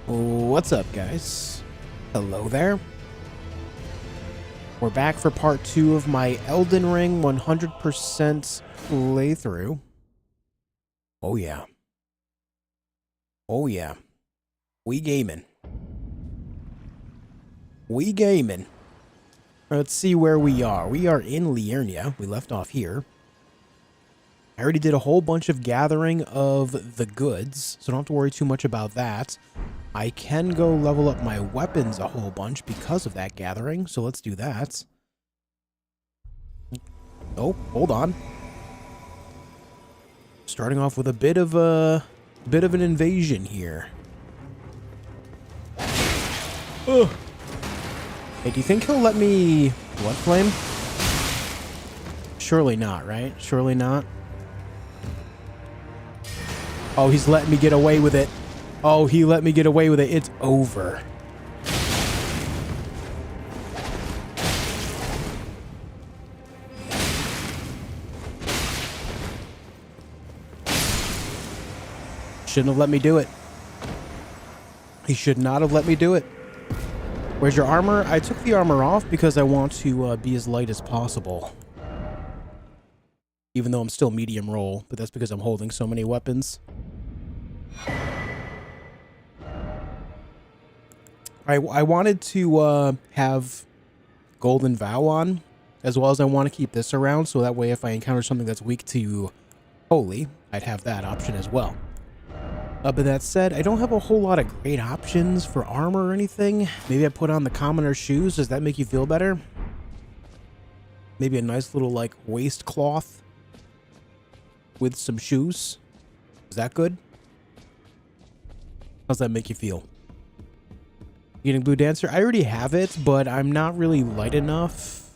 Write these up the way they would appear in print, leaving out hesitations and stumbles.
What's up, guys? Hello there. We're back for part 2 of my Elden Ring 100% playthrough. Oh yeah. Oh yeah. We gaming. We gaming. Let's see where we are. We are in Liurnia. We left off here. I already did a whole bunch of gathering of the goods, so don't have to worry too much about that. I can go level up my weapons a whole bunch because of that gathering, so let's do that. Oh, hold on. Starting off with a bit of an invasion here. Ugh. Hey, do you think he'll let me blood flame? Surely not, right? Surely not. Oh, he's letting me get away with it. Oh, he let me get away with it. It's over. Shouldn't have let me do it. He should not have let me do it. Where's your armor? I took the armor off because I want to be as light as possible. Even though I'm still medium roll, but that's because I'm holding so many weapons. I wanted to have Golden Vow on, as well as I want to keep this around, so that way if I encounter something that's weak to Holy, I'd have that option as well. But that said, I don't have a whole lot of great options for armor or anything. Maybe I put on the commoner shoes. Does that make you feel better? Maybe a nice little, like, waist cloth with some shoes. Is that good? How's that make you feel? Getting Blue Dancer? I already have it, but I'm not really light enough.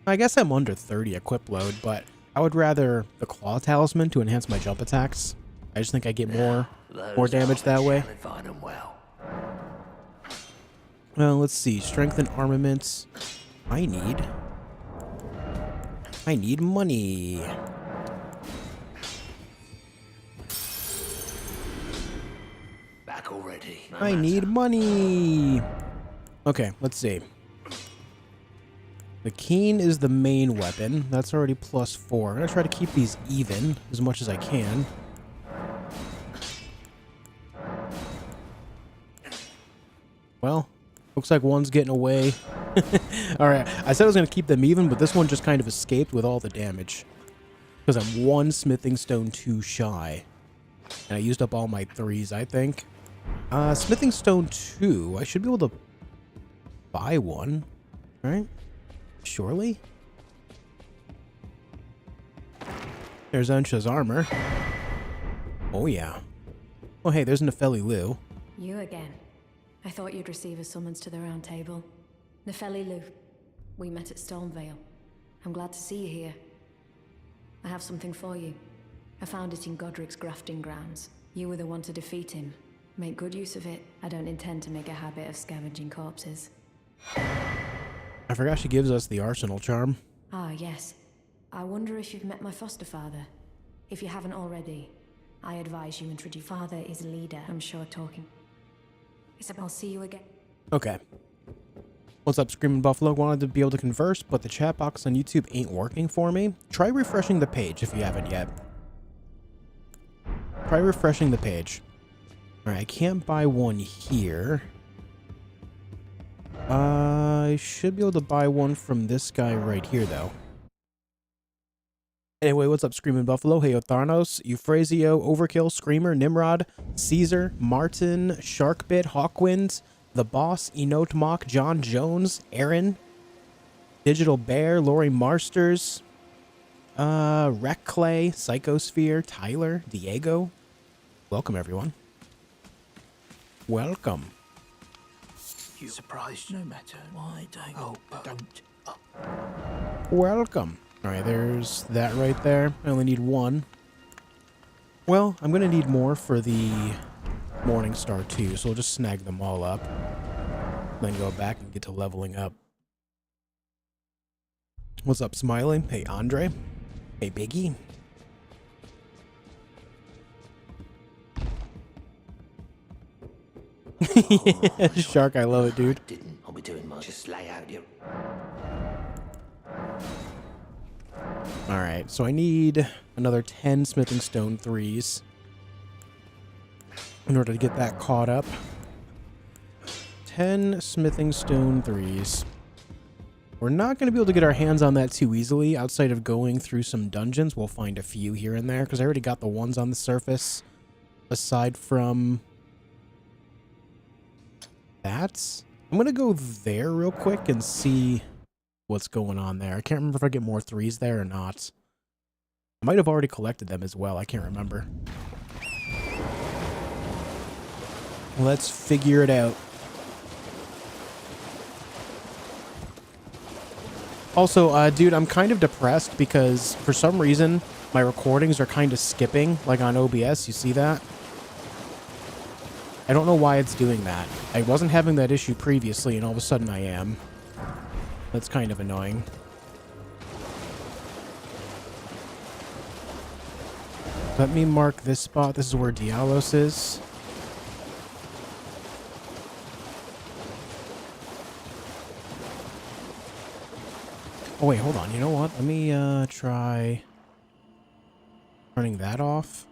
I guess I'm under 30 equip load, but I would rather the Claw Talisman to enhance my jump attacks. I just think I get more damage that way. Well, let's see. Strength and armaments. I need money. Back already. I need money. Okay, let's see. The Keen is the main weapon. That's already +4. I'm gonna try to keep these even as much as I can. Well, looks like one's getting away. Alright, I said I was going to keep them even, but this one just kind of escaped with all the damage. Because I'm 1 smithing stone too shy. And I used up all my 3s, I think. Smithing stone 2, I should be able to buy one, right? Surely? There's Ansha's armor. Oh yeah. Oh hey, there's Nefeli Lu. You again. I thought you'd receive a summons to the round table. Nefeli Lu, we met at Stormvale. I'm glad to see you here. I have something for you. I found it in Godric's grafting grounds. You were the one to defeat him. Make good use of it. I don't intend to make a habit of scavenging corpses. I forgot she gives us the arsenal charm. Ah, yes. I wonder if you've met my foster father. If you haven't already, I advise you introduce. Father is a leader, I'm sure talking. I'll see you again. Okay. What's up, Screaming Buffalo? Wanted to be able to converse, but the chat box on YouTube ain't working for me. Try refreshing the page if you haven't yet. Try refreshing the page. Alright, I can't buy one here. I should be able to buy one from this guy right here, though. Anyway, what's up, Screaming Buffalo? Hey, Tharnos, Euphrasio, Overkill, Screamer, Nimrod, Caesar, Martin, Sharkbit, Hawkwind, The Boss, Enote Mock, John Jones, Aaron, Digital Bear, Lori Marsters, Wreck Clay, Psychosphere, Tyler, Diego. Welcome, everyone. Welcome. You surprised no matter. Why don't don't. Welcome. Alright, there's that right there. I only need one. Well, I'm going to need more for the Morning Star too, so we'll just snag them all up. Then go back and get to leveling up. What's up, Smiling? Hey, Andre. Hey, Biggie. Yeah, shark, I love it, dude. Didn't. I'll be doing much. Just lay out your... Alright, so I need another 10 smithing stone 3s in order to get that caught up. 10 smithing stone 3s. We're not going to be able to get our hands on that too easily. Outside of going through some dungeons, we'll find a few here and there, because I already got the ones on the surface. Aside from that, I'm going to go there real quick and see what's going on there. I can't remember if I get more 3s there or not. I might have already collected them as well. I can't remember. Let's figure it out. Also, dude, I'm kind of depressed because for some reason my recordings are kind of skipping, like on OBS. You see that? I don't know why it's doing that. I wasn't having that issue previously, and all of a sudden I am. That's kind of annoying. Let me mark this spot. This is where Diallos is. Oh, wait, hold on. You know what? Let me try turning that off.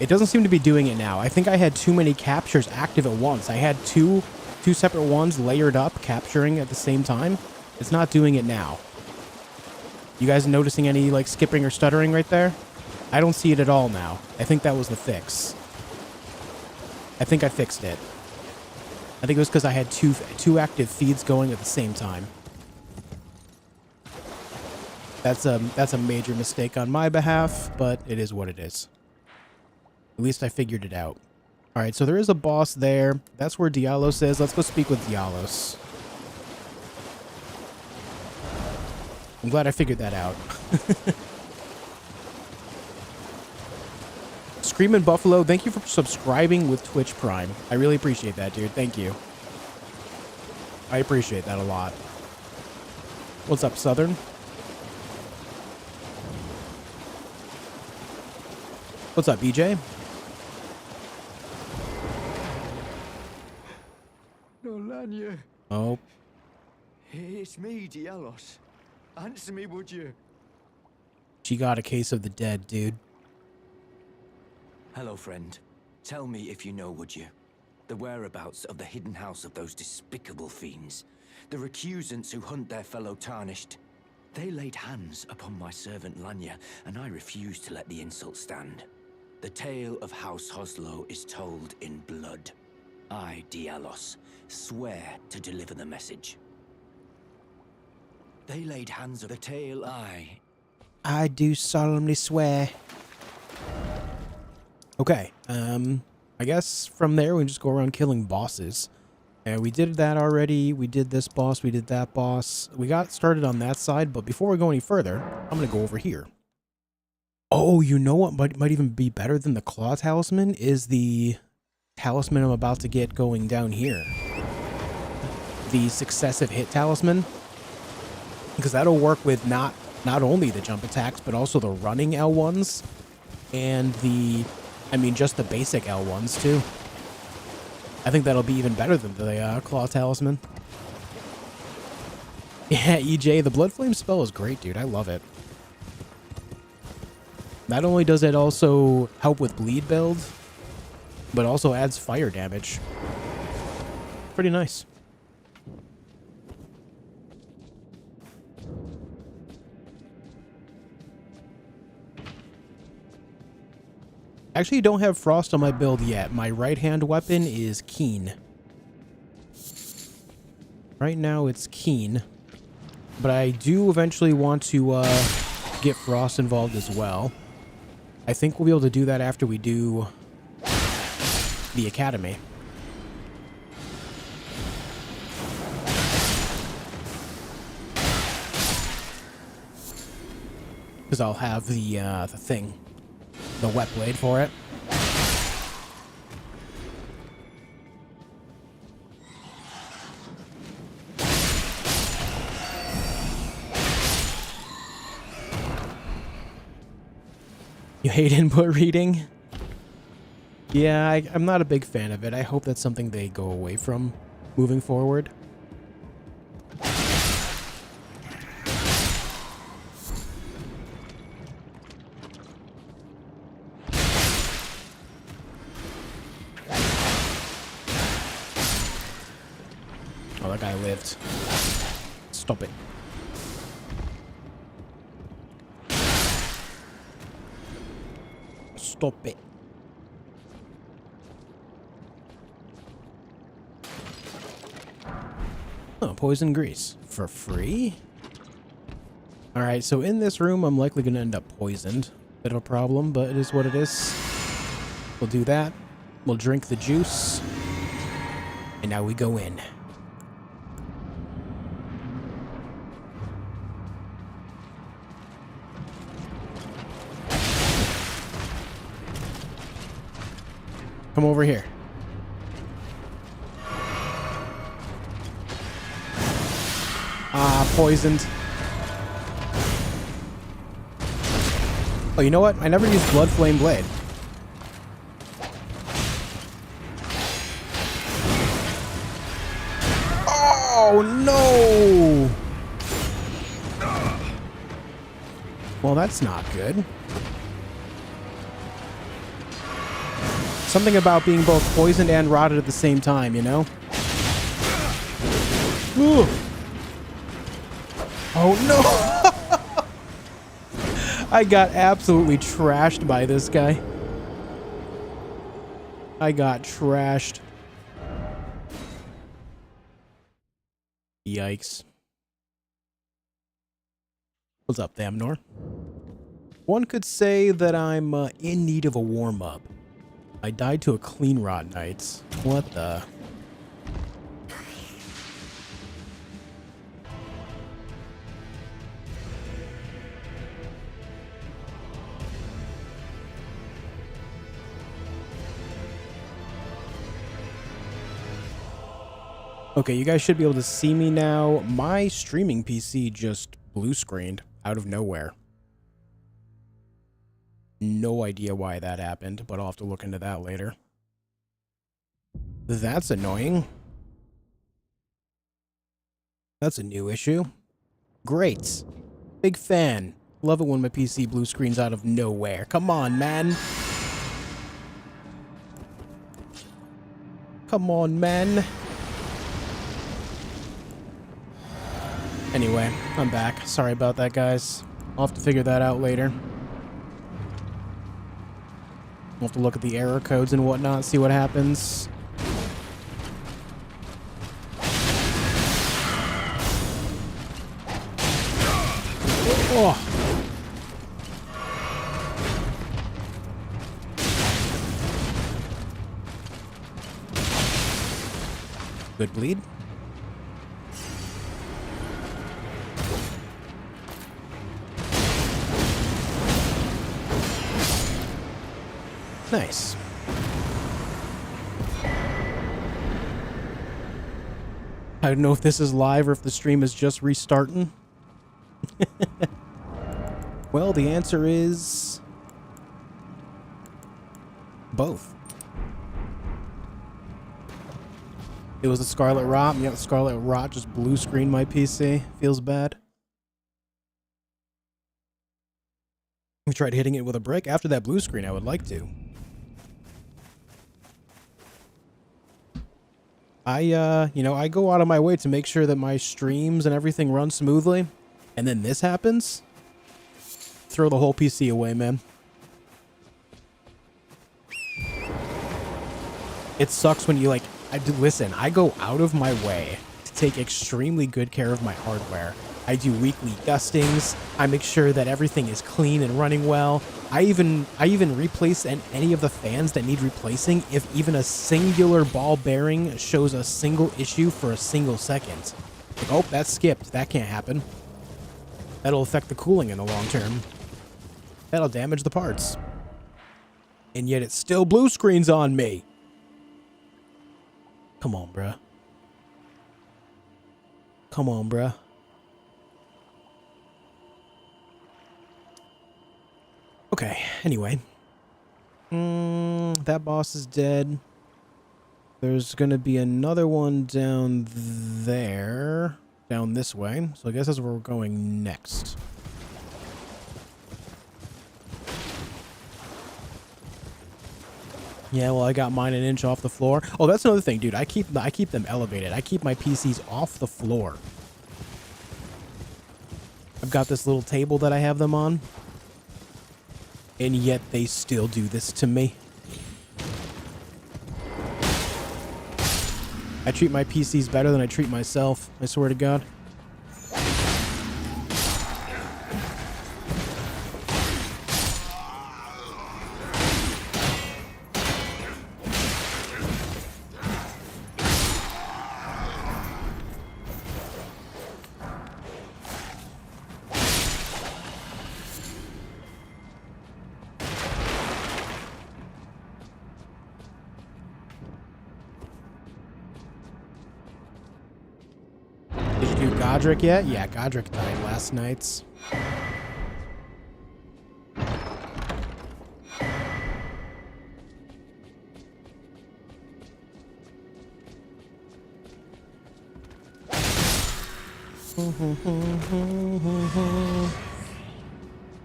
It doesn't seem to be doing it now. I think I had too many captures active at once. I had two separate ones layered up, capturing at the same time. It's not doing it now. You guys noticing any, like, skipping or stuttering right there? I don't see it at all now. I think that was the fix. I think I fixed it. I think it was because I had two active feeds going at the same time. That's a major mistake on my behalf, but it is what it is. At least I figured it out. Alright, so there is a boss there. That's where Diallos is. Let's go speak with Diallos. I'm glad I figured that out. Screamin' Buffalo, thank you for subscribing with Twitch Prime. I really appreciate that, dude. Thank you. I appreciate that a lot. What's up, Southern? What's up, BJ? Liurnia. Oh. It's me, Diallos. Answer me, would you? She got a case of the dead, dude. Hello, friend. Tell me if you know, would you? The whereabouts of the hidden house of those despicable fiends. The recusants who hunt their fellow Tarnished. They laid hands upon my servant Liurnia, and I refused to let the insult stand. The tale of House Hoslow is told in blood. I, Diallos, swear to deliver the message. They laid hands of the tale I do solemnly swear. Okay, I guess from there we just go around killing bosses. And we did that already. We did this boss, we did that boss. We got started on that side, but before we go any further, I'm gonna go over here. Oh, you know what might even be better than the Claw Talisman is the talisman I'm about to get going down here. The successive hit talisman. Because that'll work with not only the jump attacks, but also the running L1s. And just the basic L1s too. I think that'll be even better than the Claw Talisman. Yeah, EJ, the Blood Flame spell is great, dude. I love it. Not only does it also help with bleed build, but also adds fire damage. Pretty nice. Actually, don't have Frost on my build yet. My right-hand weapon is Keen. Right now, it's Keen. But I do eventually want to get Frost involved as well. I think we'll be able to do that after we do the Academy. Because I'll have the thing. The wet blade for it. You hate input reading? Yeah, I'm not a big fan of it. I hope that's something they go away from moving forward. Oh, that guy lived. Stop it. Stop it. Oh, poison grease. For free? Alright, so in this room, I'm likely going to end up poisoned. Bit of a problem, but it is what it is. We'll do that. We'll drink the juice. And now we go in. Come over here. Ah, poisoned. Oh, you know what? I never used Blood Flame Blade. Oh, no! Well, that's not good. Something about being both poisoned and rotted at the same time, you know? Ooh. Oh, no! I got absolutely trashed by this guy. I got trashed. Yikes. What's up, Thamnor? One could say that I'm in need of a warm-up. I died to a clean rot knight. What the? Okay, you guys should be able to see me now. My streaming PC just blue screened out of nowhere. No idea why that happened, but I'll have to look into that later. That's annoying. That's a new issue. Great. Big fan. Love it when my PC blue screens out of nowhere. Come on, man. Come on, man. Anyway, I'm back. Sorry about that, guys. I'll have to figure that out later. We'll have to look at the error codes and whatnot, see what happens. Oh. Good bleed. Nice. I don't know if this is live or if the stream is just restarting. Well, the answer is both. It was the Scarlet Rot. Yeah, the Scarlet Rot just blue screened my PC. Feels bad. We tried hitting it with a brick. After that blue screen, I would like to. I go out of my way to make sure that my streams and everything run smoothly. And then this happens. Throw the whole PC away, man. It sucks when you listen, I go out of my way to take extremely good care of my hardware. I do weekly dustings. I make sure that everything is clean and running well. I even replace any of the fans that need replacing if even a singular ball bearing shows a single issue for a single second. Like, oh, that skipped. That can't happen. That'll affect the cooling in the long term. That'll damage the parts. And yet it still blue screens on me. Come on, bruh. Come on, bruh. Okay, anyway. That boss is dead. There's gonna be another one down there. Down this way. So I guess that's where we're going next. Yeah, well, I got mine an inch off the floor. Oh, that's another thing, dude. I keep them elevated. I keep my PCs off the floor. I've got this little table that I have them on. And yet they still do this to me. I treat my PCs better than I treat myself. I swear to God. Godric yet? Yeah, Godric died last night.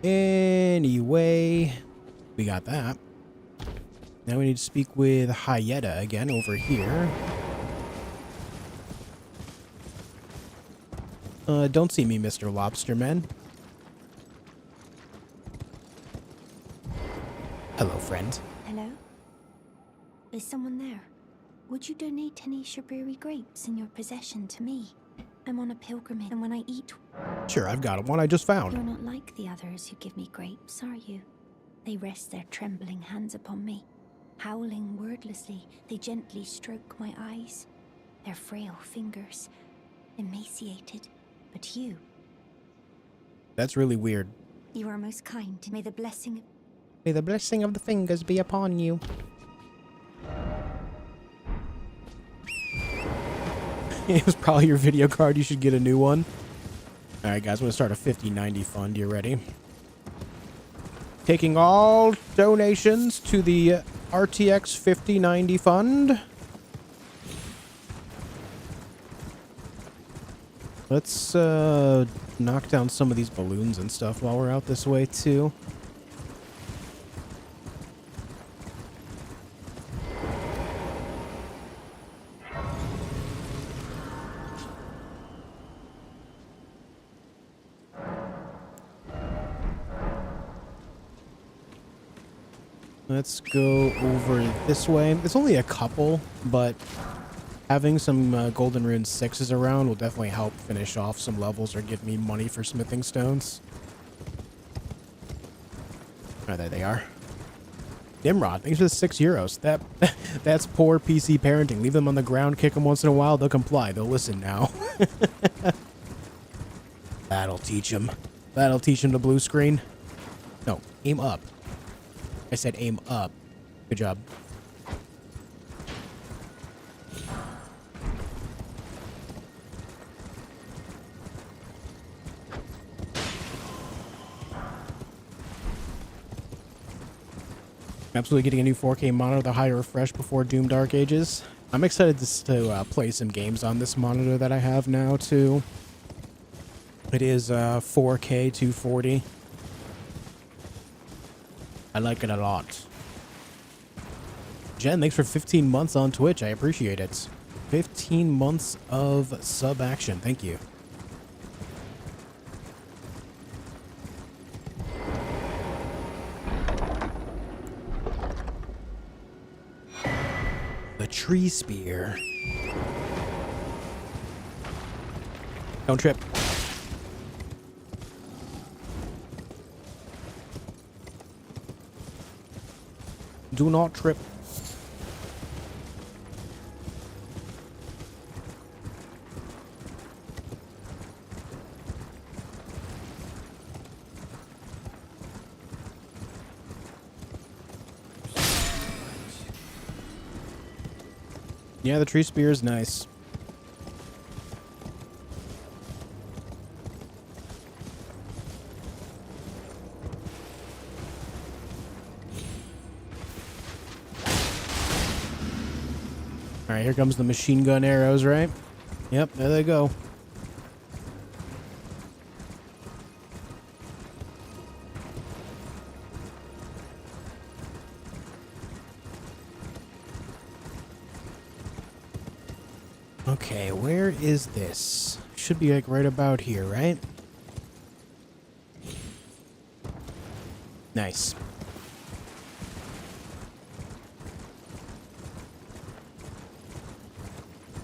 Anyway, we got that. Now we need to speak with Hyetta again over here. Don't see me, Mr. Lobsterman. Hello, friend. Hello? Is someone there? Would you donate any Shabiri grapes in your possession to me? I'm on a pilgrimage, and when I eat... Sure, I've got one I just found. You're not like the others who give me grapes, are you? They rest their trembling hands upon me. Howling wordlessly, they gently stroke my eyes. Their frail fingers, emaciated. But you... That's really weird. You are most kind. May the blessing... May the blessing of the fingers be upon you. It was probably your video card. You should get a new one. Alright, guys. I'm going to start a 50/90 fund. You ready? Taking all donations to the RTX 50/90 fund. Let's knock down some of these balloons and stuff while we're out this way, too. Let's go over this way. It's only a couple, but... having some Golden Rune 6s around will definitely help finish off some levels or give me money for smithing stones. Oh, there they are. Nimrod, thanks for the €6. That's poor PC parenting. Leave them on the ground, kick them once in a while, they'll comply. They'll listen now. That'll teach them. That'll teach them the blue screen. No, aim up. I said aim up. Good job. Absolutely getting a new 4K monitor, the higher refresh before Doom Dark Ages. I'm excited to play some games on this monitor that I have now, too. It is 4K 240. I like it a lot. Jen, thanks for 15 months on Twitch. I appreciate it. 15 months of sub action. Thank you. The tree spear. Don't trip. Do not trip. Yeah, the tree spear is nice. Alright, here comes the machine gun arrows, right? Yep, there they go. Okay, where is this? Should be like right about here, right? Nice.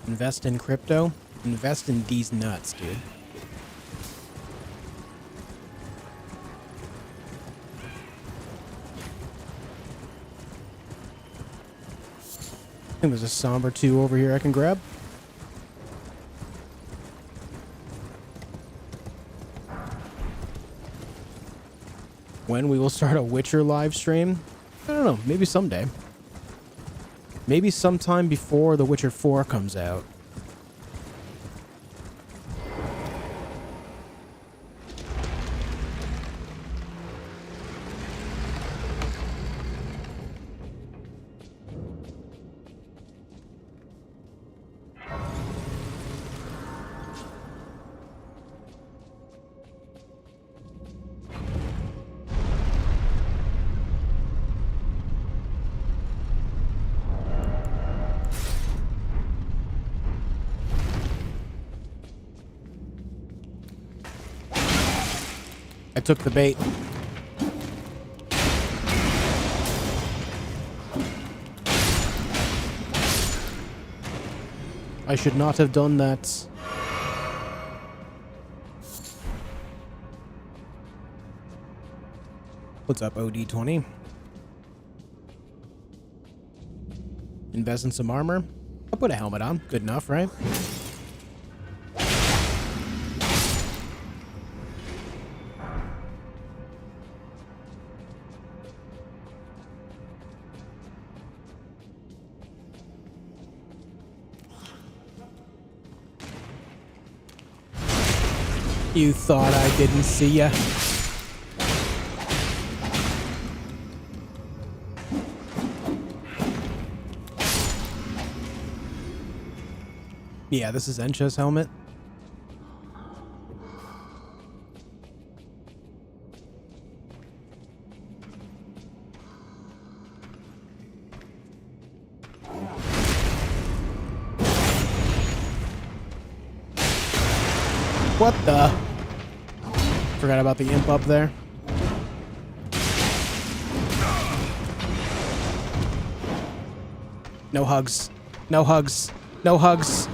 Invest in crypto? Invest in these nuts, dude. I think there's a somber 2 over here I can grab. When we will start a Witcher live stream? I don't know, maybe someday. Maybe sometime before The Witcher 4 comes out. I took the bait. I should not have done that. What's up, OD20? Invest in some armor. I'll put a helmet on. Good enough, right? You thought I didn't see ya? Yeah, this is Encha's helmet. What the? Forgot about the imp up there. No hugs. No hugs. No hugs.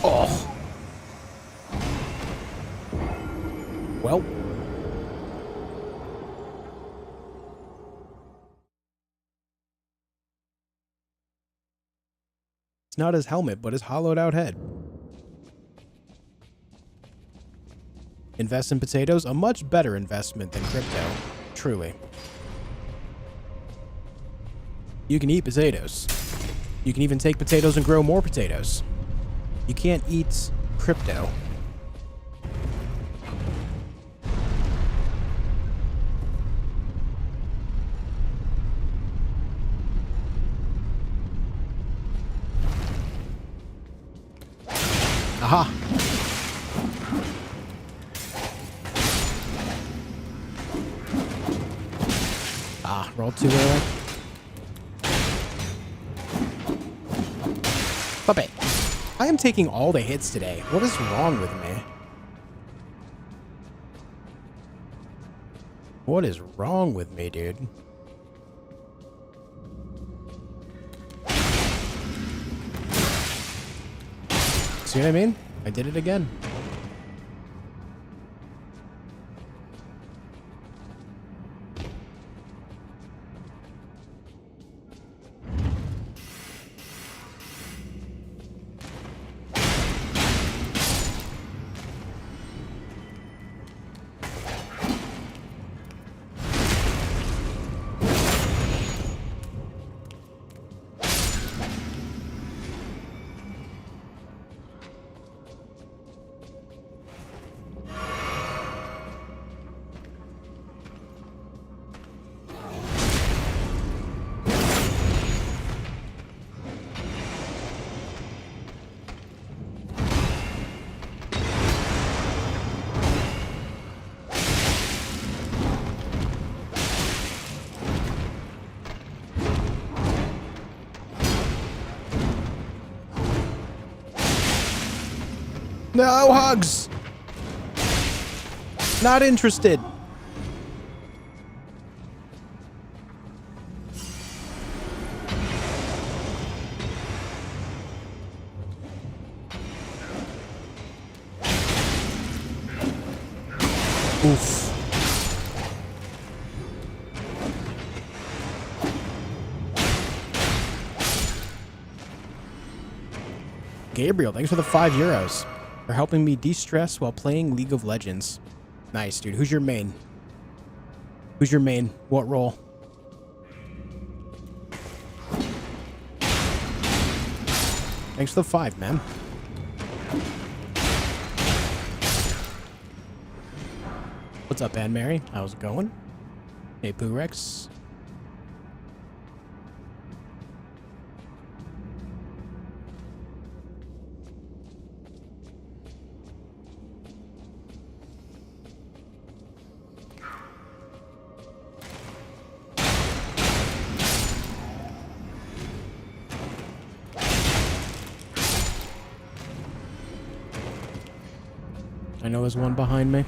Oh. Well. It's not his helmet, but his hollowed out head. Invest in potatoes, a much better investment than crypto, truly. You can eat potatoes. You can even take potatoes and grow more potatoes. You can't eat crypto. Aha! Roll too early. Puppet. I am taking all the hits today. What is wrong with me? What is wrong with me, dude? See what I mean? I did it again. No hugs! Not interested. Oof. Gabriel, thanks for the €5 for helping me de-stress while playing League of Legends. Nice, dude. Who's your main? Who's your main? What role? Thanks for the 5, man. What's up, Anne Mary? How's it going? Hey, Poorex. I know there's one behind me.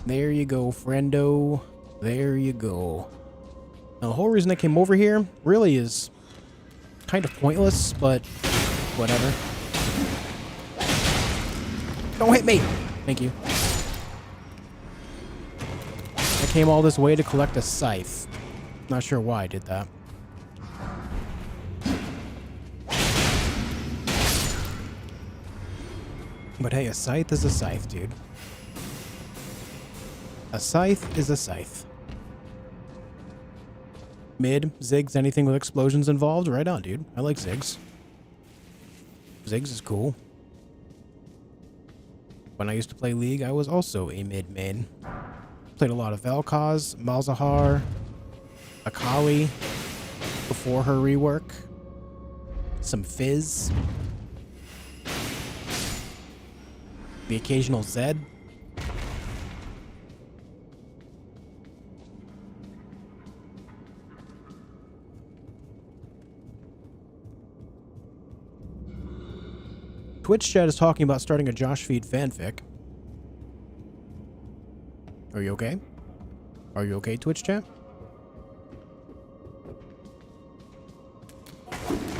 There you go, friendo. There you go. Now, the whole reason I came over here really is kind of pointless, but whatever. Don't hit me! Thank you. I came all this way to collect a scythe. Not sure why I did that. But hey, a scythe is a scythe, dude. A scythe is a scythe. Mid, Ziggs, anything with explosions involved? Right on, dude. I like Ziggs. Ziggs is cool. When I used to play League, I was also a mid main. Played a lot of Vel'Koz, Malzahar, Akali before her rework. Some Fizz. The occasional Zed. Twitch chat is talking about starting a Josh Feed fanfic. Are you okay? Are you okay, Twitch chat?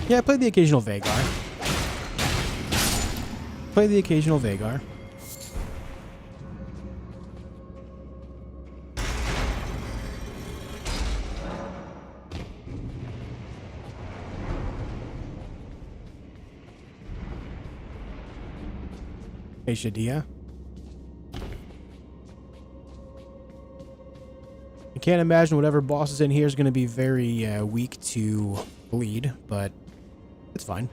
Yeah, I played the occasional Vagar. Play the occasional Vagar. Hey, Shadia. I can't imagine whatever boss is in here is going to be very weak to bleed, but it's fine.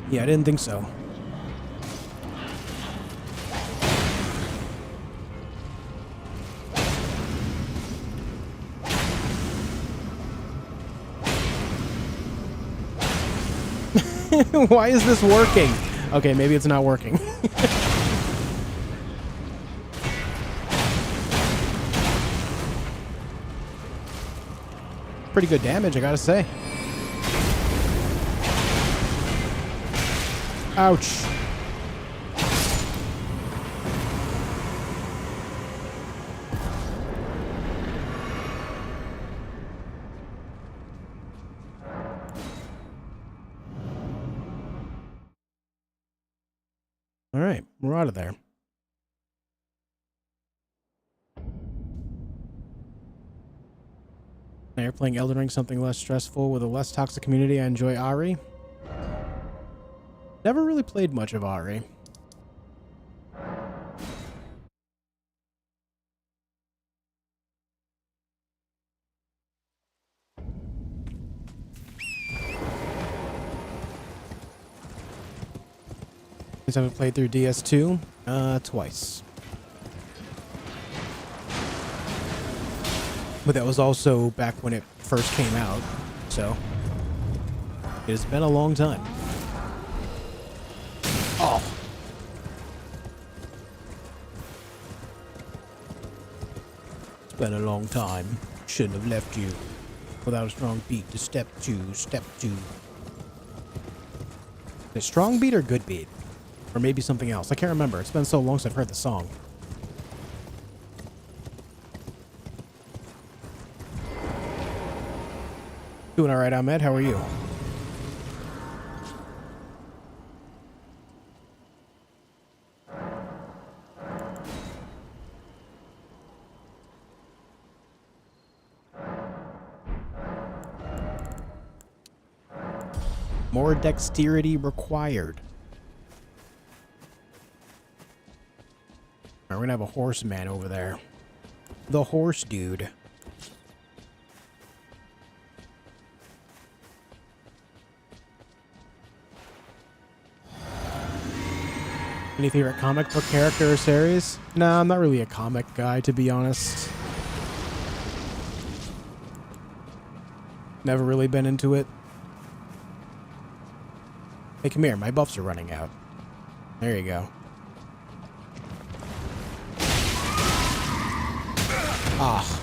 Yeah, I didn't think so. Why is this working? Okay, maybe it's not working. Pretty good damage, I gotta say. Ouch. All right, we're out of there. Now you're playing Elden Ring, something less stressful with a less toxic community. I enjoy Ari. Never really played much of Ari. I haven't played through DS2 twice. But that was also back when it first came out, so it has been a long time. Oh. It's been a long time. Shouldn't have left you without a strong beat to step to, step to. A strong beat or good beat? Or maybe something else. I can't remember. It's been so long since I've heard the song. Doing alright, Ahmed. How are you? More dexterity required. Alright, we're gonna have a horseman over there. The horse dude. Any favorite comic book character or series? Nah, I'm not really a comic guy, to be honest. Never really been into it. Hey, come here. My buffs are running out. There you go. Ah.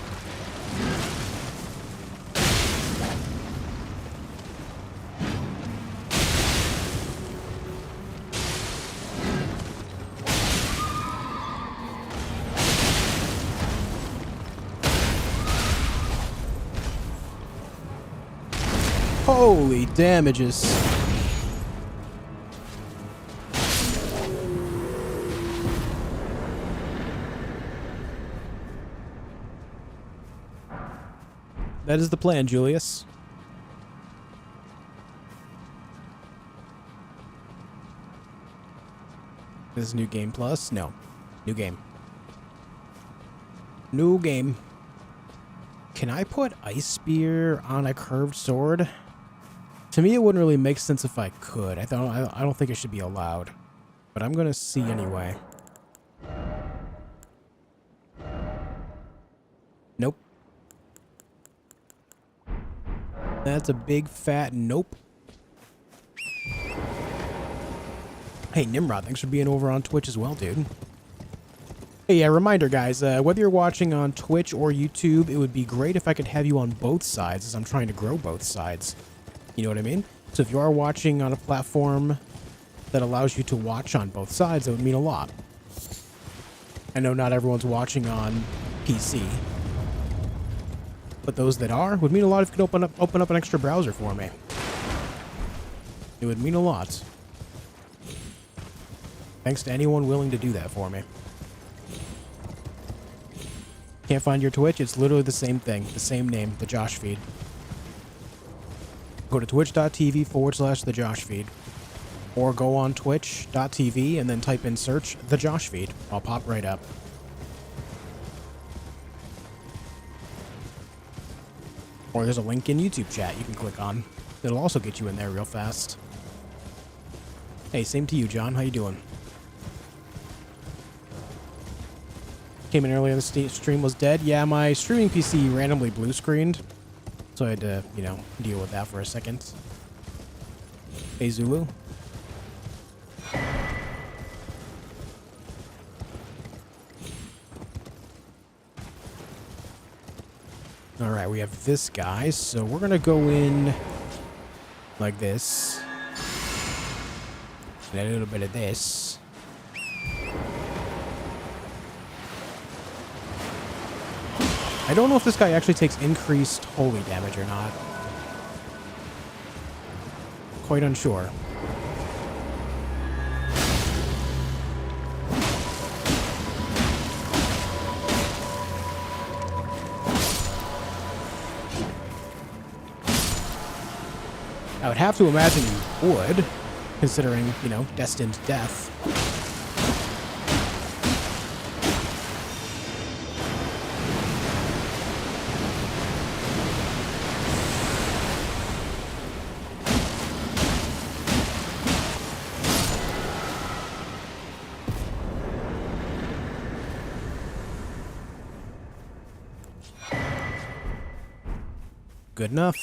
Holy damages. That is the plan, Julius. This is New Game Plus? No. New game. New game. Can I put Ice Spear on a curved sword? To me, it wouldn't really make sense if I could. I don't think it should be allowed. But I'm gonna see anyway. Nope. That's a big fat nope. Hey, Nimrod, thanks for being over on Twitch as well, dude. Hey, yeah, reminder, guys, whether you're watching on Twitch or YouTube, it would be great if I could have you on both sides, as I'm trying to grow both sides. You know what I mean? So if you are watching on a platform that allows you to watch on both sides, it would mean a lot. I know not everyone's watching on PC. But those that are would mean a lot if you could open up an extra browser for me. It would mean a lot. Thanks to anyone willing to do that for me. Can't find your Twitch? It's literally the same thing. The same name. The Josh feed. Go to twitch.tv/the Josh feed. Or go on twitch.tv and then type in search the Josh feed. I'll pop right up. Or there's a link in YouTube chat you can click on. It'll also get you in there real fast. Hey, same to you, John. How you doing? Came in earlier, the stream was dead. Yeah, my streaming PC randomly blue screened. So I had to, you know, deal with that for a second. Hey, Zulu. Alright, we have this guy, so we're gonna go in like this. And a little bit of this. I don't know if this guy actually takes increased holy damage or not. Quite unsure. I would have to imagine you would, considering, you know, destined death. Good enough.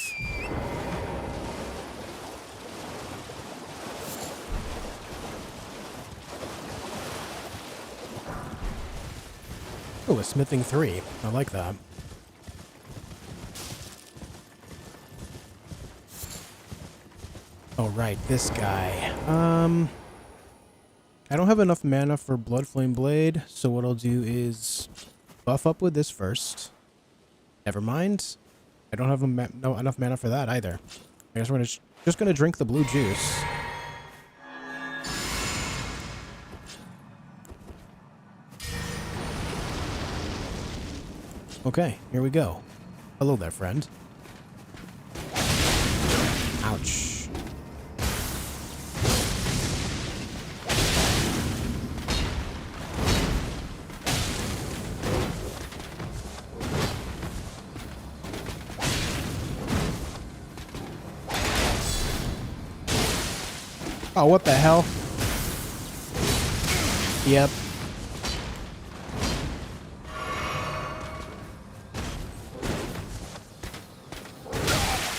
Oh, a smithing 3. I like that. Oh, right, this guy. I don't have enough mana for Bloodflame Blade, so what I'll do is buff up with this first. Never mind. I don't have enough mana for that either. I guess we're just gonna drink the blue juice. Okay, here we go. Hello there, friend. Ouch. Oh, what the hell? Yep.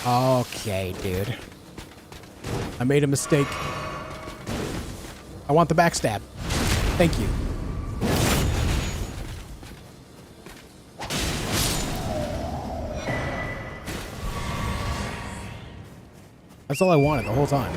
Okay, dude. I made a mistake. I want the backstab. Thank you. That's all I wanted the whole time.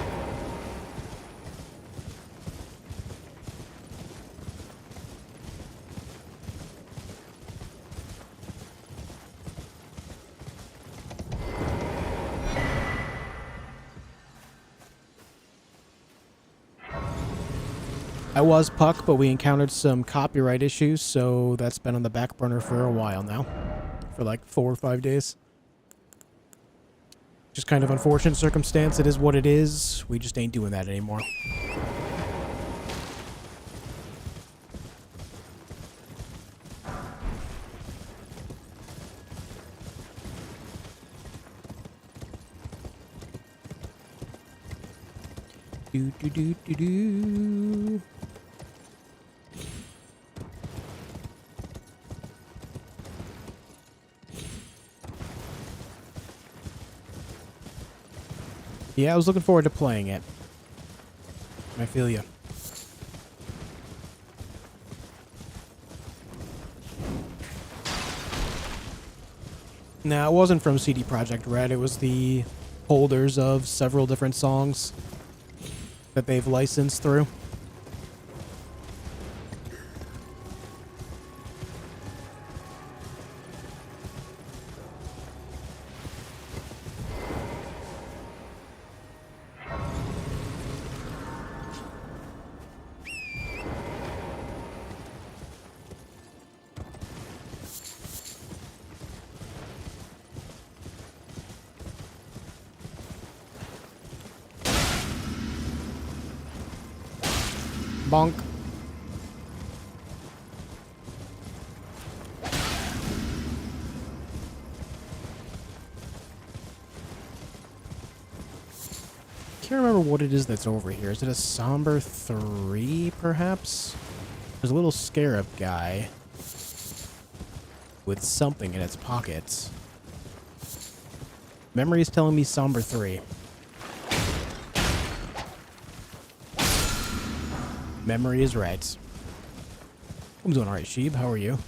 I was Puck, but we encountered some copyright issues, so that's been on the back burner for a while now. For like 4 or 5 days. Just kind of unfortunate circumstance. It is what it is. We just ain't doing that anymore. Do do do do do. Yeah, I was looking forward to playing it. I feel you. Nah, it wasn't from CD Projekt Red. It was the holders of several different songs that they've licensed through. Bonk. Can't remember what it is that's over here. Is it a Somber 3, perhaps? There's a little scarab guy with something in its pockets. Memory is telling me Somber 3. Memory is right. I'm doing alright, Sheeb. How are you?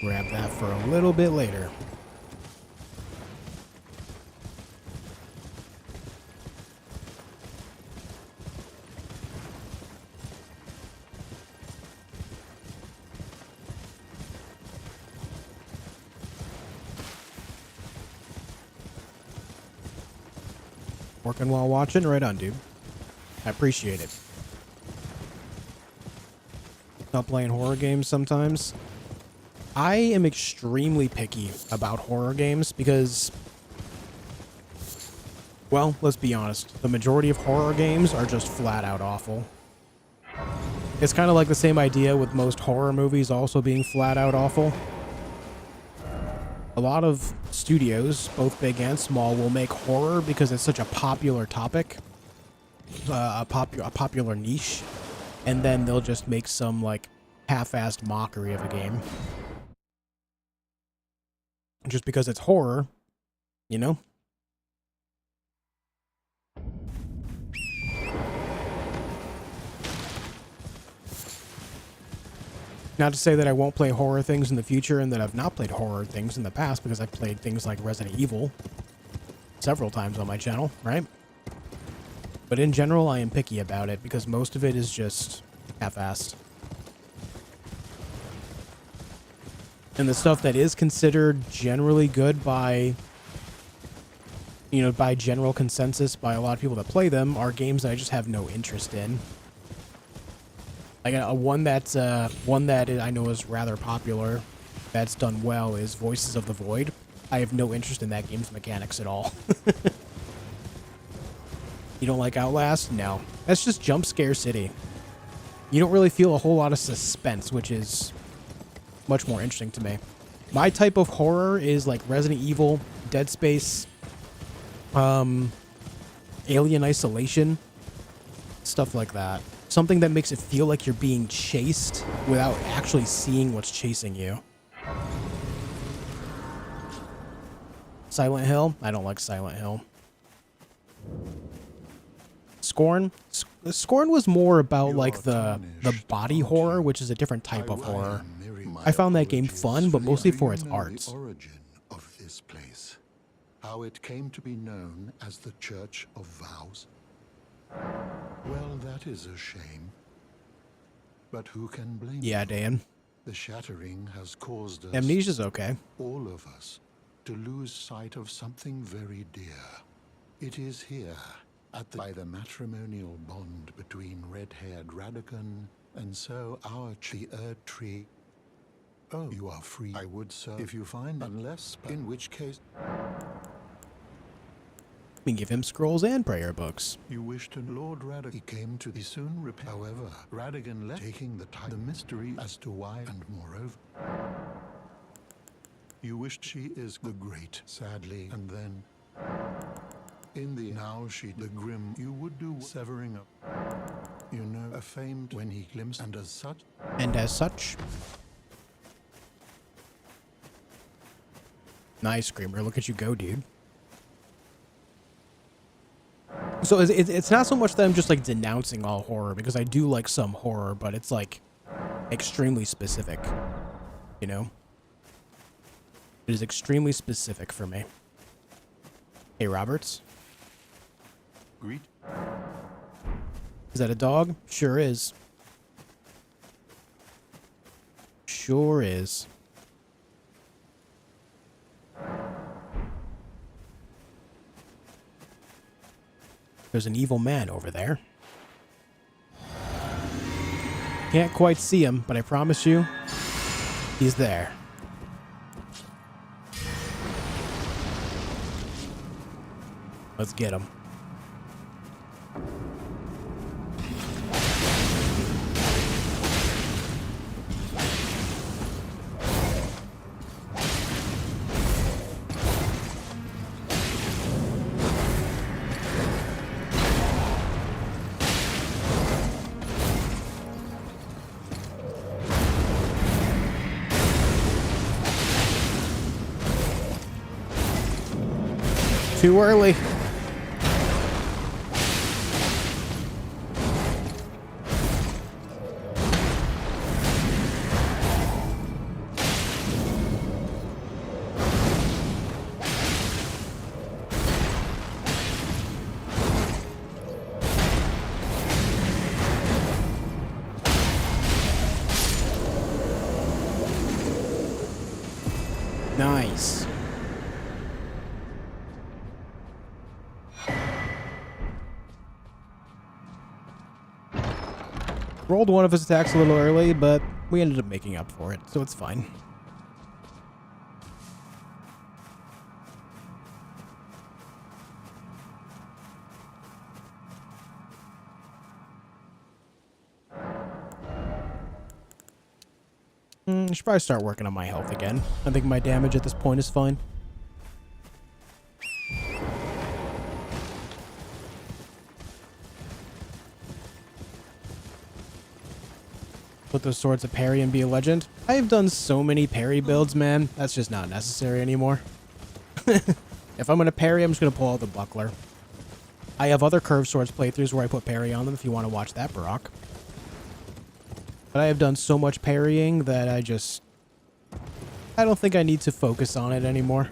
Grab that for a little bit later. Working while watching? Right on, dude. I appreciate it. Not playing horror games sometimes. I am extremely picky about horror games because, well, let's be honest. The majority of horror games are just flat out awful. It's kind of like the same idea with most horror movies also being flat out awful. A lot of studios, both big and small, will make horror because it's such a popular topic. a popular niche, and then they'll just make some like half-assed mockery of a game just because it's horror, you know? Not to say that I won't play horror things in the future and that I've not played horror things in the past, because I've played things like Resident Evil several times on my channel, right? But in general, I am picky about it because most of it is just half-assed. And the stuff that is considered generally good by, you know, by general consensus by a lot of people that play them are games that I just have no interest in. Like one that I know is rather popular, that's done well, is Voices of the Void. I have no interest in that game's mechanics at all. You don't like Outlast? No. That's just jump scare city. You don't really feel a whole lot of suspense, which is much more interesting to me. My type of horror is like Resident Evil, Dead Space, Alien Isolation, stuff like that. Something that makes it feel like you're being chased without actually seeing what's chasing you. Silent Hill? I don't like Silent Hill. Scorn? Scorn was more about like the body horror, which is a different type of horror. I found that game fun, but mostly for its art. The origin of this place, how it came to be known as the Church of Vows. Well, that is a shame. But who can blame Yeah, you? Dan. The shattering has caused us, Amnesia's okay. all of us, to lose sight of something very dear. It is here, by the matrimonial bond between red-haired Radagon and so the Erdtree. Oh, you are free. I would, sir, if you find, unless, in which case We can give him scrolls and prayer books. you wish to Lord Radagon. He came to be soon repay. However, Radagon left, taking the time, the mystery as to why, and moreover, you wished she is the great, sadly, and then in the now she the grim you would do severing up. You know, a famed when he glimpsed, and as such. And as such... Nice, Screamer. Look at you go, dude. So it's not so much that I'm just like denouncing all horror, because I do like some horror, but it's like extremely specific, you know? It is extremely specific for me. Hey, Roberts. Greet. Is that a dog? Sure is. Sure is. There's an evil man over there. Can't quite see him, but I promise you, he's there. Let's get him. Too early. Nice. Rolled one of his attacks a little early, but we ended up making up for it, so it's fine. I should probably start working on my health again. I think my damage at this point is fine. Put those swords to parry and be a legend. I have done so many parry builds, man. That's just not necessary anymore. If I'm going to parry, I'm just going to pull out the buckler. I have other curved swords playthroughs where I put parry on them if you want to watch that, Brock. But I have done so much parrying that I don't think I need to focus on it anymore.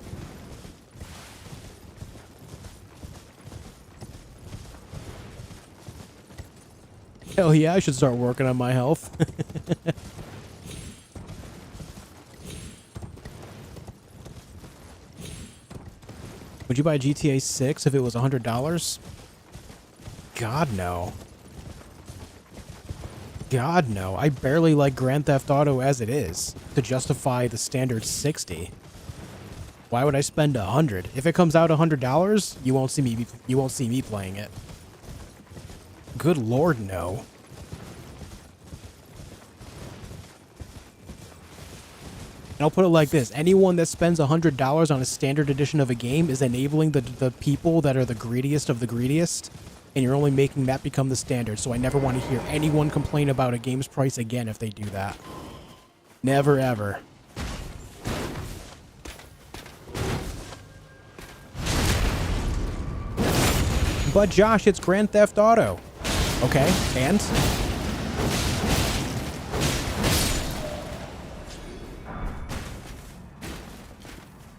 Hell yeah, I should start working on my health. Would you buy GTA 6 if it was $100? God, no. God, no. I barely like Grand Theft Auto as it is to justify the standard 60. Why would I spend $100? If it comes out $100, you won't see me playing it. Good lord, no. And I'll put it like this. Anyone that spends $100 on a standard edition of a game is enabling the people that are the greediest of the greediest, and you're only making that become the standard, so I never want to hear anyone complain about a game's price again if they do that. Never, ever. But Josh, it's Grand Theft Auto. Okay, and?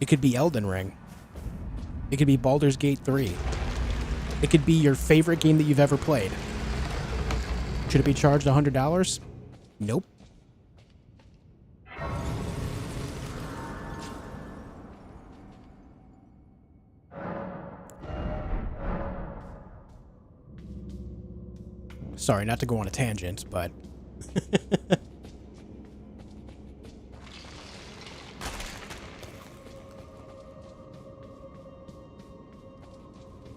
It could be Elden Ring. It could be Baldur's Gate 3. It could be your favorite game that you've ever played. Should it be charged $100? Nope. Sorry, not to go on a tangent, but...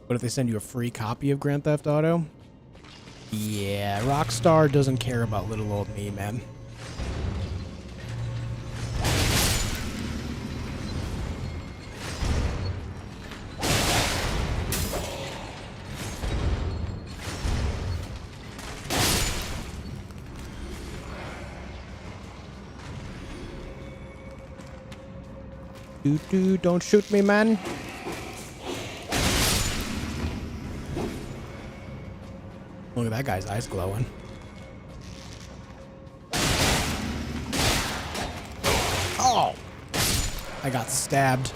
What if they send you a free copy of Grand Theft Auto? Yeah, Rockstar doesn't care about little old me, man. Don't shoot me, man. Look at that guy's eyes glowing. Oh! I got stabbed.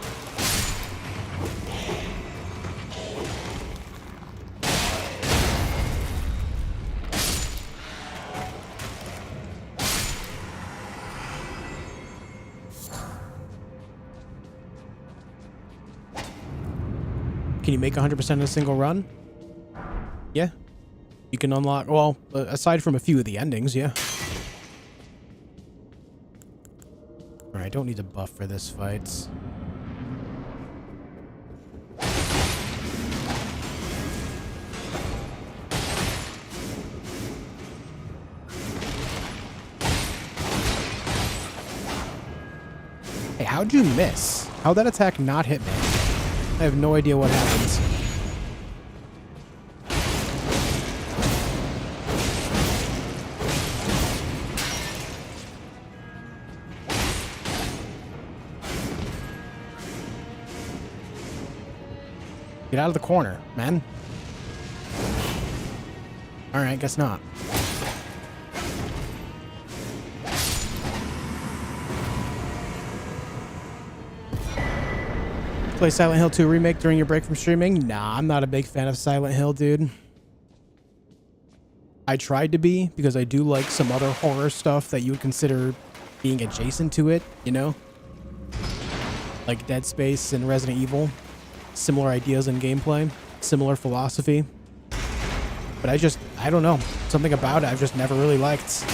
Can you make 100% in a single run? Yeah. You can unlock, well, aside from a few of the endings, yeah. Alright, I don't need to buff for this fight. Hey, how'd you miss? How'd that attack not hit me? I have no idea what happens. Get out of the corner, man. Alright, guess not. Play Silent Hill 2 Remake during your break from streaming? Nah, I'm not a big fan of Silent Hill, dude. I tried to be, because I do like some other horror stuff that you would consider being adjacent to it, you know? Like Dead Space and Resident Evil. Similar ideas in gameplay, similar philosophy. But I don't know. Something about it I've just never really liked.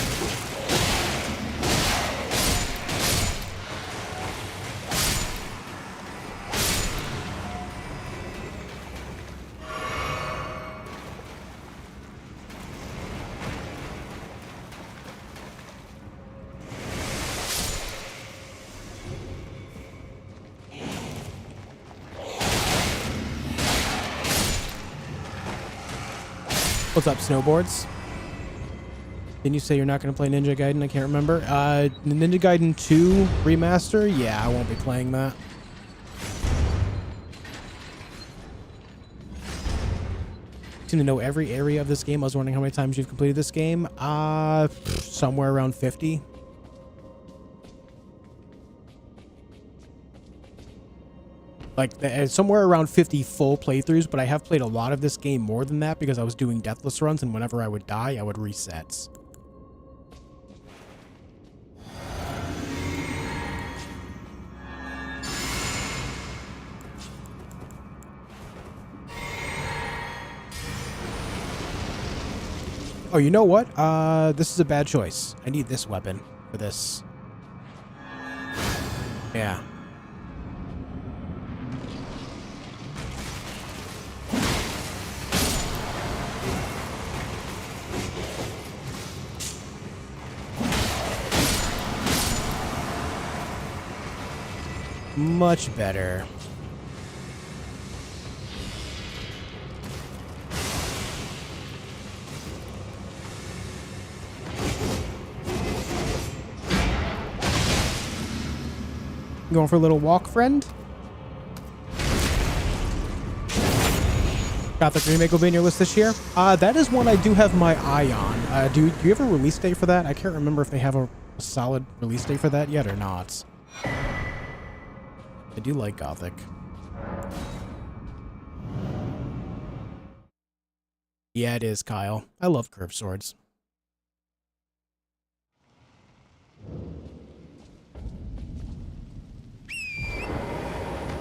What's up, snowboards? Didn't you say you're not going to play Ninja Gaiden? I can't remember. Ninja Gaiden 2 Remaster? Yeah, I won't be playing that. Seem to know every area of this game. I was wondering how many times you've completed this game. Somewhere around 50. Like, somewhere around 50 full playthroughs, but I have played a lot of this game more than that because I was doing deathless runs, and whenever I would die, I would reset. Oh, you know what? This is a bad choice. I need this weapon for this. Yeah. Much better. Going for a little walk, friend? Gothic Remake will be on your list this year? That is one I do have my eye on. Do you have a release date for that? I can't remember if they have a solid release date for that yet or not. I do like Gothic. Yeah, it is, Kyle. I love curved swords.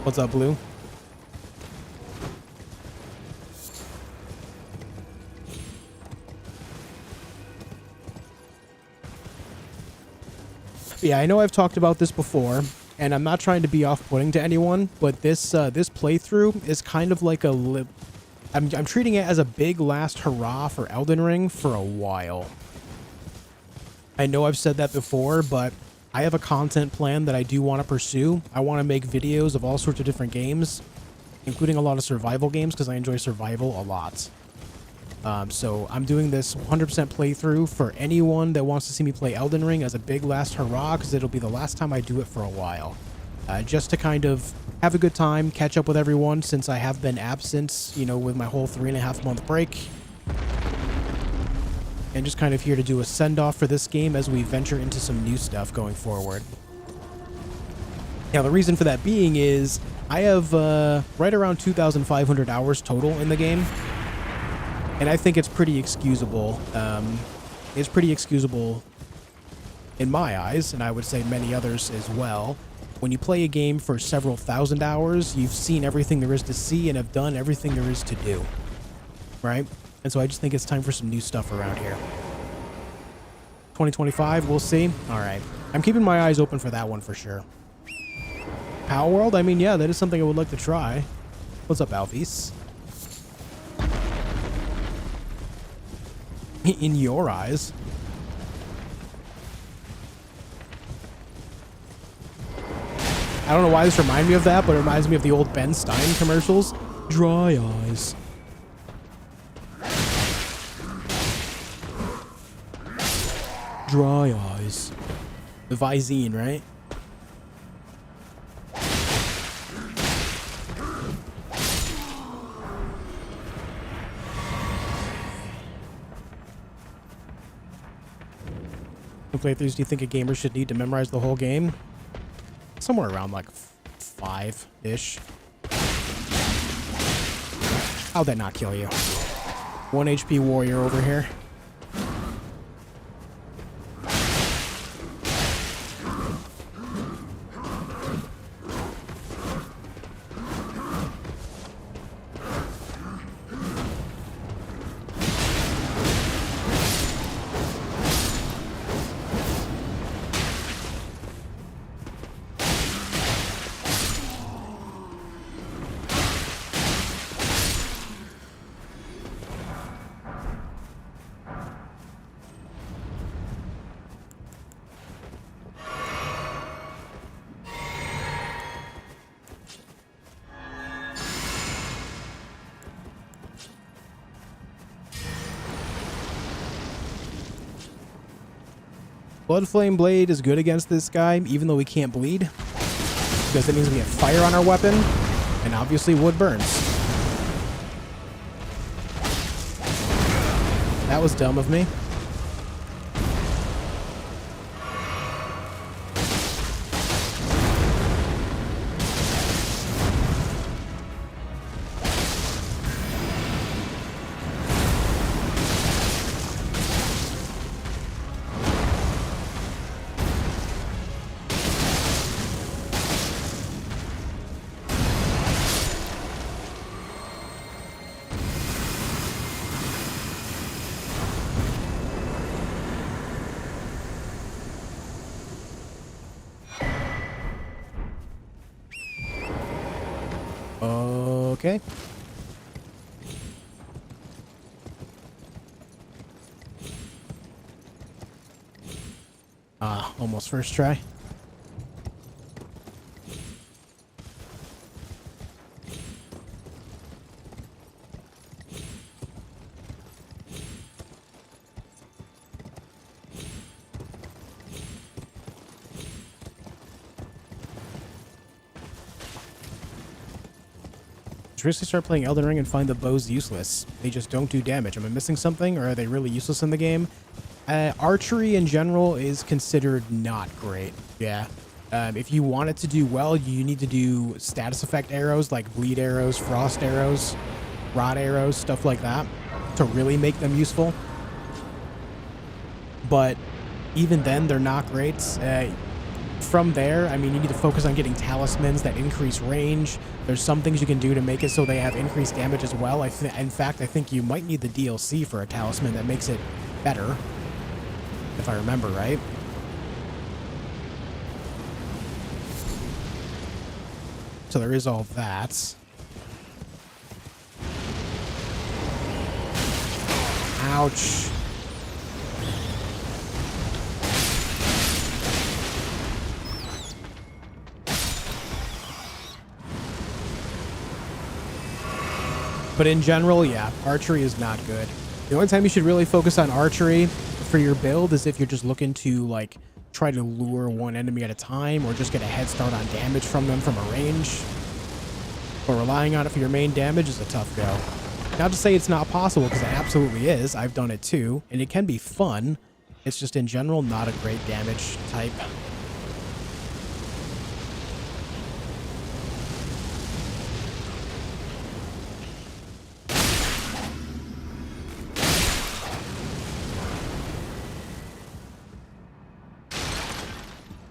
What's up, Blue? Yeah, I know I've talked about this before, and I'm not trying to be off-putting to anyone, but this this playthrough is kind of like a... I'm treating it as a big last hurrah for Elden Ring for a while. I know I've said that before, but I have a content plan that I do want to pursue. I want to make videos of all sorts of different games, including a lot of survival games, because I enjoy survival a lot. So I'm doing this 100% playthrough for anyone that wants to see me play Elden Ring as a big last hurrah, because it'll be the last time I do it for a while. Just to kind of have a good time, catch up with everyone, since I have been absent, you know, with my whole 3.5-month break. And just kind of here to do a send-off for this game as we venture into some new stuff going forward. Now, the reason for that being is I have right around 2,500 hours total in the game. And I think it's pretty excusable. It's pretty excusable in my eyes, and I would say many others as well. When you play a game for several thousand hours, you've seen everything there is to see and have done everything there is to do. Right? And so I just think it's time for some new stuff around here. 2025, we'll see. All right. I'm keeping my eyes open for that one for sure. Power World? I mean, yeah, that is something I would like to try. What's up, Alvis? In your eyes. I don't know why this reminds me of that, but it reminds me of the old Ben Stein commercials. Dry eyes. Dry eyes. The Visine, right? How many playthroughs do you think a gamer should need to memorize the whole game? Somewhere around like 5-ish. How'd that not kill you? 1 HP warrior over here. Bloodflame Blade is good against this guy, even though we can't bleed, because that means we have fire on our weapon, and obviously wood burns. That was dumb of me. Okay. Almost first try. Seriously start playing Elden Ring and find the bows useless. They just don't do damage. Am I missing something, or are they really useless in the game? Archery in general is considered not great. Yeah. If you want it to do well, you need to do status effect arrows like bleed arrows, frost arrows, rod arrows, stuff like that to really make them useful. But even then, they're not great. From there, I mean, you need to focus on getting talismans that increase range. There's some things you can do to make it so they have increased damage as well. In fact, I think you might need the DLC for a talisman that makes it better, if I remember right. So there is all that. Ouch. But in general, yeah, archery is not good. The only time you should really focus on archery for your build is if you're just looking to, like, try to lure one enemy at a time or just get a head start on damage from them from a range. But relying on it for your main damage is a tough go. Not to say it's not possible, because it absolutely is. I've done it too, and it can be fun. It's just in general not a great damage type.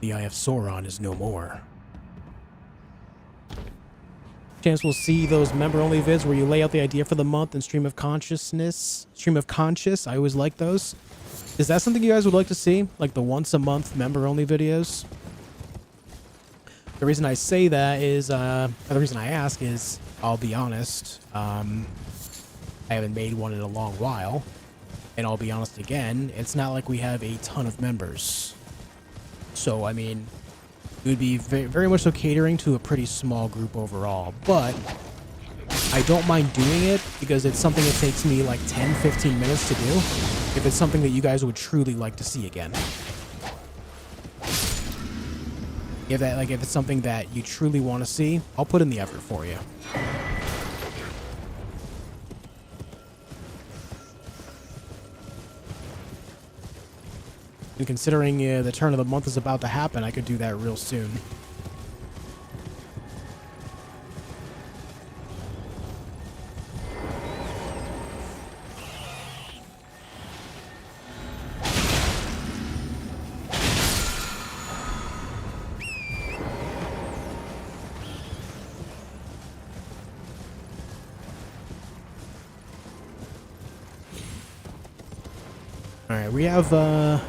The Eye of Sauron is no more. Chance we'll see those member-only vids where you lay out the idea for the month and stream of consciousness. Stream of conscious. I always like those. Is that something you guys would like to see? Like the once-a-month member-only videos? The reason I say that is, the reason I ask is, I'll be honest, I haven't made one in a long while. And I'll be honest again, it's not like we have a ton of members. So, I mean, it would be very much so catering to a pretty small group overall. But I don't mind doing it because it's something that takes me like 10-15 minutes to do. If it's something that you guys would truly like to see again. If it's something that you truly want to see, I'll put in the effort for you. And considering the turn of the month is about to happen, I could do that real soon. Alright, we have the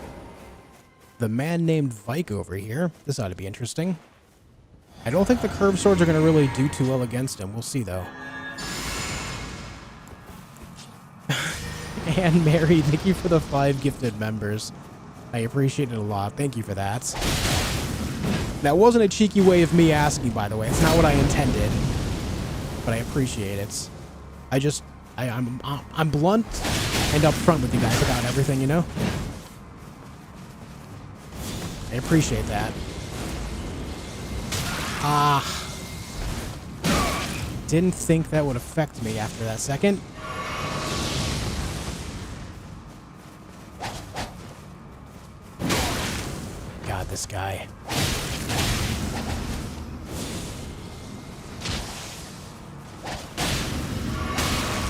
man named Vike over here. This ought to be interesting. I don't think the curved swords are going to really do too well against him. We'll see, though. And Mary, thank you for the 5 gifted members. I appreciate it a lot. Thank you for that. That wasn't a cheeky way of me asking, by the way. It's not what I intended. But I appreciate it. I'm blunt and upfront with you guys about everything, you know? I appreciate that. Ah. Didn't think that would affect me after that second. God, this guy.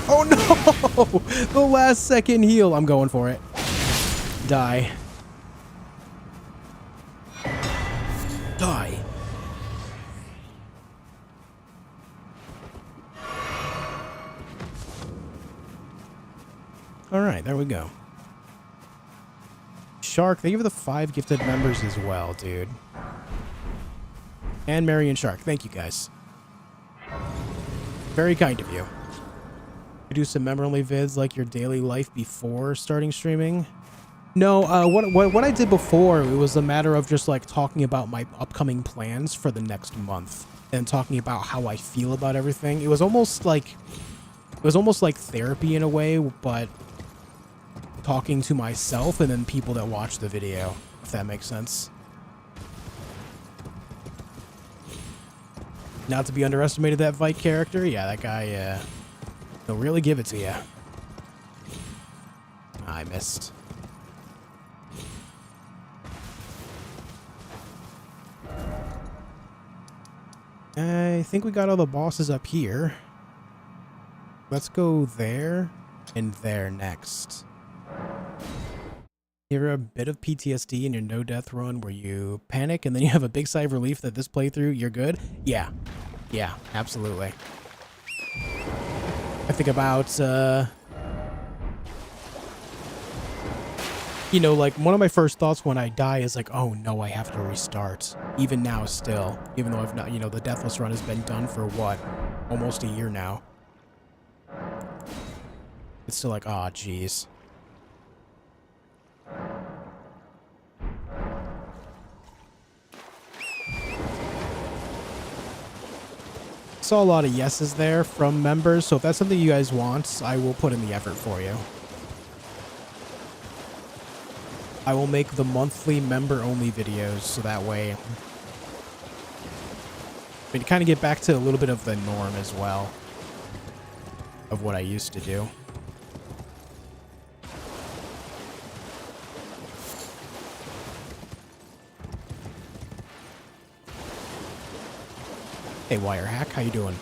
Oh no! The last second heal. I'm going for it. Die. Die. Alright, there we go. Shark, thank you for the 5 gifted members as well, dude. And Mary and Shark, thank you guys. Very kind of you. You do some member-only vids like your daily life before starting streaming? No, what I did before, it was a matter of just like talking about my upcoming plans for the next month and talking about how I feel about everything. It was almost like therapy in a way, but talking to myself and then people that watch the video, if that makes sense. Not to be underestimated, that Vike character. Yeah, that guy, he'll really give it to you. I missed. I think we got all the bosses up here. Let's go there and there next. You ever a bit of PTSD in your no-death run where you panic and then you have a big sigh of relief that this playthrough, you're good? Yeah. Yeah, absolutely. I think about, you know, like, one of my first thoughts when I die is like, oh no, I have to restart. Even now still. Even though I've not, you know, the Deathless run has been done for, what, almost a year now. It's still like, aw, jeez. Saw a lot of yeses there from members, so if that's something you guys want, I will put in the effort for you. I will make the monthly member-only videos, so that way... I mean, to kind of get back to a little bit of the norm as well, of what I used to do. Hey, Wirehack, how you doing?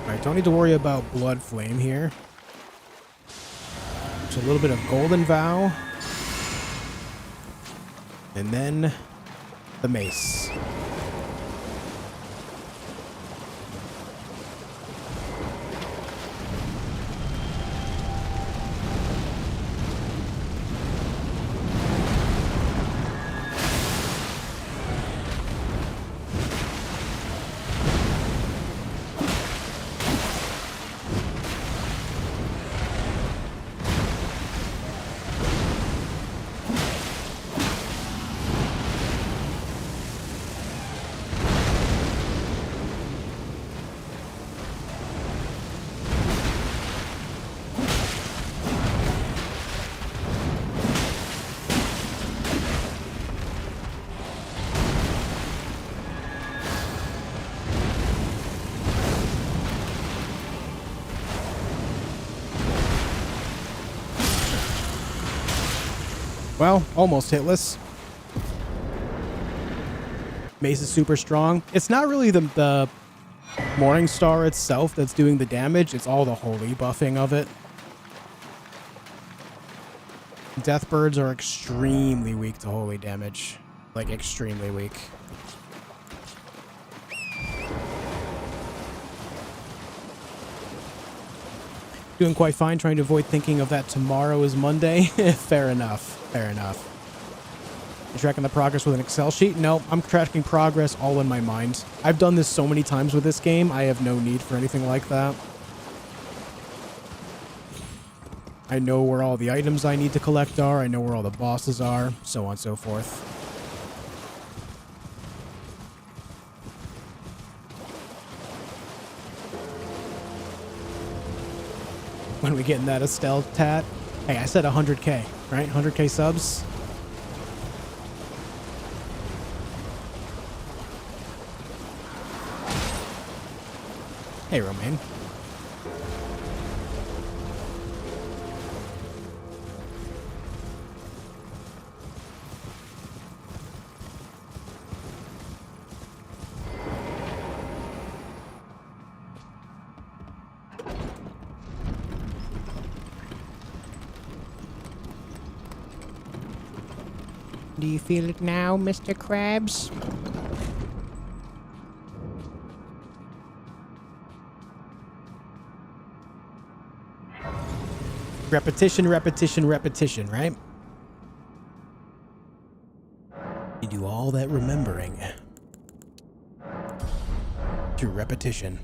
Alright, don't need to worry about Blood Flame here. Just a little bit of Golden Vow. And then the Mace. Well, almost hitless. Mace is super strong. It's not really the Morning Star itself that's doing the damage. It's all the holy buffing of it. Deathbirds are extremely weak to holy damage. Like, extremely weak. Doing quite fine, trying to avoid thinking of that tomorrow is Monday. Fair enough. Fair enough. You tracking the progress with an Excel sheet? No, I'm tracking progress all in my mind. I've done this so many times with this game, I have no need for anything like that. I know where all the items I need to collect are, I know where all the bosses are, so on and so forth. when we get in that Estelle tat. Hey, I said 100K, right? 100K subs. Hey, Romaine. Do you feel it now, Mr. Krabs? Repetition, repetition, repetition, right? You do all that remembering through repetition.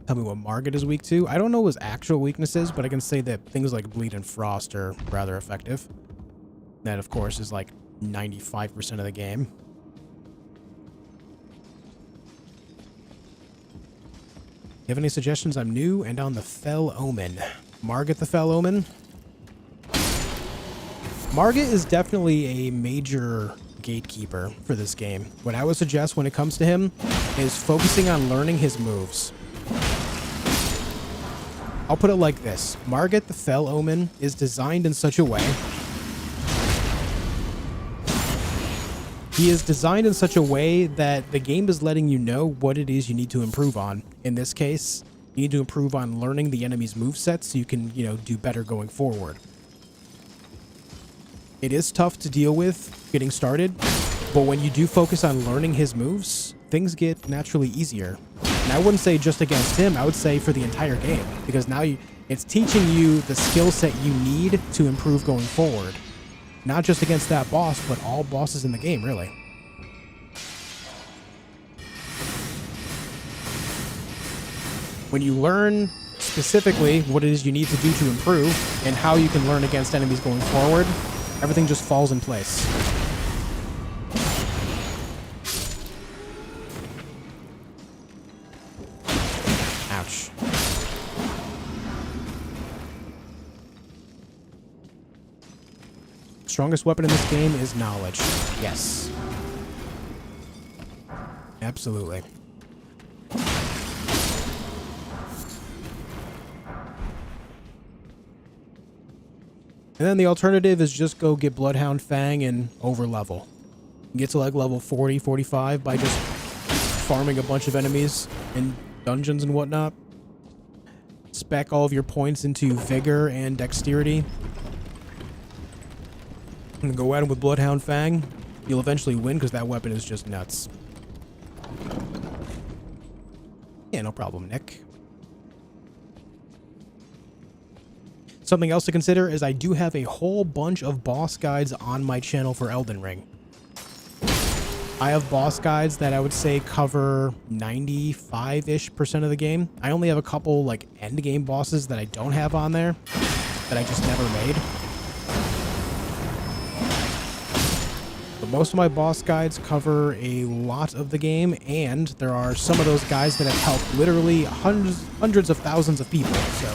Tell me what Margit is weak to. I don't know his actual weaknesses, but I can say that things like Bleed and Frost are rather effective. That, of course, is like 95% of the game. You have any suggestions? I'm new and on the Fell Omen. Margit the Fell Omen? Margit is definitely a major gatekeeper for this game. What I would suggest when it comes to him is focusing on learning his moves. I'll put it like this. Margit the Fell Omen is designed in such a way. He is designed in such a way that the game is letting you know what it is you need to improve on. In this case, you need to improve on learning the enemy's movesets so you can, do better going forward. It is tough to deal with getting started, but when you do focus on learning his moves, things get naturally easier. And I wouldn't say just against him, I would say for the entire game, because now it's teaching you the skill set you need to improve going forward. Not just against that boss, but all bosses in the game, really. When you learn specifically what it is you need to do to improve and how you can learn against enemies going forward, everything just falls in place. Ouch. Strongest weapon in this game is knowledge. Yes. Absolutely. And then the alternative is just go get Bloodhound Fang and overlevel. Get to like level 40, 45 by just farming a bunch of enemies in dungeons and whatnot. Spec all of your points into Vigor and Dexterity. And go at him with Bloodhound Fang. You'll eventually win because that weapon is just nuts. Yeah, no problem, Nick. Something else to consider is I do have a whole bunch of boss guides on my channel for Elden Ring. I have boss guides that I would say cover 95-ish% of the game. I only have a couple like end game bosses that I don't have on there that I just never made. But most of my boss guides cover a lot of the game, and there are some of those guys that have helped literally hundreds of thousands of people, so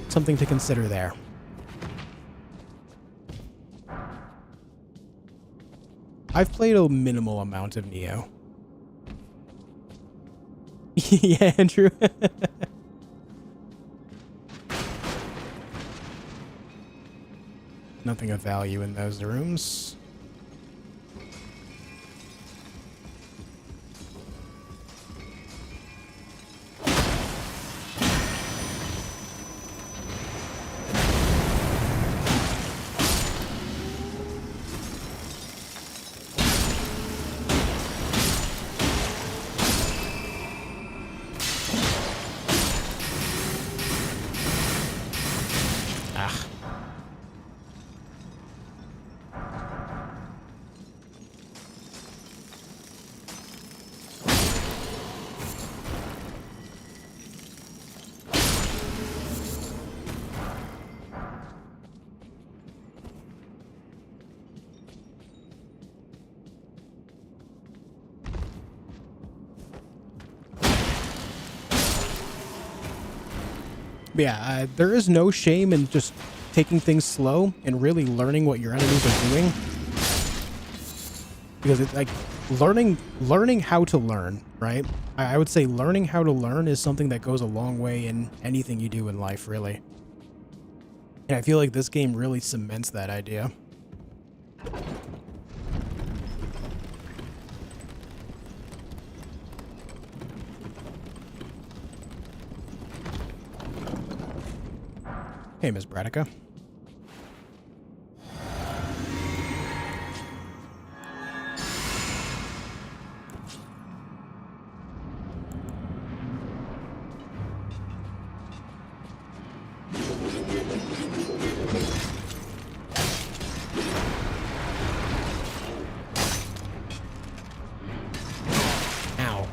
something to consider there. I've played a minimal amount of Neo. Yeah, Andrew. Nothing of value in those rooms. But yeah, there is no shame in just taking things slow and really learning what your enemies are doing. Because it's like learning how to learn, right? I would say learning how to learn is something that goes a long way in anything you do in life, really. And I feel like this game really cements that idea. Hey, Miss Bradica. Ow.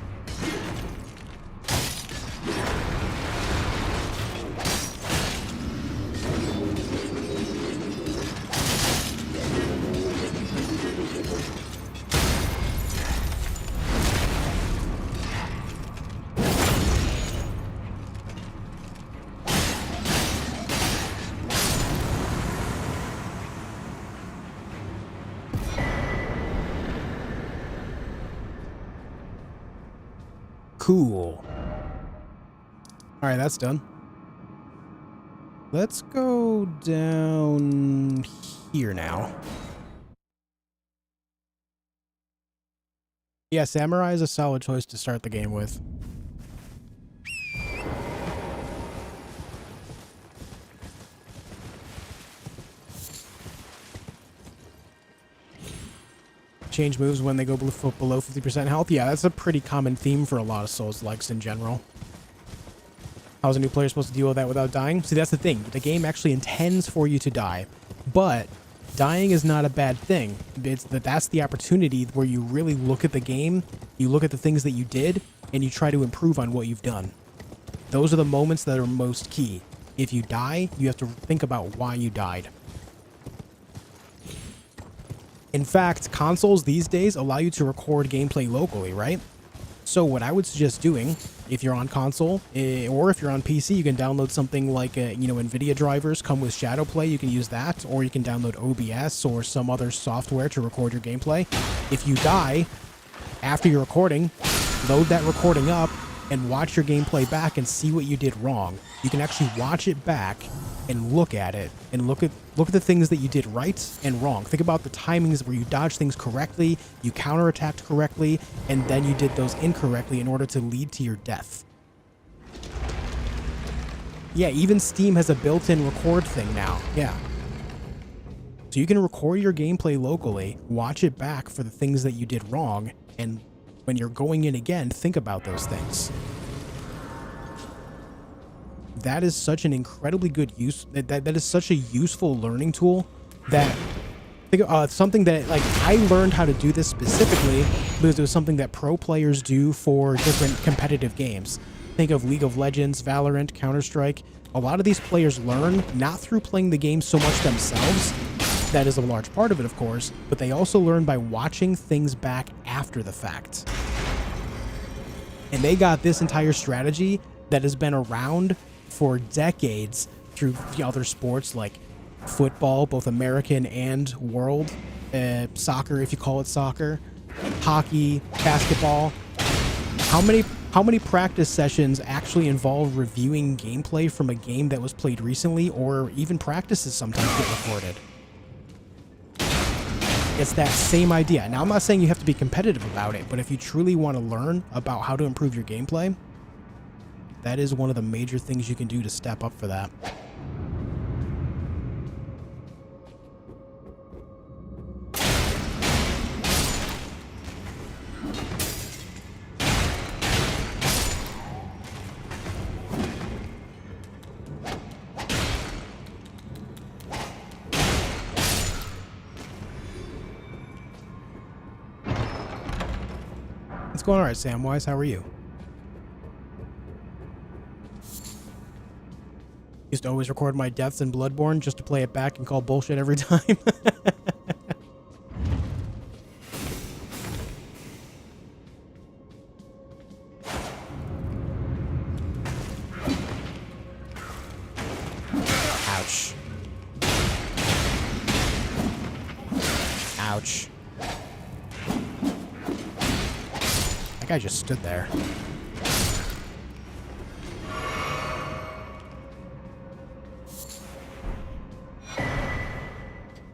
Cool. All right, that's done. Let's go down here now. Yeah, Samurai is a solid choice to start the game with. Change moves when they go below 50% health. Yeah, that's a pretty common theme for a lot of Souls-likes in general. How's a new player supposed to deal with that without dying? See, that's the thing. The game actually intends for you to die, but dying is not a bad thing. That's the opportunity where you really look at the game, you look at the things that you did, and you try to improve on what you've done. Those are the moments that are most key. If you die, you have to think about why you died. In fact, consoles these days allow you to record gameplay locally, right? So what I would suggest doing, if you're on console, or if you're on PC, you can download something like, NVIDIA drivers come with Shadowplay. You can use that, or you can download OBS or some other software to record your gameplay. If you die, after your recording, load that recording up and watch your gameplay back and see what you did wrong. You can actually watch it back and look at it and look at the things that you did right and wrong. Think about the timings where you dodged things correctly, you counterattacked correctly, and then you did those incorrectly in order to lead to your death. Yeah, even Steam has a built-in record thing now. Yeah. So you can record your gameplay locally, watch it back for the things that you did wrong, and when you're going in again, think about those things. That is such an incredibly good use. That is such a useful learning tool. That something that like I learned how to do this specifically because it was something that pro players do for different competitive games. Think of League of Legends, Valorant, Counter-Strike. A lot of these players learn not through playing the game so much themselves. That is a large part of it, of course, but they also learn by watching things back after the fact. And they got this entire strategy that has been around for decades through the other sports like football, both American and world, soccer, if you call it soccer, hockey, basketball. How many practice sessions actually involve reviewing gameplay from a game that was played recently, or even practices sometimes get recorded? It's that same idea. Now, I'm not saying you have to be competitive about it, but if you truly want to learn about how to improve your gameplay, that is one of the major things you can do to step up for that. It's going all right, Samwise. How are you? Used to always record my deaths in Bloodborne just to play it back and call bullshit every time. Ouch. That guy just stood there.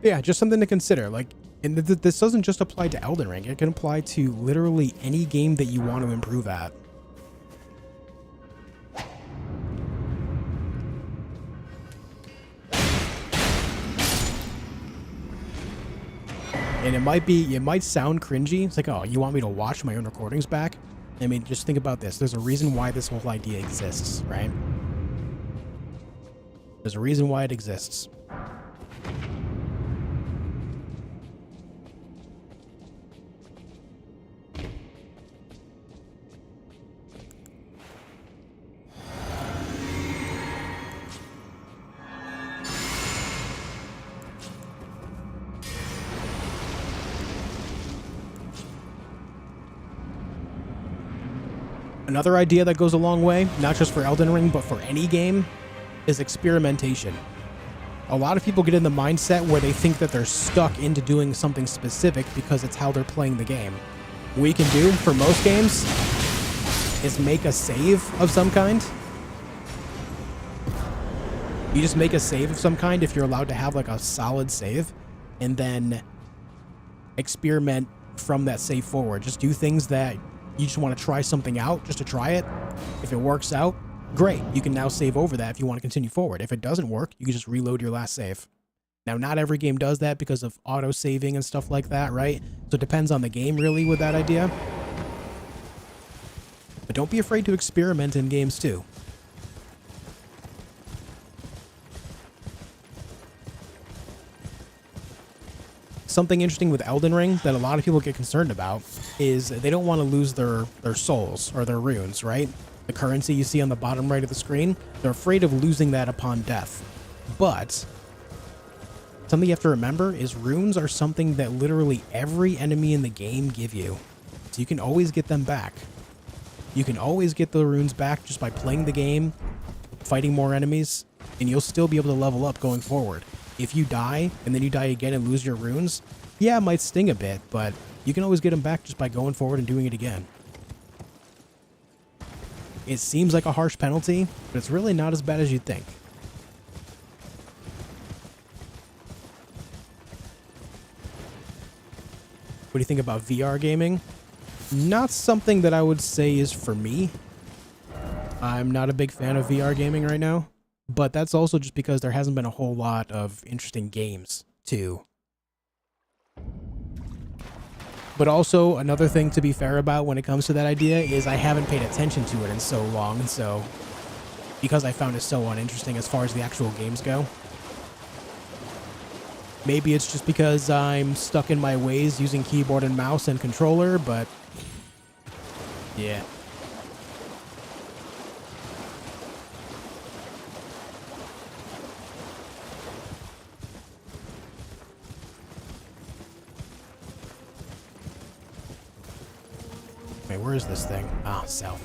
Yeah, just something to consider. Like, and this doesn't just apply to Elden Ring. It can apply to literally any game that you want to improve at. And it might sound cringy. It's like, oh, you want me to watch my own recordings back? I mean, just think about this. There's a reason why this whole idea exists, right? There's a reason why it exists. Another idea that goes a long way, not just for Elden Ring, but for any game, is experimentation. A lot of people get in the mindset where they think that they're stuck into doing something specific because it's how they're playing the game. What you can do for most games is make a save of some kind. You just make a save of some kind if you're allowed to have like a solid save, and then experiment from that save forward. Just do things that you just want to try something out just to try it. If it works out, great. You can now save over that if you want to continue forward. If it doesn't work, you can just reload your last save. Now, not every game does that because of auto-saving and stuff like that, right? So it depends on the game, really, with that idea. But don't be afraid to experiment in games, too. Something interesting with Elden Ring that a lot of people get concerned about is they don't want to lose their souls or their runes, right? The currency you see on the bottom right of the screen, they're afraid of losing that upon death. But something you have to remember is runes are something that literally every enemy in the game give you. So you can always get them back. You can always get the runes back just by playing the game, fighting more enemies, and you'll still be able to level up going forward. If you die, and then you die again and lose your runes, yeah, it might sting a bit, but you can always get them back just by going forward and doing it again. It seems like a harsh penalty, but it's really not as bad as you'd think. What do you think about VR gaming? Not something that I would say is for me. I'm not a big fan of VR gaming right now. But that's also just because there hasn't been a whole lot of interesting games, too. But also, another thing to be fair about when it comes to that idea is I haven't paid attention to it in so long, and so because I found it so uninteresting as far as the actual games go. Maybe it's just because I'm stuck in my ways using keyboard and mouse and controller, but yeah. Wait, where is this thing? Ah, south.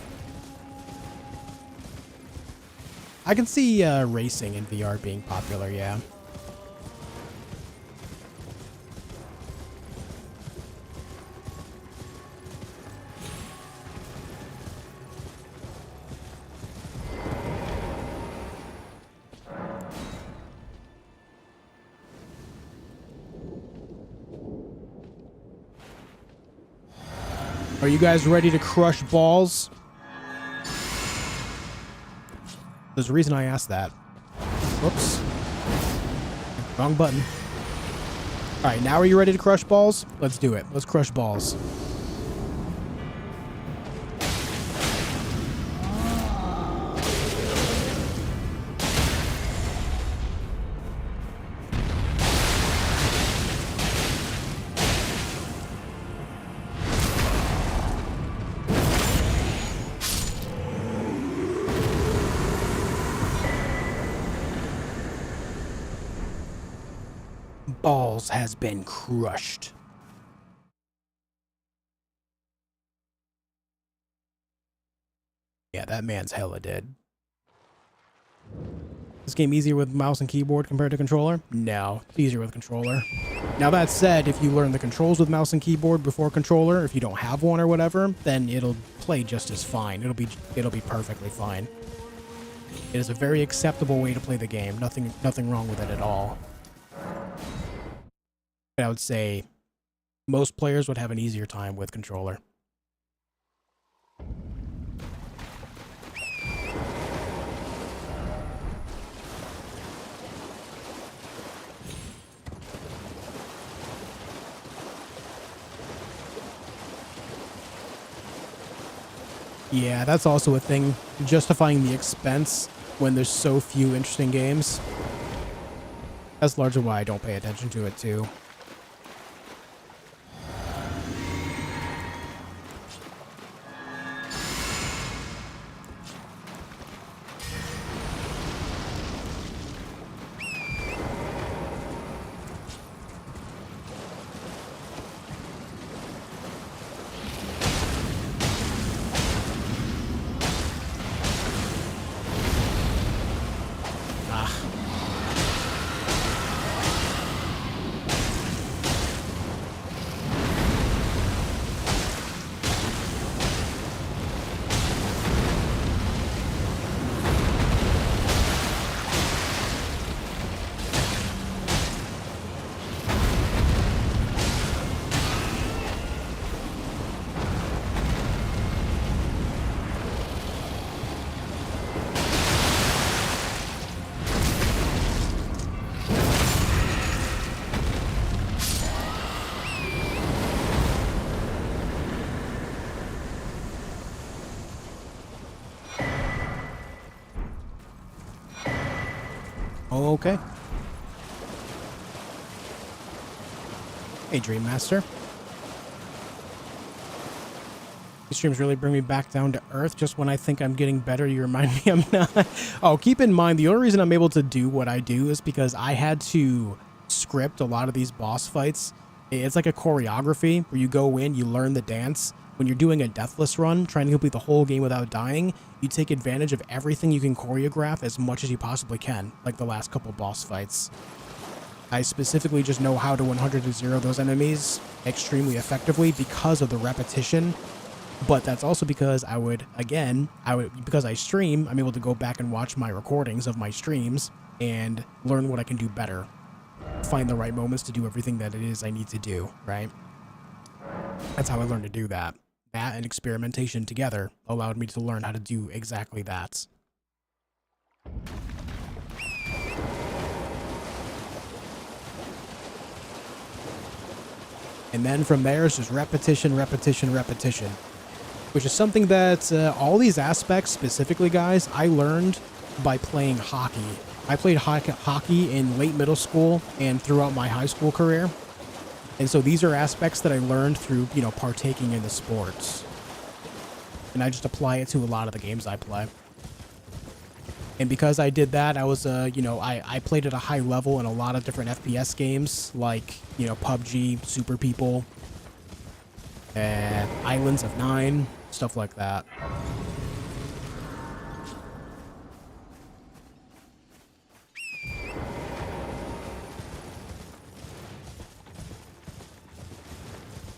I can see racing in VR being popular, yeah. Are you guys ready to crush balls? There's a reason I asked that. Whoops. Wrong button. Alright, now are you ready to crush balls? Let's do it. Let's crush balls. Balls has been crushed. Yeah, that man's hella dead. This game easier with mouse and keyboard compared to controller? No, it's easier with controller. Now that said, if you learn the controls with mouse and keyboard before controller, if you don't have one or whatever, then it'll play just as fine. It'll be perfectly fine. It is a very acceptable way to play the game. Nothing wrong with it at all. I would say most players would have an easier time with controller. Yeah, that's also a thing. Justifying the expense when there's so few interesting games. That's largely why I don't pay attention to it, too. Okay. Hey, Dream Master. These streams really bring me back down to earth. Just when I think I'm getting better, you remind me I'm not. Oh, keep in mind, the only reason I'm able to do what I do is because I had to script a lot of these boss fights. It's like a choreography where you go in, you learn the dance. When you're doing a deathless run, trying to complete the whole game without dying, you take advantage of everything you can choreograph as much as you possibly can, like the last couple boss fights. I specifically just know how to 100-0 those enemies extremely effectively because of the repetition, but that's also because because I stream, I'm able to go back and watch my recordings of my streams and learn what I can do better. Find the right moments to do everything that it is I need to do, right? That's how I learned to do that. That and experimentation together allowed me to learn how to do exactly that. And then from there, it's just repetition, repetition, repetition. Which is something that all these aspects, specifically, guys, I learned by playing hockey. I played hockey in late middle school and throughout my high school career. And so these are aspects that I learned through, partaking in the sports. And I just apply it to a lot of the games I play. And because I did that, I was, I played at a high level in a lot of different FPS games, like, PUBG, Super People, and Islands of Nine, stuff like that.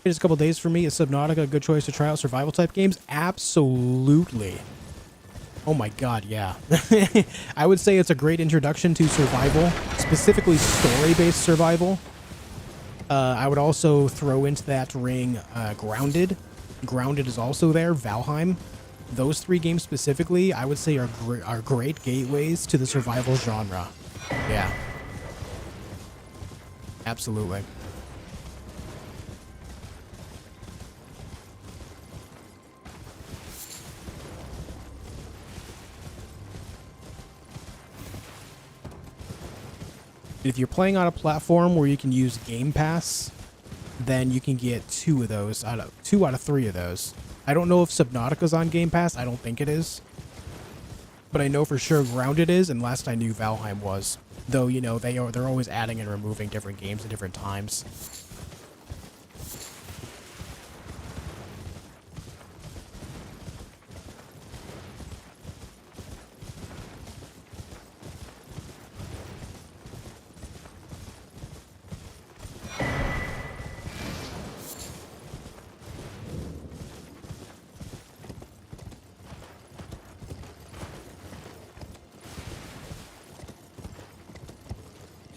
Just a couple days for me. Is Subnautica a good choice to try out survival type games? Absolutely. Oh my god, yeah. I would say it's a great introduction to survival, specifically story-based survival. I would also throw into that ring Grounded. Grounded is also there. Valheim. Those three games specifically, I would say are great gateways to the survival genre. Yeah. Absolutely. If you're playing on a platform where you can use Game Pass, then you can get two out of three of those. I don't know if Subnautica's on Game Pass. I don't think it is. But I know for sure Grounded is, and last I knew Valheim was. Though, they're always adding and removing different games at different times.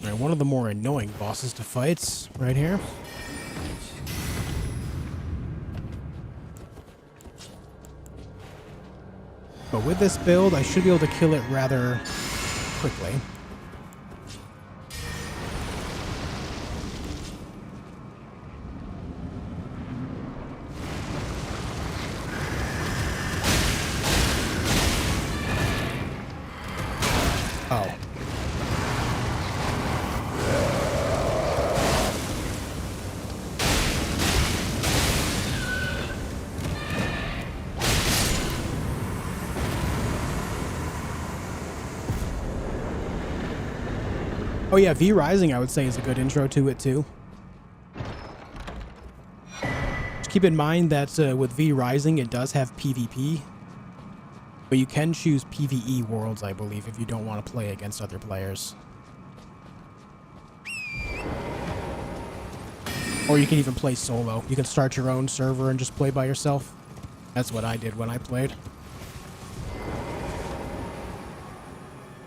All right, one of the more annoying bosses to fight right here. But with this build, I should be able to kill it rather quickly. Oh. Oh yeah, V Rising I would say is a good intro to it too. Just keep in mind that with V Rising it does have PvP, but you can choose PvE worlds, I believe, if you don't want to play against other players. Or you can even play solo. You can start your own server and just play by yourself. That's what I did when I played.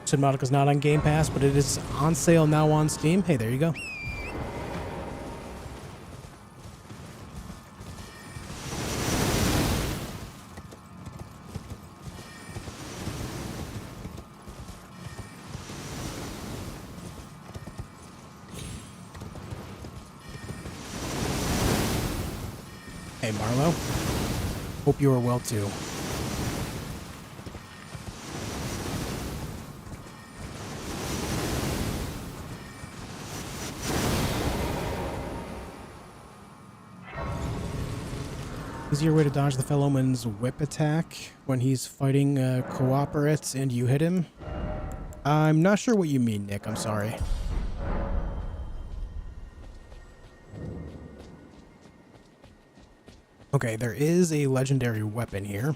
Subnautica's not on Game Pass, but it is on sale now on Steam. Hey, there you go. Hey, Marlo. Hope you are well too. Easier way to dodge the Fellowman's whip attack when he's fighting cooperates and you hit him? I'm not sure what you mean, Nick. I'm sorry. Okay, there is a legendary weapon here.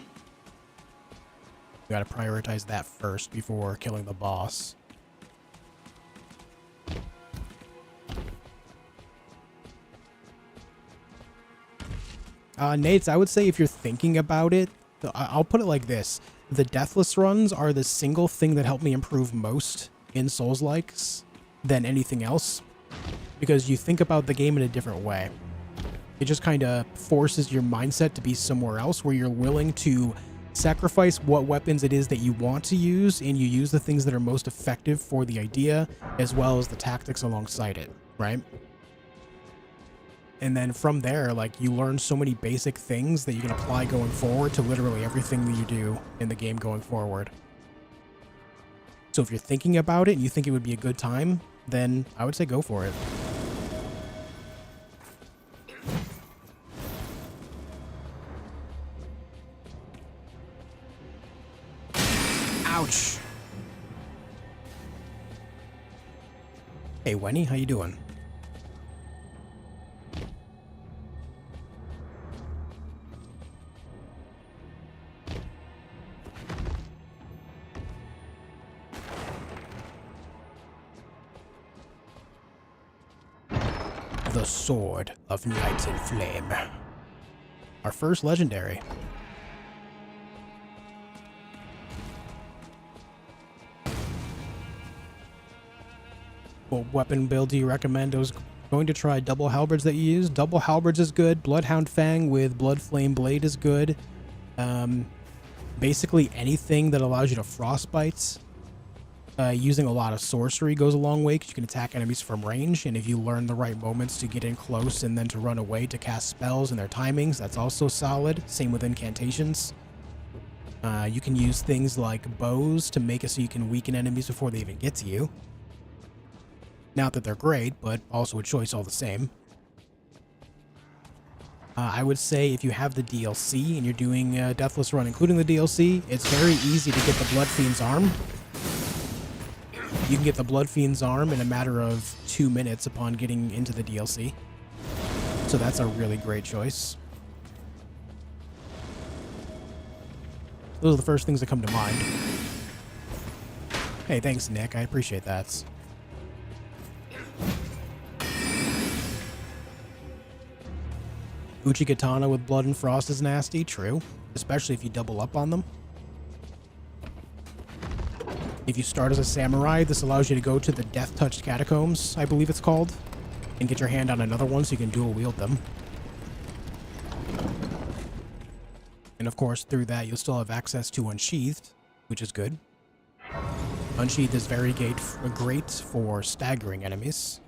We gotta prioritize that first before killing the boss. Nates, I would say if you're thinking about it, I'll put it like this. The Deathless runs are the single thing that helped me improve most in Souls-likes than anything else. Because you think about the game in a different way. It just kind of forces your mindset to be somewhere else where you're willing to sacrifice what weapons it is that you want to use, and you use the things that are most effective for the idea as well as the tactics alongside it, right? And then from there, like, you learn so many basic things that you can apply going forward to literally everything that you do in the game going forward. So if you're thinking about it and you think it would be a good time, then I would say go for it. Ouch. Hey, Wenny, how you doing? The Sword of Night and Flame. Our first legendary. What weapon build do you recommend? I was going to try double halberds that you use. Double halberds is good. Bloodhound Fang with Blood Flame Blade is good. Basically anything that allows you to frostbite. Using a lot of sorcery goes a long way because you can attack enemies from range, and if you learn the right moments to get in close and then to run away to cast spells and their timings, that's also solid. Same with incantations. You can use things like bows to make it so you can weaken enemies before they even get to you. Not that they're great, but also a choice all the same. I would say if you have the DLC and you're doing a Deathless run including the DLC, it's very easy to get the Blood Fiend's Arm. You can get the Blood Fiend's Arm in a matter of 2 minutes upon getting into the DLC. So that's a really great choice. Those are the first things that come to mind. Hey, thanks, Nick. I appreciate that. Uchigatana with Blood and Frost is nasty, true. Especially if you double up on them. If you start as a samurai, this allows you to go to the Death-Touched Catacombs, I believe it's called, and get your hand on another one so you can dual wield them. And of course, through that, you'll still have access to Unsheathed, which is good. Unsheathed is very great for staggering enemies.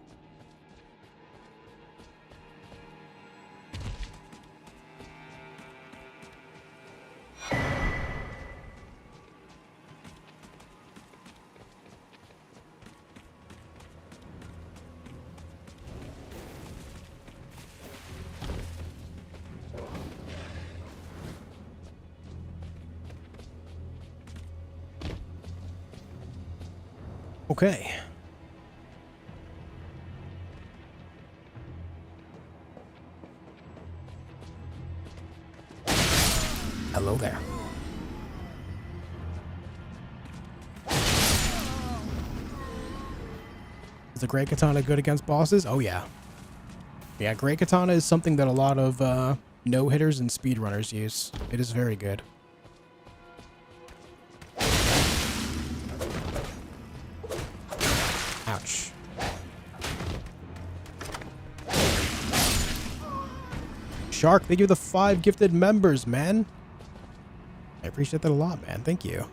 Okay. Hello there. Is the Great Katana good against bosses? Oh yeah. Yeah, Great Katana is something that a lot of no-hitters and speedrunners use. It is very good. Ouch. Shark, thank you for the 5 gifted members, man. I appreciate that a lot, man. Thank you.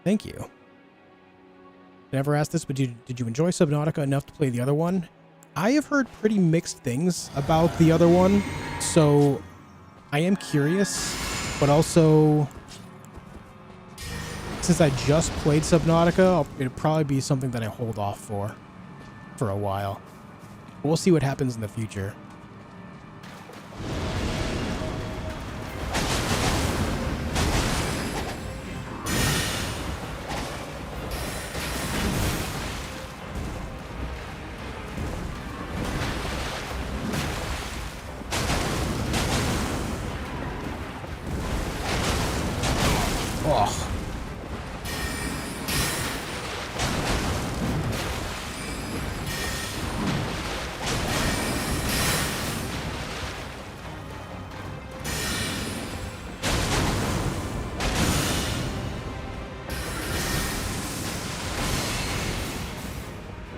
Thank you. Never asked this, but did you enjoy Subnautica enough to play the other one? I have heard pretty mixed things about the other one, so I am curious, but also, since I just played Subnautica, it'll probably be something that I hold off for a while. We'll see what happens in the future. Oh.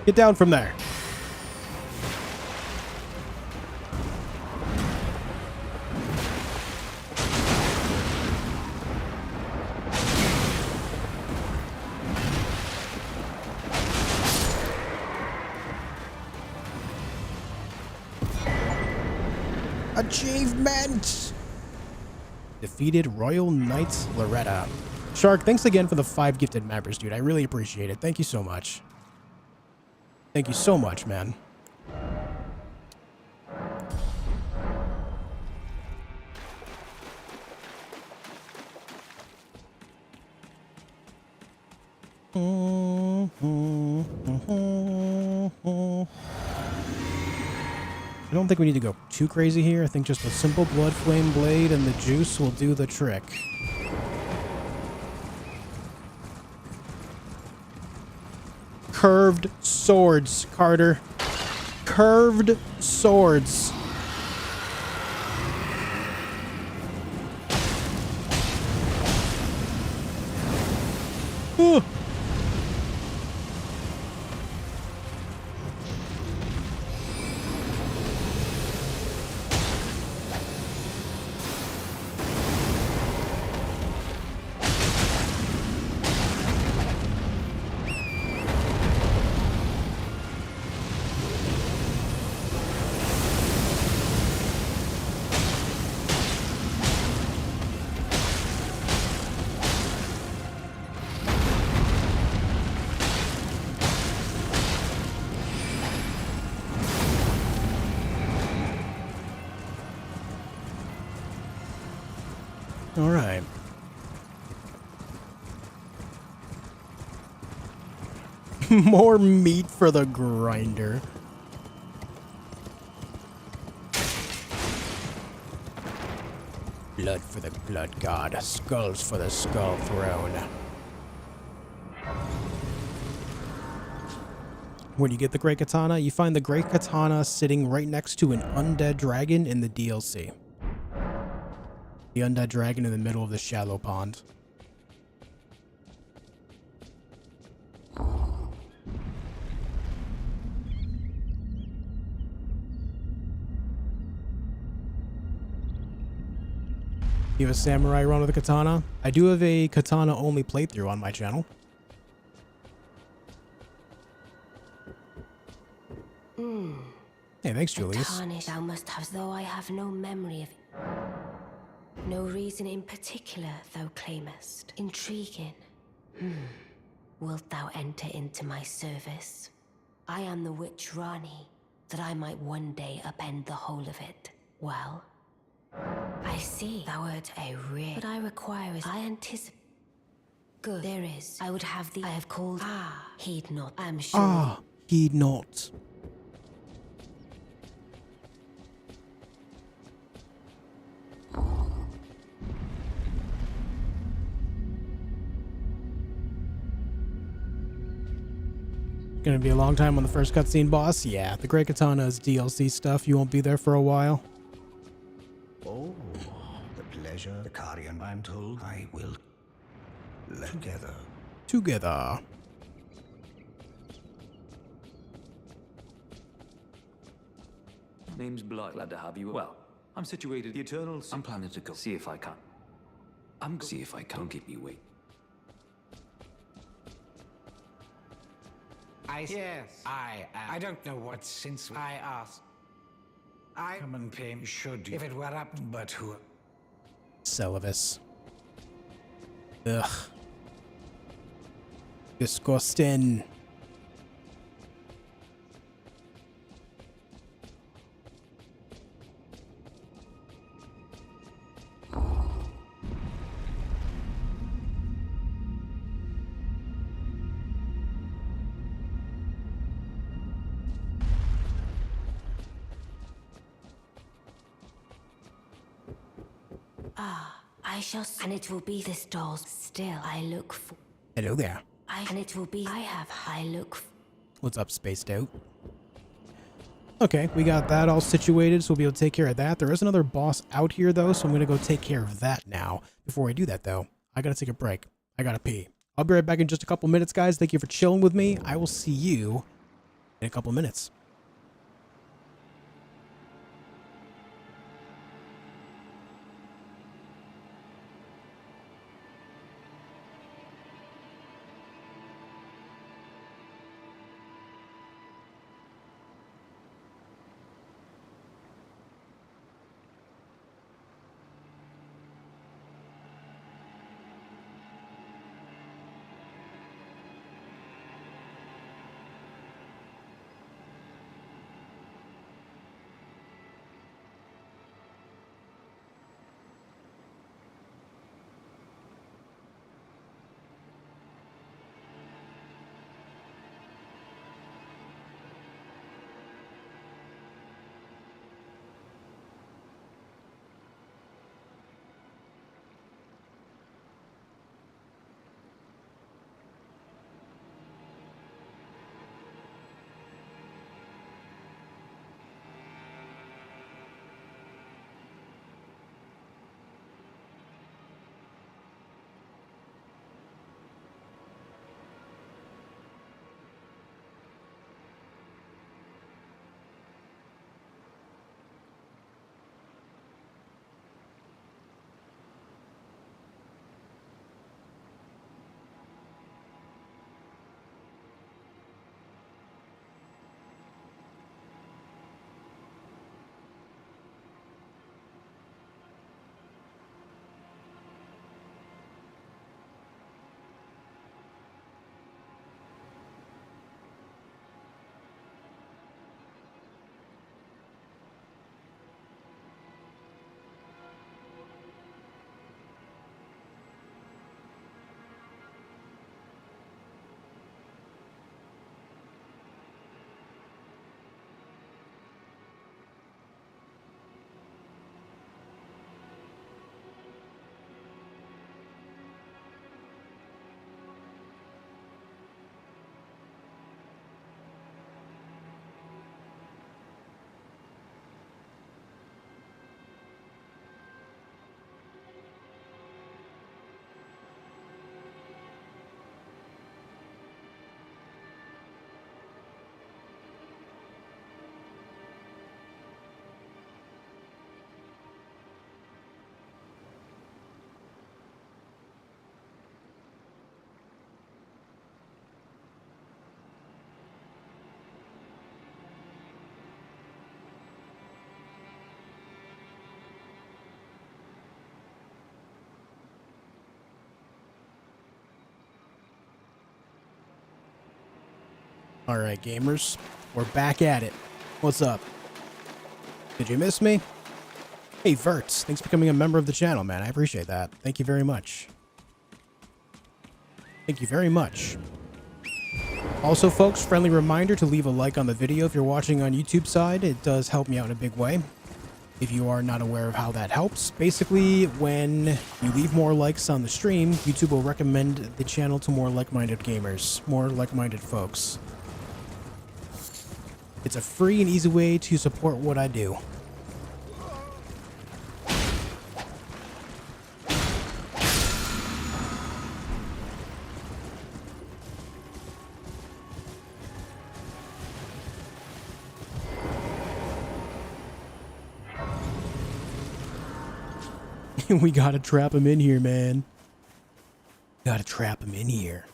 Get down from there. Achievement! Defeated Royal Knight Loretta. Shark, thanks again for the 5 gifted members, dude. I really appreciate it. Thank you so much. Thank you so much, man. I don't think we need to go too crazy here. I think just a simple blood flame blade and the juice will do the trick. Curved swords, Carter. Curved swords. Ooh. All right. More meat for the grinder. Blood for the blood god. Skulls for the skull throne. Where do you get the Great Katana? You find the Great Katana sitting right next to an undead dragon in the DLC. The undead dragon in the middle of the shallow pond. You have a samurai run with a katana? I do have a katana only playthrough on my channel. Hey, thanks, Julius. Tarnished, thou must have, though I have no memory of it. No reason in particular thou claimest. Intriguing. Wilt thou enter into my service? I am the witch Ranni, that I might one day upend the whole of it. Well, I see thou art a rare. What I require is I anticipate. Good. There is. I would have thee. I have called. Heed not. I am sure. Heed not. Gonna be a long time on the first cutscene, boss. Yeah, the Great Katana is DLC stuff. You won't be there for a while. Oh, the pleasure, the Carian, I'm told. I will. Together. Together. Name's Blood. Glad to have you. Well, I'm situated. The Eternals. I'm planning to go. See if I can. See if I can. Don't keep me wait. Yes, I am. I don't know what since I asked. I am in pain. Should if it were up, but who? Celivis. Ugh. Disgusting. I shall, and it will be this doll's still. I look for. Hello there. And it will be. I look. What's up, Spaced Out? Okay, we got that all situated, so we'll be able to take care of that. There is another boss out here, though, so I'm going to go take care of that now. Before I do that, though, I got to take a break. I got to pee. I'll be right back in just a couple minutes, guys. Thank you for chilling with me. I will see you in a couple minutes. Alright, gamers. We're back at it. What's up? Did you miss me? Hey, Verts. Thanks for becoming a member of the channel, man. I appreciate that. Thank you very much. Thank you very much. Also, folks, friendly reminder to leave a like on the video if you're watching on YouTube side. It does help me out in a big way. If you are not aware of how that helps, basically, when you leave more likes on the stream, YouTube will recommend the channel to more like-minded gamers, more like-minded folks. It's a free and easy way to support what I do. We gotta trap him in here, man. Gotta trap him in here.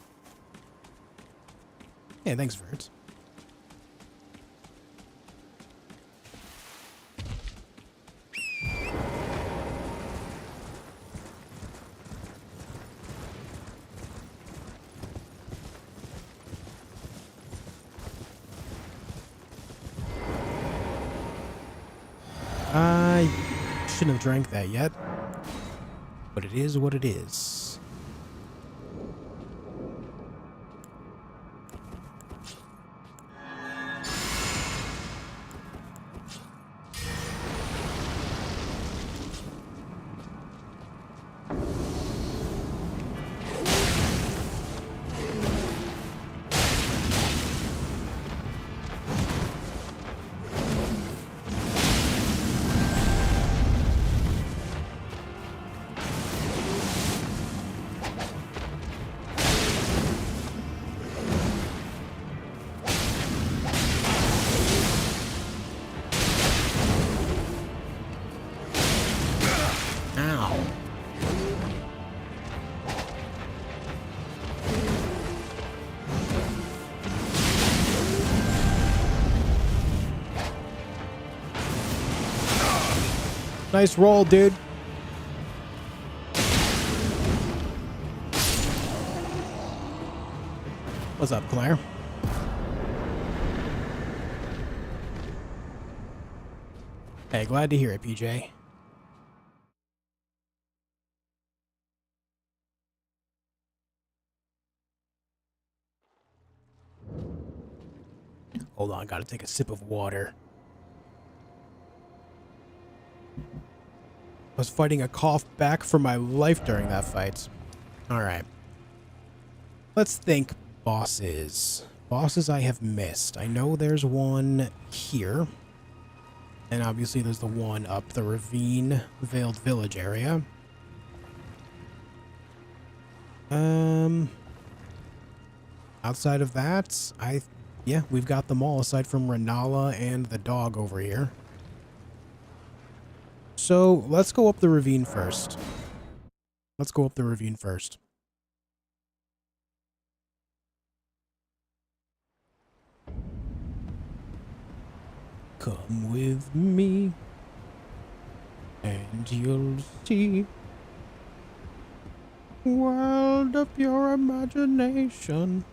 Hey, thanks, Verts. I shouldn't have drank that yet. But it is what it is. Nice roll, dude. What's up, Claire? Hey, glad to hear it, PJ. Hold on, gotta take a sip of water. I was fighting a cough back for my life during that fight. Alright. Let's think bosses. Bosses I have missed. I know there's one here. And obviously there's the one up the ravine Veiled Village area. Outside of that, yeah, we've got them all aside from Rennala and the dog over here. So, let's go up the ravine first. Let's go up the ravine first. Come with me, and you'll see world of your imagination.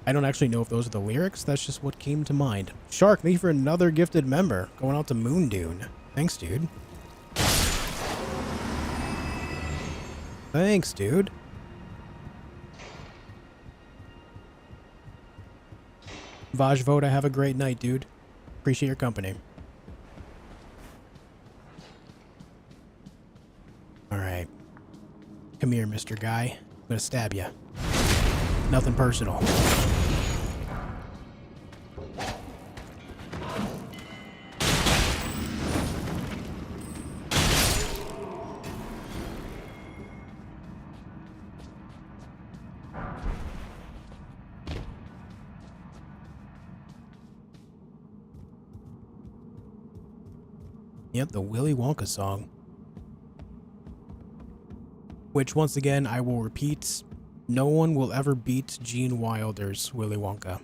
I don't actually know if those are the lyrics. That's just what came to mind. Shark, thank you for another gifted member. Going out to Moon Dune. Thanks, dude. Thanks, dude. Vajvoda, have a great night, dude. Appreciate your company. Alright. Come here, Mr. Guy. I'm gonna stab you. Nothing personal. Yep, the Willy Wonka song. Which, once again, I will repeat, no one will ever beat Gene Wilder's Willy Wonka.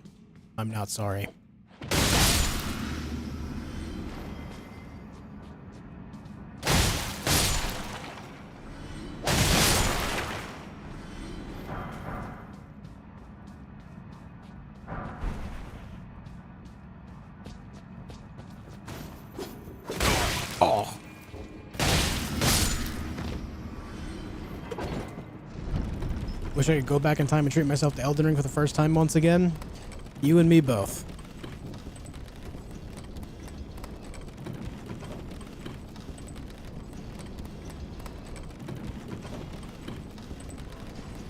I'm not sorry. Wish I could go back in time and treat myself to Elden Ring for the first time once again. You and me both.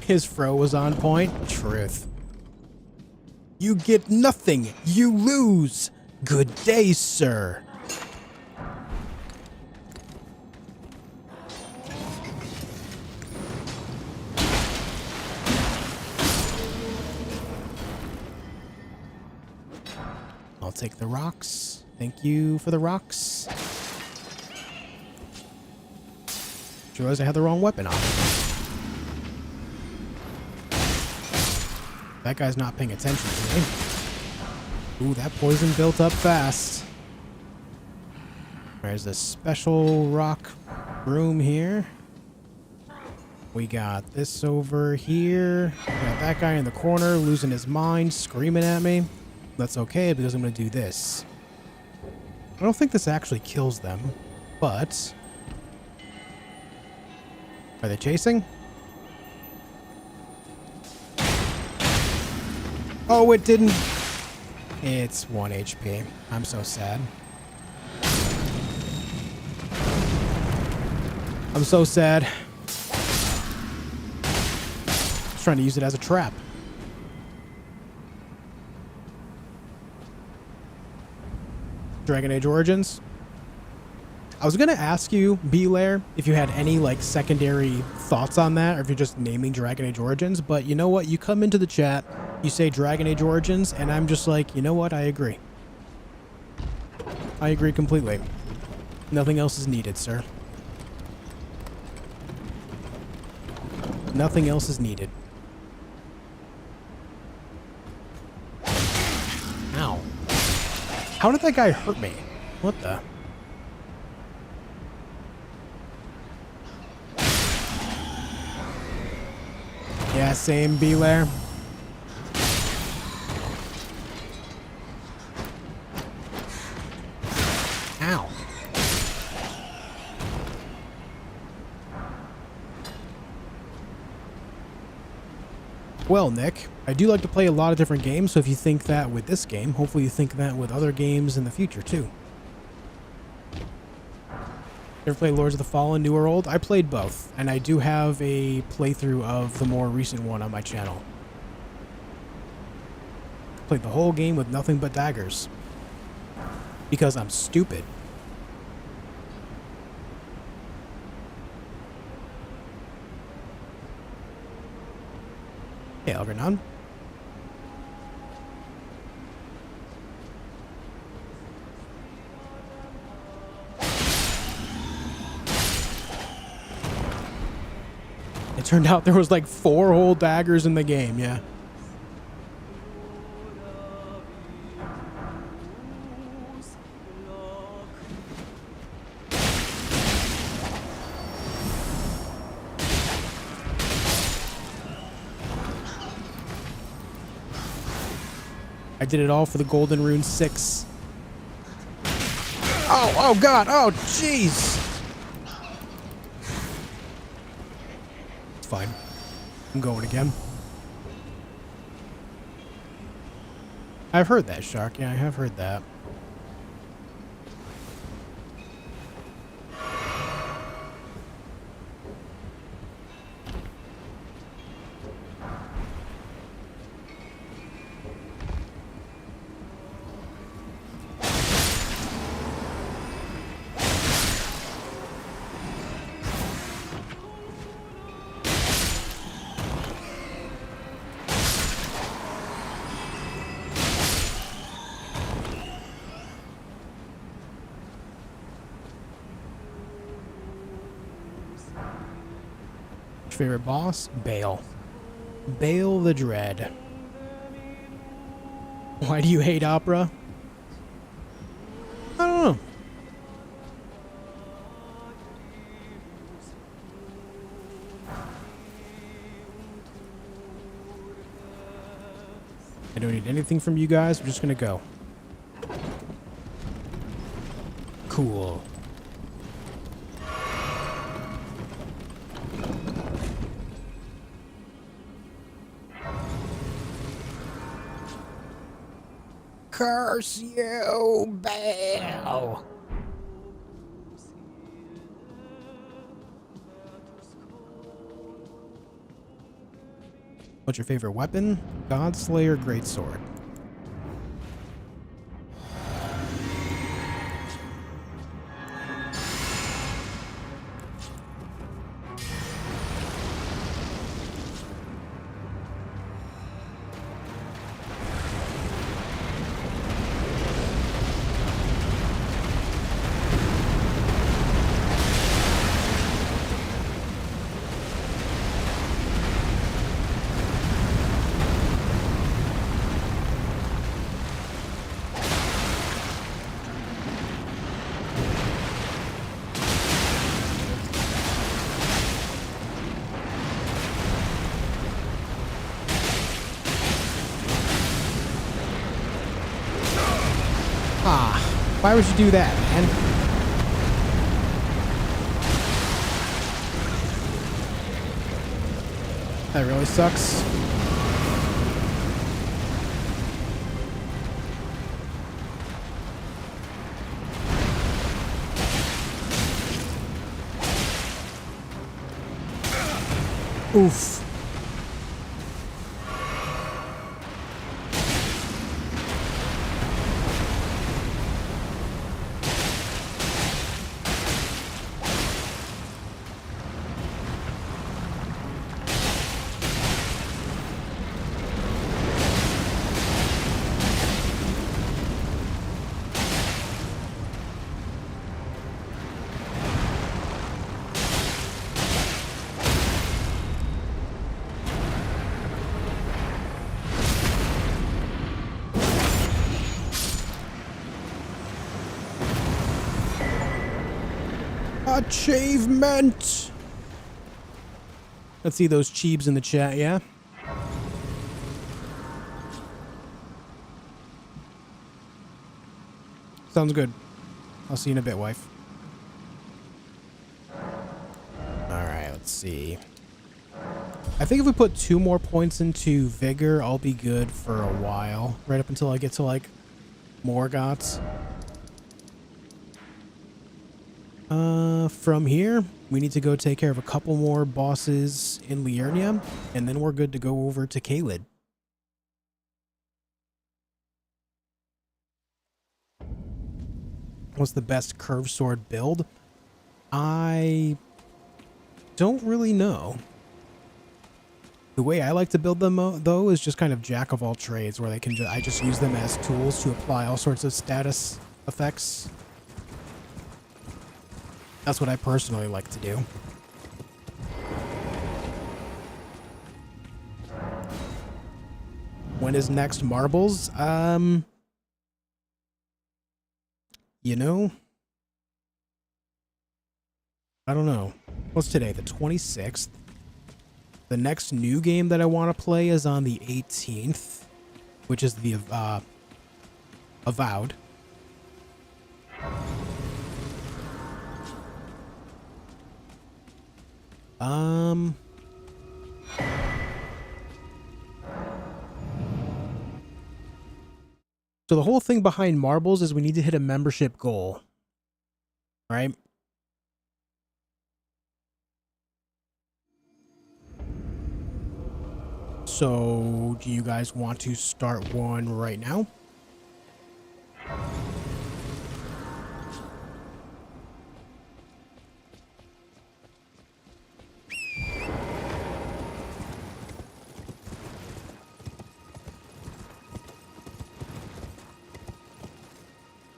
His fro was on point. Truth. You get nothing. You lose. Good day, sir. I'll take the rocks. Thank you for the rocks. Realized I had the wrong weapon on. That guy's not paying attention to me. Ooh, that poison built up fast. There's this special rock room here. We got this over here. We got that guy in the corner losing his mind, screaming at me. That's okay because I'm going to do this. I don't think this actually kills them, but... Are they chasing? Oh, it didn't. It's 1 HP. I'm so sad. I'm so sad. I was trying to use it as a trap. Dragon Age Origins. I was gonna ask you, Belair, if you had any like secondary thoughts on that, or if you're just naming Dragon Age Origins, but you know what? You come into the chat, you say Dragon Age Origins, and I'm just like, you know what? I agree. I agree completely. Nothing else is needed, sir. Nothing else is needed. Ow. How did that guy hurt me? What the? Yeah, same, Belair. Ow. Well, Nick, I do like to play a lot of different games, so if you think that with this game, hopefully you think that with other games in the future, too. Ever played Lords of the Fallen, new or old? I played both, and I do have a playthrough of the more recent one on my channel. Played the whole game with nothing but daggers. Because I'm stupid. Hey, Algernon. It turned out there was like 4 whole daggers in the game, yeah. I did it all for the Golden Rune 6. Oh god, oh jeez! It's fine. I'm going again. I've heard that, Shark. Yeah, I have heard that. Favorite boss? Baal. Baal the Dread. Why do you hate opera? I don't know. I don't need anything from you guys. I'm just gonna go. Cool. curse you, Baal. What's your favorite weapon? Godslayer Greatsword. Why would you do that, man? That really sucks. Oof. Achievement! Let's see those cheebs in the chat, yeah? Sounds good. I'll see you in a bit, wife. Alright, let's see. I think if we put 2 more points into Vigor, I'll be good for a while. Right up until I get to, like, Morgoth's. From here, we need to go take care of a couple more bosses in Liurnia, and then we're good to go over to Caelid. What's the best curved sword build? I don't really know. The way I like to build them, though, is just kind of jack of all trades, where they can I just use them as tools to apply all sorts of status effects. That's what I personally like to do. When is next Marbles? You know, I don't know. What's today? The 26th. The next new game that I want to play is on the 18th, which is the Avowed. So the whole thing behind Marbles is we need to hit a membership goal, right? So do you guys want to start one right now?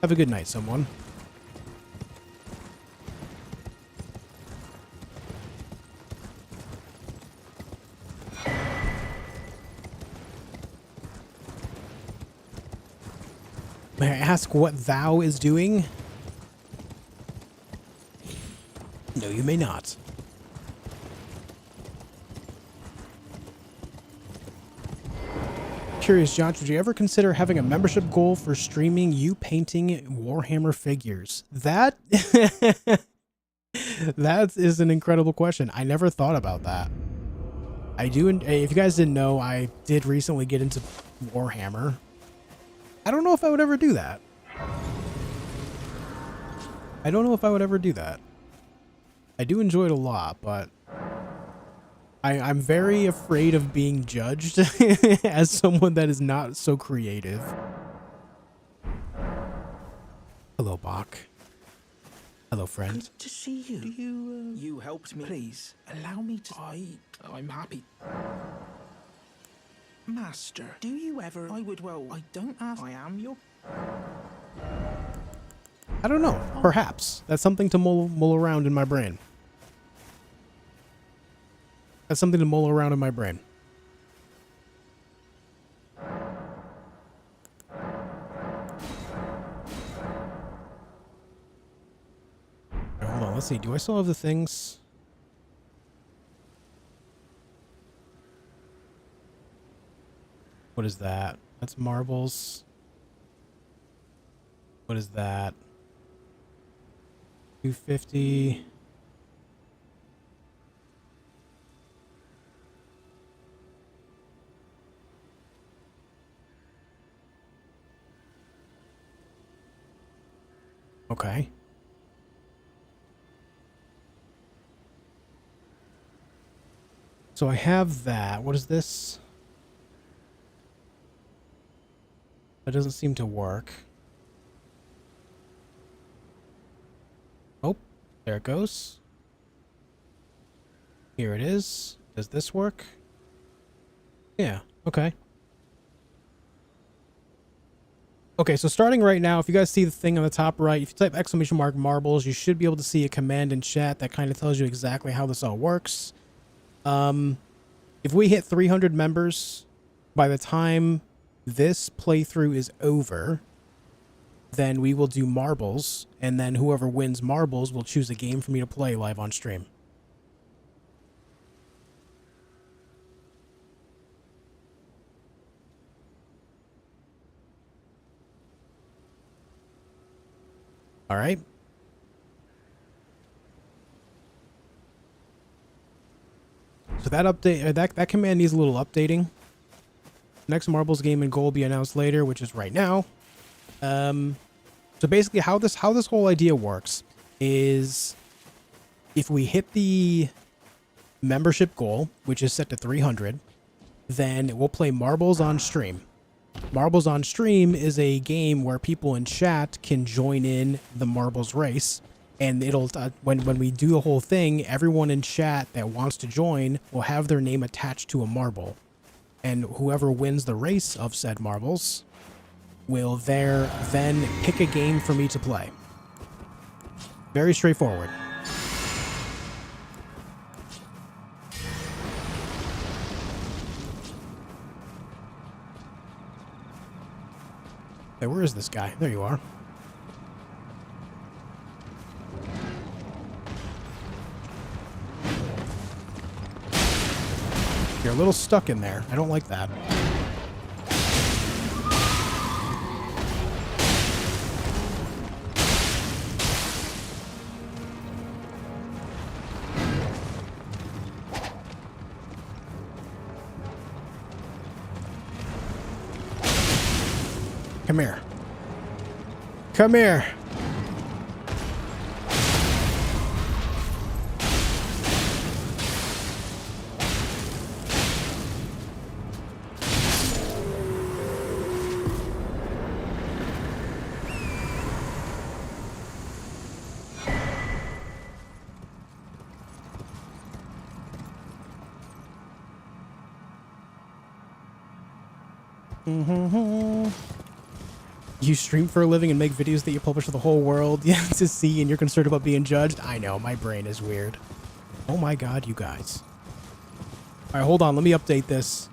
Have a good night, someone. May I ask what thou is doing? No, you may not. Curious, Josh, would you ever consider having a membership goal for streaming you painting Warhammer figures? That that is an incredible question. I never thought about that. I do, if you guys didn't know, I did recently get into Warhammer. I don't know if I would ever do that. I don't know if I would ever do that. I do enjoy it a lot, but I'm very afraid of being judged as someone that is not so creative. Hello, Bach. Hello, friend. Good to see you. Do you, you helped me. Please, allow me to... I'm happy. Master, do you ever... I don't ask. I am your... I don't know. Perhaps. That's something to mull around in my brain. That's something to mull around in my brain. Right, hold on, let's see. Do I still have the things? What is that? That's marbles. What is that? 250. Okay. So I have that. What is this? That doesn't seem to work. Oh, there it goes. Here it is. Does this work? Yeah, okay. Okay, so starting right now, if you guys see the thing on the top right, if you type !marbles, you should be able to see a command in chat that kind of tells you exactly how this all works. If we hit 300 members by the time this playthrough is over, then we will do marbles, and then whoever wins marbles will choose a game for me to play live on stream. All right. So that update, that command needs a little updating. Next marbles game and goal will be announced later, which is right now. So basically, how this whole idea works is, if we hit the membership goal, which is set to 300, then we'll play marbles on stream. Marbles on Stream is a game where people in chat can join in the marbles race, and it'll when we do the whole thing, everyone in chat that wants to join will have their name attached to a marble, and whoever wins the race of said marbles will then pick a game for me to play. Very straightforward. Hey, where is this guy? There you are. You're a little stuck in there. I don't like that. Come here. Come here. You stream for a living and make videos that you publish to the whole world to see, and you're concerned about being judged? I know, my brain is weird. Oh my god, you guys. Alright, hold on, let me update this.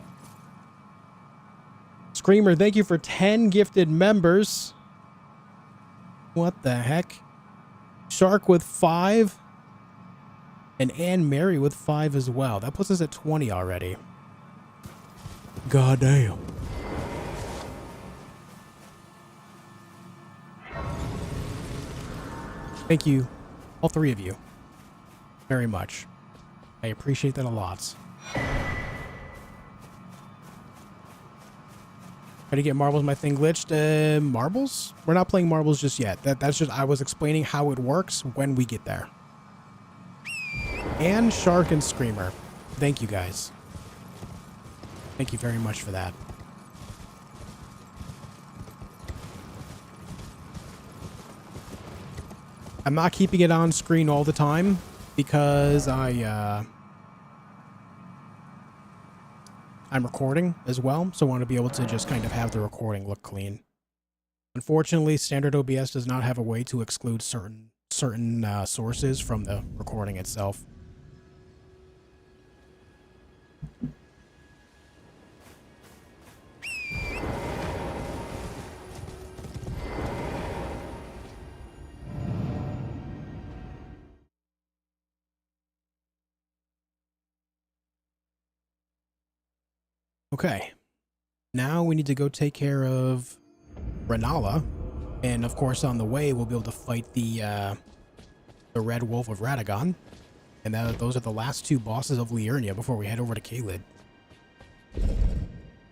Screamer, thank you for 10 gifted members. What the heck? Shark with 5. And Anne Mary with 5 as well. That puts us at 20 already. God damn. Thank you, all 3 of you, very much. I appreciate that a lot. Try to get marbles, my thing glitched. Marbles? We're not playing marbles just yet. That's just, I was explaining how it works when we get there. And Shark and Screamer. Thank you guys. Thank you very much for that. I'm not keeping it on screen all the time because I'm recording as well, so I want to be able to just kind of have the recording look clean. Unfortunately, standard OBS does not have a way to exclude certain sources from the recording itself. Okay, now we need to go take care of Rennala, and of course on the way we'll be able to fight the Red Wolf of Radagon, and those are the last two bosses of Liurnia before we head over to Caelid.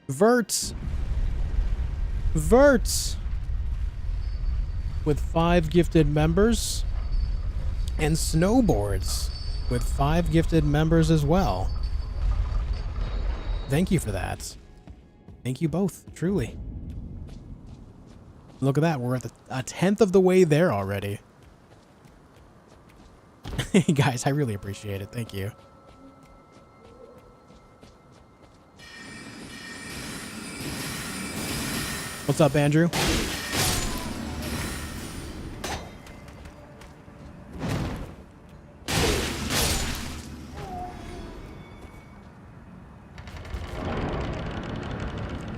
Verts! With 5 gifted members, and Snowboards with 5 gifted members as well. Thank you for that. Thank you both, truly. Look at that, we're at a 10th of the way there already. Guys, I really appreciate it. Thank you. What's up, Andrew?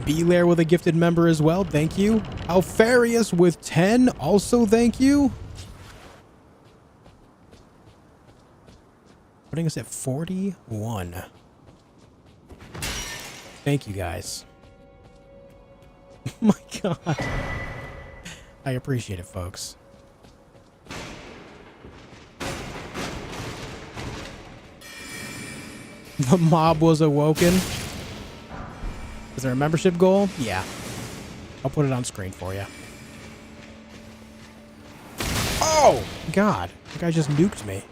Belair with a gifted member as well. Thank you. Alfarius with 10. Also, thank you. Putting us at 41. Thank you, guys. Oh my god. I appreciate it, folks. The mob was awoken. Is there a membership goal? Yeah. I'll put it on screen for you. Oh! God. The guy just nuked me.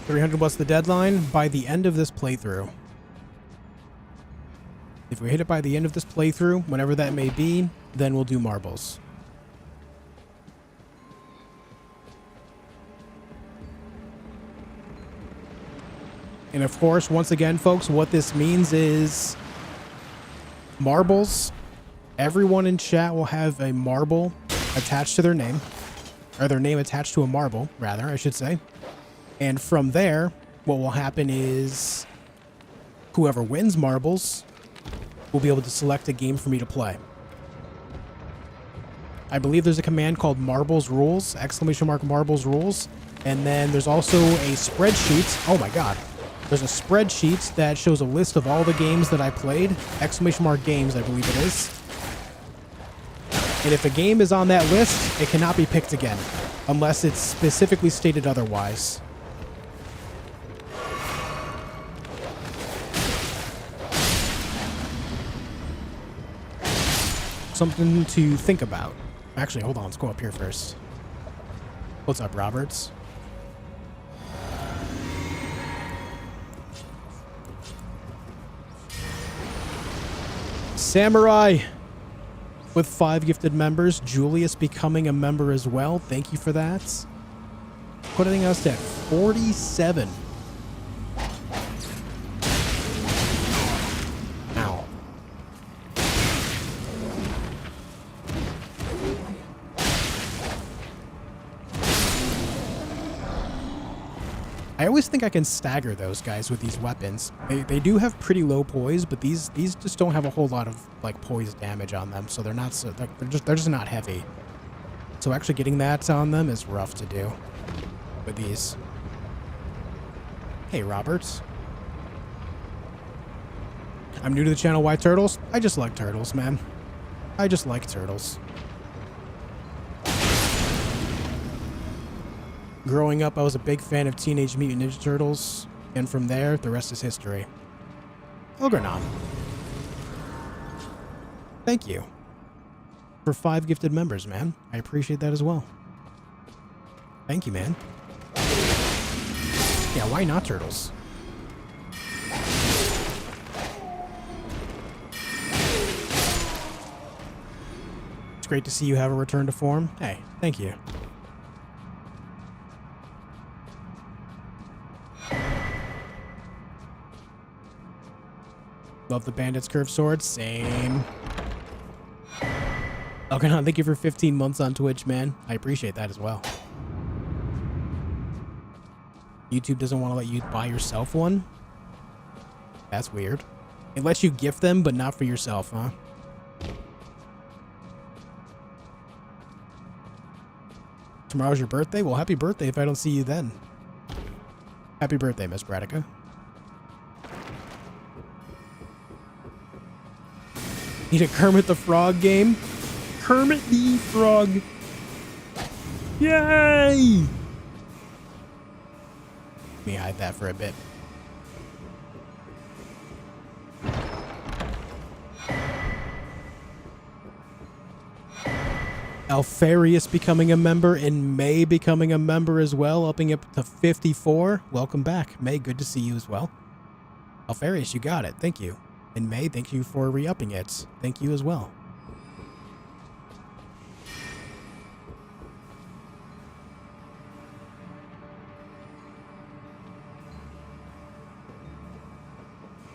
$300 was the deadline by the end of this playthrough. If we hit it by the end of this playthrough, whenever that may be, then we'll do marbles. And of course, once again, folks, what this means is marbles. Everyone in chat will have a marble attached to their name, or their name attached to a marble, rather, I should say. And from there, what will happen is whoever wins marbles will be able to select a game for me to play. I believe there's a command called Marbles Rules, !Marbles Rules, and then there's also a spreadsheet. Oh my god. There's a spreadsheet that shows a list of all the games that I played, !Games, I believe it is. And if a game is on that list, it cannot be picked again, unless it's specifically stated otherwise. Something to think about. Actually, hold on. Let's go up here first. What's up, Roberts? Samurai with 5 gifted members. Julius becoming a member as well. Thank you for that. Putting us at 47. Ow. I always think I can stagger those guys with these weapons. They do have pretty low poise, but these just don't have a whole lot of like poise damage on them, so they're not so they're just not heavy. So actually getting that on them is rough to do with these. Hey, Roberts. I'm new to the channel. Why turtles? I just like turtles, man. I just like turtles. Growing up, I was a big fan of Teenage Mutant Ninja Turtles, and from there, the rest is history. Ogrenon. Thank you. For 5 gifted members, man. I appreciate that as well. Thank you, man. Yeah, why not turtles? It's great to see you have a return to form. Hey, thank you. Love the Bandit's Curved Sword. Same. Okay, thank you for 15 months on Twitch, man. I appreciate that as well. YouTube doesn't want to let you buy yourself one? That's weird. It lets you gift them, but not for yourself, huh? Tomorrow's your birthday? Well, happy birthday if I don't see you then. Happy birthday, Miss Bradica. Need a Kermit the Frog game? Kermit the Frog. Yay! Let me hide that for a bit. Alfarius becoming a member and May becoming a member as well, upping it to 54. Welcome back. May, good to see you as well. Alfarius, you got it. Thank you. And May, thank you for re-upping it. Thank you as well.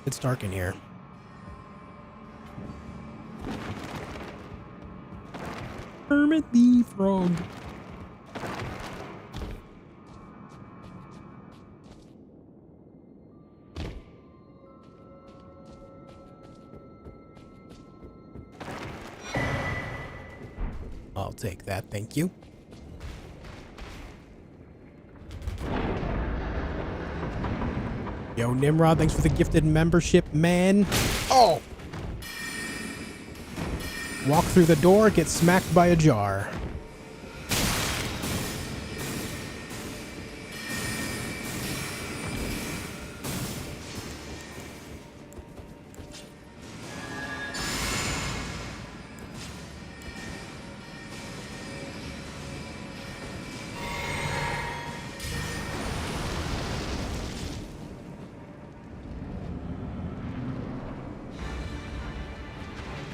It's dark in here. Kermit the Frog. I'll take that, thank you. Yo, Nimrod, thanks for the gifted membership, man. Oh! Walk through the door, get smacked by a jar.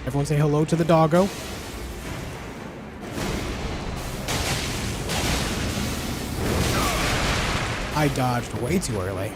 Everyone say hello to the doggo. I dodged way too early.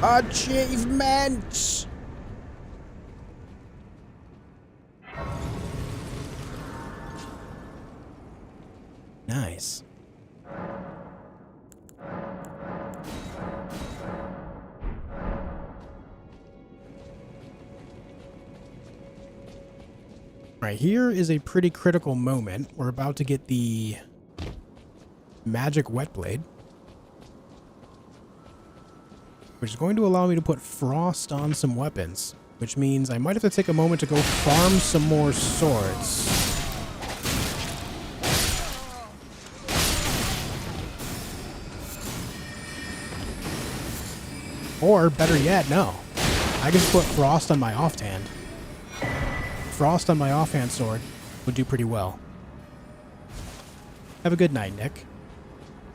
Achievements! Nice. Right, here is a pretty critical moment. We're about to get the magic wet blade, which is going to allow me to put frost on some weapons, which means I might have to take a moment to go farm some more swords. Or, better yet, no. I can just put frost on my offhand. Frost on my offhand sword would do pretty well. Have a good night, Nick.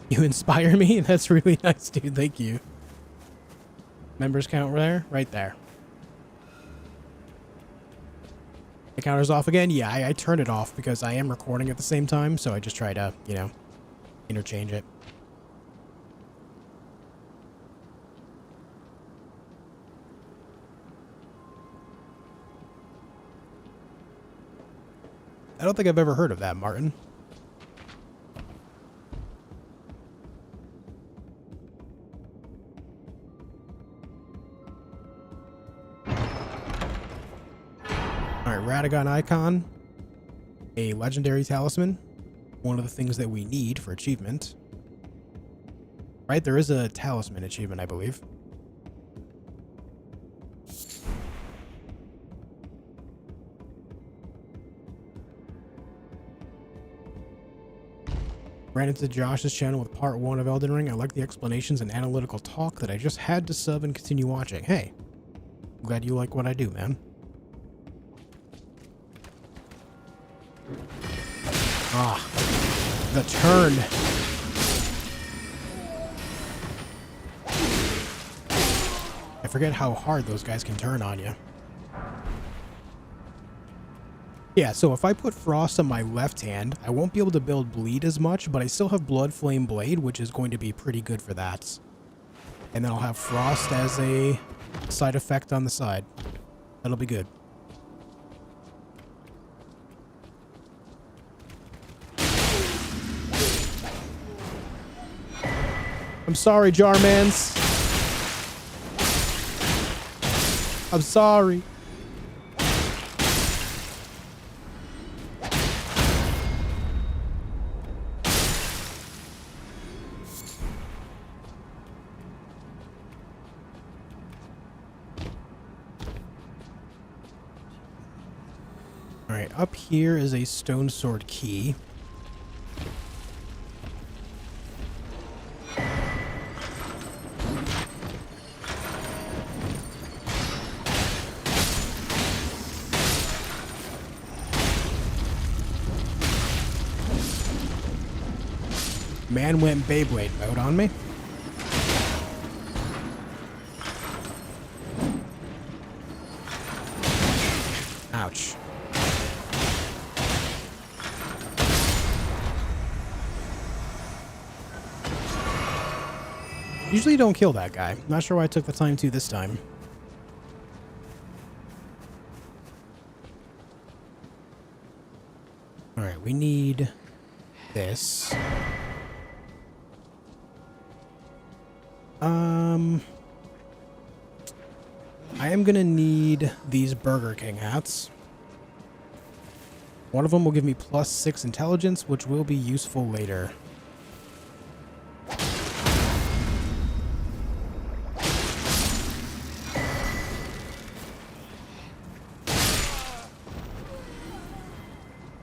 You inspire me? That's really nice, dude. Thank you. Members count there? Right there. The counter's off again? Yeah, I turned it off because I am recording at the same time, so I just try to, you know, interchange it. I don't think I've ever heard of that, Martin. Alright, Radagon Icon. A legendary talisman. One of the things that we need for achievement. Right, there is a talisman achievement, I believe. Ran into Josh's channel with part 1 of Elden Ring. I like the explanations and analytical talk that I just had to sub and continue watching. Hey, I'm glad you like what I do, man. Ah, the turn. I forget how hard those guys can turn on you. Yeah, so if I put Frost on my left hand, I won't be able to build Bleed as much, but I still have Blood Flame Blade, which is going to be pretty good for that. And then I'll have Frost as a side effect on the side. That'll be good. I'm sorry, Jarmans. I'm sorry. Alright, up here is a stone sword key. Man went Beyblade mode on me. Ouch. Usually don't kill that guy. Not sure why I took the time to this time. Alright, we need this. I am gonna need these Burger King hats. One of them will give me +6 intelligence, which will be useful later.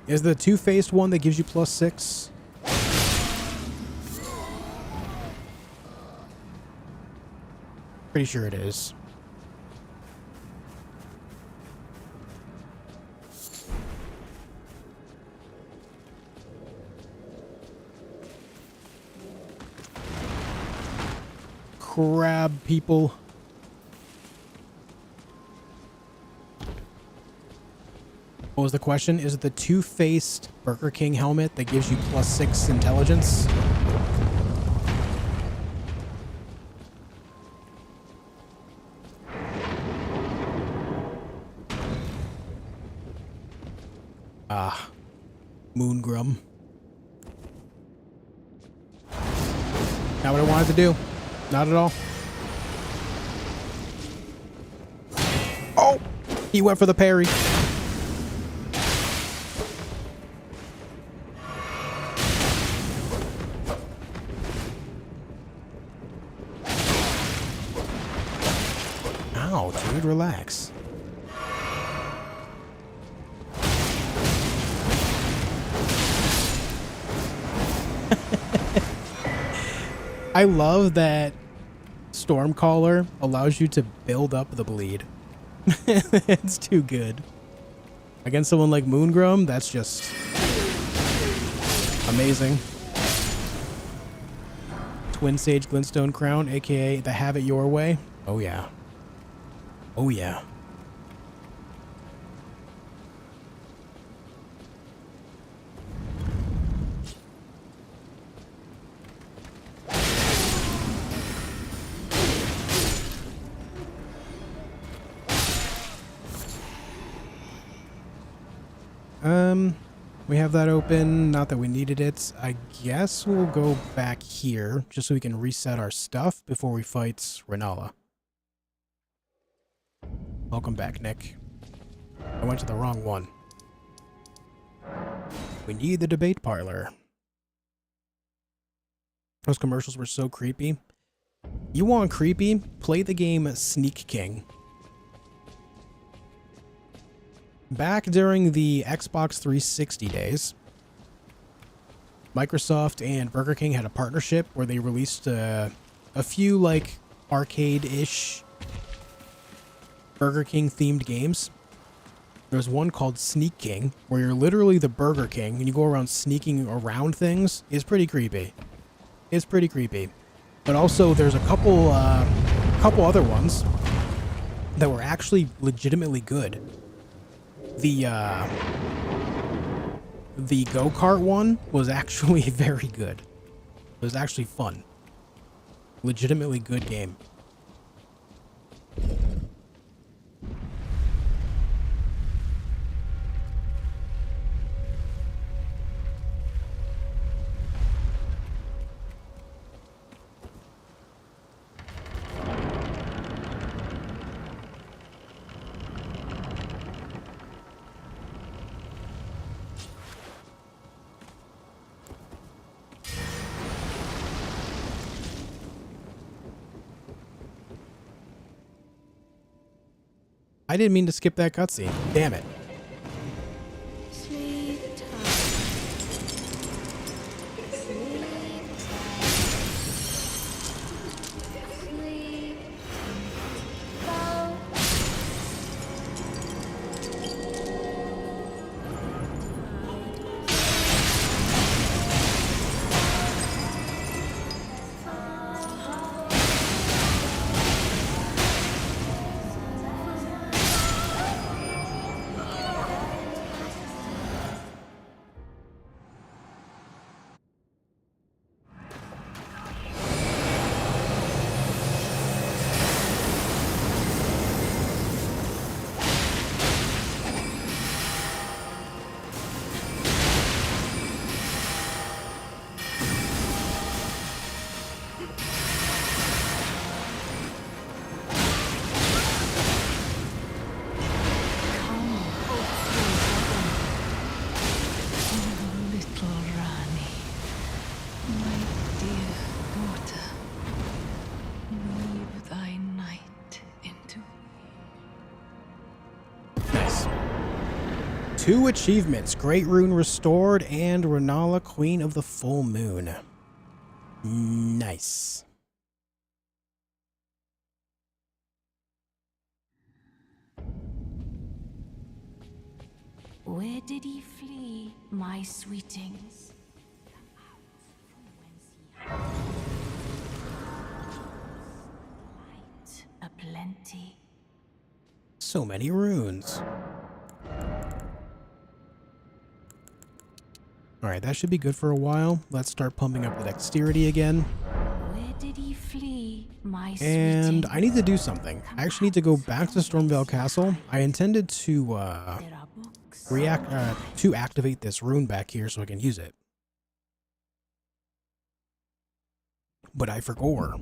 Is the two-faced one that gives you +6? Pretty sure it is. Crab people. What was the question? Is it the two-faced Burger King helmet that gives you +6 intelligence? Ah, Moongrum. Not what I wanted to do. Not at all. Oh! He went for the parry. Ow, dude, relax. I love that Stormcaller allows you to build up the bleed. It's too good. Against someone like Moongrum, that's just amazing. Twin Sage Glintstone Crown, aka the Have It Your Way. Oh yeah. Oh yeah. We have that open. Not that we needed it. I guess we'll go back here just so we can reset our stuff before we fight Rennala. Welcome back, Nick. I went to the wrong one. We need the debate parlor. Those commercials were so creepy. You want creepy? Play the game Sneak King. Back during the Xbox 360 days, Microsoft and Burger King had a partnership where they released a few, like, arcade-ish Burger King themed games. There's one called Sneak King, where you're literally the Burger King and you go around sneaking around things. It's pretty creepy. It's pretty creepy. But also there's a couple other ones that were actually legitimately good. The go-kart one was actually very good. It was actually fun. Legitimately good game. I didn't mean to skip that cutscene. Damn it. Sleep tight. Sleep tight. Sleep. Go. Nice. 2 achievements. Great Rune Restored and Rennala, Queen of the Full Moon. Nice. Where did he flee, my sweetings? Light aplenty. So many runes. Alright, that should be good for a while. Let's start pumping up the dexterity again. Where did he flee, my And sweetings? I need to do something. I actually need to go back to Stormveil Castle. I intended to There are books. to activate this rune back here so I can use it. But I forgot.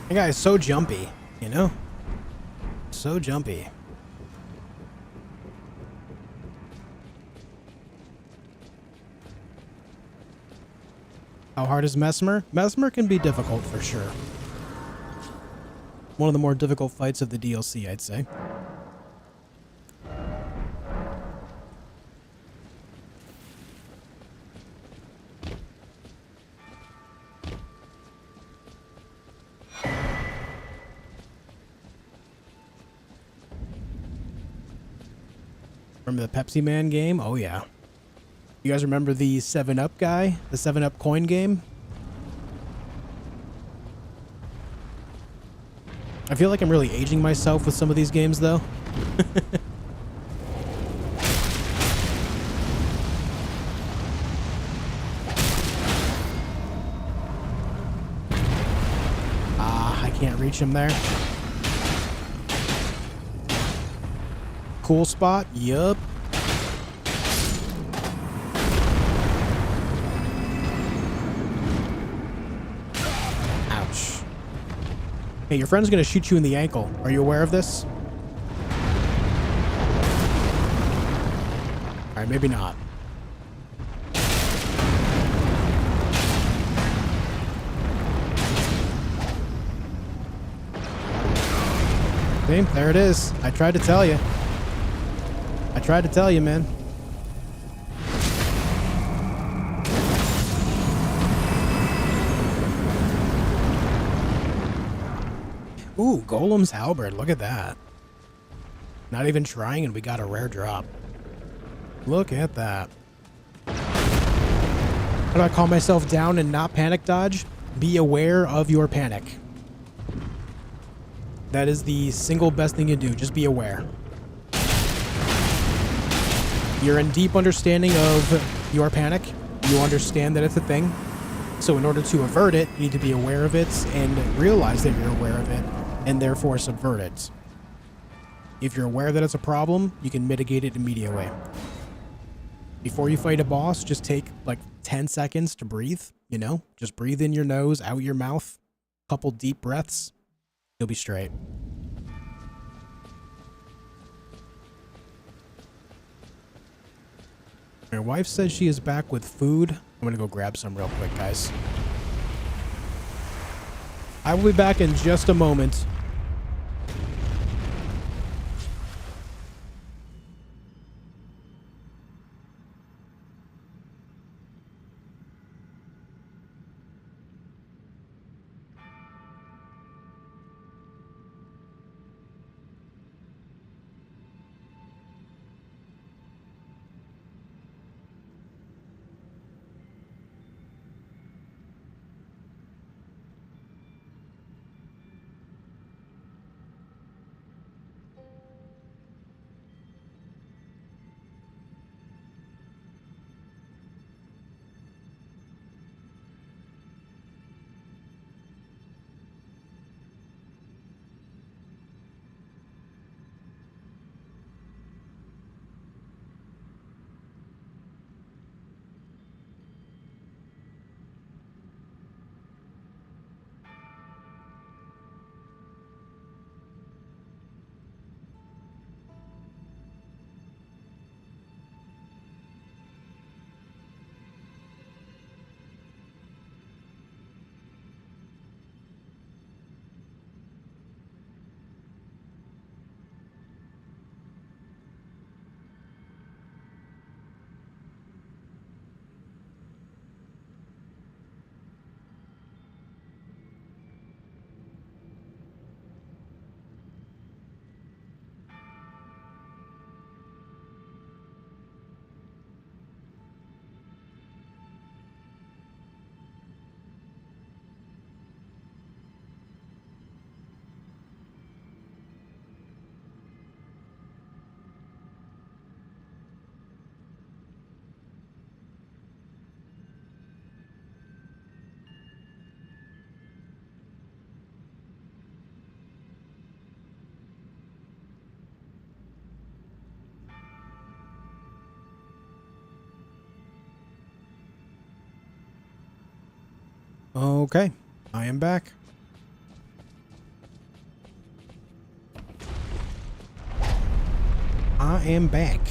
That guy is so jumpy, you know? So jumpy. How hard is Mesmer? Mesmer can be difficult for sure. One of the more difficult fights of the DLC, I'd say. Remember the Pepsi Man game? Oh yeah. You guys remember the 7-Up guy? The 7-Up coin game? I feel like I'm really aging myself with some of these games though. I can't reach him there. Cool spot? Yup. Ouch. Hey, your friend's gonna shoot you in the ankle. Are you aware of this? Alright, maybe not. See, there it is. I tried to tell you. I tried to tell you, man. Ooh, Golem's Halberd. Look at that. Not even trying and we got a rare drop. Look at that. How do I calm myself down and not panic dodge? Be aware of your panic. That is the single best thing you do. Just be aware. You're in deep understanding of your panic. You understand that it's a thing. So in order to avert it, you need to be aware of it and realize that you're aware of it and therefore subvert it. If you're aware that it's a problem, you can mitigate it immediately. Before you fight a boss, just take like 10 seconds to breathe, you know? Just breathe in your nose, out your mouth, couple deep breaths. You'll be straight. My wife says she is back with food. I'm gonna go grab some real quick, guys. I will be back in just a moment. Okay, I am back. I am back.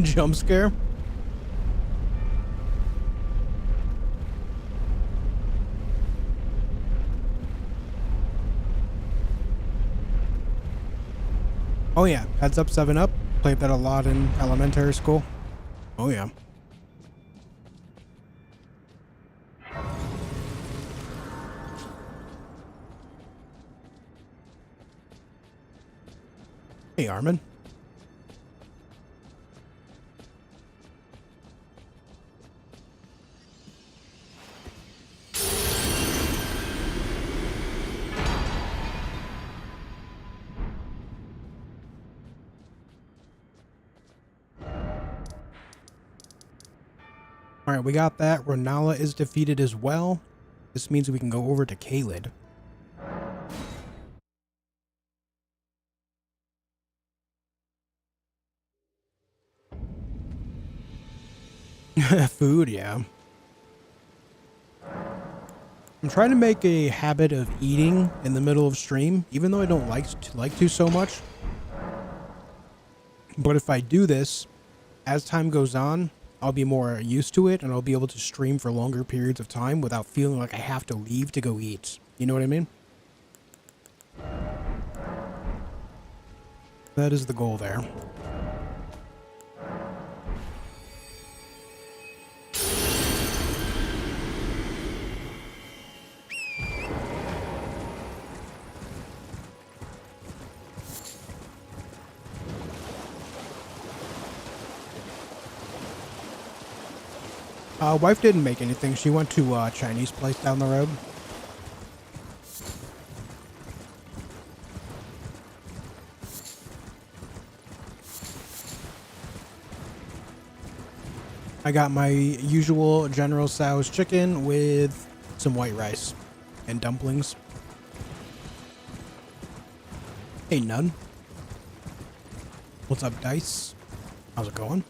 Jump scare. Oh yeah, heads up 7-Up. Played that a lot in elementary school. Oh yeah. Hey, Armin. Alright, we got that. Rennala is defeated as well. This means we can go over to Caelid. Food, yeah. I'm trying to make a habit of eating in the middle of stream, even though I don't like to so much. But if I do this, as time goes on, I'll be more used to it, and I'll be able to stream for longer periods of time without feeling like I have to leave to go eat. You know what I mean? That is the goal there. Wife didn't make anything. She went to a Chinese place down the road. I got my usual General Tso's chicken with some white rice and dumplings. Hey, Nun. What's up, Dice? How's it going?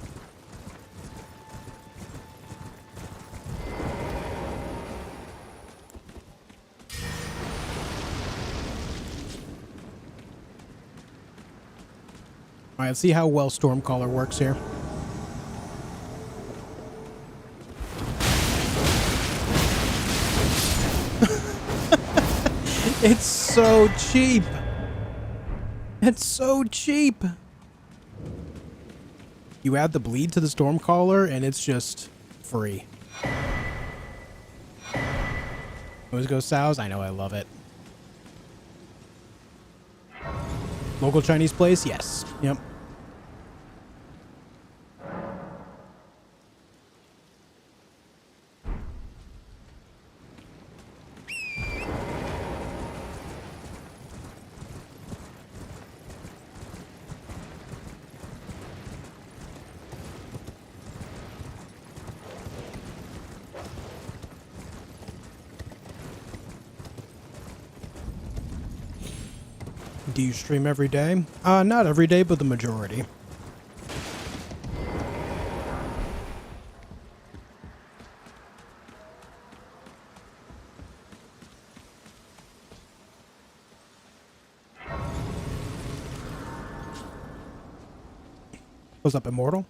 Alright, let's see how well Stormcaller works here. It's so cheap. It's so cheap. You add the bleed to the Stormcaller and it's just free. Always go Tso's. I know, I love it. Local Chinese place? Yes. Yep. Do you stream every day? Not every day, but the majority. What's up, Immortal?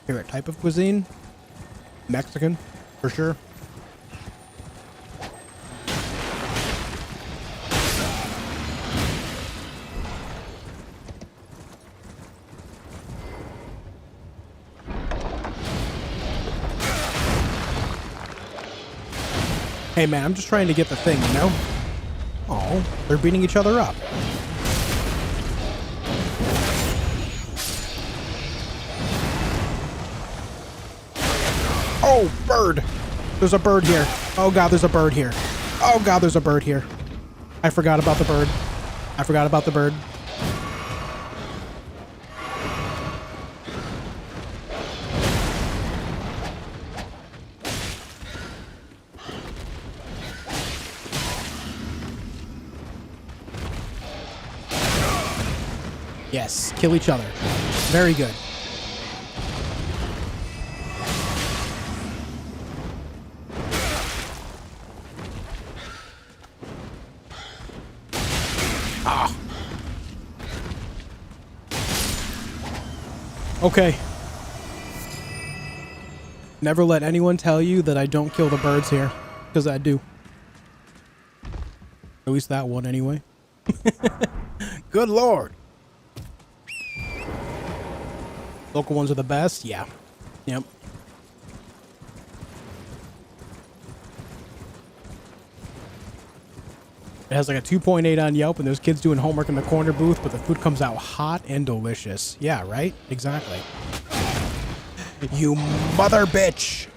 Favorite type of cuisine? Mexican, for sure. Hey man, I'm just trying to get the thing, you know? Oh, they're beating each other up. Oh, bird! There's a bird here. Oh god, there's a bird here. Oh god, there's a bird here. I forgot about the bird. I forgot about the bird. Yes, kill each other. Very good. Ah. Okay. Never let anyone tell you that I don't kill the birds here, because I do. At least that one, anyway. Good lord. Local ones are the best? Yeah. Yep. It has like a 2.8 on Yelp, and there's kids doing homework in the corner booth, but the food comes out hot and delicious. Yeah, right? Exactly. You mother bitch!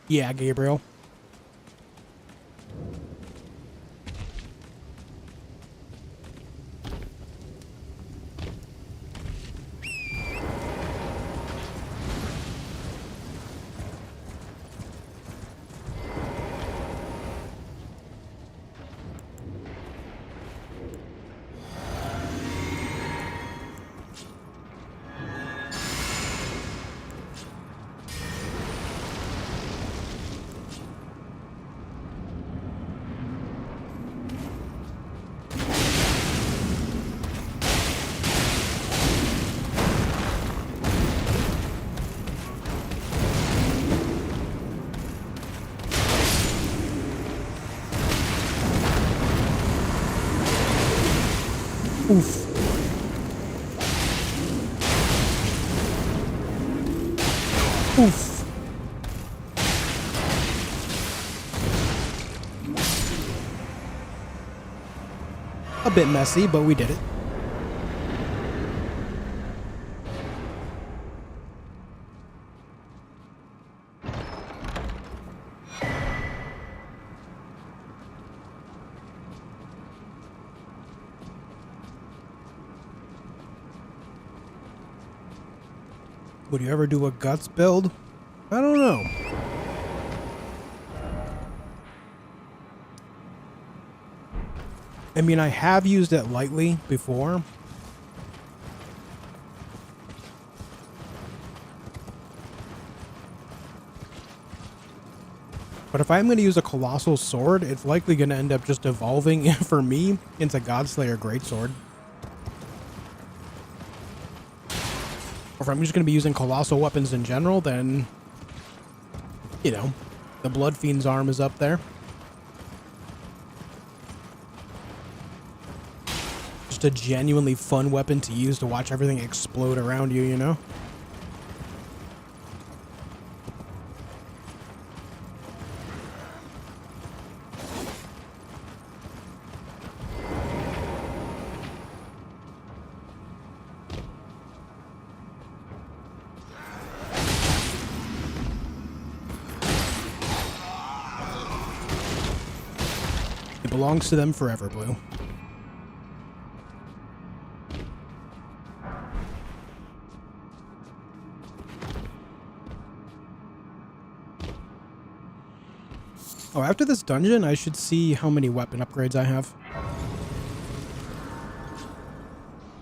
Yeah, Gabriel. Oof. Oof. A bit messy, but we did it. Would you ever do a guts build? I don't know. I mean, I have used it lightly before. But if I'm going to use a colossal sword, it's likely going to end up just evolving for me into Godslayer Greatsword. Or if I'm just going to be using colossal weapons in general, then, you know, the Blood Fiend's arm is up there. Just a genuinely fun weapon to use to watch everything explode around you, you know? Belongs to them forever, Blue. Oh, after this dungeon, I should see how many weapon upgrades I have.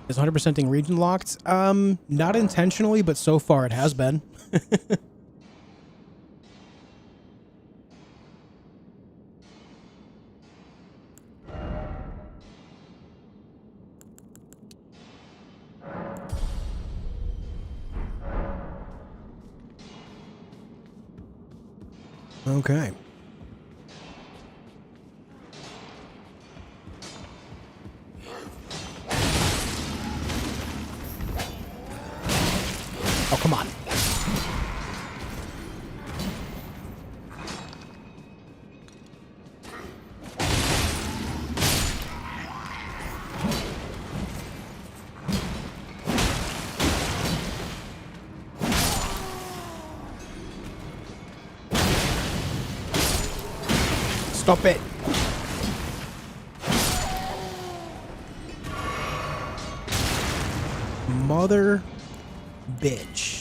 Is 100%ing region locked? Not intentionally, but so far it has been. Okay. Oh, come on. Stop it. Mother bitch.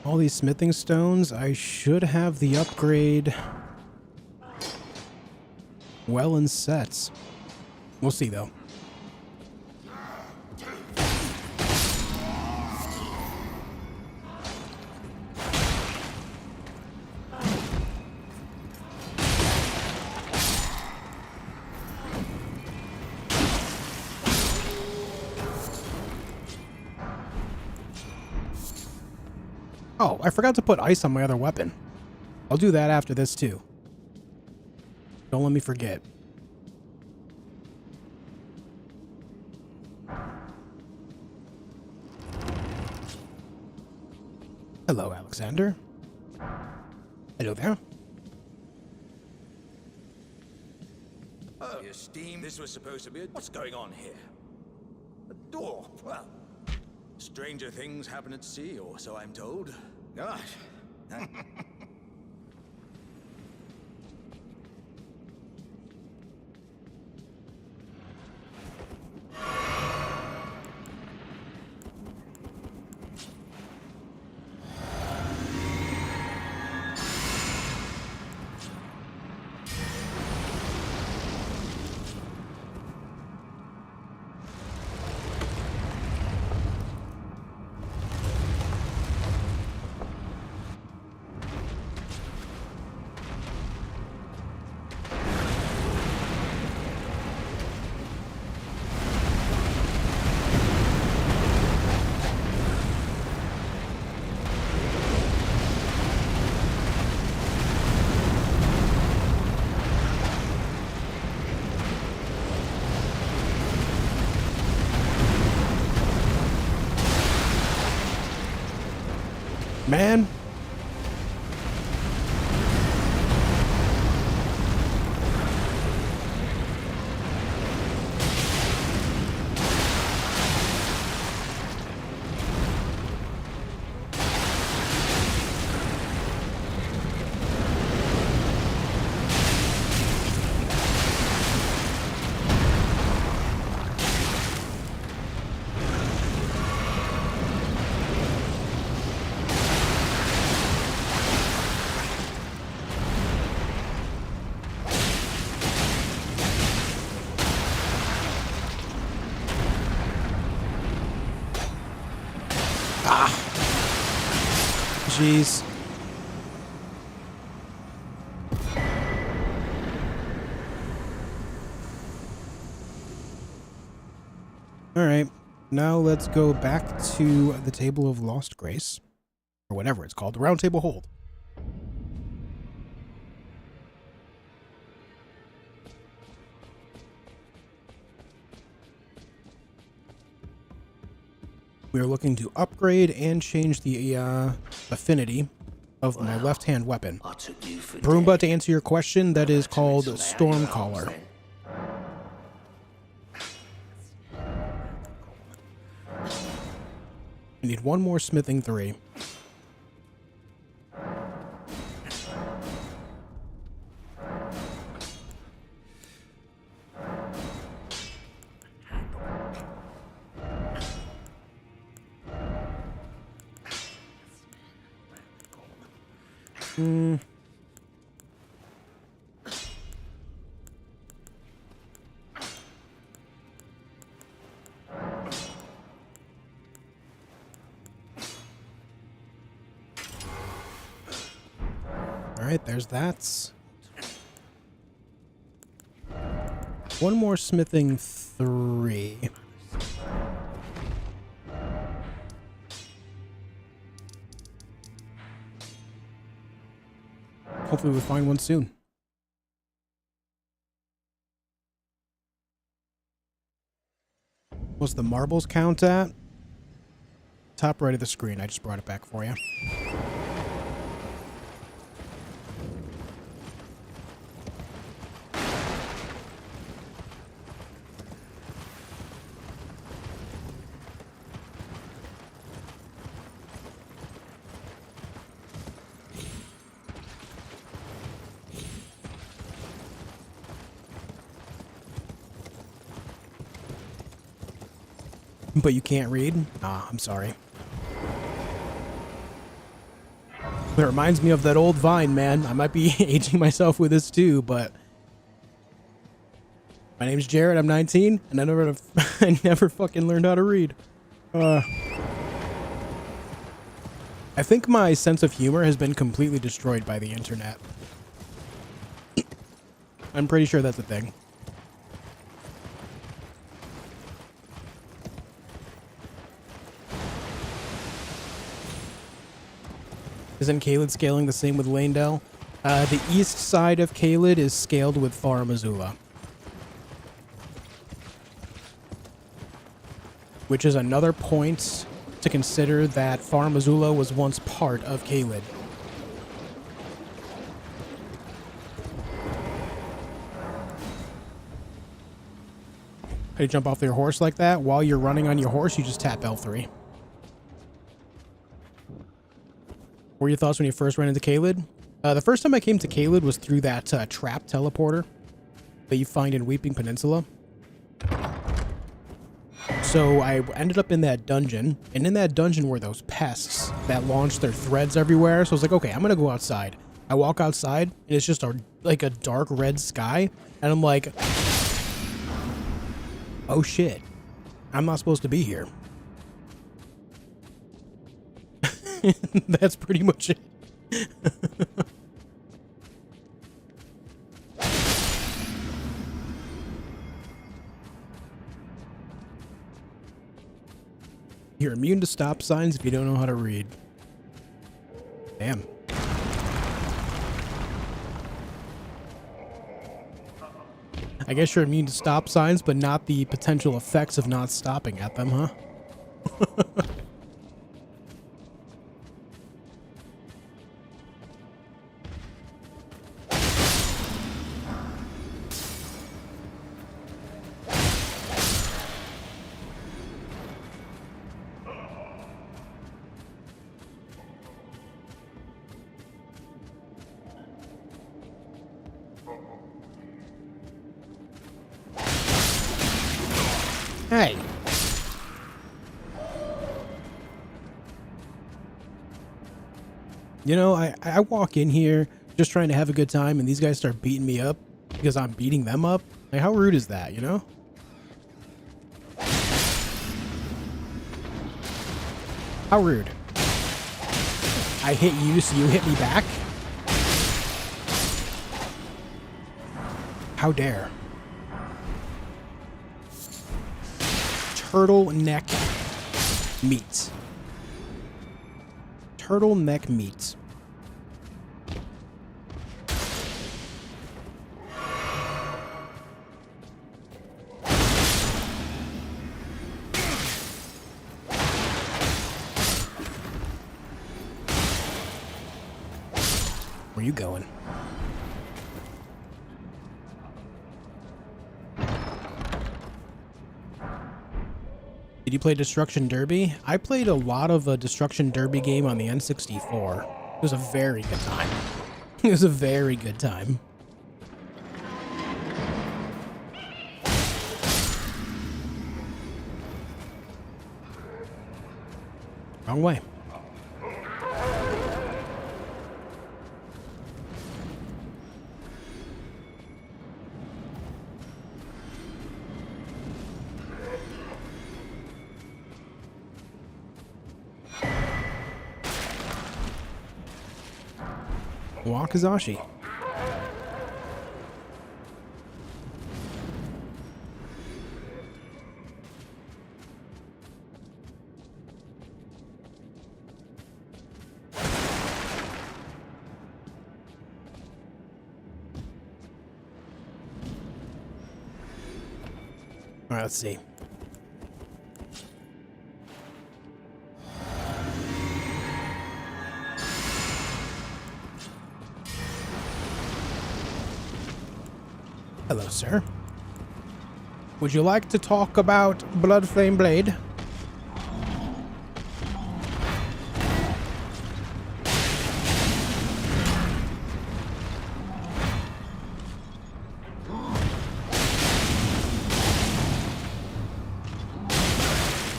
All these smithing stones, I should have the upgrade well in sets. We'll see though. Oh, I forgot to put ice on my other weapon. I'll do that after this too. Don't let me forget. Hello, Alexander. Hello there. Oh, your steam. This was supposed to be what's going on here? A door. Well, stranger things happen at sea, or so I'm told. Gosh. Man. Jeez. Alright, now let's go back to the Table of Lost Grace, or whatever it's called, the Roundtable Hold. We are looking to upgrade and change the affinity of my left-hand weapon. Broomba, to answer your question, that is called Stormcaller. I need one more smithing 3. Alright, there's that. One more smithing 3. Hopefully we'll find one soon. What's the marbles count at? Top right of the screen. I just brought it back for you. But you can't read? Ah, I'm sorry. It reminds me of that old Vine, man. I might be aging myself with this too, but my name's Jared. I'm 19, and I never fucking learned how to read. I think my sense of humor has been completely destroyed by the internet. I'm pretty sure that's a thing. Isn't Caelid scaling the same with Lanedale? The east side of Caelid is scaled with Far Missoula, which is another point to consider that Far Missoula was once part of Caelid. How do you jump off your horse like that? While you're running on your horse, you just tap L3. What were your thoughts when you first ran into Caelid? The first time I came to Caelid was through that trap teleporter that you find in Weeping Peninsula. So I ended up in that dungeon, and in that dungeon were those pests that launched their threads everywhere. So I was like, okay, I'm gonna go outside. I walk outside, and it's just like a dark red sky, and I'm like, oh shit, I'm not supposed to be here. That's pretty much it. You're immune to stop signs if you don't know how to read. Damn. I guess you're immune to stop signs, but not the potential effects of not stopping at them, huh? Hey. You know, I walk in here just trying to have a good time, and these guys start beating me up because I'm beating them up. Like, how rude is that, you know? How rude. I hit you, so you hit me back? How dare. Turtleneck meat. Turtleneck meat. Where you going? Did you play Destruction Derby? I played a lot of a Destruction Derby game on the N64. It was a very good time. It was a very good time. Wrong way. Wakazashi. All right, let's see. Hello, sir. Would you like to talk about Bloodflame Blade?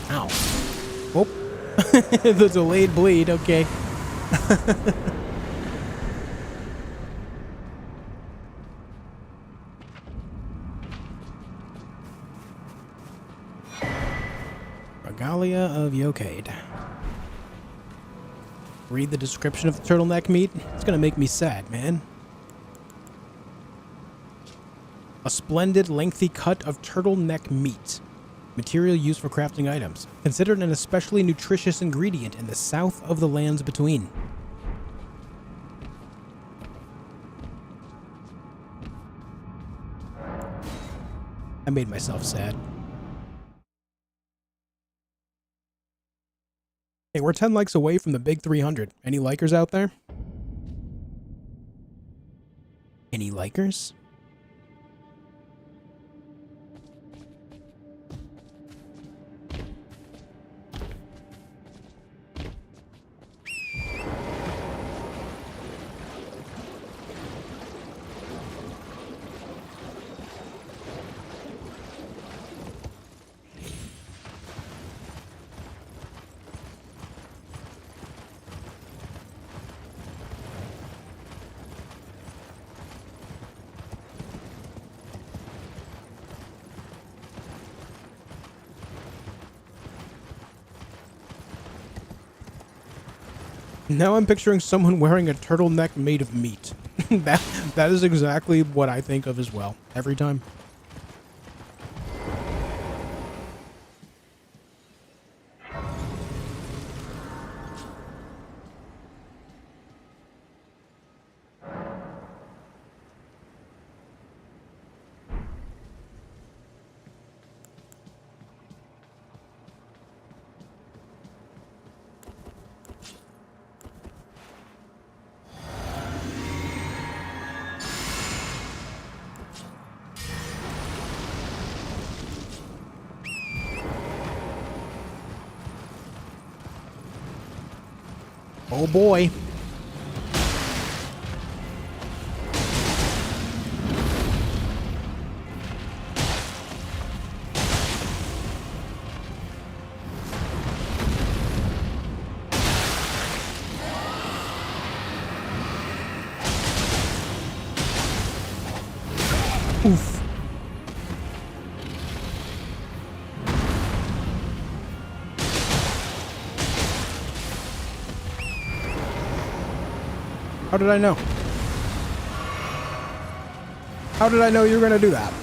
Ow. Oh. The delayed bleed, okay. Regalia of Yokade. Read the description of the turtleneck meat? It's gonna make me sad, man. A splendid, lengthy cut of turtleneck meat. Material used for crafting items. Considered an especially nutritious ingredient in the south of the lands between. I made myself sad. Hey, we're 10 likes away from the big 300. Any likers out there? Any likers? Now I'm picturing someone wearing a turtleneck made of meat. That is exactly what I think of as well, every time. Oh boy. Oof. How did I know? How did I know you were going to do that?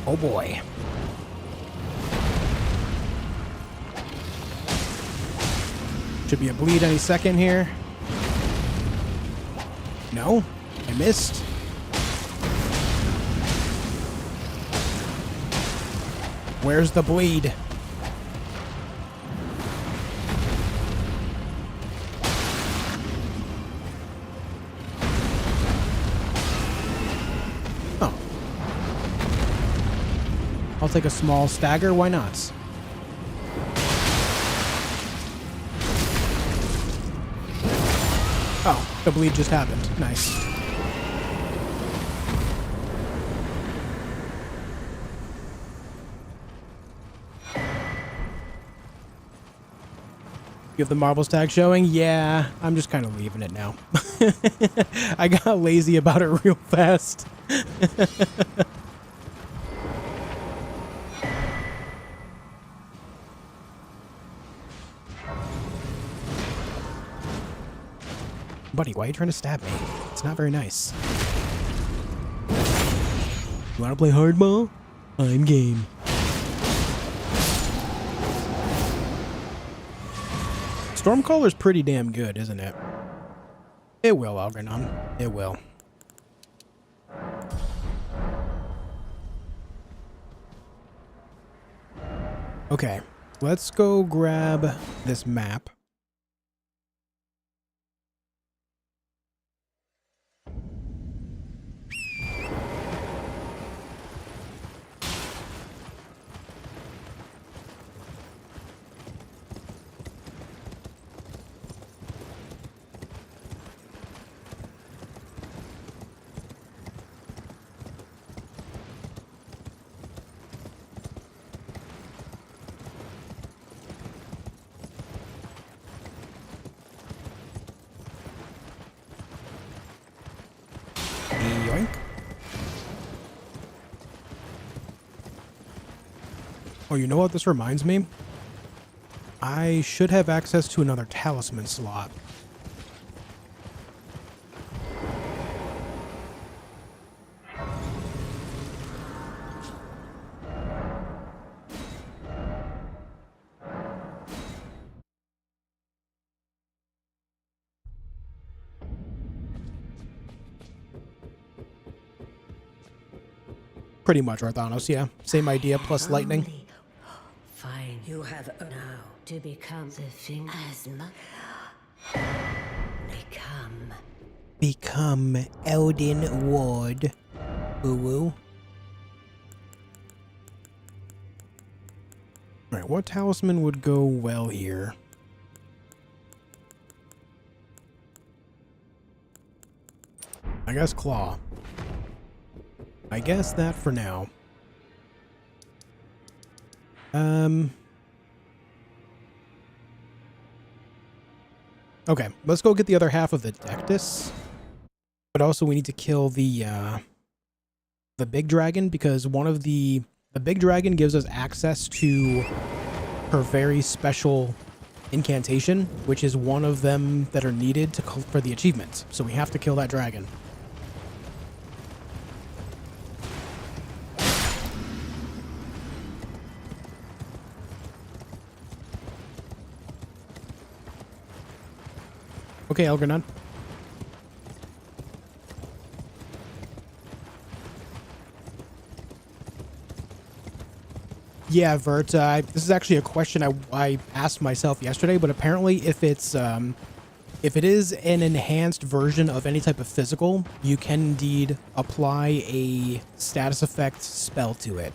Oh boy. Should be a bleed any second here. No, I missed. Where's the bleed? I'll take a small stagger, why not? Oh, the bleed just happened. Nice. You have the marbles tag showing? Yeah, I'm just kind of leaving it now. I got lazy about it real fast. Buddy, why are you trying to stab me? It's not very nice. You want to play hardball? I'm game. Stormcaller's pretty damn good, isn't it? It will, Algernon. It will. Okay, let's go grab this map. Oh, you know what this reminds me? I should have access to another talisman slot. Pretty much, Arthanos, yeah. Same idea, plus lightning. Fine, you have now to become the thing as Become Elden Lord. Woo-woo. Alright, what talisman would go well here? I guess Claw. I guess that for now. Okay, let's go get the other half of the Dectus. But also we need to kill the big dragon, because one of the big dragon gives us access to her very special incantation, which is one of them that are needed to for the achievements. So we have to kill that dragon. Okay, Elgernod. Yeah, Vert, this is actually a question I asked myself yesterday, but apparently if it is an enhanced version of any type of physical, you can indeed apply a status effect spell to it.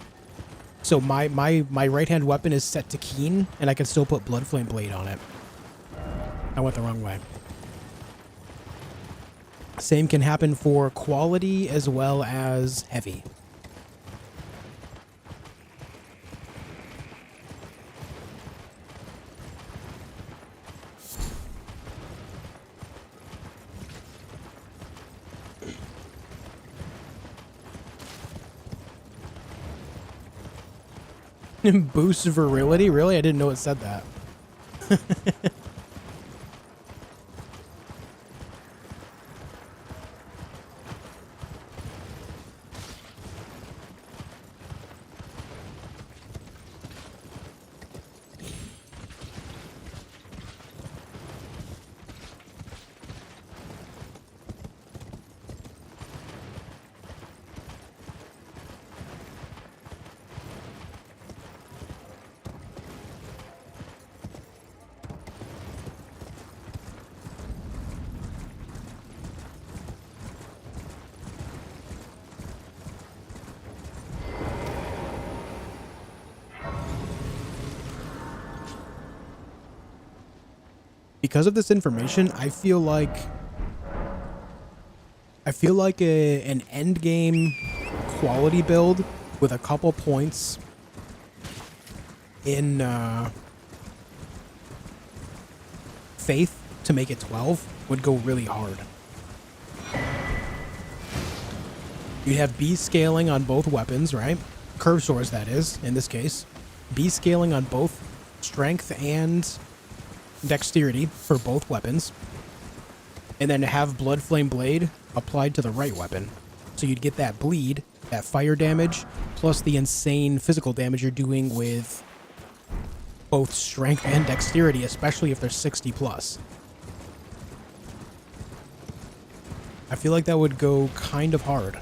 So my right-hand weapon is set to Keen, and I can still put Bloodflame Blade on it. I went the wrong way. Same can happen for quality as well as heavy. Boost virility? Really? I didn't know it said that. Because of this information, I feel like an end game quality build with a couple points in faith to make it 12 would go really hard. You'd have B scaling on both weapons, right? Curved swords, that is, in this case. B scaling on both strength and dexterity for both weapons, and then have Bloodflame Blade applied to the right weapon. So you'd get that bleed, that fire damage, plus the insane physical damage you're doing with both strength and dexterity, especially if they're 60 plus. I feel like that would go kind of hard.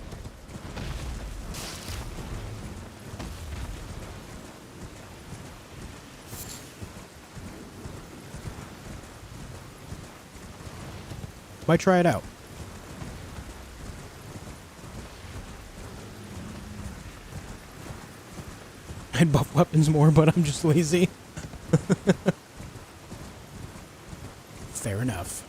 Might try it out. I'd buff weapons more, but I'm just lazy. Fair enough.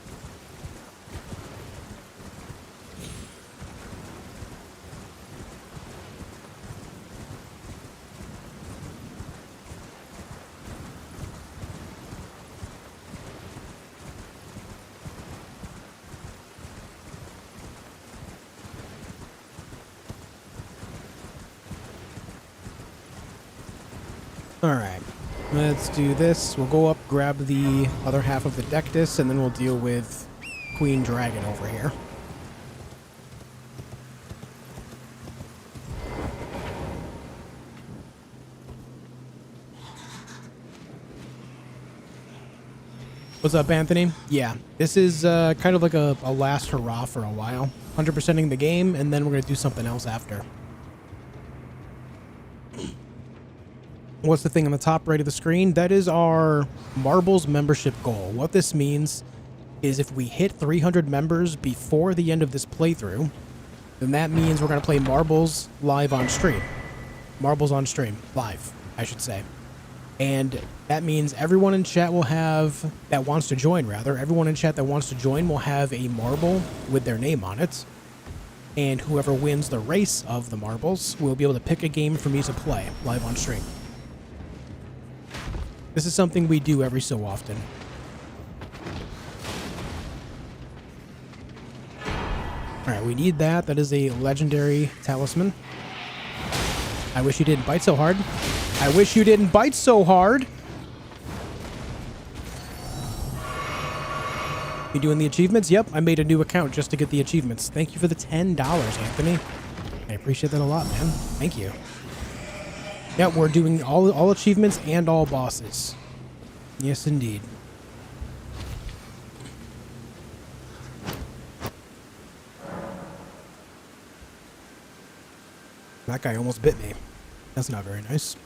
Alright, let's do this. We'll go up, grab the other half of the Dectus, and then we'll deal with Queen Dragon over here. What's up, Anthony? Yeah, this is kind of like a last hurrah for a while. 100%ing the game, and then we're going to do something else after. What's the thing on the top right of the screen? That is our Marbles membership goal. What this means is if we hit 300 members before the end of this playthrough, then that means we're going to play Marbles live on stream. Marbles on stream. Live, I should say. And that means everyone in chat will have, that wants to join rather, everyone in chat that wants to join will have a marble with their name on it. And whoever wins the race of the marbles will be able to pick a game for me to play live on stream. This is something we do every so often. Alright, we need that. That is a legendary talisman. I wish you didn't bite so hard. I wish you didn't bite so hard. You doing the achievements? Yep, I made a new account just to get the achievements. Thank you for the $10, Anthony. I appreciate that a lot, man. Thank you. Yeah, we're doing all achievements and all bosses. Yes, indeed. That guy almost bit me. That's not very nice.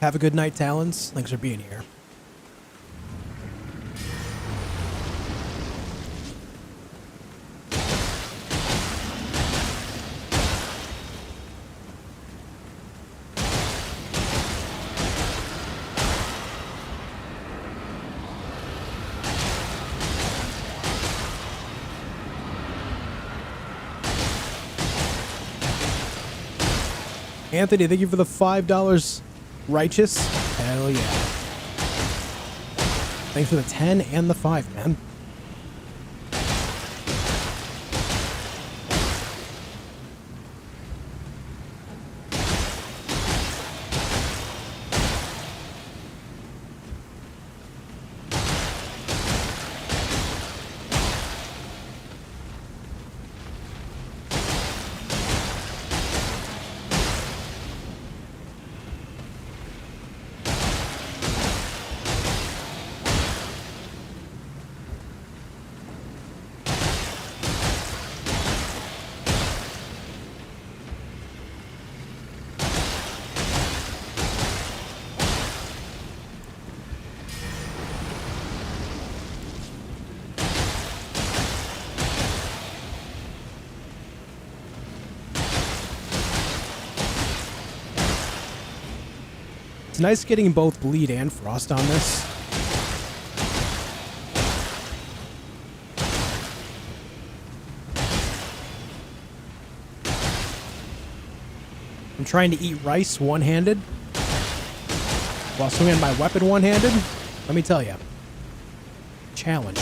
Have a good night, Talons. Thanks for being here. Anthony, thank you for the $5. Righteous? Hell yeah. Thanks for the 10 and the 5, man. It's nice getting both bleed and frost on this. I'm trying to eat rice one-handed while swinging my weapon one-handed. Let me tell you. Challenge.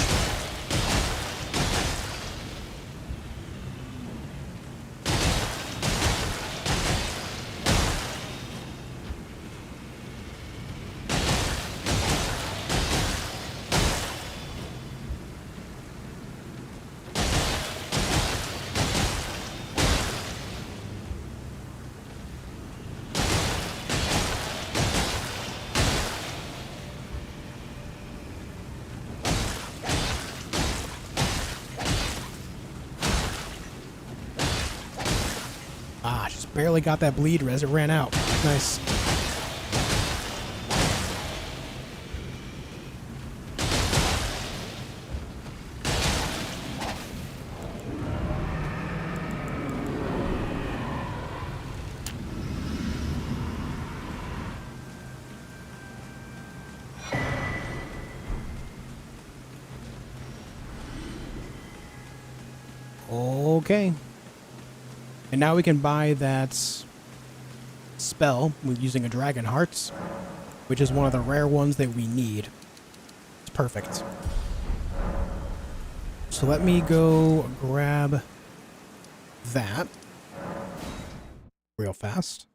Barely got that bleed as it ran out. Nice. Okay. And now we can buy that spell with using a Dragon Hearts, which is one of the rare ones that we need. It's perfect. So let me go grab that real fast.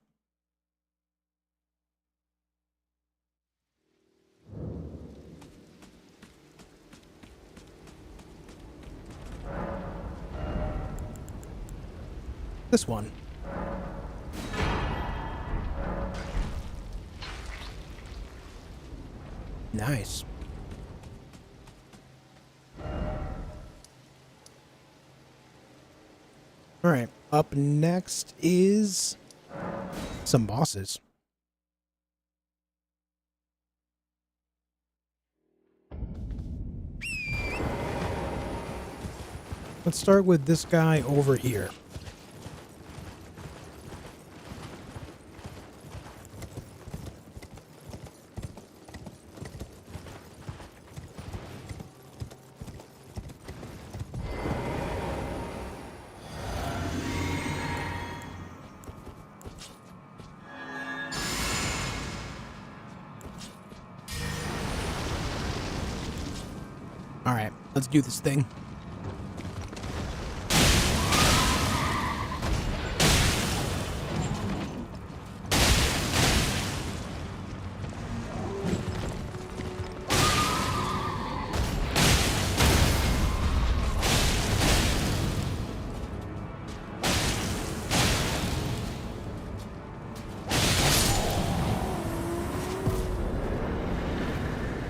This one. Nice. All right, up next is some bosses. Let's start with this guy over here. All right, let's do this thing.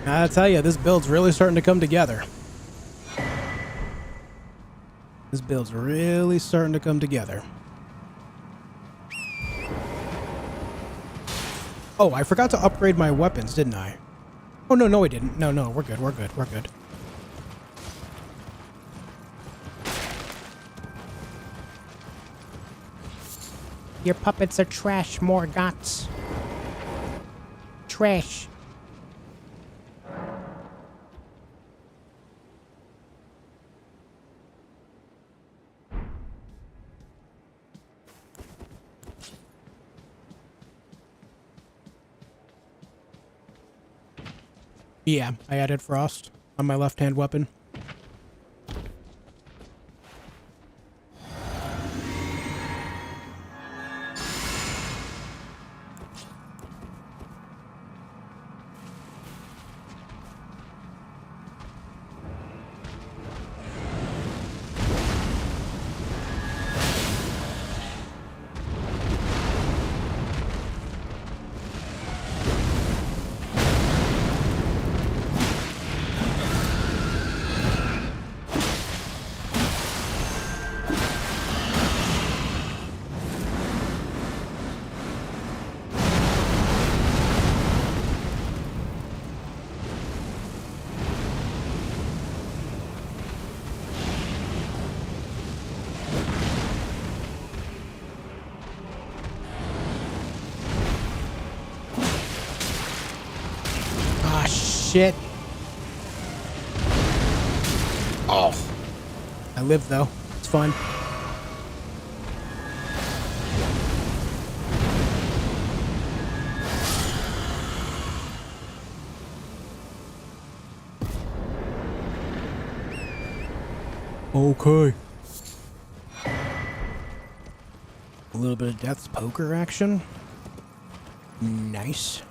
I tell you, this build's really starting to come together. This build's really starting to come together. Oh, I forgot to upgrade my weapons, didn't I? Oh, no, I didn't. No, we're good, we're good, we're good. Your puppets are trash, Morgoths. Trash. Yeah, I added frost on my left-hand weapon. Shit. Oh. I live though. It's fine. Okay. A little bit of Death's Poker action. Nice.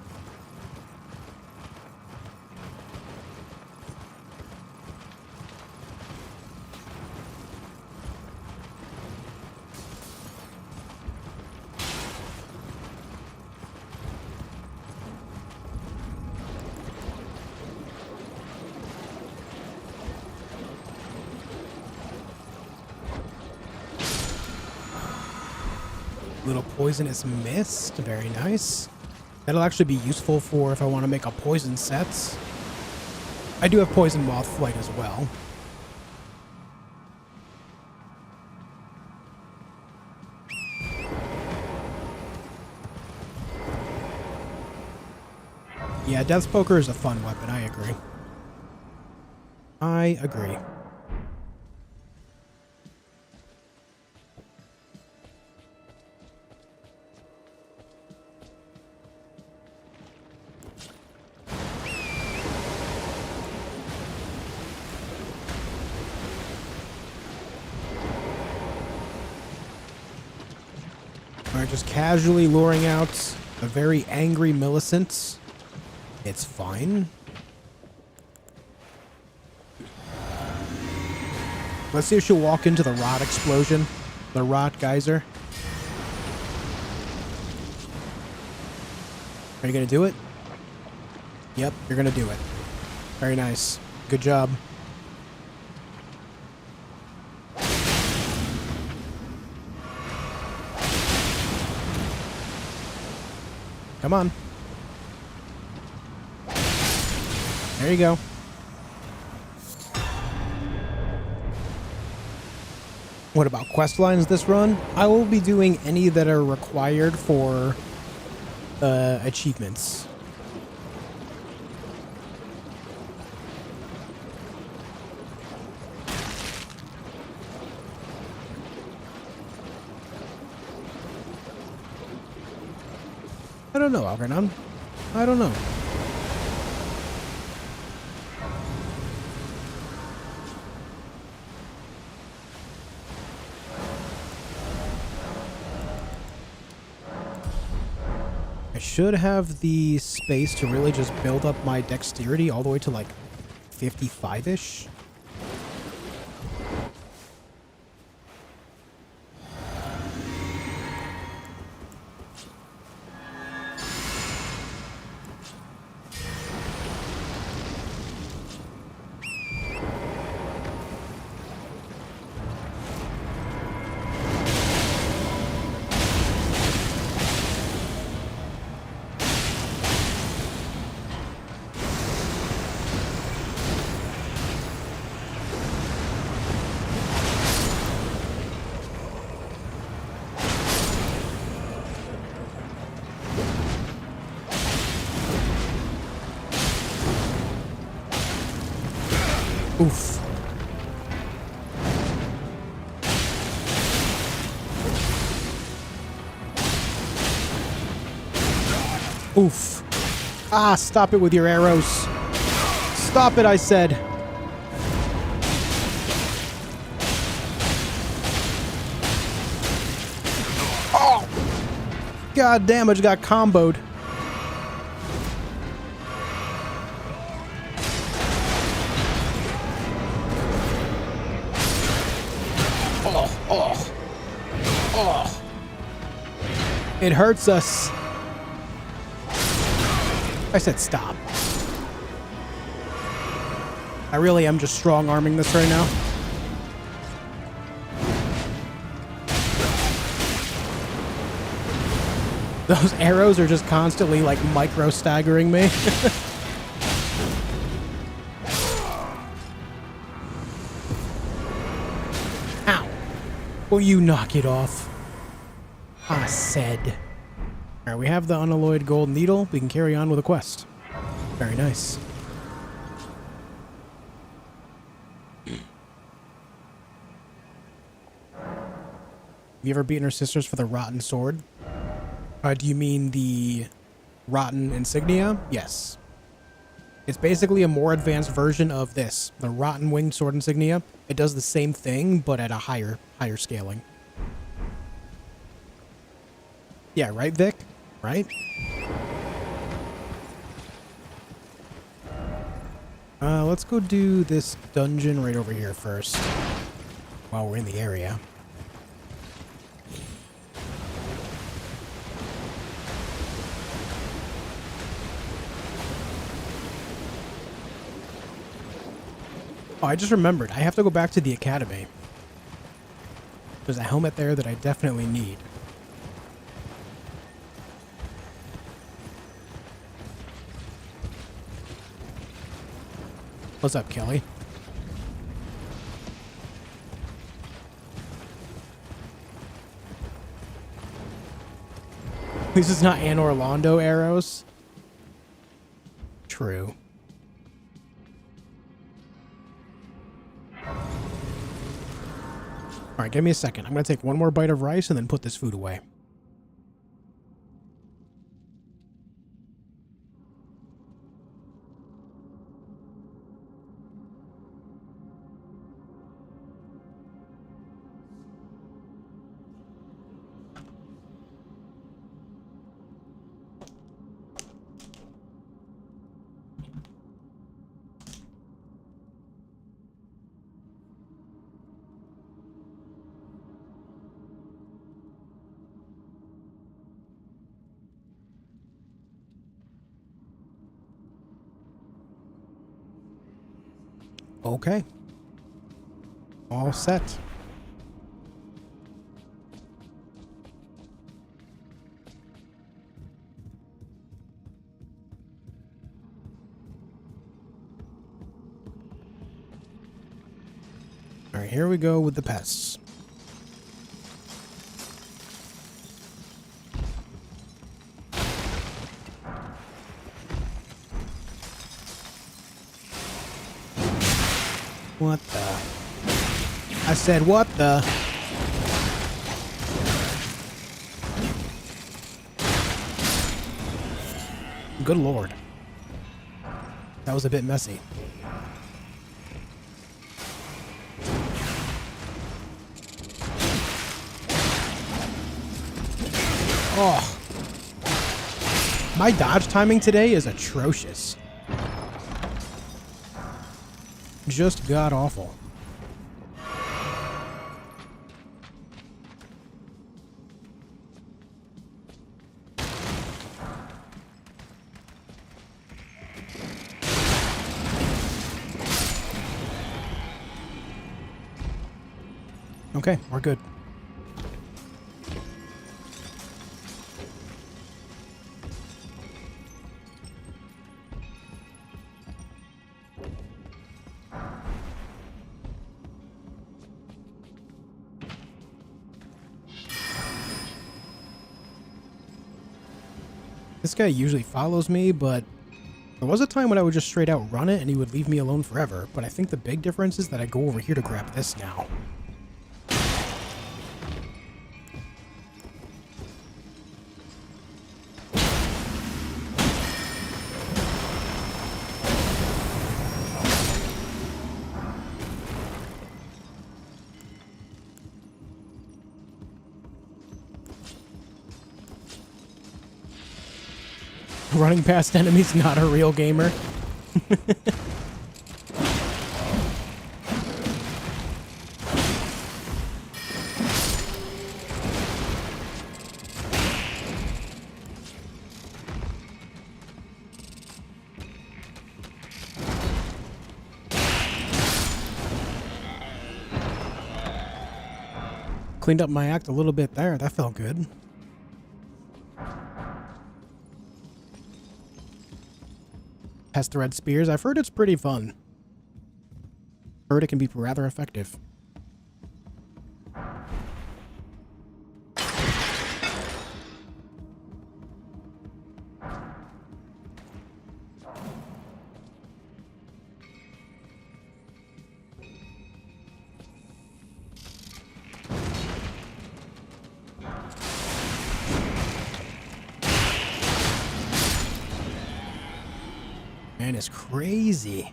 Little poisonous mist, very nice. That'll actually be useful for if I want to make a poison sets. I do have poison moth flight as well. Yeah, Death's Poker is a fun weapon, I agree. I agree. Alright, just casually luring out a very angry Millicent. It's fine. Let's see if she'll walk into the rot explosion. The rot geyser. Are you gonna do it? Yep, you're gonna do it. Very nice. Good job. Come on. There you go. What about quest lines this run? I will be doing any that are required for achievements. I don't know, Algernon. I don't know. I should have the space to really just build up my dexterity all the way to like 55-ish. Oof. Oof. Ah, stop it with your arrows. Stop it, I said. Oh! God damn, I just got comboed. It hurts us. I said stop. I really am just strong-arming this right now. Those arrows are just constantly like micro-staggering me. Ow. Will you knock it off? I said. Alright, we have the unalloyed gold needle. We can carry on with a quest. Very nice. Have you ever beaten her sisters for the rotten sword? Do you mean the rotten insignia? Yes. It's basically a more advanced version of this. The rotten winged sword insignia. It does the same thing, but at a higher scaling. Yeah, right, Vic? Right? Let's go do this dungeon right over here first. While we're in the area. Oh, I just remembered. I have to go back to the academy. There's a helmet there that I definitely need. What's up, Kelly? This is not Anne Orlando arrows. True. Alright, give me a second. I'm going to take one more bite of rice and then put this food away. Okay. All set. All right, here we go with the pests. What the? I said, what the? Good lord. That was a bit messy. Oh. My dodge timing today is atrocious. Just god awful. Okay, we're good. This guy usually follows me, but there was a time when I would just straight out run it and he would leave me alone forever. But I think the big difference is that I go over here to grab this now. Running past enemies, not a real gamer. Cleaned up my act a little bit there. That felt good. Pest thread spears. I've heard it's pretty fun. Heard it can be rather effective. Man, it's crazy.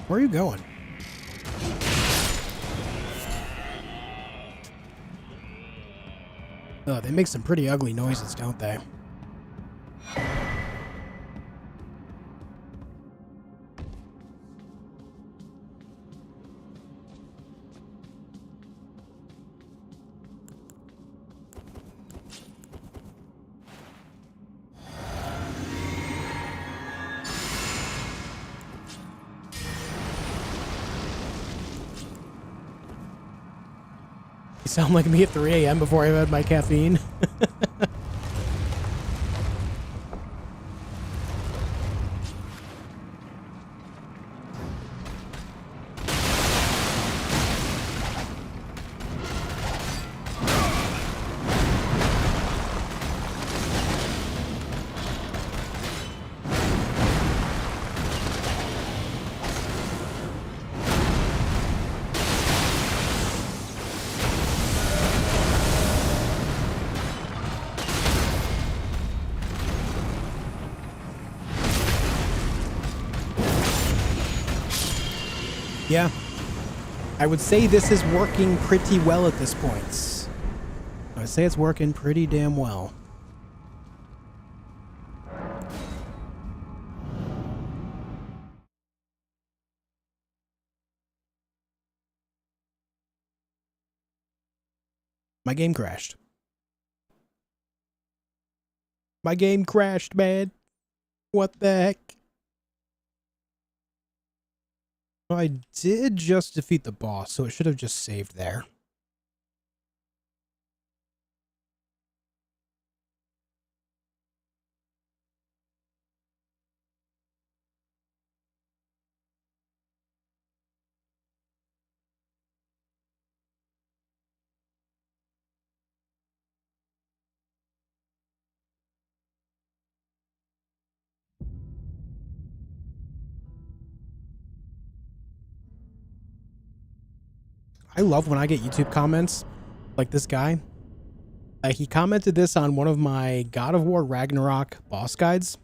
Where are you going? Oh, they make some pretty ugly noises, don't they? You sound like me at 3 a.m. before I've had my caffeine. Yeah. I would say this is working pretty well at this point. I would say it's working pretty damn well. My game crashed. My game crashed, man. What the heck? Well, I did just defeat the boss, so it should have just saved there. I love when I get YouTube comments like this guy. He commented this on one of my God of War Ragnarok boss guides.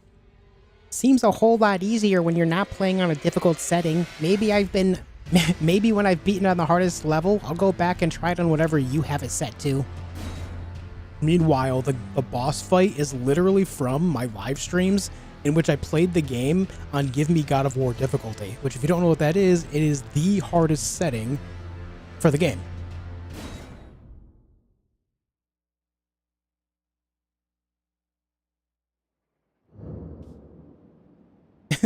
Seems a whole lot easier when you're not playing on a difficult setting. Maybe when I've beaten on the hardest level, I'll go back and try it on whatever you have it set to. Meanwhile, the boss fight is literally from my live streams in which I played the game on Give Me God of War difficulty, which if you don't know what that is, it is the hardest setting for the game.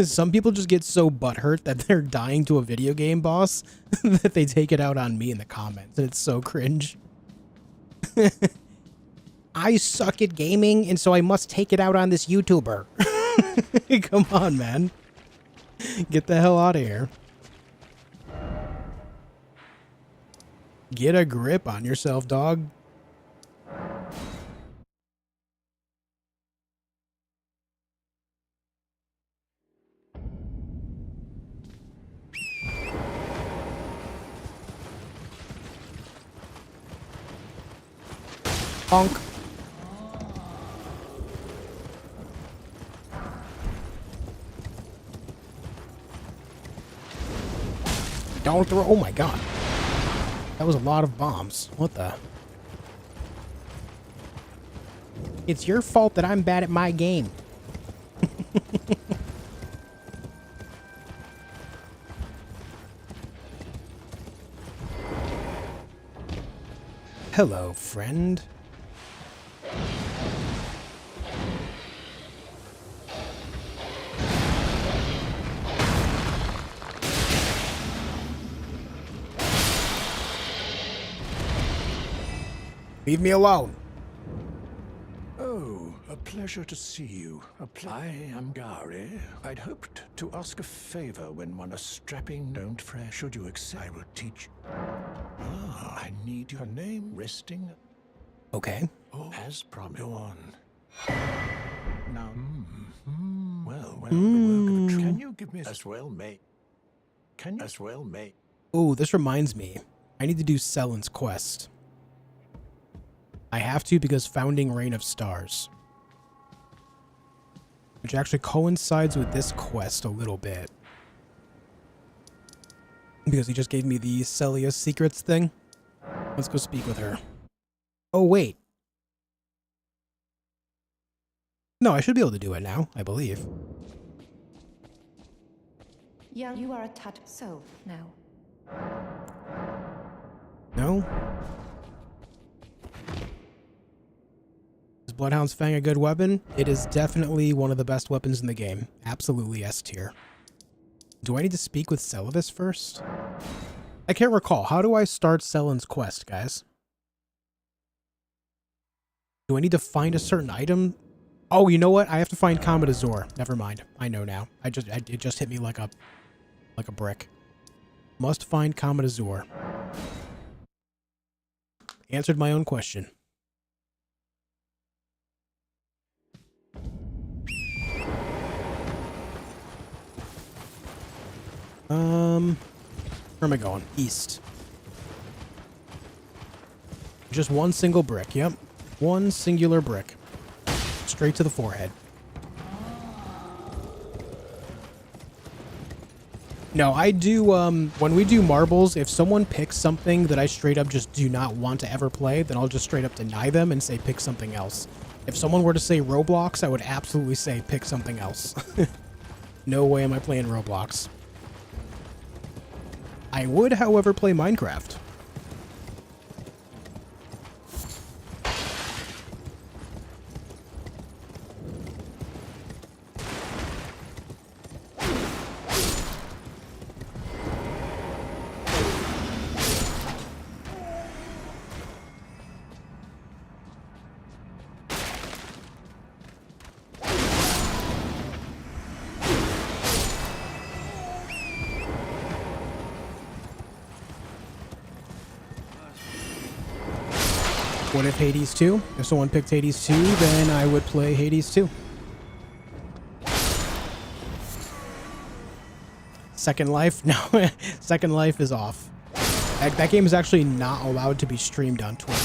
Some people just get so butthurt that they're dying to a video game boss that they take it out on me in the comments. And it's so cringe. I suck at gaming, and so I must take it out on this YouTuber. Come on, man. Get the hell out of here. Get a grip on yourself, dog. Bonk. Don't throw. Oh my god. That was a lot of bombs. What the? It's your fault that I'm bad at my game. Hello, friend. Leave me alone. Oh, a pleasure to see you. I am Gary. I'd hoped to ask a favor when one a strapping don't fret. Should you accept, I will teach. I need your name resting. Okay. Oh, as promised. Go on. Now, well, the work of can you give me as well, mate? Can you as well, mate? Oh, this reminds me. I need to do Sellen's quest. I have to because Founding Reign of Stars. Which actually coincides with this quest a little bit. Because he just gave me the Celia's Secrets thing. Let's go speak with her. Oh, wait. No, I should be able to do it now, I believe. Yeah, you are a tad so now. No? Is Bloodhound's Fang a good weapon? It is definitely one of the best weapons in the game. Absolutely S tier. Do I need to speak with Celivis first? I can't recall. How do I start Sellen's quest, guys? Do I need to find a certain item? Oh, you know what? I have to find Comet Azor. Never mind. I know now. It just hit me like a brick. Must find Comet Azor. Answered my own question. Where am I going? East. Just one single brick. Yep. One singular brick. Straight to the forehead. No, I do, when we do marbles, if someone picks something that I straight up just do not want to ever play, then I'll just straight up deny them and say pick something else. If someone were to say Roblox, I would absolutely say pick something else. No way am I playing Roblox. I would, however, play Minecraft. What if Hades 2? If someone picked Hades 2, then I would play Hades 2. Second Life? No, Second Life is off. That game is actually not allowed to be streamed on Twitch.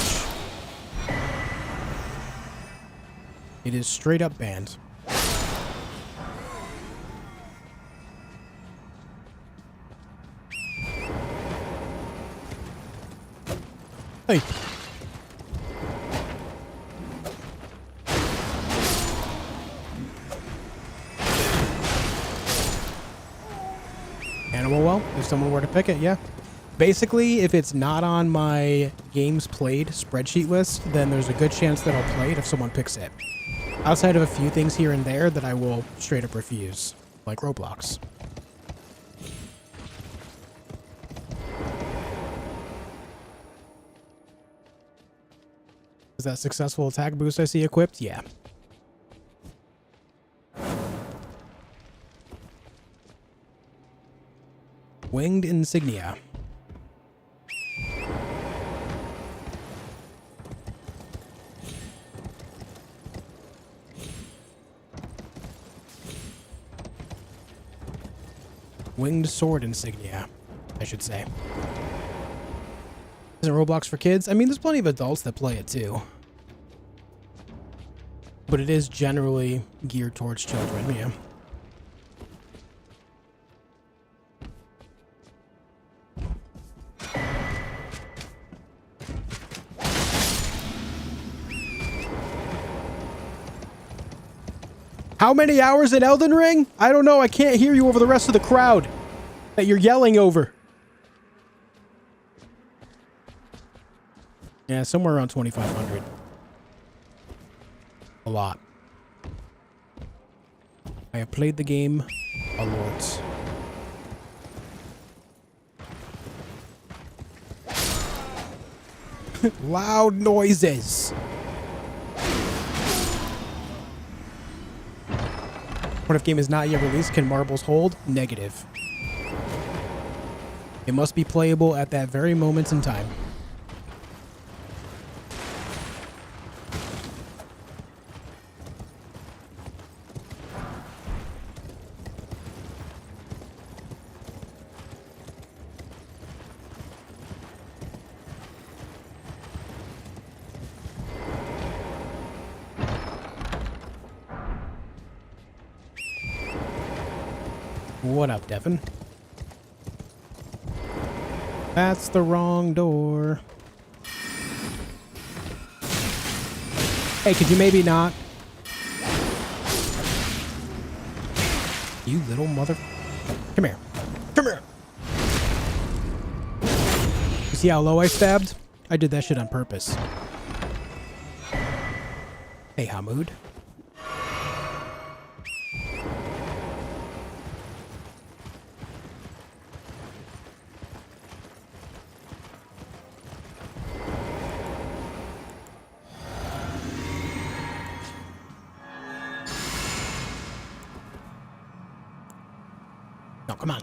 It is straight up banned. Hey. Animal Well, if someone were to pick it, yeah. Basically, if it's not on my games played spreadsheet list, then there's a good chance that I'll play it if someone picks it. Outside of a few things here and there that I will straight up refuse, like Roblox. Is that successful attack boost I see equipped? Yeah. Winged Insignia. Winged Sword Insignia, I should say. Isn't Roblox for kids? I mean, there's plenty of adults that play it too. But it is generally geared towards children, yeah. How many hours in Elden Ring? I don't know. I can't hear you over the rest of the crowd that you're yelling over. Yeah, somewhere around 2,500. A lot. I have played the game a lot. Loud noises. What if game is not yet released? Can marbles hold? Negative. It must be playable at that very moment in time. What up, Devin? That's the wrong door. Hey, could you maybe not? You little mother... Come here. Come here! You see how low I stabbed? I did that shit on purpose. Hey, Hamoud. Come on.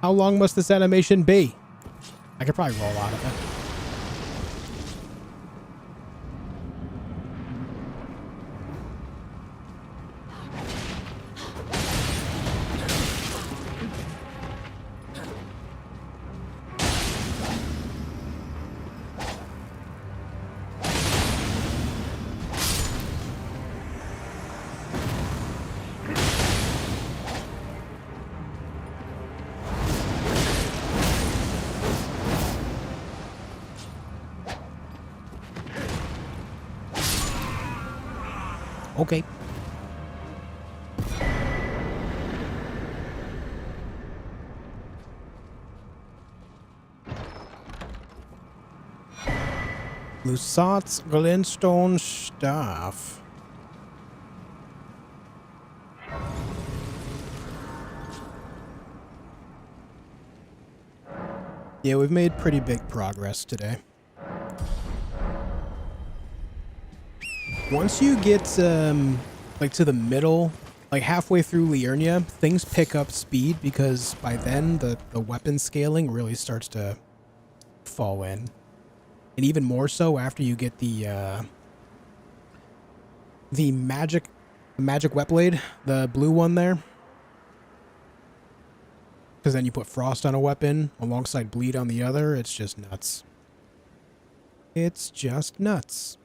How long must this animation be? I could probably roll out of it. Okay. Lusat's glintstone staff. Yeah, we've made pretty big progress today. Once you get, like to the middle, like halfway through Liurnia, things pick up speed because by then the weapon scaling really starts to fall in. And even more so after you get the magic wet blade, the blue one there. Because then you put frost on a weapon alongside bleed on the other. It's just nuts. It's just nuts.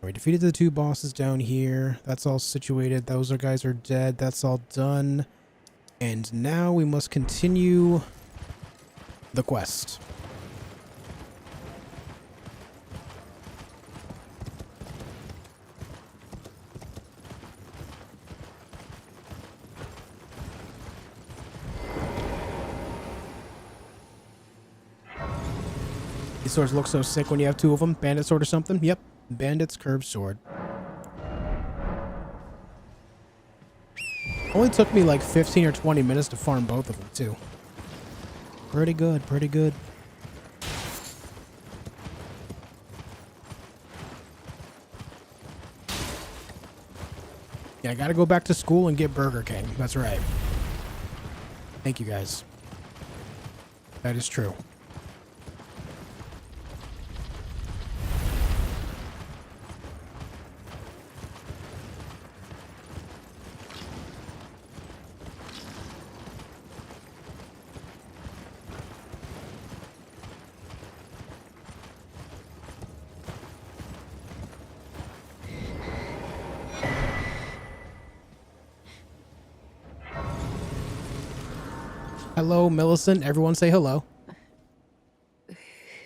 We defeated the 2 bosses down here. That's all situated. Those guys are dead. That's all done. And now we must continue the quest. These swords look so sick when you have 2 of them. Bandit sword or something? Yep. Bandit's curved sword. Only took me like 15 or 20 minutes to farm both of them, too. Pretty good, pretty good. Yeah, I gotta go back to school and get Burger King. That's right. Thank you, guys. That is true. Hello, Millicent. Everyone say hello.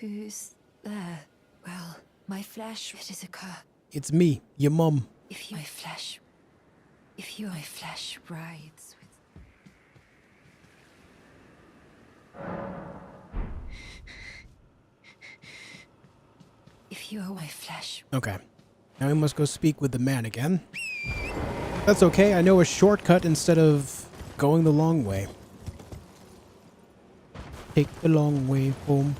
Who's there? Well, my flesh, it is a curse. It's me, your mum. If you, my flesh writhes with... If you are my flesh... Okay. Now we must go speak with the man again. That's okay. I know a shortcut instead of going the long way. Take the long way home.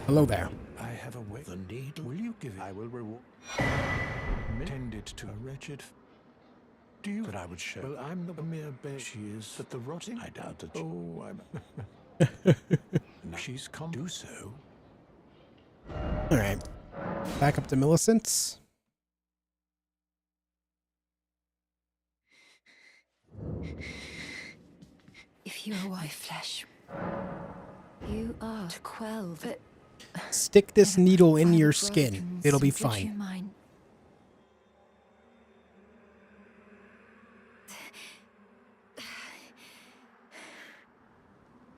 Hello there. I have a way. The needle. Will you give it? I will reward. Tended to a wretched. Do you? But I would show. Well, I'm the mere bear. She is. But the rotting. I doubt that. Oh, I'm. She's come. Do so. All right. Back up to Millicent. If you are my flesh, you are to quell the... Stick this needle in your skin. It'll be fine.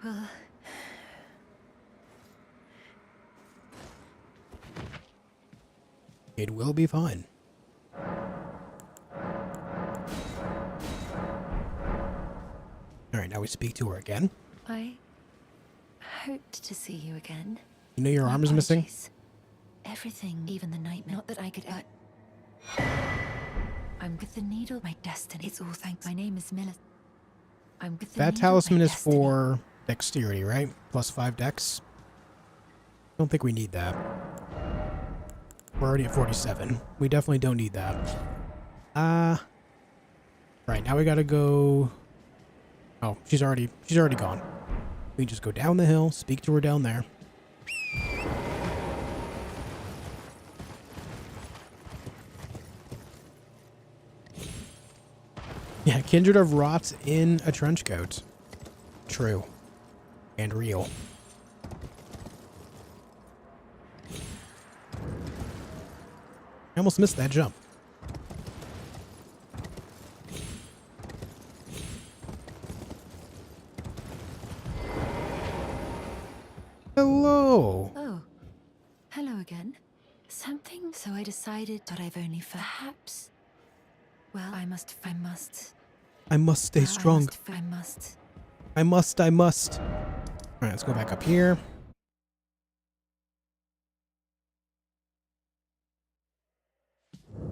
Well, it will be fine. All right, now we speak to her again. I hoped to see you again. You know your arm is missing? Everything, even the nightmare. Not that I could... I'm with the needle, my destiny. It's all thanks. My name is Millicent. I'm with the that needle, talisman my is destiny. for dexterity, right? Plus 5 dex. Don't think we need that. We're already at 47. We definitely don't need that. Right, now we gotta go... Oh, she's already gone. We can just go down the hill, speak to her down there. Yeah, Kindred of Rots in a trench coat. True. And real. I almost missed that jump. Hello. Oh, hello again. Something, so I decided that I've only perhaps. Well, I must stay strong. I must. All right, let's go back up here.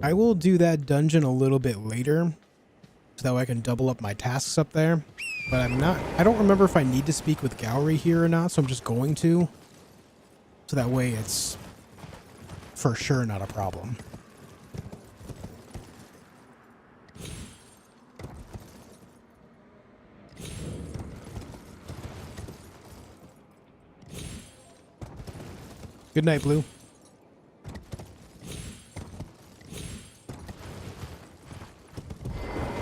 I will do that dungeon a little bit later. so that way I can double up my tasks up there. But I don't remember if I need to speak with Cavalry here or not, so I'm just going to. So that way it's for sure not a problem. Good night, Blue.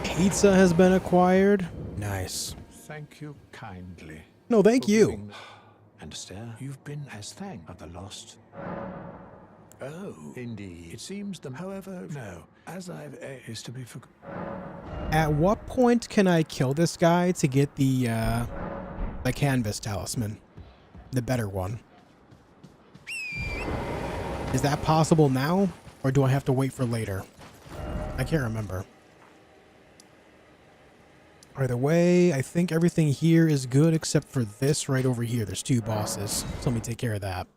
Pizza has been acquired. Nice. Thank you kindly. No, thank you. Understand? You've been as thank of the lost. Oh, indeed. It seems them, however, no. As I've is to be forgotten. At what point can I kill this guy to get the canvas talisman? The better one. Is that possible now? Or do I have to wait for later? I can't remember. Either way, I think everything here is good except for this right over here. There's 2 bosses. So let me take care of that.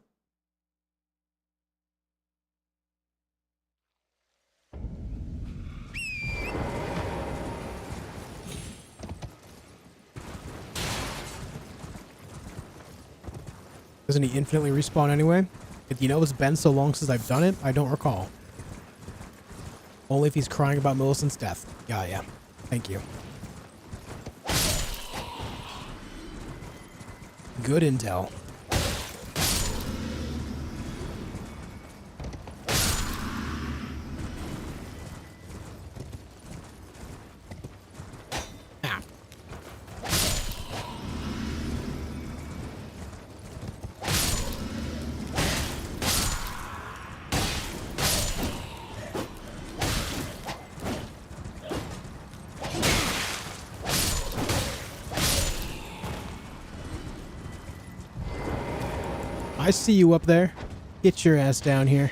Doesn't he infinitely respawn anyway? If you know it's been so long since I've done it, I don't recall. Only if he's crying about Millicent's death. Yeah. Thank you. Good intel. I see you up there. Get your ass down here.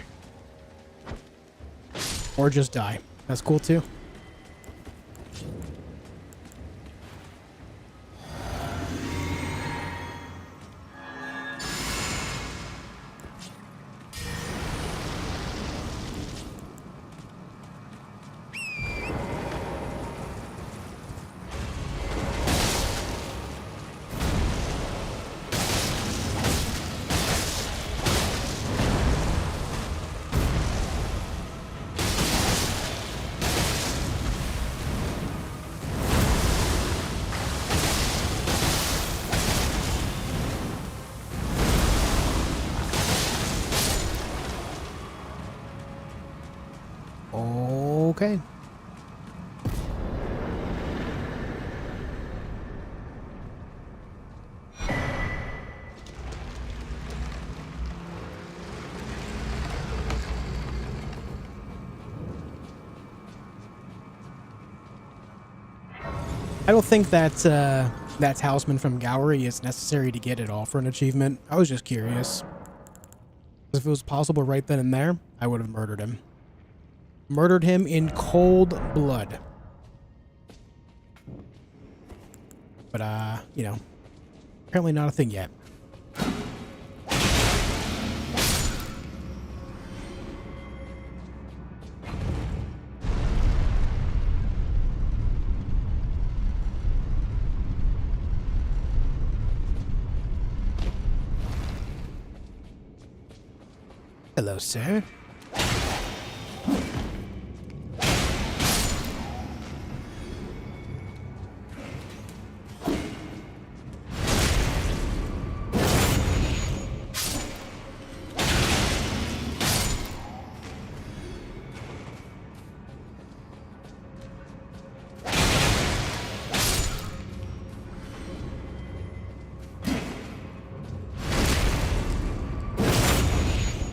Or just die. That's cool too. Okay. I don't think that that talisman from Cavalry is necessary to get it all for an achievement. I was just curious. If it was possible right then and there, I would have murdered him. Murdered him in cold blood. But, you know, apparently not a thing yet. Hello, sir.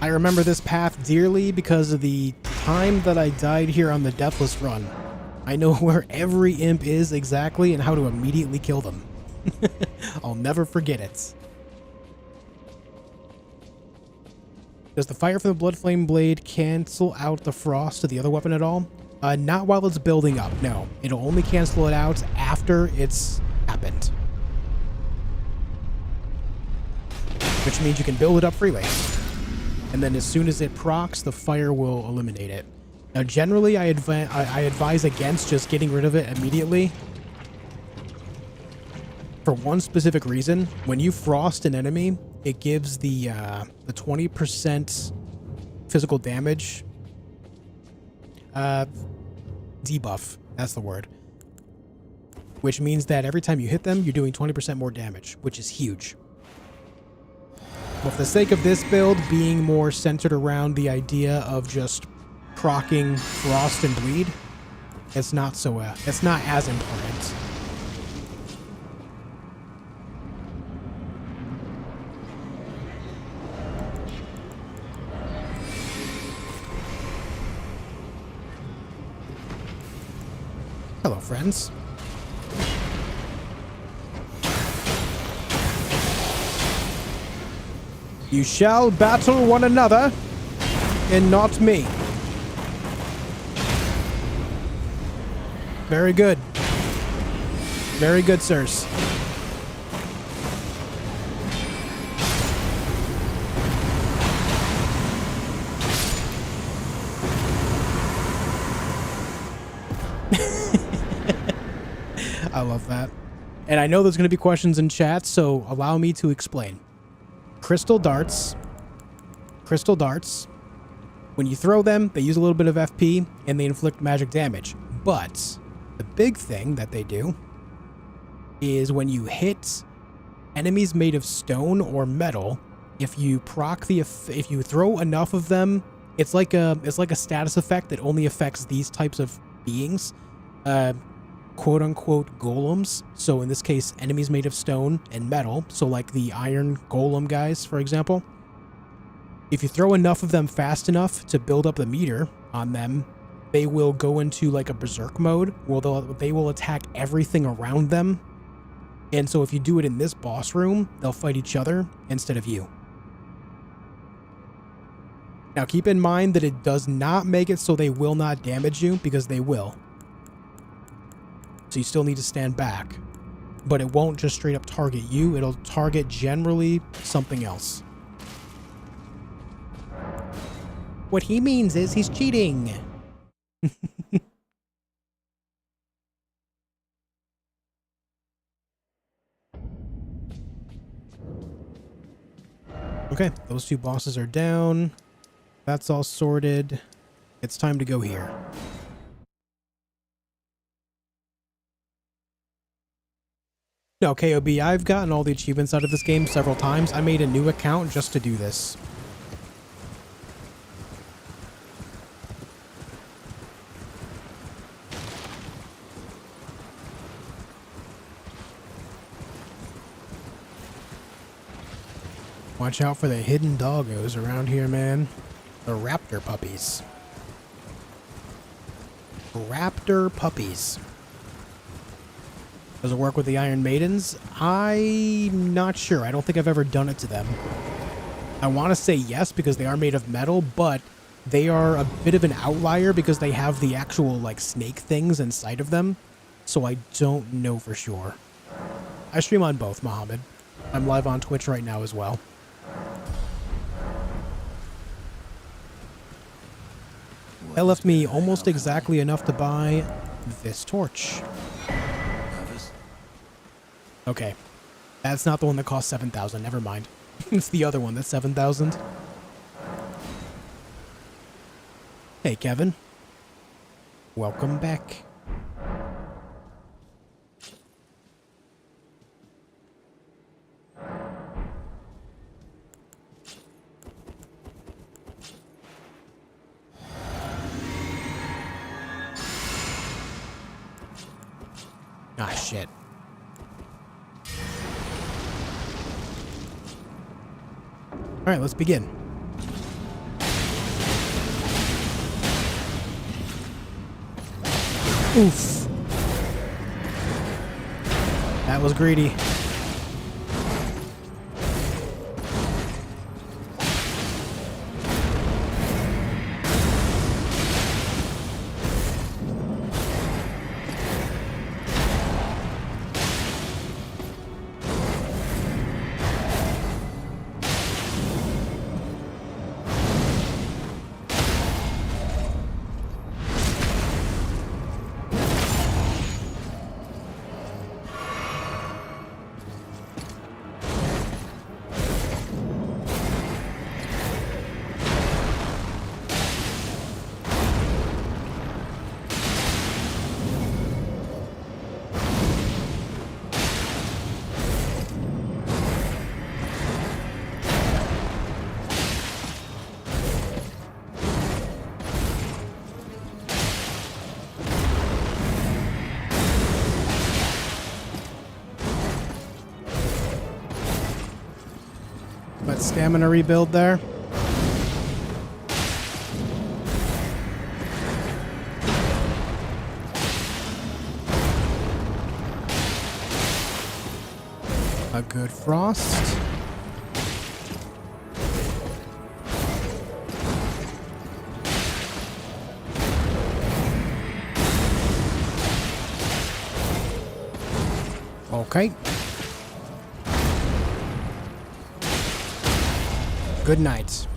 I remember this path dearly because of the time that I died here on the Deathless Run. I know where every imp is exactly and how to immediately kill them. I'll never forget it. Does the fire from the Blood Flame Blade cancel out the frost of the other weapon at all? Not while it's building up, no. It'll only cancel it out after it's happened. Which means you can build it up freely. And then as soon as it procs, the fire will eliminate it. Now, generally, I advise against just getting rid of it immediately. For one specific reason, when you frost an enemy, it gives the 20% physical damage debuff. That's the word. Which means that every time you hit them, you're doing 20% more damage, which is huge. But for the sake of this build being more centered around the idea of just proccing frost and bleed, it's not as important. Hello, friends. You shall battle one another, and not me. Very good. Very good, sirs. I love that. And I know there's going to be questions in chat, so allow me to explain. Crystal darts, when you throw them, they use a little bit of FP and they inflict magic damage. But the big thing that they do is when you hit enemies made of stone or metal, if you throw enough of them, it's like a status effect that only affects these types of beings, quote unquote golems. So in this case, enemies made of stone and metal. So like the iron golem guys, for example. If you throw enough of them fast enough to build up the meter on them, they will go into like a berserk mode where they will attack everything around them. And so if you do it in this boss room, they'll fight each other instead of you. Now keep in mind that it does not make it so they will not damage you, because they will. So you still need to stand back. But it won't just straight up target you, it'll target generally something else. What he means is he's cheating. Okay, those two bosses are down. That's all sorted. It's time to go here. No, KOB, I've gotten all the achievements out of this game several times. I made a new account just to do this. Watch out for the hidden doggos around here, man. The raptor puppies. Raptor puppies. Does it work with the Iron Maidens? I'm not sure. I don't think I've ever done it to them. I want to say yes because they are made of metal, but they are a bit of an outlier because they have the actual like snake things inside of them. So I don't know for sure. I stream on both, Mohammed. I'm live on Twitch right now as well. That left me almost exactly enough to buy this torch. Okay. That's not the one that costs 7,000. Never mind. It's the other one that's 7,000. Hey, Kevin. Welcome back. Ah, shit. All right, let's begin. Oof. That was greedy. That stamina rebuild there. A good frost. Okay. Good night.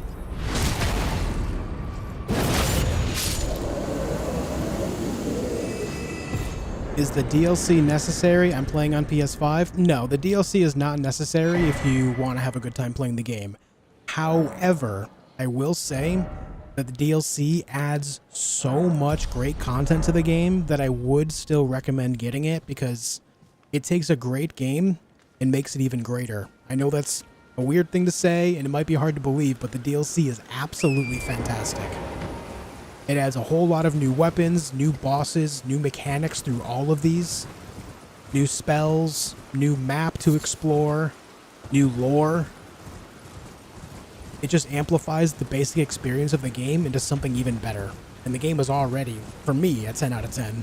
Is the DLC necessary? I'm playing on PS5. No, the DLC is not necessary if you want to have a good time playing the game. However, I will say that the DLC adds so much great content to the game that I would still recommend getting it because it takes a great game and makes it even greater. I know that's a weird thing to say and it might be hard to believe, but the DLC is absolutely fantastic. It adds a whole lot of new weapons, new bosses, new mechanics through all of these, new spells, new map to explore, new lore. It just amplifies the basic experience of the game into something even better. And the game is already, for me, a 10 out of 10.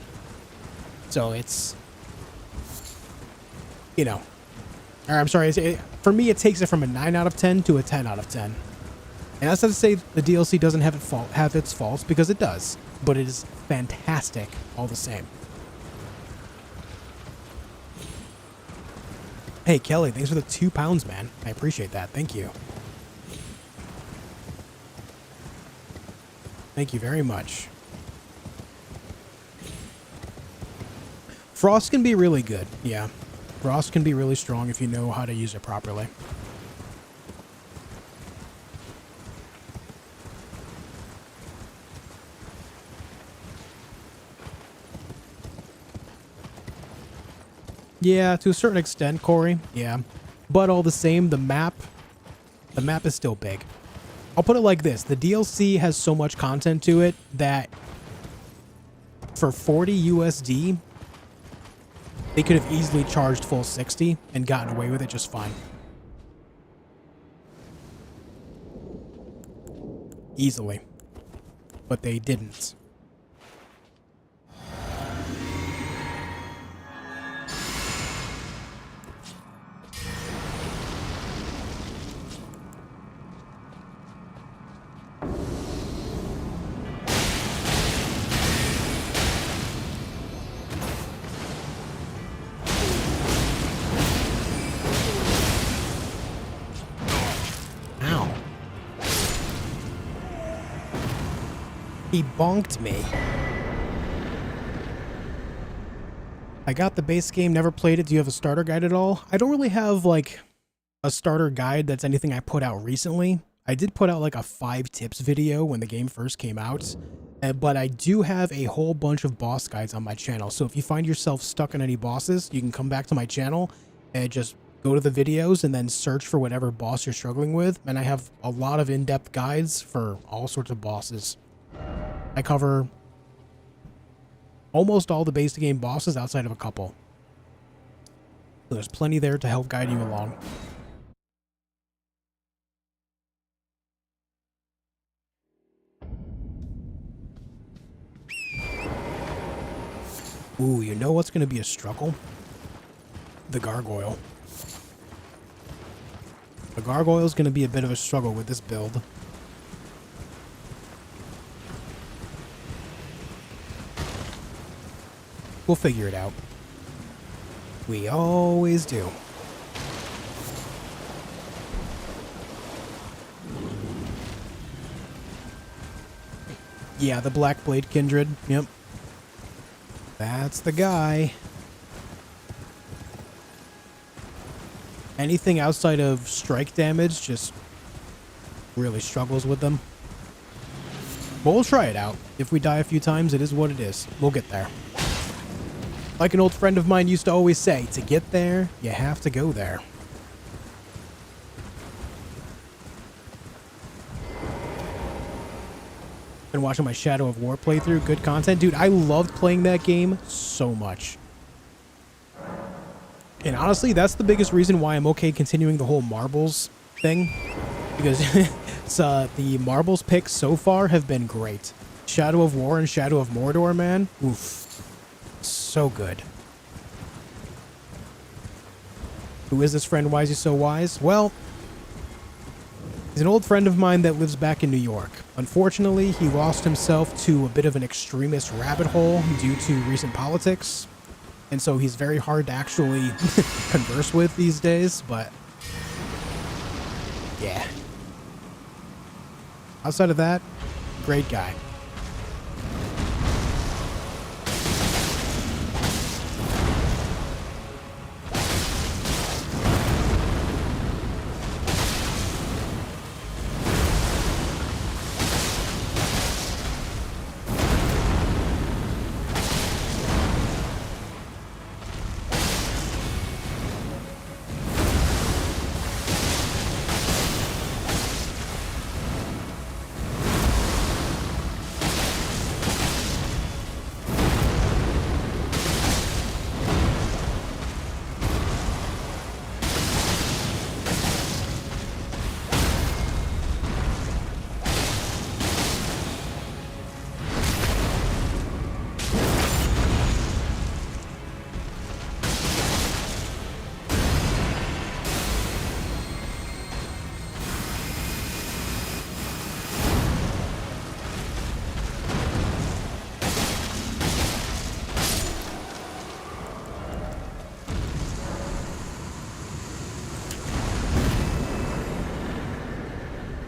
So it's, you know, or I'm sorry, for me it takes it from a 9 out of 10 to a 10 out of 10. And that's not to say the DLC doesn't have its faults, because it does, but it is fantastic all the same. Hey Kelly, thanks for the £2, man. I appreciate that. Thank you. Thank you very much. Frost can be really good, yeah. Frost can be really strong if you know how to use it properly. Yeah, to a certain extent, Corey. Yeah. But all the same, the map is still big. I'll put it like this. The DLC has so much content to it that for 40 USD, they could have easily charged full 60 and gotten away with it just fine. Easily. But they didn't. He bonked me. I got the base game, never played it. Do you have a starter guide at all? I don't really have like a starter guide that's anything I put out recently. I did put out like a 5 tips video when the game first came out, but I do have a whole bunch of boss guides on my channel. So if you find yourself stuck on any bosses, you can come back to my channel and just go to the videos and then search for whatever boss you're struggling with. And I have a lot of in-depth guides for all sorts of bosses. I cover almost all the basic game bosses outside of a couple. So there's plenty there to help guide you along. Ooh, you know what's going to be a struggle? The gargoyle. The gargoyle is going to be a bit of a struggle with this build. We'll figure it out. We always do. Yeah, the Black Blade Kindred. Yep. That's the guy. Anything outside of strike damage just really struggles with them. But we'll try it out. If we die a few times, it is what it is. We'll get there. Like an old friend of mine used to always say, to get there, you have to go there. Been watching my Shadow of War playthrough. Good content. Dude, I loved playing that game so much. And honestly, that's the biggest reason why I'm okay continuing the whole marbles thing. because it's, the marbles picks so far have been great. Shadow of War and Shadow of Mordor, man. Oof. So good. Who is this friend? Why is he so wise? Well, he's an old friend of mine that lives back in New York. Unfortunately, he lost himself to a bit of an extremist rabbit hole due to recent politics. And so he's very hard to actually converse with these days, but yeah. Outside of that, great guy.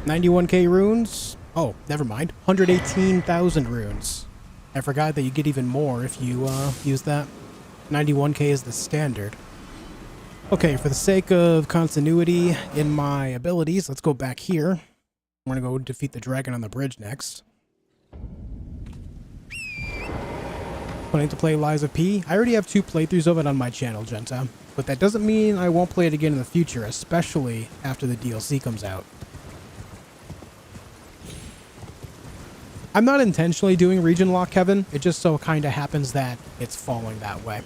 $91,000 runes? Oh, never mind. 118,000 runes. I forgot that you get even more if you use that. 91,000 is the standard. Okay, for the sake of continuity in my abilities, let's go back here. We're gonna go defeat the dragon on the bridge next. Planning to play Lies of P? I already have 2 playthroughs of it on my channel, Genta. But that doesn't mean I won't play it again in the future, especially after the DLC comes out. I'm not intentionally doing region lock, Kevin. It just so kind of happens that it's falling that way.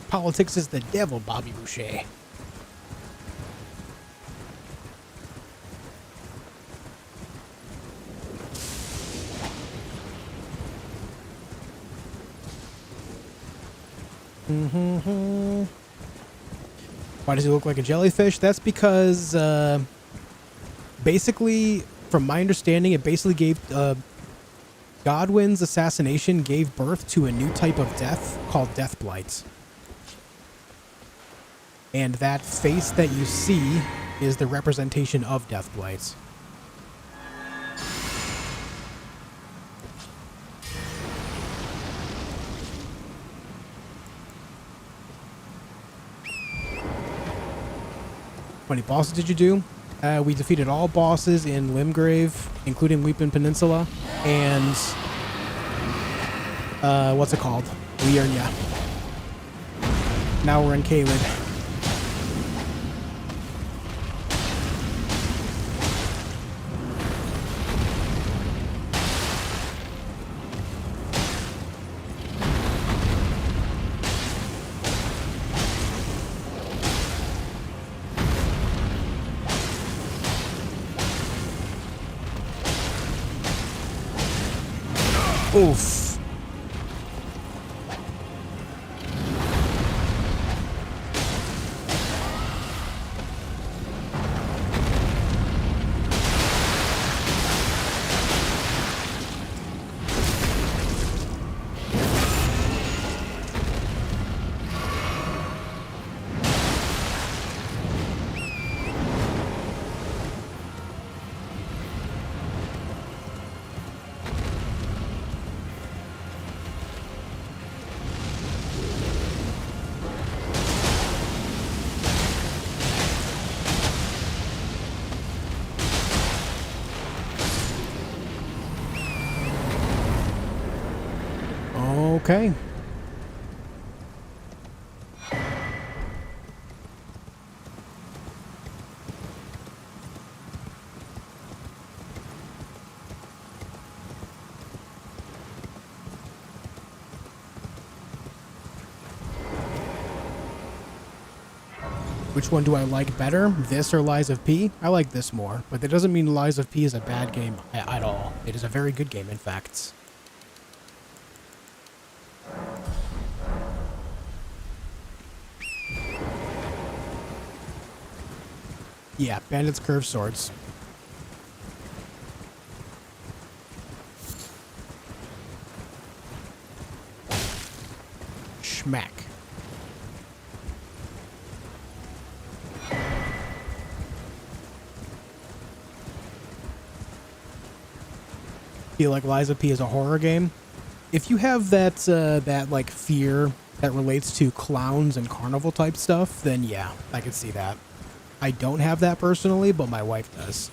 Politics is the devil, Bobby Boucher. Why does he look like a jellyfish? That's because, basically, from my understanding, it basically gave, Godwin's assassination gave birth to a new type of death called Death Blight. And that face that you see is the representation of Death Blight. How many bosses did you do? We defeated all bosses in Limgrave, including Weeping Peninsula, and what's it called? Liurnia. Now we're in Caelid. Oof. Okay. Which one do I like better? This or Lies of P? I like this more, but that doesn't mean Lies of P is a bad game at all. It is a very good game, in fact. Yeah, Bandit's Curved Swords. Schmack. Feel like Lies of P is a horror game. If you have that that like fear that relates to clowns and carnival type stuff, then yeah, I could see that. I don't have that personally, but my wife does.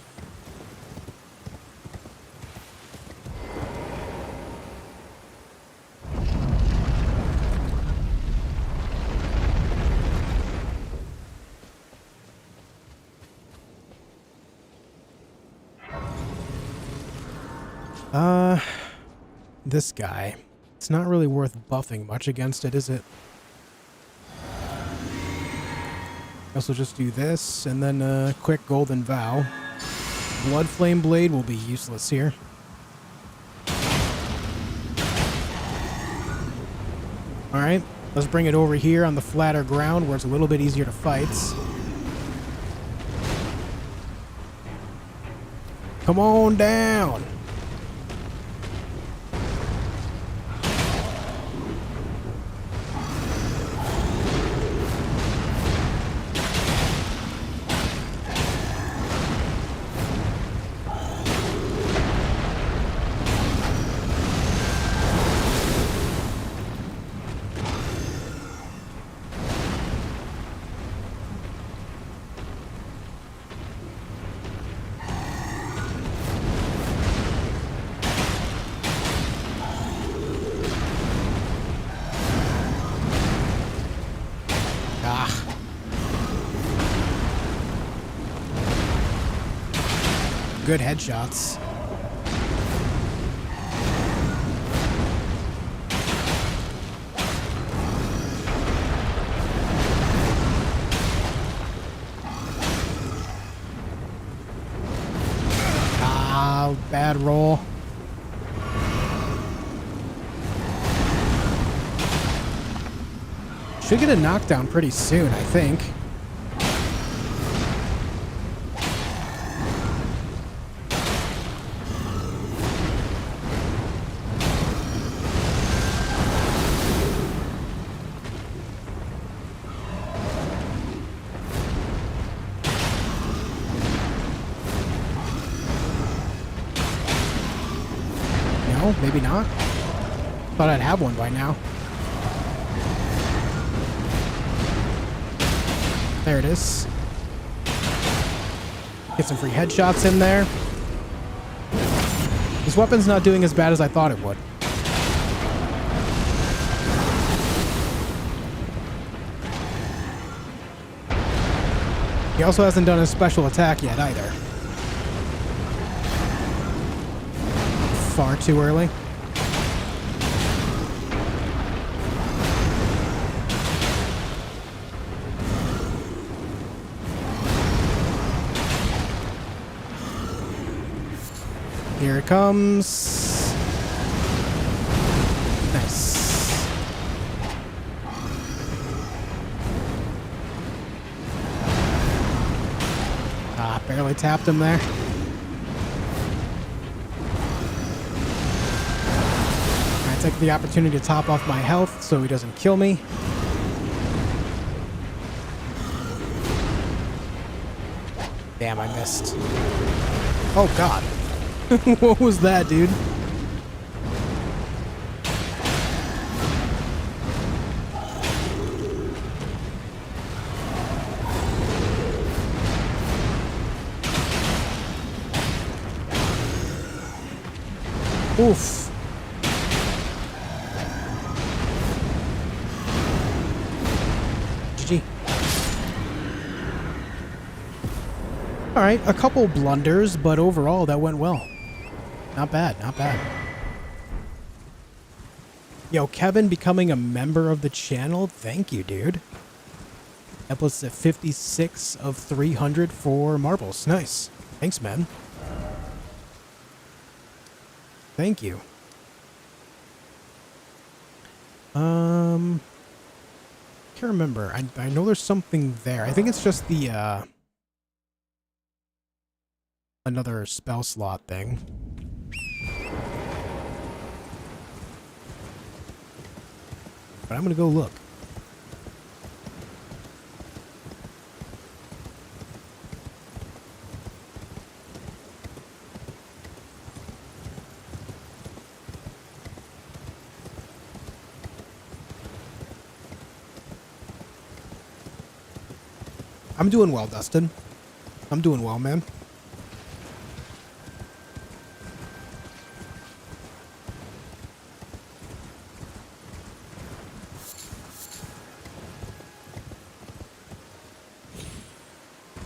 This guy. It's not really worth buffing much against it, is it? I also just do this, and then a quick Golden Vow. Blood Flame Blade will be useless here. Alright, let's bring it over here on the flatter ground where it's a little bit easier to fight. Come on down! Good headshots. Ah, bad roll. Should get a knockdown pretty soon, I think. Maybe not. Thought I'd have one by now. There it is. Get some free headshots in there. This weapon's not doing as bad as I thought it would. He also hasn't done his special attack yet either. Far too early. Here it comes. Nice. Ah, barely tapped him there. Take the opportunity to top off my health so he doesn't kill me. Damn, I missed. Oh god. What was that, dude? Oof. Alright, a couple blunders, but overall that went well. Not bad, not bad. Yo, Kevin becoming a member of the channel? Thank you, dude. That puts at 56 of 300 for marbles. Nice. Thanks, man. Thank you. Can't remember. I know there's something there. I think it's just the, another spell slot thing. But I'm gonna go look. I'm doing well, Dustin. I'm doing well, man.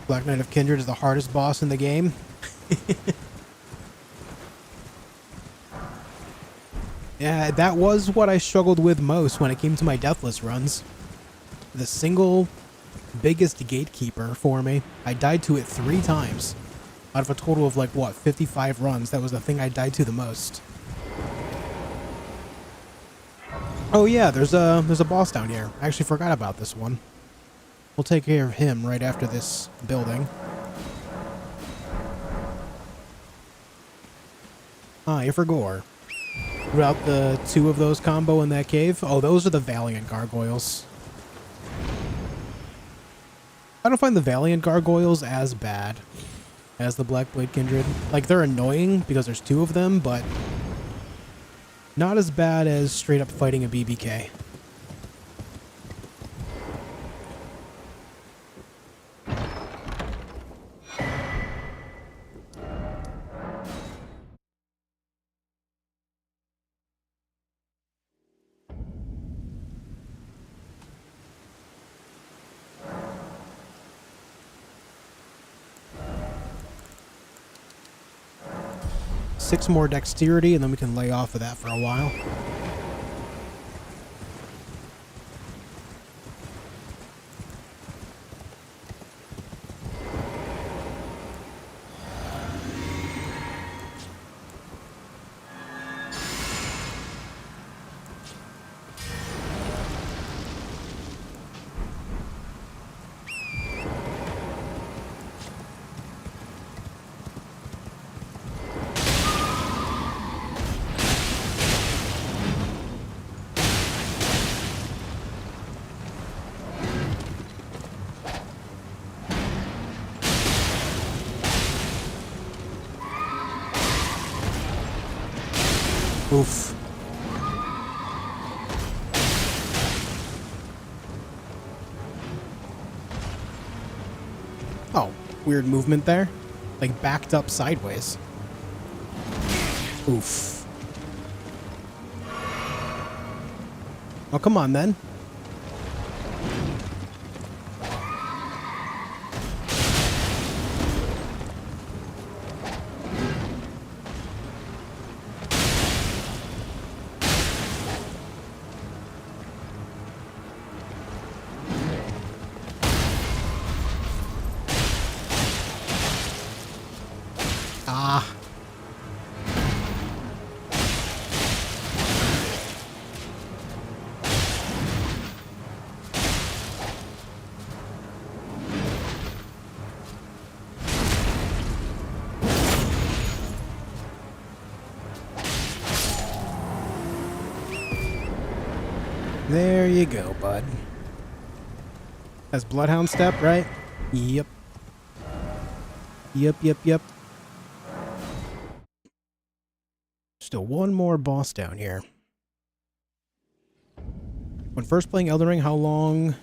Black Knight of Kindred is the hardest boss in the game. Yeah, that was what I struggled with most when it came to my Deathless runs. The single biggest gatekeeper for me. I died to it 3 times. Out of a total of like, what, 55 runs. That was the thing I died to the most. Oh yeah, there's a boss down here. I actually forgot about this one. We'll take care of him right after this building. Ah, for gore. Throughout the 2 of those combo in that cave. Oh, those are the Valiant Gargoyles. I don't find the Valiant Gargoyles as bad as the Blackblade Kindred. Like, they're annoying because there's 2 of them, but not as bad as straight up fighting a BBK. Six more dexterity, and then we can lay off of that for a while. Oof. Oh, weird movement there. Like backed up sideways. Oof. Oh, come on then. There you go, bud. That's Bloodhound Step, right? Yep. Yep. Still one more boss down here. When first playing Elden Ring, how long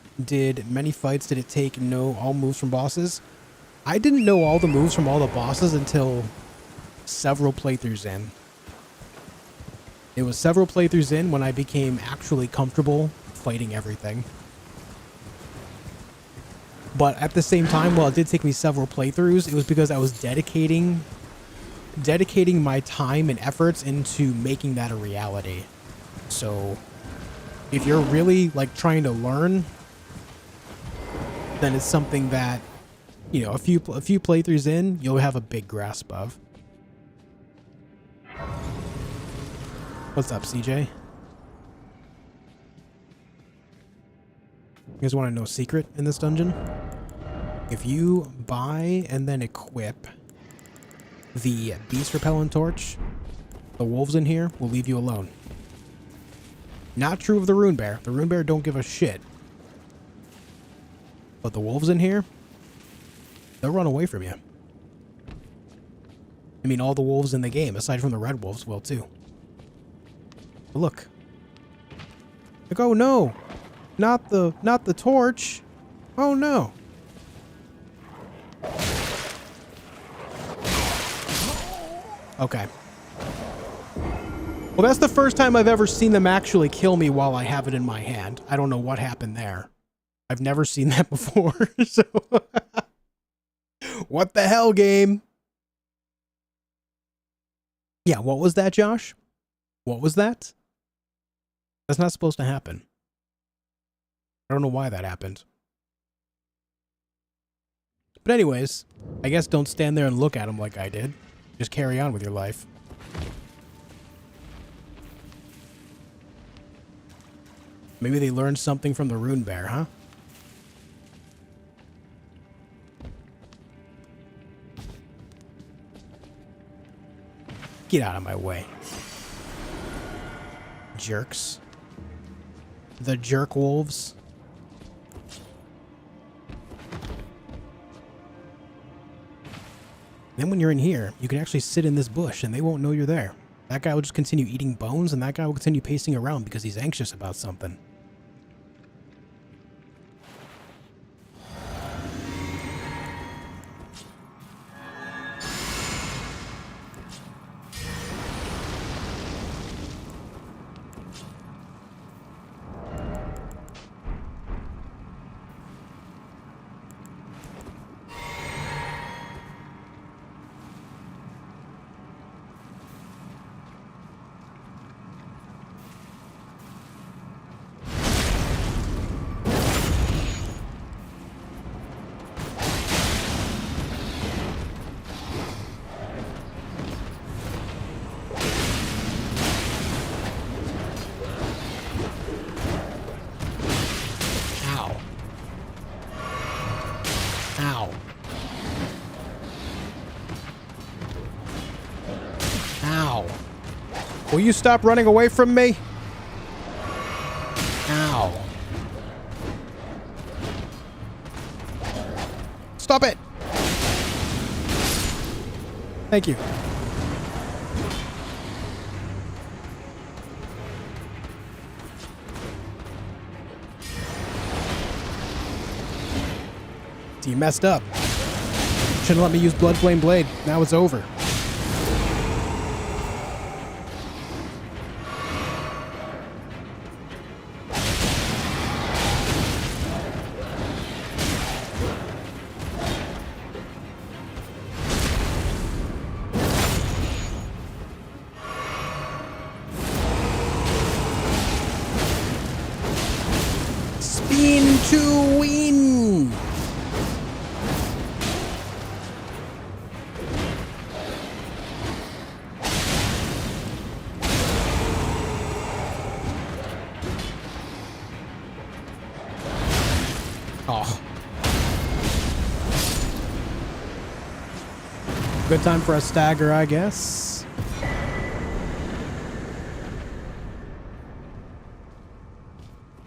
many fights did it take to know all moves from bosses? I didn't know all the moves from all the bosses until several playthroughs in. It was several playthroughs in when I became actually comfortable fighting everything. But at the same time, while it did take me several playthroughs, it was because I was dedicating my time and efforts into making that a reality. So if you're really like trying to learn then it's something that, you know, a few playthroughs in, you'll have a big grasp of. What's up, CJ? You guys want to know a secret in this dungeon? If you buy and then equip the beast repellent torch, the wolves in here will leave you alone. Not true of the rune bear. The rune bear don't give a shit. But the wolves in here, they'll run away from you. I mean, all the wolves in the game, aside from the red wolves, will too. But look. Like, oh no! Not the torch! Oh no! Okay. Well, that's the first time I've ever seen them actually kill me while I have it in my hand. I don't know what happened there. I've never seen that before, so... What the hell, game? Yeah, what was that, Josh? What was that? That's not supposed to happen. I don't know why that happened. But anyways, I guess don't stand there and look at them like I did. Just carry on with your life. Maybe they learned something from the rune bear, huh? Get out of my way. Jerks. The jerk wolves. Then when you're in here, you can actually sit in this bush and they won't know you're there. That guy will just continue eating bones and that guy will continue pacing around because he's anxious about something. Will you stop running away from me? Ow. Stop it! Thank you. You messed up. Shouldn't let me use Bloodflame Blade. Now it's over. Good time for a stagger, I guess.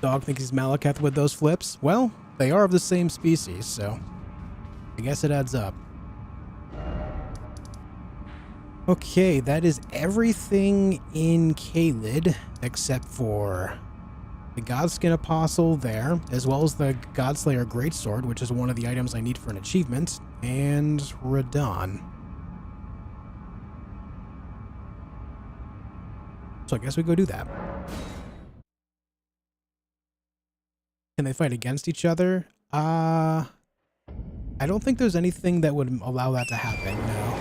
Dog thinks he's Malekith with those flips. Well, they are of the same species, so I guess it adds up. Okay, that is everything in Caelid except for the Godskin Apostle there, as well as the Godslayer Greatsword, which is one of the items I need for an achievement, and Radahn. So I guess we go do that. Can they fight against each other? I don't think there's anything that would allow that to happen, no.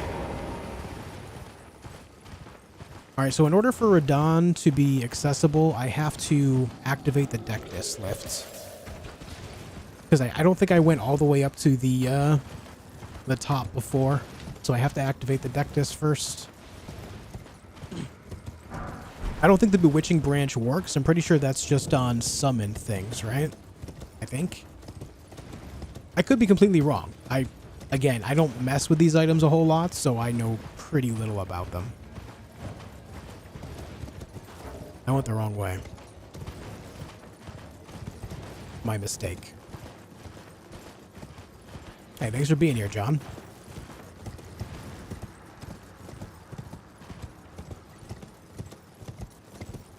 Alright, so in order for Radahn to be accessible, I have to activate the deck disc lift. Because I don't think I went all the way up to the top before. So I have to activate the deck disc first. I don't think the Bewitching Branch works. I'm pretty sure that's just on summoned things, right? I think. I could be completely wrong. Again, I don't mess with these items a whole lot, so I know pretty little about them. I went the wrong way. My mistake. Hey, thanks for being here, John.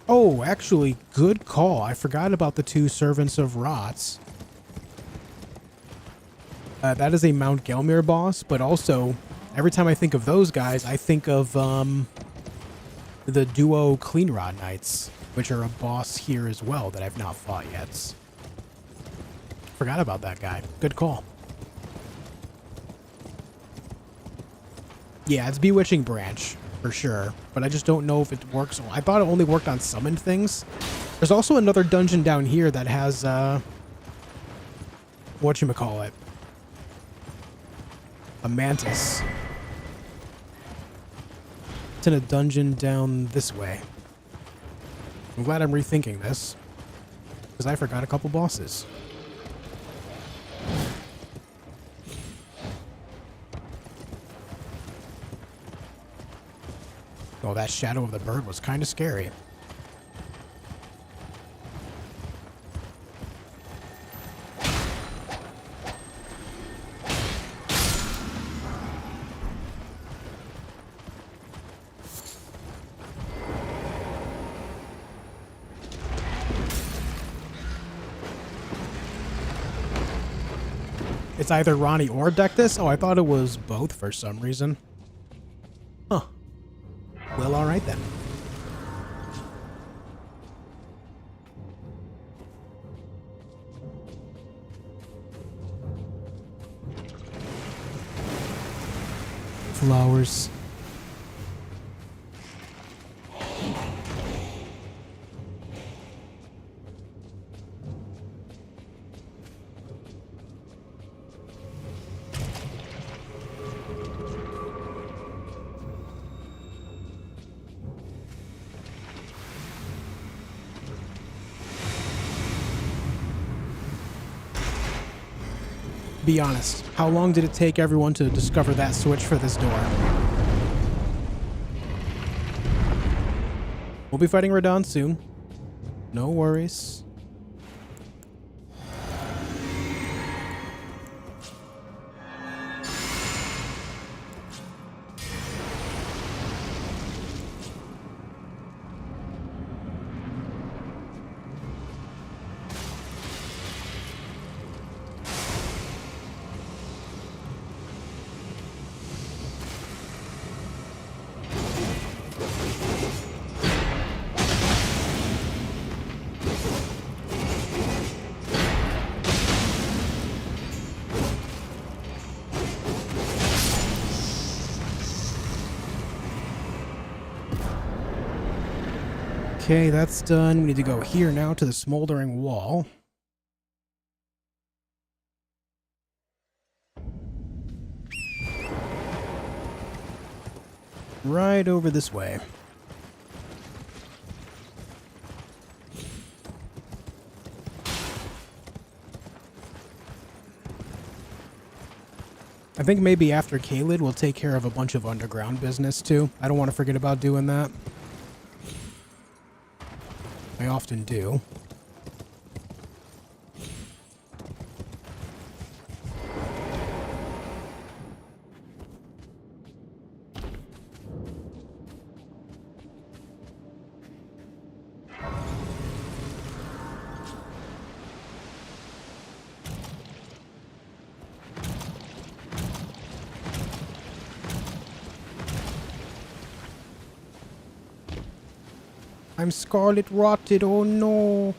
Oh, actually, good call. I forgot about the 2 Servants of Rots. That is a Mount Gelmir boss, but also, every time I think of those guys, I think of the duo Cleanrod Knights, which are a boss here as well that I've not fought yet. Forgot about that guy. Good call. Yeah, it's Bewitching Branch, for sure, but I just don't know if it works. I thought it only worked on summoned things. There's also another dungeon down here that has, whatchamacallit? A mantis. It's in a dungeon down this way. I'm glad I'm rethinking this, because I forgot a couple bosses. Oh, that shadow of the bird was kind of scary. It's either Ranni or Dectus? Oh, I thought it was both for some reason. Huh. Well, alright then. Flowers. Be honest, how long did it take everyone to discover that switch for this door? We'll be fighting Radahn soon. No worries. Okay, that's done. We need to go here now to the smoldering wall. Right over this way. I think maybe after Caelid we'll take care of a bunch of underground business too. I don't want to forget about doing that. I often do. I'm scarlet rotted, oh no.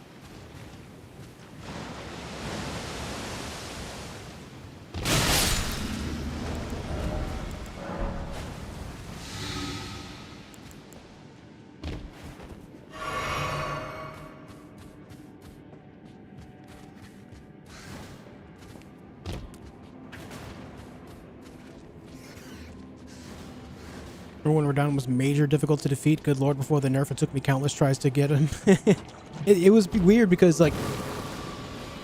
Remember when Radahn was major difficult to defeat? Good lord, before the nerf, it took me countless tries to get him. It was weird because, like,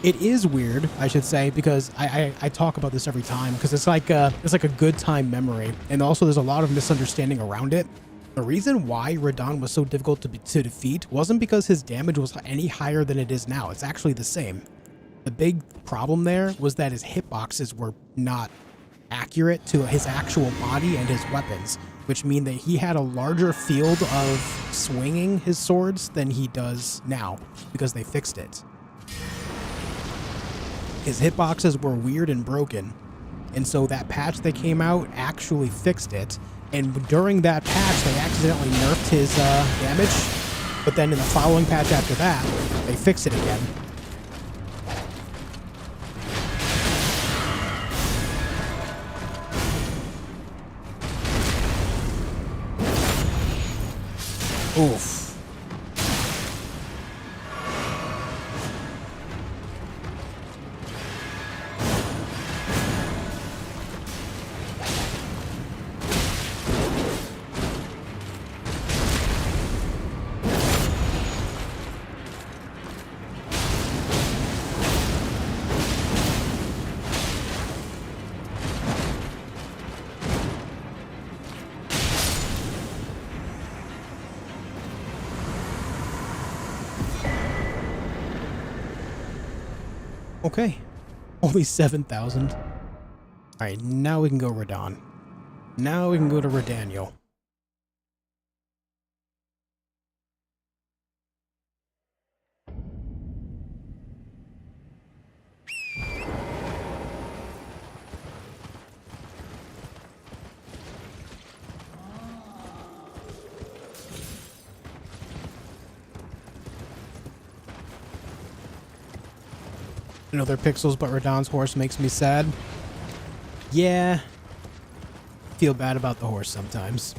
it is weird, I should say, because I talk about this every time because it's like a good time memory, and also there's a lot of misunderstanding around it. The reason why Radahn was so difficult to defeat wasn't because his damage was any higher than it is now. It's actually the same. The big problem there was that his hitboxes were not accurate to his actual body and his weapons, which mean that he had a larger field of swinging his swords than he does now because they fixed it. His hitboxes were weird and broken, and so that patch that came out actually fixed it, and during that patch they accidentally nerfed his damage, but then in the following patch after that, they fixed it again. Oof. Okay, only 7,000. All right, now we can go Radahn. Now we can go to Redaniel. Another pixels, but Radahn's horse makes me sad. Yeah. Feel bad about the horse sometimes.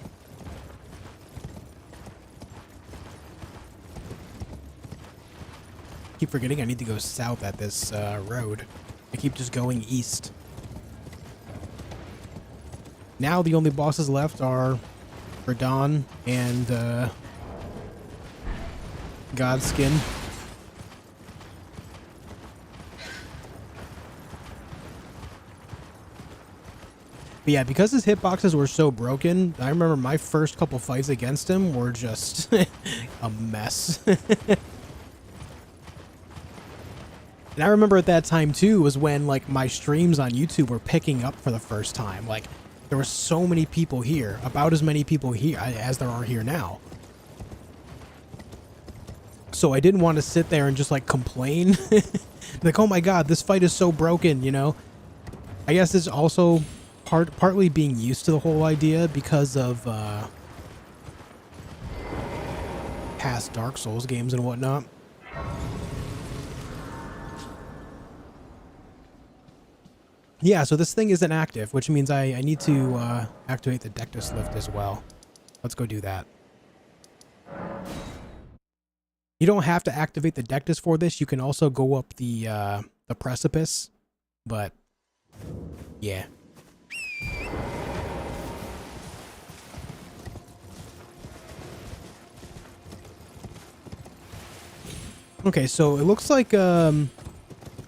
Keep forgetting I need to go south at this road. I keep just going east. Now the only bosses left are Radahn and Godskin. But yeah, because his hitboxes were so broken, I remember my first couple fights against him were just a mess. And I remember at that time too was when like my streams on YouTube were picking up for the first time. Like there were so many people here, about as many people here as there are here now. So I didn't want to sit there and just like complain. Like, oh my god, this fight is so broken, you know? I guess it's also partly being used to the whole idea because of past Dark Souls games and whatnot. Yeah, so this thing isn't active, which means I need to activate the Dectus lift as well. Let's go do that. You don't have to activate the Dectus for this. You can also go up the precipice, but yeah. Okay, so it looks like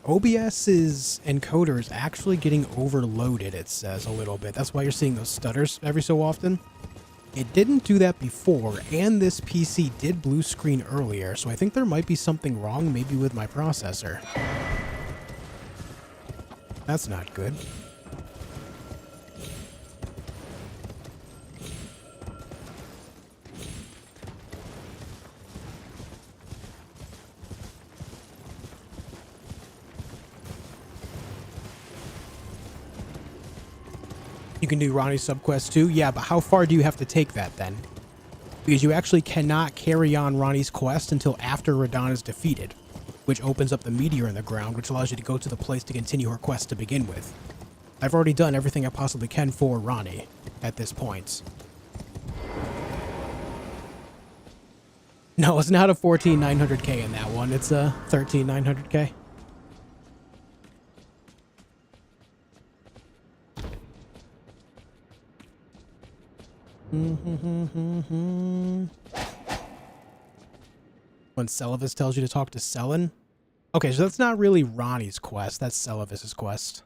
OBS's encoder is actually getting overloaded, it says a little bit. That's why you're seeing those stutters every so often. It didn't do that before, and this PC did blue screen earlier, so I think there might be something wrong maybe with my processor. That's not good. You can do Ranni's subquest too? Yeah, but how far do you have to take that then? Because you actually cannot carry on Ranni's quest until after Radahn is defeated, which opens up the meteor in the ground, which allows you to go to the place to continue her quest to begin with. I've already done everything I possibly can for Ranni at this point. No, it's not a 14,900K in that one. It's a 13,900K. When Celivis tells you to talk to Sellen? Okay, so that's not really Ronnie's quest. That's Celivis's quest.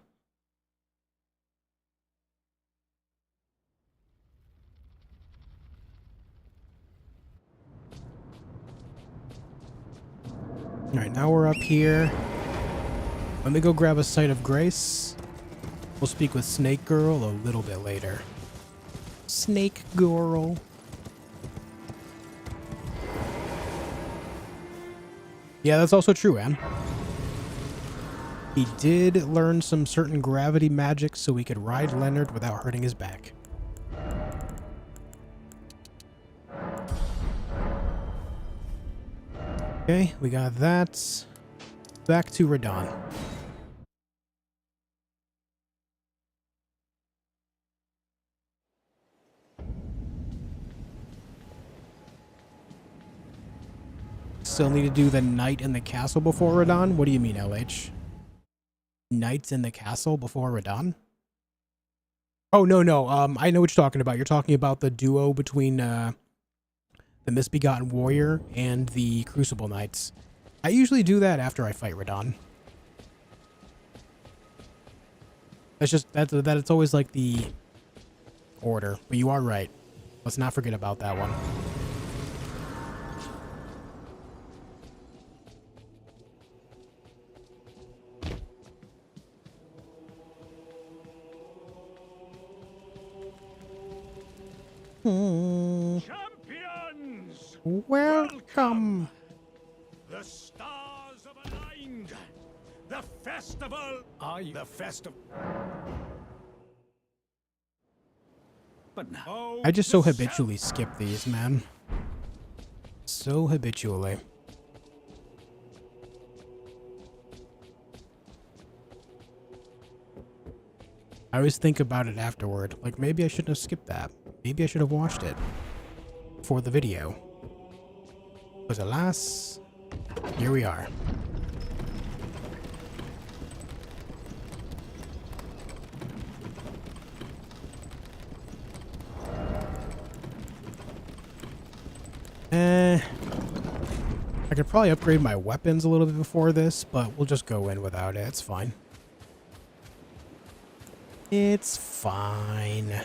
Alright, now we're up here. Let me go grab a Sight of Grace. We'll speak with Snake Girl a little bit later. Snake Girl. Yeah, that's also true, Anne. He did learn some certain gravity magic so he could ride Leonard without hurting his back. Okay, we got that. Back to Radon. Still need to do the night in the castle before Radon? What do you mean, LH? Knights in the castle before Radon? Oh, no. I know what you're talking about. You're talking about the duo between the Misbegotten Warrior and the Crucible Knights. I usually do that after I fight Radon. That's just that it's always like the order. But you are right. Let's not forget about that one. Champions! Welcome! The stars have aligned! The festival! The festival! But now... Oh, I just so habitually skip these, man. So habitually. I always think about it afterward. Like, maybe I shouldn't have skipped that. Maybe I should have watched it for the video. Because alas, here we are. I could probably upgrade my weapons a little bit before this, but we'll just go in without it. It's fine. It's fine.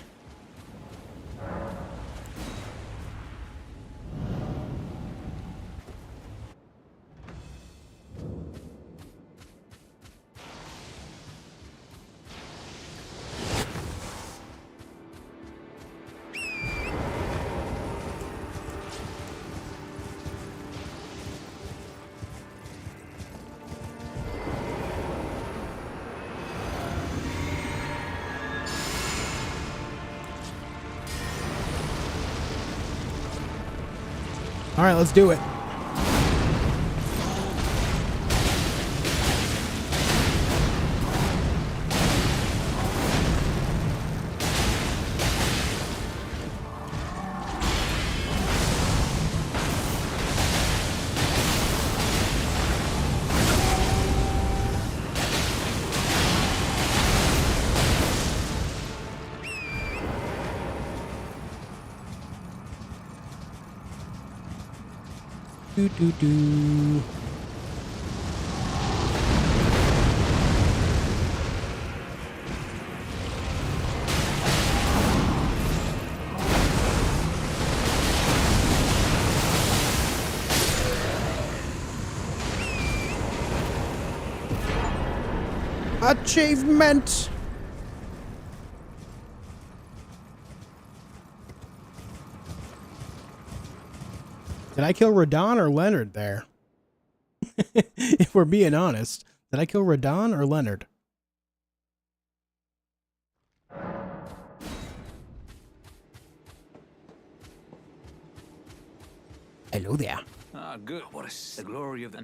All right, let's do it. Do. Achievement! Did I kill Radon or Leonard there? If we're being honest, did I kill Radon or Leonard? Hello there. Ah, good. What the glory of the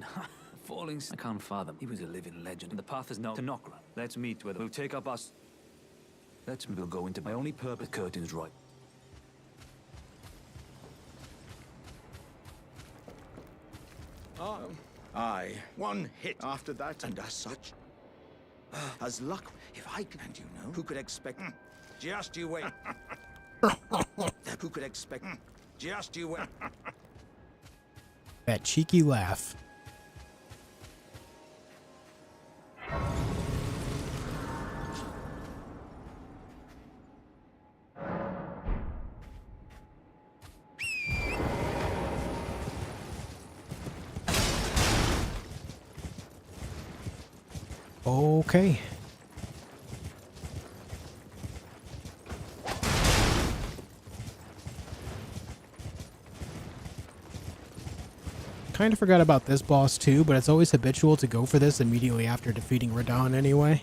falling. I can't fathom. He was a living legend. And the path is now to Nokra. Let's meet where we'll take up us. We'll go into my only purpose. Curtain's right. Aye, one hit after that, and as such, as luck, if I can, and you know, who could expect? Just you wait. Who could expect? Just you wait. That cheeky laugh. Okay. Kind of forgot about this boss too, but it's always habitual to go for this immediately after defeating Radahn anyway.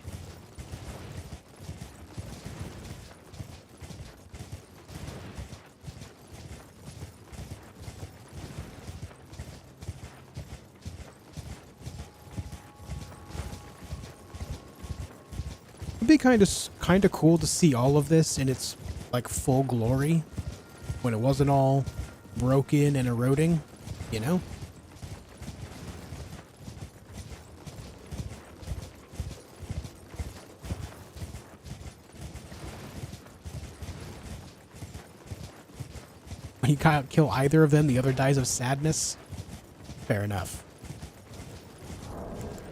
It'd be kind of cool to see all of this in its like full glory when it wasn't all broken and eroding, you know? When you can't kill either of them, the other dies of sadness. Fair enough.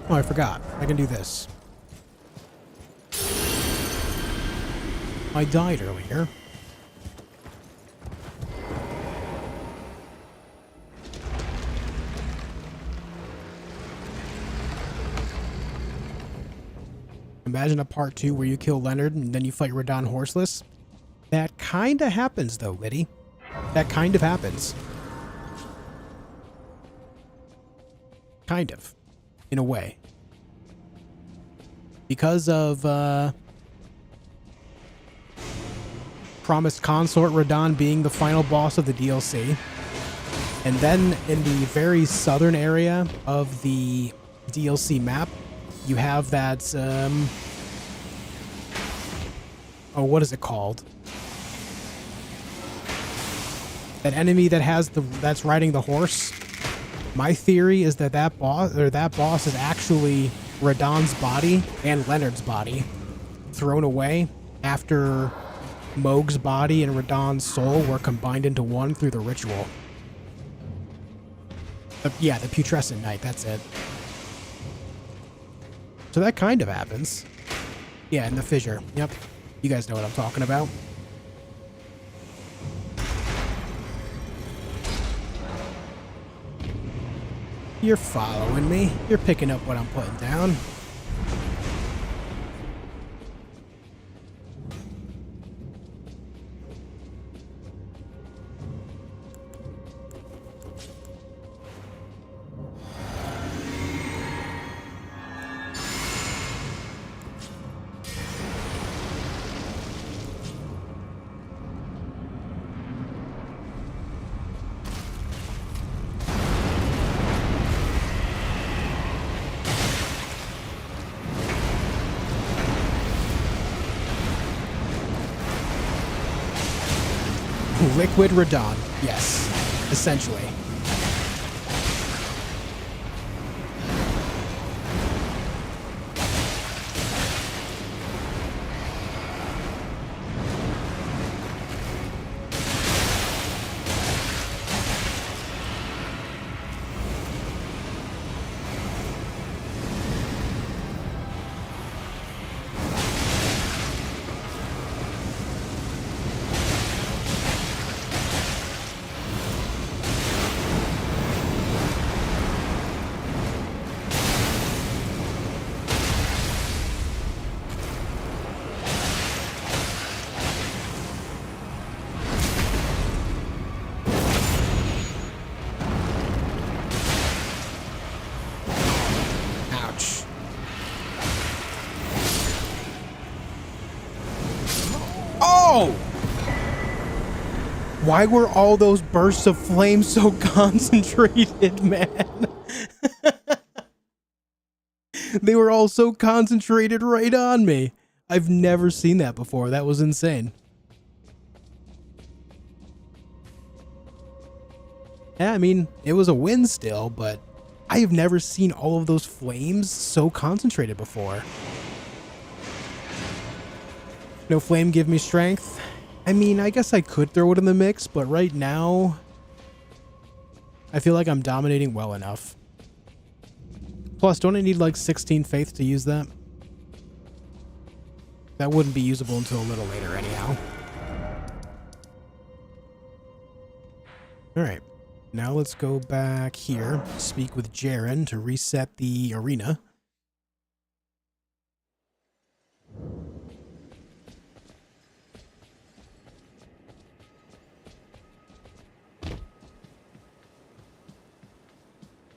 Oh, I forgot. I can do this. I died earlier. Imagine a part 2 where you kill Leonard and then you fight Radahn horseless. That kind of happens though, Liddy. That kind of happens. Kind of. In a way. Because of, Promised Consort Radahn being the final boss of the DLC. And then in the very southern area of the DLC map, you have that, oh, what is it called? That enemy that has that's riding the horse. My theory is that that boss is actually Radahn's body and Leonard's body thrown away after Mohg's body and Radahn's soul were combined into one through the ritual. Yeah, the Putrescent Knight, that's it. So that kind of happens. Yeah, in the fissure. Yep. You guys know what I'm talking about. You're following me. You're picking up what I'm putting down. Liquid Radahn, yes, essentially. Why were all those bursts of flame so concentrated, man? They were all so concentrated right on me. I've never seen that before. That was insane. Yeah, I mean, it was a win still, but I have never seen all of those flames so concentrated before. No flame give me strength. I mean, I guess I could throw it in the mix, but right now, I feel like I'm dominating well enough. Plus, don't I need like 16 faith to use that? That wouldn't be usable until a little later anyhow. Alright, now let's go back here, speak with Jaren to reset the arena.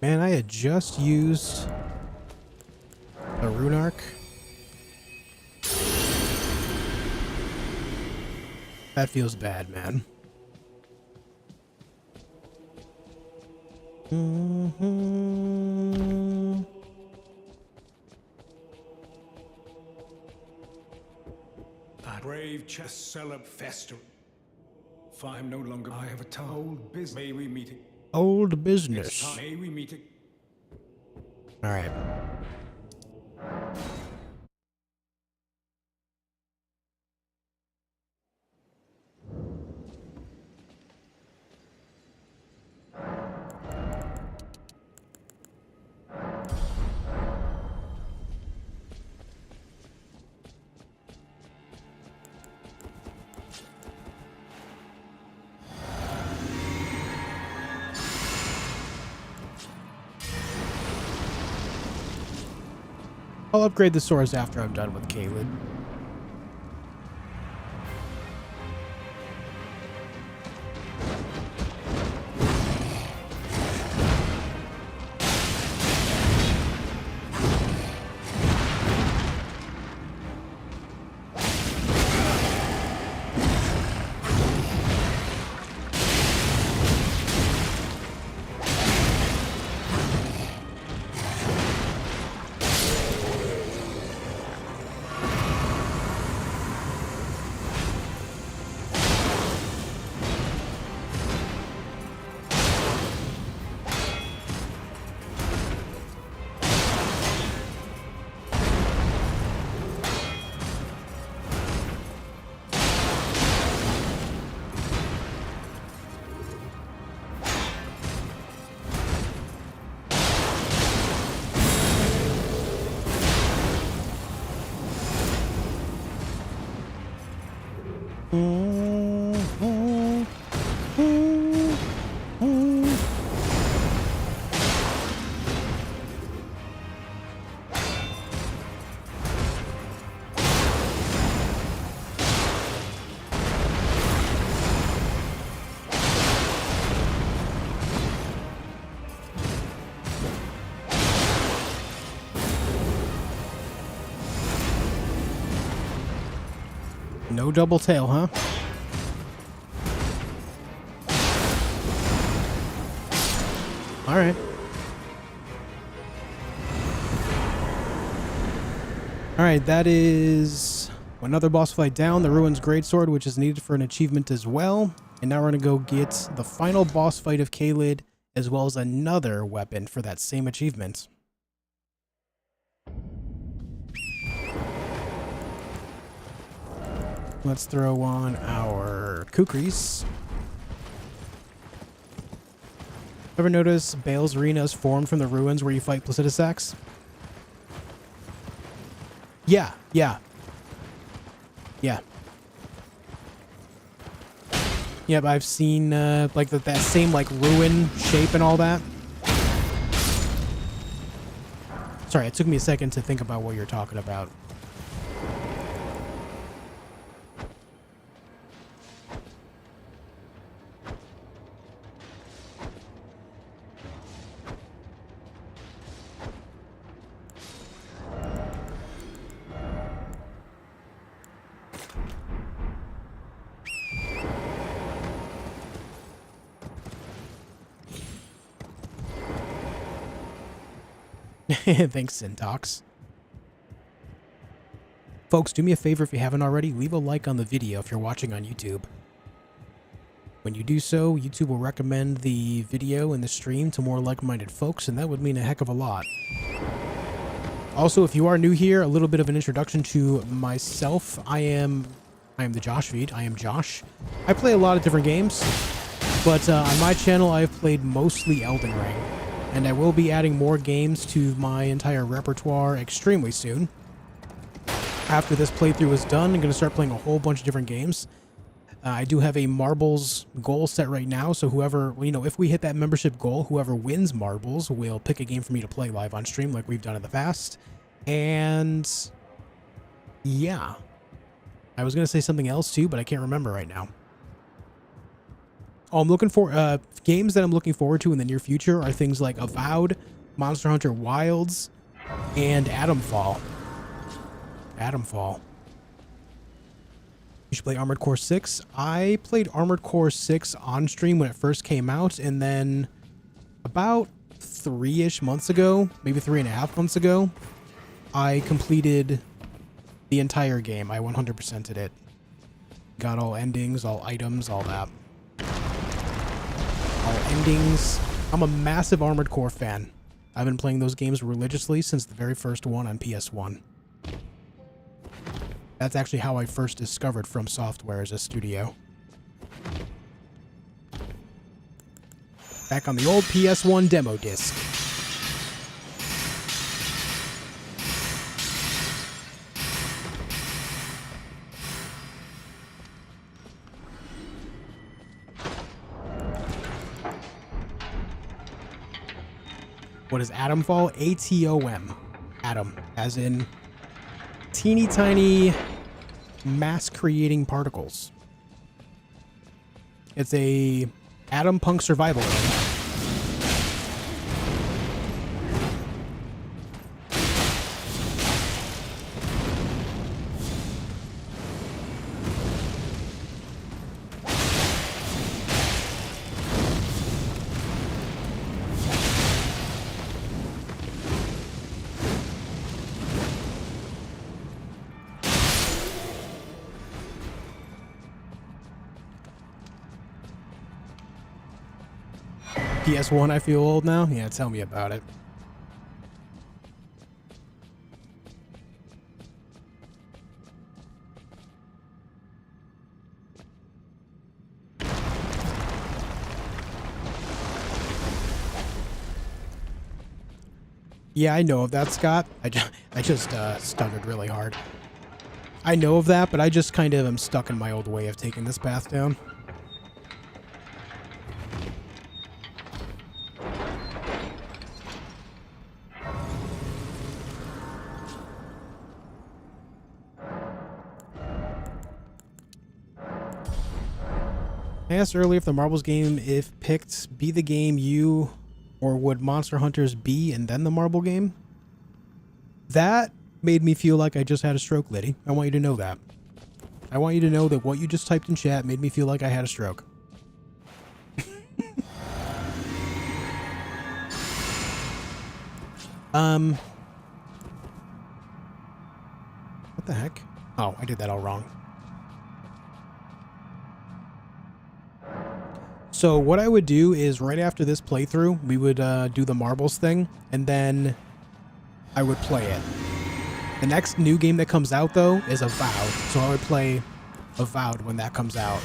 Man, I had just used a rune arc. That feels bad, man. Brave chest seller fester. For I'm no longer. I have a old business. May we meet it? Old business. May we meet it? All right. I'll upgrade the swords after I'm done with Caelid. No double tail, huh? All right. All right, that is another boss fight down, the Ruins Greatsword, which is needed for an achievement as well. And now we're going to go get the final boss fight of Caelid, as well as another weapon for that same achievement. Let's throw on our kukris. Ever notice Bale's Arena is formed from the ruins where you fight Placidusax? Yeah. Yep, I've seen like that same like ruin shape and all that. Sorry, it took me a second to think about what you're talking about. Thanks, Syntax. Folks, do me a favor if you haven't already, leave a like on the video if you're watching on YouTube. When you do so, YouTube will recommend the video and the stream to more like-minded folks, and that would mean a heck of a lot. Also, if you are new here, a little bit of an introduction to myself. I am I am the Josh feed. I am Josh. I play a lot of different games, but on my channel I've played mostly Elden Ring, and I will be adding more games to my entire repertoire extremely soon. After this playthrough is done, I'm going to start playing a whole bunch of different games. I do have a marbles goal set right now, so whoever, you know, if we hit that membership goal, whoever wins marbles will pick a game for me to play live on stream like we've done in the past. And yeah, I was going to say something else too, but I can't remember right now. Oh, I'm looking for games that I'm looking forward to in the near future are things like Avowed, Monster Hunter Wilds, and Atomfall. Atomfall. You should play Armored Core 6. I played Armored Core 6 on stream when it first came out, and then about 3-ish months ago, maybe 3.5 months ago, I completed the entire game. I 100%ed it. Got all endings, all items, all that. All endings. I'm a massive Armored Core fan. I've been playing those games religiously since the very first one on PS1. That's actually how I first discovered From Software as a studio. Back on the old PS1 demo disc. What is Atomfall? A-T-O-M. Atom, as in teeny tiny mass creating particles. It's a atom punk survival game. PS1, I feel old now? Yeah, tell me about it. Yeah, I know of that, Scott. I just stuttered really hard. I know of that, but I just kind of am stuck in my old way of taking this path down. I asked earlier if the marbles game, if picked, be the game you, or would Monster Hunters be and then the marble game? That made me feel like I just had a stroke, Liddy. I want you to know that. I want you to know that what you just typed in chat made me feel like I had a stroke. What the heck? Oh, I did that all wrong. So what I would do is right after this playthrough, we would do the marbles thing, and then I would play it. The next new game that comes out, though, is Avowed, so I would play Avowed when that comes out.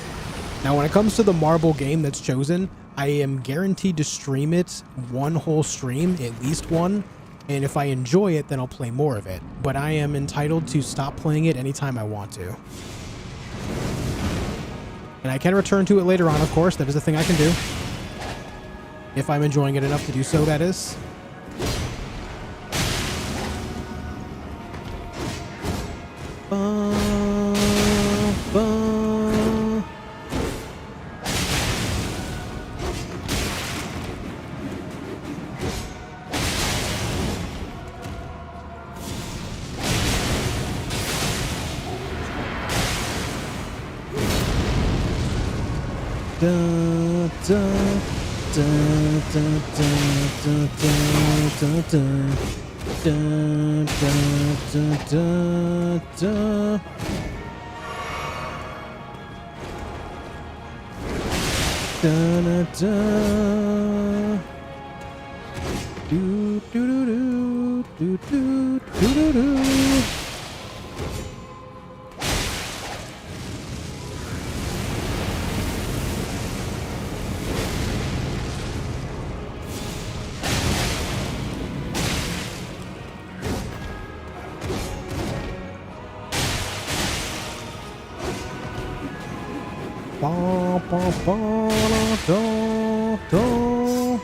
Now, when it comes to the marble game that's chosen, I am guaranteed to stream it one whole stream, at least one, and if I enjoy it, then I'll play more of it. But I am entitled to stop playing it anytime I want to. And I can return to it later on, of course. That is a thing I can do. If I'm enjoying it enough to do so, that is. Ba, ba, ba, da, da.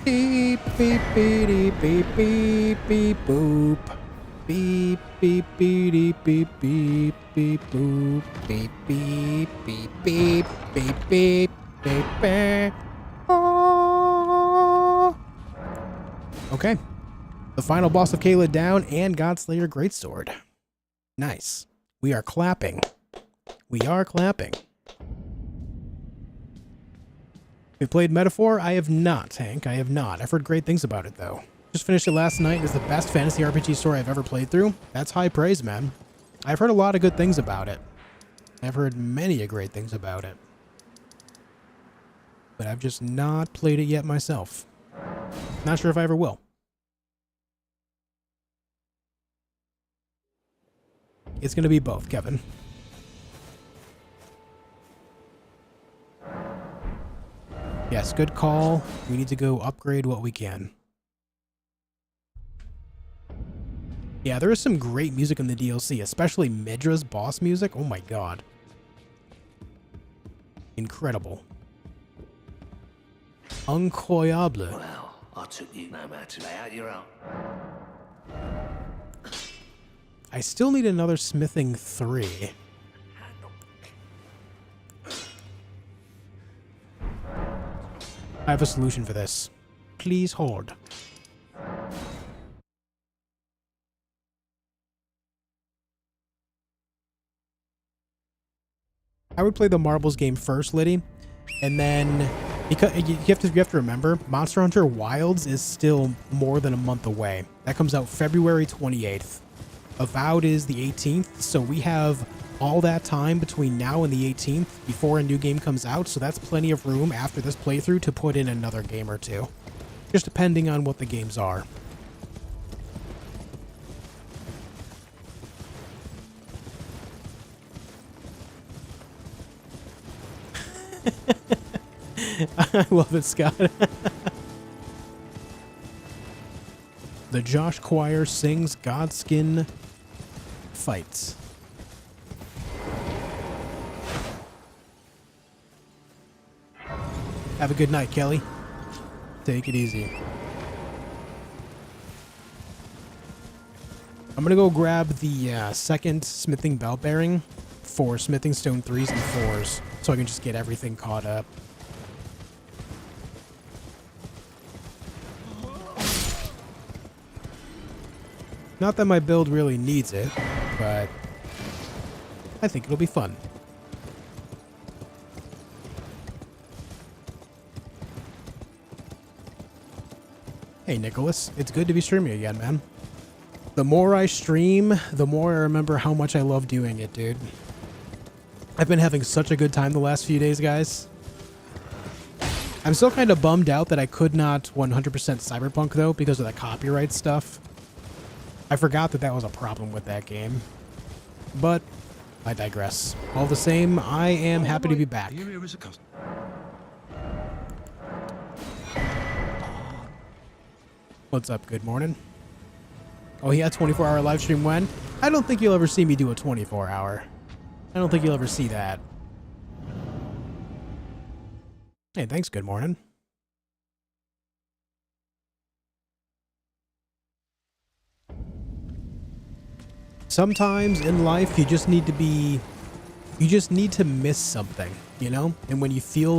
Beep, beep, beep, beep, beep, beep, boop. Beep, beep, beep, beep, beep, beep, boop. Beep, beep, beep, beep, beep, beep, beep, beep. Ah. Okay. The final boss of Caelid down and Godslayer Greatsword. Nice. We are clapping. We are clapping. We played Metaphor? I have not, Hank. I have not. I've heard great things about it, though. Just finished it last night. It's the best fantasy RPG story I've ever played through. That's high praise, man. I've heard a lot of good things about it. I've heard many great things about it. But I've just not played it yet myself. Not sure if I ever will. It's going to be both, Kevin. Yes, good call. We need to go upgrade what we can. Yeah, there is some great music in the DLC, especially Midra's boss music. Oh my god. Incredible. Incroyable. Well, I took you no matter. Lay out your own. I still need another smithing 3. I have a solution for this. Please hold. I would play the marbles game first, Liddy, and then because you have to remember, Monster Hunter Wilds is still more than a month away. That comes out February 28th. Avowed is the 18th, so we have all that time between now and the 18th before a new game comes out, so that's plenty of room after this playthrough to put in another game or two. Just depending on what the games are. I love it, Scott. The Josh Choir sings Godskin Fights. Have a good night, Kelly. Take it easy. I'm gonna go grab the second smithing belt bearing for smithing stone 3s and 4s, so I can just get everything caught up. Not that my build really needs it, but I think it'll be fun. Hey Nicholas, it's good to be streaming again, man. The more I stream, the more I remember how much I love doing it, dude. I've been having such a good time the last few days, guys. I'm still kind of bummed out that I could not 100% Cyberpunk, though, because of the copyright stuff. I forgot that that was a problem with that game. But I digress. All the same, I am happy to be back. What's up? Good morning. Oh, he had 24-hour live stream when? I don't think you'll ever see me do a 24-hour. I don't think you'll ever see that. Hey, thanks. Good morning. Sometimes in life, you just need to miss something, you know? And when you feel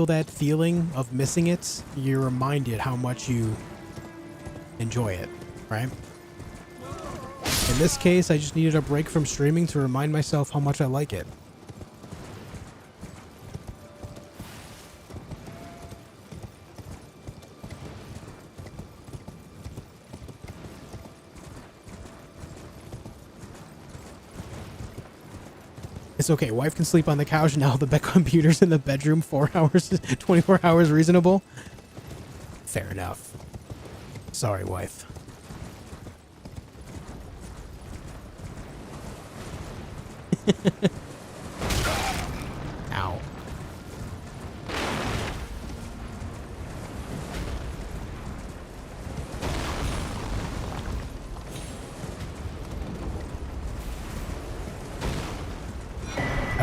that feeling of missing it, you're reminded how much you enjoy it, right? In this case, I just needed a break from streaming to remind myself how much I like it. It's okay, wife can sleep on the couch now. The computer's in the bedroom 4 hours, 24 hours reasonable. Fair enough. Sorry, wife. Ow.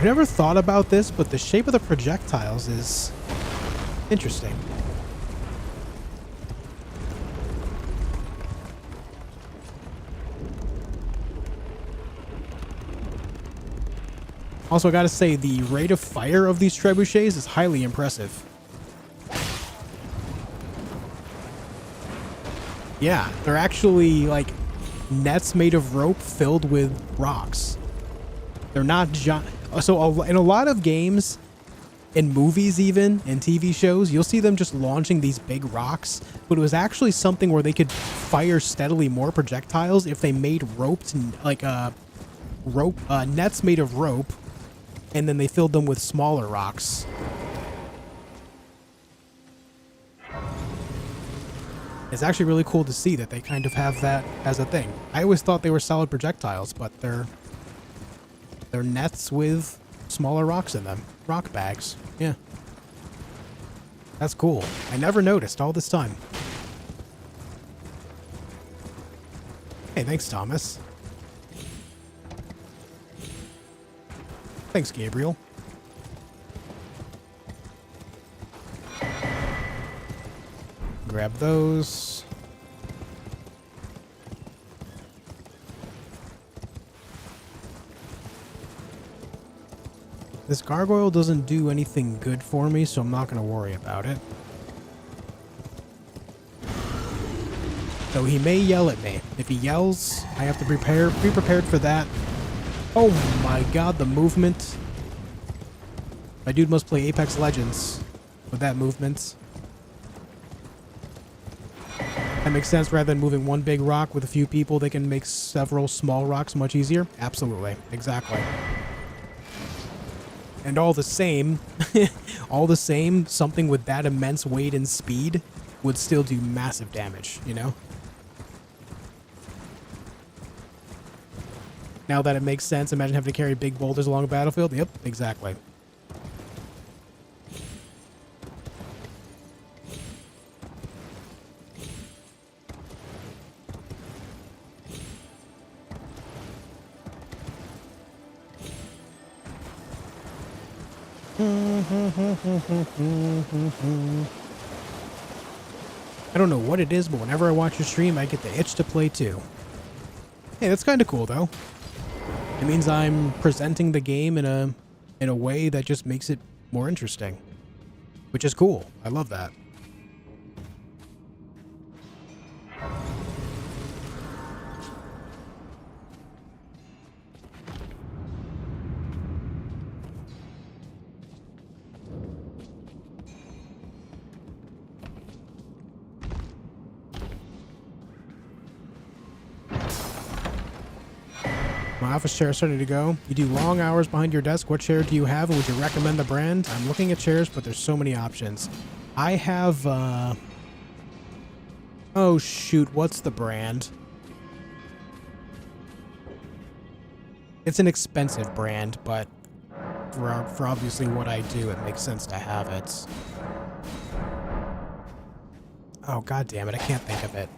I've never thought about this, but the shape of the projectiles is interesting. Also, I gotta say, the rate of fire of these trebuchets is highly impressive. Yeah, they're actually, like, nets made of rope filled with rocks. They're not so in a lot of games, in movies even, in TV shows, you'll see them just launching these big rocks, but it was actually something where they could fire steadily more projectiles if they made ropes, like, nets made of rope, and then they filled them with smaller rocks. It's actually really cool to see that they kind of have that as a thing. I always thought they were solid projectiles, but they're nets with smaller rocks in them. Rock bags. Yeah. That's cool. I never noticed all this time. Hey, thanks, Thomas. Thanks, Gabriel. Grab those. This gargoyle doesn't do anything good for me, so I'm not going to worry about it. Though he may yell at me. If he yells, I have to be prepared for that. Oh my god, the movement. My dude must play Apex Legends with that movement. That makes sense. Rather than moving one big rock with a few people, they can make several small rocks much easier. Absolutely. Exactly. And all the same, something with that immense weight and speed would still do massive damage, you know? Now that it makes sense, imagine having to carry big boulders along a battlefield. Yep, exactly. I don't know what it is, but whenever I watch your stream, I get the itch to play too. Hey, that's kind of cool, though. It means I'm presenting the game in a way that just makes it more interesting, which is cool. I love that. My office chair is starting to go. You do long hours behind your desk. What chair do you have, and would you recommend the brand? I'm looking at chairs, but there's so many options. I have, oh shoot, what's the brand? It's an expensive brand, but for obviously what I do, it makes sense to have it. Oh, god damn it, I can't think of it.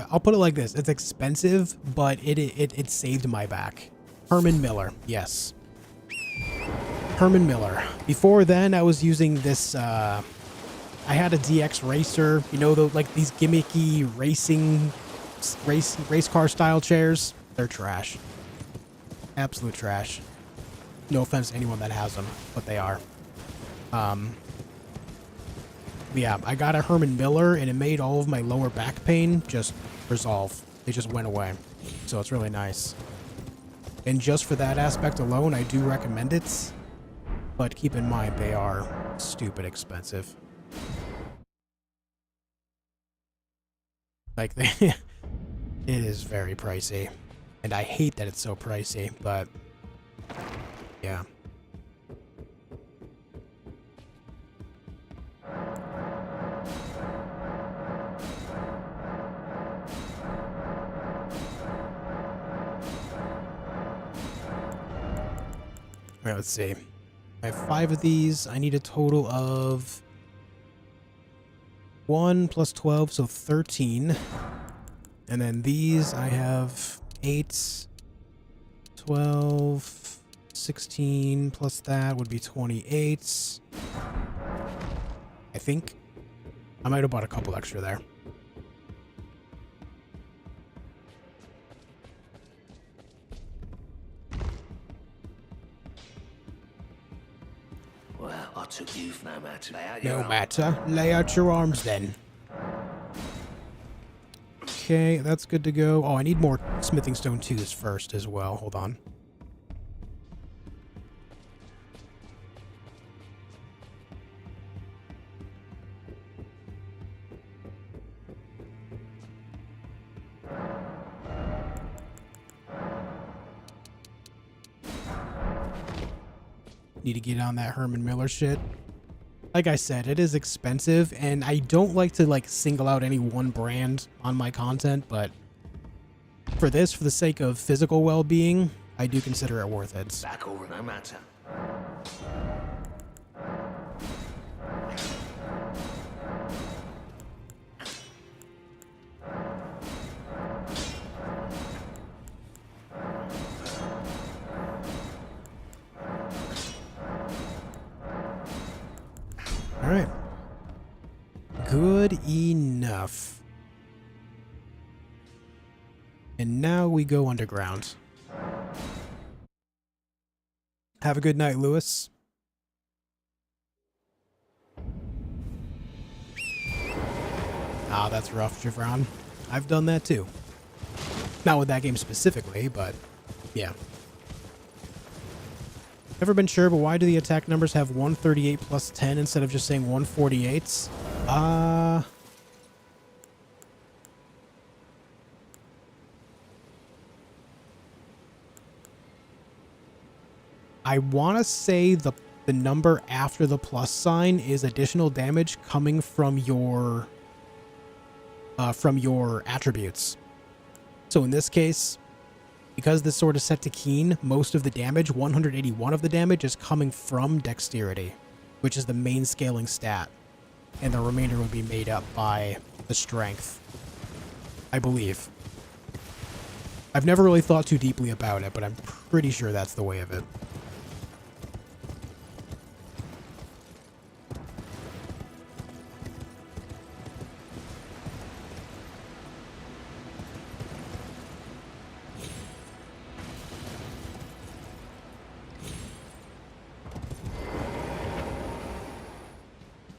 I'll put it like this. It's expensive, but it saved my back. Herman Miller. Yes. Herman Miller. Before then, I was using this, I had a DX Racer. You know, like these gimmicky race car style chairs? They're trash. Absolute trash. No offense to anyone that has them, but they are. Yeah, I got a Herman Miller, and it made all of my lower back pain just resolve. They just went away. So it's really nice. And just for that aspect alone, I do recommend it. But keep in mind, they are stupid expensive. Like, it is very pricey. And I hate that it's so pricey, but yeah. Alright, let's see. I have 5 of these. I need a total of 1 plus 12, so 13. And then these, I have 8, 12, 16 plus that would be 28. I think. I might have bought a couple extra there. Well, I took you no matter. Lay out your No arms. matter. Lay out your arms then. Okay, that's good to go. Oh, I need more smithing stone 2s first as well. Hold on. Need to get on that Herman Miller shit. Like I said, it is expensive, and I don't like to like single out any one brand on my content, but for this, for the sake of physical well-being, I do consider it worth it. Back over no matter. All right. Good enough. And now we go underground. Have a good night, Lewis. Ah, that's rough, Javron. I've done that too. Not with that game specifically, but yeah. Never been sure, but why do the attack numbers have 138 plus 10 instead of just saying 148? I want to say the number after the plus sign is additional damage coming from your attributes. So in this case, because this sword is set to keen, most of the damage, 181 of the damage, is coming from dexterity, which is the main scaling stat. And the remainder would be made up by the strength, I believe. I've never really thought too deeply about it, but I'm pretty sure that's the way of it.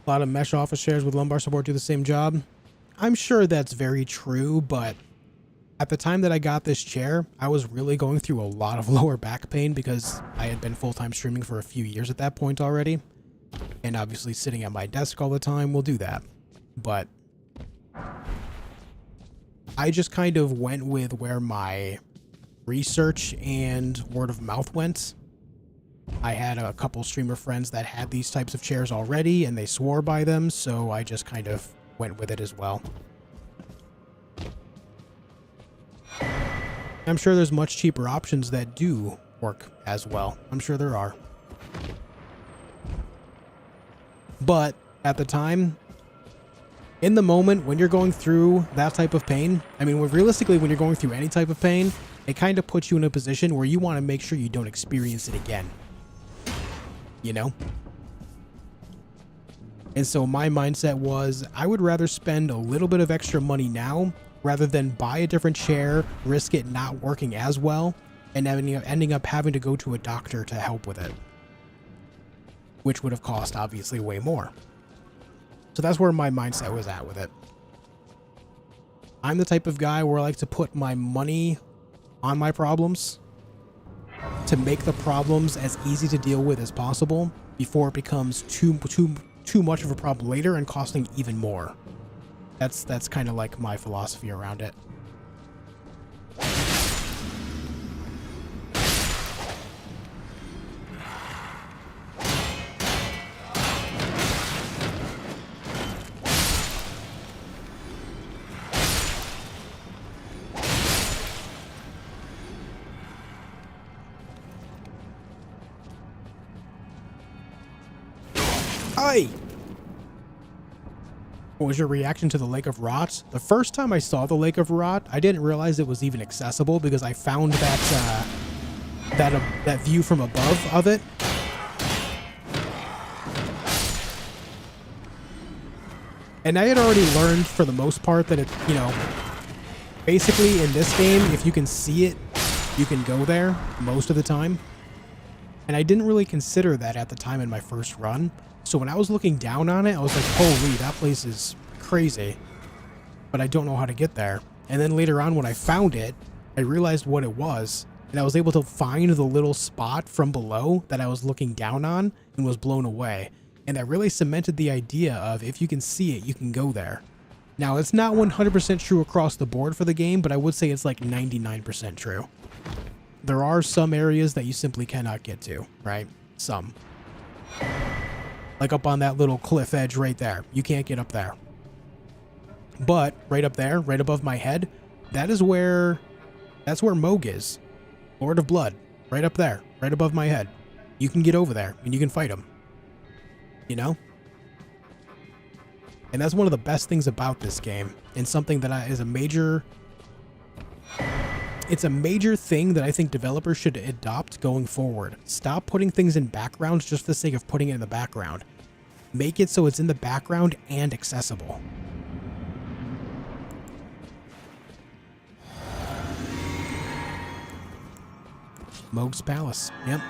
A lot of mesh office chairs with lumbar support do the same job. I'm sure that's very true, but at the time that I got this chair, I was really going through a lot of lower back pain because I had been full-time streaming for a few years at that point already. And obviously sitting at my desk all the time will do that. But I just kind of went with where my research and word of mouth went. I had a couple streamer friends that had these types of chairs already, and they swore by them, so I just kind of went with it as well. I'm sure there's much cheaper options that do work as well. I'm sure there are. But at the time, in the moment, when you're going through that type of pain, I mean, realistically, when you're going through any type of pain, it kind of puts you in a position where you want to make sure you don't experience it again. You know? And so my mindset was, I would rather spend a little bit of extra money now rather than buy a different chair, risk it not working as well, and ending up having to go to a doctor to help with it. Which would have cost, obviously, way more. So that's where my mindset was at with it. I'm the type of guy where I like to put my money on my problems to make the problems as easy to deal with as possible before it becomes too much of a problem later and costing even more. That's kind of like my philosophy around it. Aye. What was your reaction to the Lake of Rot? The first time I saw the Lake of Rot, I didn't realize it was even accessible because I found that that view from above of it. And I had already learned for the most part that it, you know, basically in this game, if you can see it, you can go there most of the time. And I didn't really consider that at the time in my first run. So when I was looking down on it, I was like, holy, that place is crazy. But I don't know how to get there. And then later on when I found it, I realized what it was. And I was able to find the little spot from below that I was looking down on and was blown away. And that really cemented the idea of if you can see it, you can go there. Now, it's not 100% true across the board for the game, but I would say it's like 99% true. There are some areas that you simply cannot get to, right? Some. Like up on that little cliff edge right there. You can't get up there. But right up there, right above my head, that's where Moog is. Lord of Blood. Right up there, right above my head. You can get over there and you can fight him. You know? And that's one of the best things about this game. And something that is a major... It's a major thing that I think developers should adopt going forward. Stop putting things in backgrounds just for the sake of putting it in the background. Make it so it's in the background and accessible. Moog's Palace. Yep.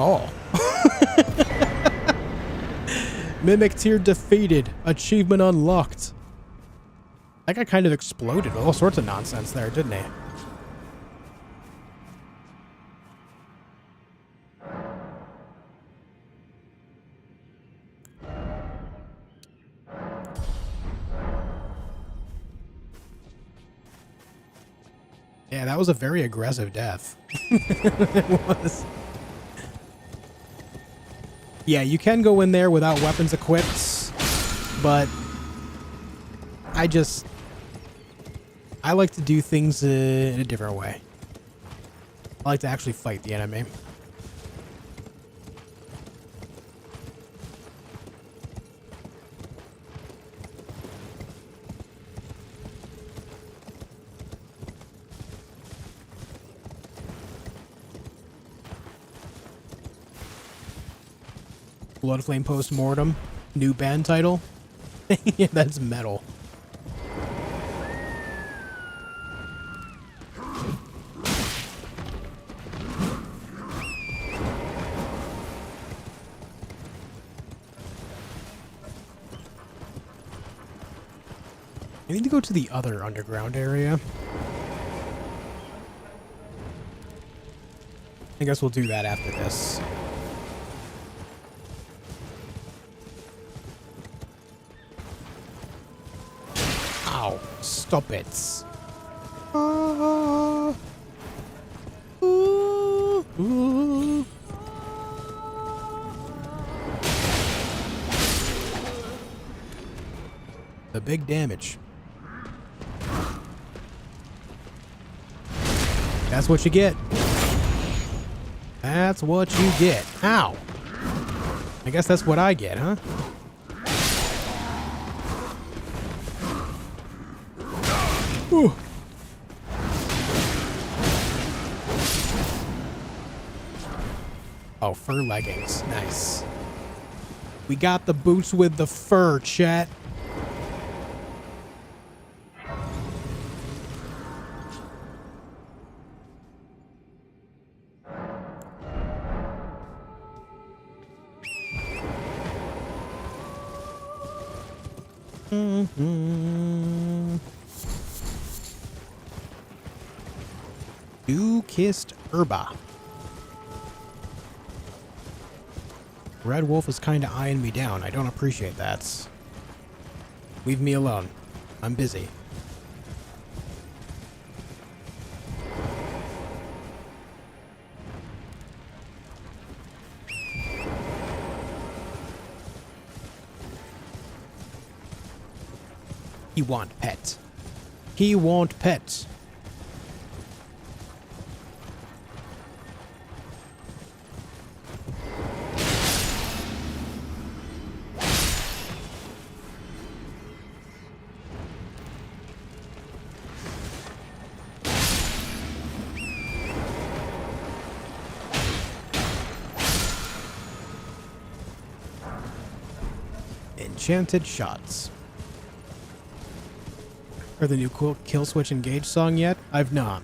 Oh. Mimic tier defeated. Achievement unlocked. That guy kind of exploded. All sorts of nonsense there, didn't he? Yeah, that was a very aggressive death. It was. Yeah, you can go in there without weapons equipped, but I like to do things in a different way. I like to actually fight the enemy. Bloodflame Postmortem. New band title. Yeah, that's metal. I need to go to the other underground area. I guess we'll do that after this. Ow. Stop it. The big damage. That's what you get. That's what you get. Ow. I guess that's what I get, huh? Ooh. Oh, fur leggings. Nice. We got the boots with the fur, chat. Dew-kissed herba. Red Wolf is kind of eyeing me down. I don't appreciate that. Leave me alone. I'm busy. He want pet. He want pet. Enchanted shots. Heard the new cool Kill Switch Engage song yet? I've not.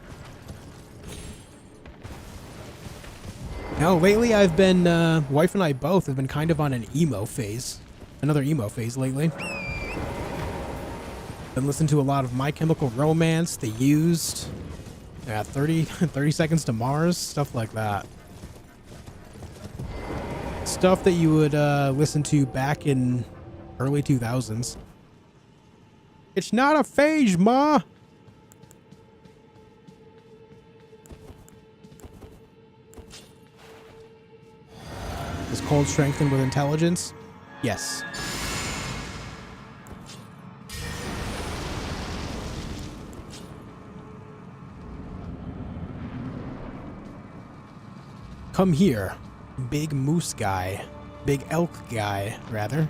No, lately I've been, wife and I both have been kind of on an emo phase. Another emo phase lately. Been listening to a lot of My Chemical Romance, The Used, 30 Seconds to Mars, stuff like that. Stuff that you would listen to back in early 2000s. It's not a phase, Ma! Is cold strengthened with intelligence? Yes. Come here, big moose guy. Big elk guy, rather.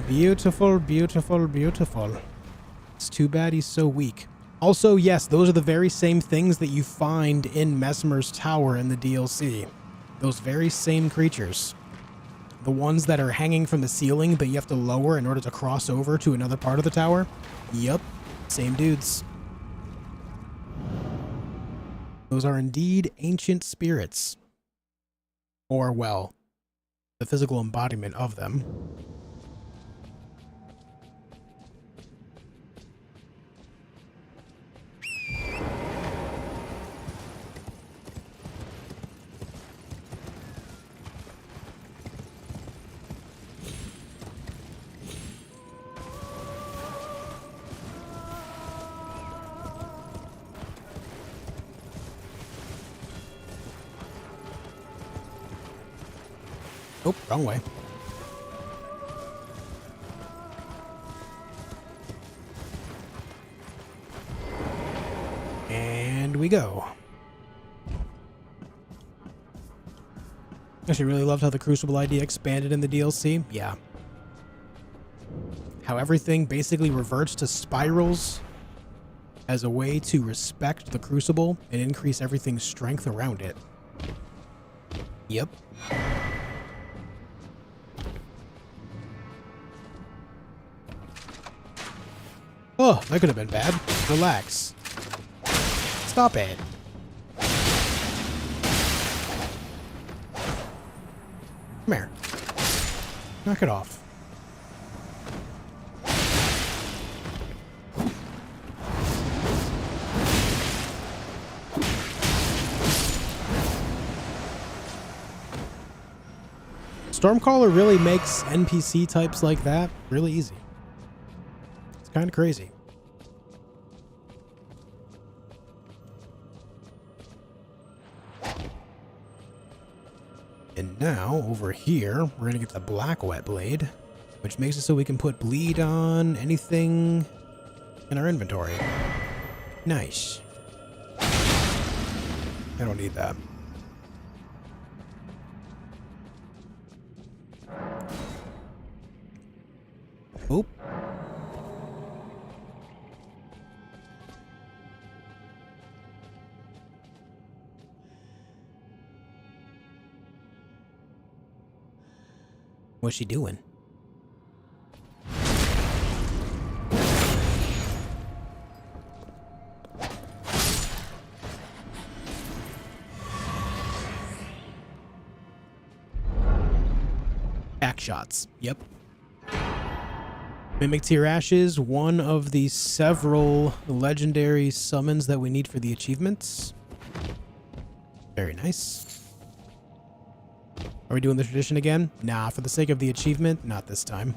Beautiful, beautiful, beautiful. It's too bad he's so weak. Also, yes, those are the very same things that you find in Messmer's Tower in the DLC. Those very same creatures. The ones that are hanging from the ceiling that you have to lower in order to cross over to another part of the tower. Yup, same dudes. Those are indeed ancient spirits. Or, well, the physical embodiment of them. Oh, wrong way. And we go. Actually, really loved how the Crucible idea expanded in the DLC. Yeah. How everything basically reverts to spirals as a way to respect the Crucible and increase everything's strength around it. Yep. Oh, that could have been bad. Relax. Stop it. Come here. Knock it off. Stormcaller really makes NPC types like that really easy. It's kind of crazy. And now, over here, we're gonna get the Black Wet Blade, which makes it so we can put bleed on anything in our inventory. Nice. I don't need that. Oop. What's she doing? Back shots. Yep. Mimic Tear Ashes, one of the several legendary summons that we need for the achievements. Very nice. Are we doing the tradition again? Nah, for the sake of the achievement, not this time.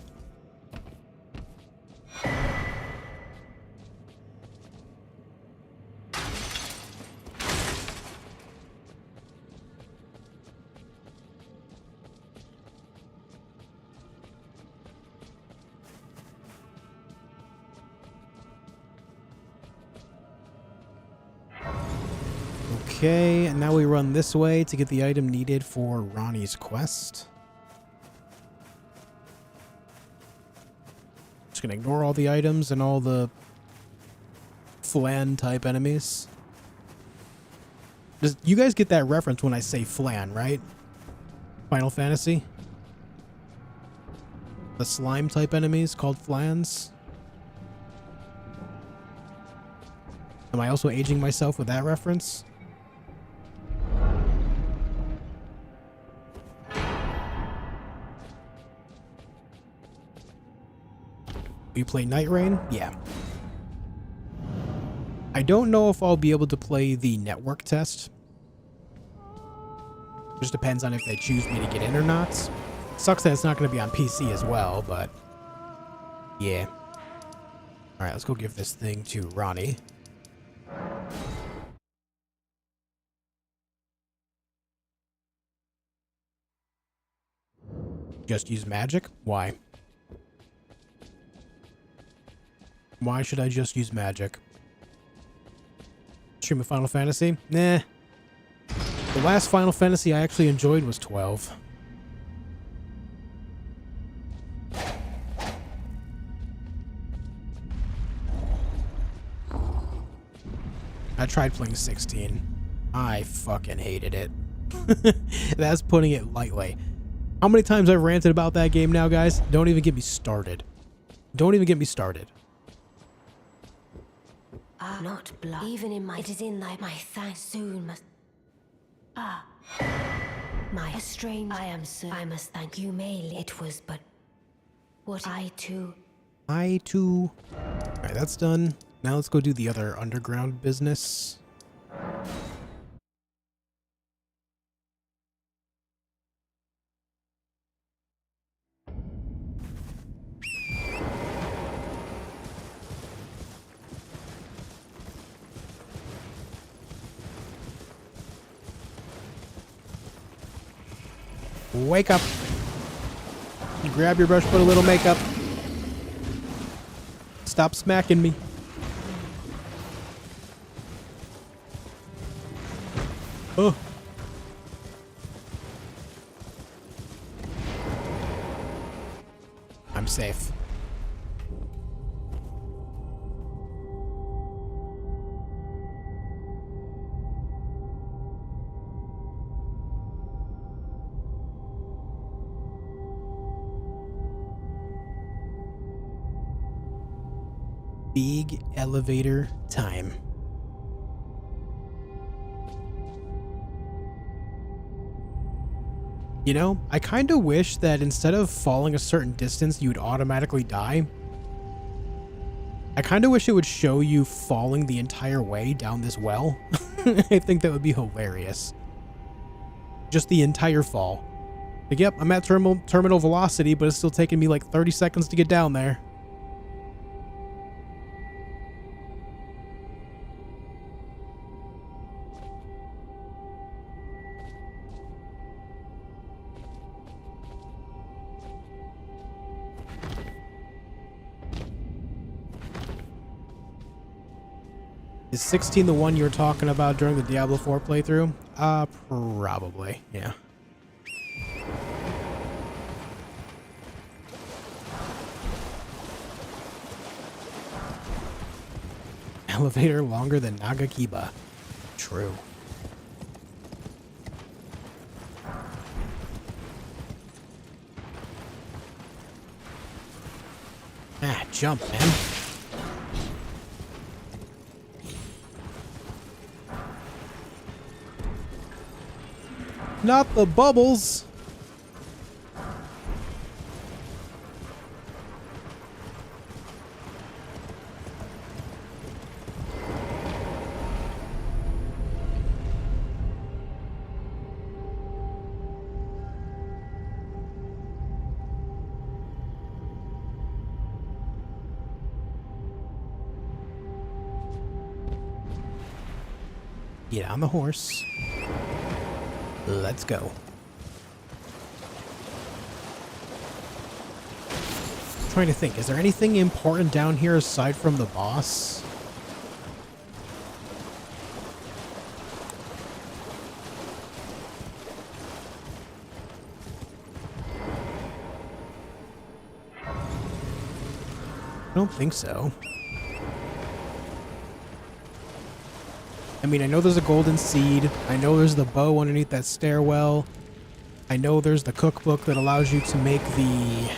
Okay, and now we run this way to get the item needed for Ranni's quest. Just gonna ignore all the items and all the flan type enemies. You guys get that reference when I say flan, right? Final Fantasy? The slime type enemies called flans? Am I also aging myself with that reference? You play Night Rain? Yeah. I don't know if I'll be able to play the network test. Just depends on if they choose me to get in or not. Sucks that it's not going to be on PC as well, but yeah. Alright, let's go give this thing to Ranni. Just use magic? Why? Why should I just use magic? Stream of Final Fantasy? Nah. The last Final Fantasy I actually enjoyed was 12. I tried playing 16. I fucking hated it. That's putting it lightly. How many times I've ranted about that game now, guys? Don't even get me started. Don't even get me started. Not blood. Even in my... It is in my thanks soon must... My strange... I am sir. I must thank you. It was but... What I too... Alright, that's done. Now let's go do the other underground business. Wake up. Grab your brush, put a little makeup. Stop smacking me. Oh. I'm safe. Big elevator time. You know, I kind of wish that instead of falling a certain distance, you would automatically die. I kind of wish it would show you falling the entire way down this well. I think that would be hilarious. Just the entire fall. Like, yep, I'm at terminal velocity, but it's still taking me like 30 seconds to get down there. Is 16 the one you were talking about during the Diablo 4 playthrough? Probably, yeah. Elevator longer than Nagakiba. True. Ah, jump, man. Not the bubbles. Get on the horse. Let's go. I'm trying to think, is there anything important down here aside from the boss? I don't think so. I mean, I know there's a golden seed. I know there's the bow underneath that stairwell. I know there's the cookbook that allows you to make the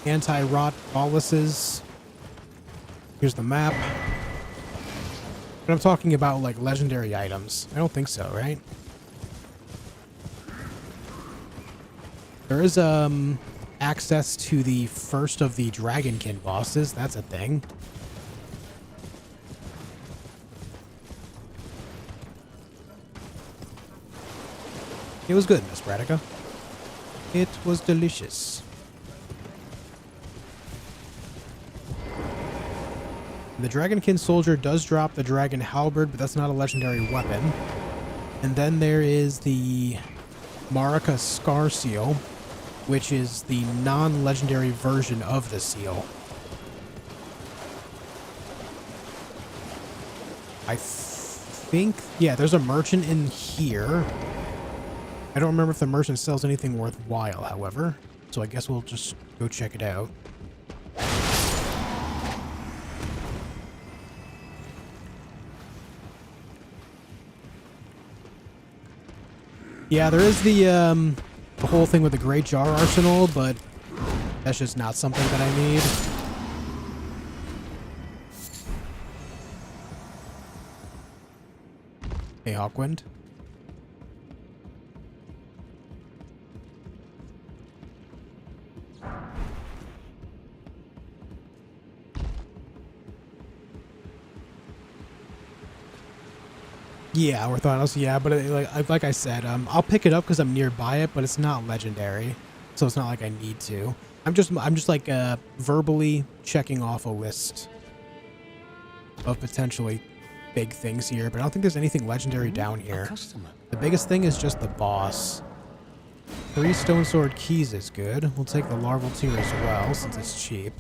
anti-rot boluses. Here's the map. But I'm talking about, like, legendary items. I don't think so, right? There is, access to the first of the Dragonkin bosses. That's a thing. It was good, Miss Radica. It was delicious. The Dragonkin soldier does drop the dragon halberd, but that's not a legendary weapon. And then there is the Marika Scar Seal, which is the non-legendary version of the seal. I think, yeah, there's a merchant in here. I don't remember if the merchant sells anything worthwhile, however, so I guess we'll just go check it out. Yeah, there is the whole thing with the Great Jar Arsenal, but that's just not something that I need. Hey, Hawkwind. Yeah, Orthodos, yeah, but like I said, I'll pick it up because I'm nearby it, but it's not legendary, so it's not like I need to. I'm just like verbally checking off a list of potentially big things here, but I don't think there's anything legendary down here. The biggest thing is just the boss. 3 Stone Sword Keys is good. We'll take the Larval Tear as well, since it's cheap.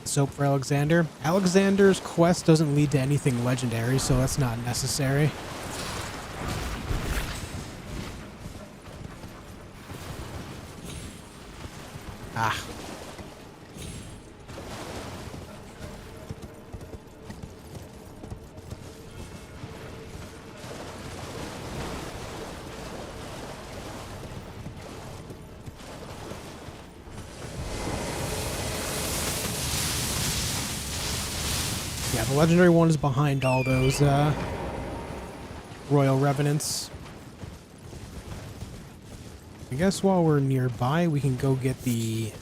Soap for Alexander. Alexander's quest doesn't lead to anything legendary, so that's not necessary. Ah. Yeah, the legendary one is behind all those Royal Revenants. I guess while we're nearby, we can go get the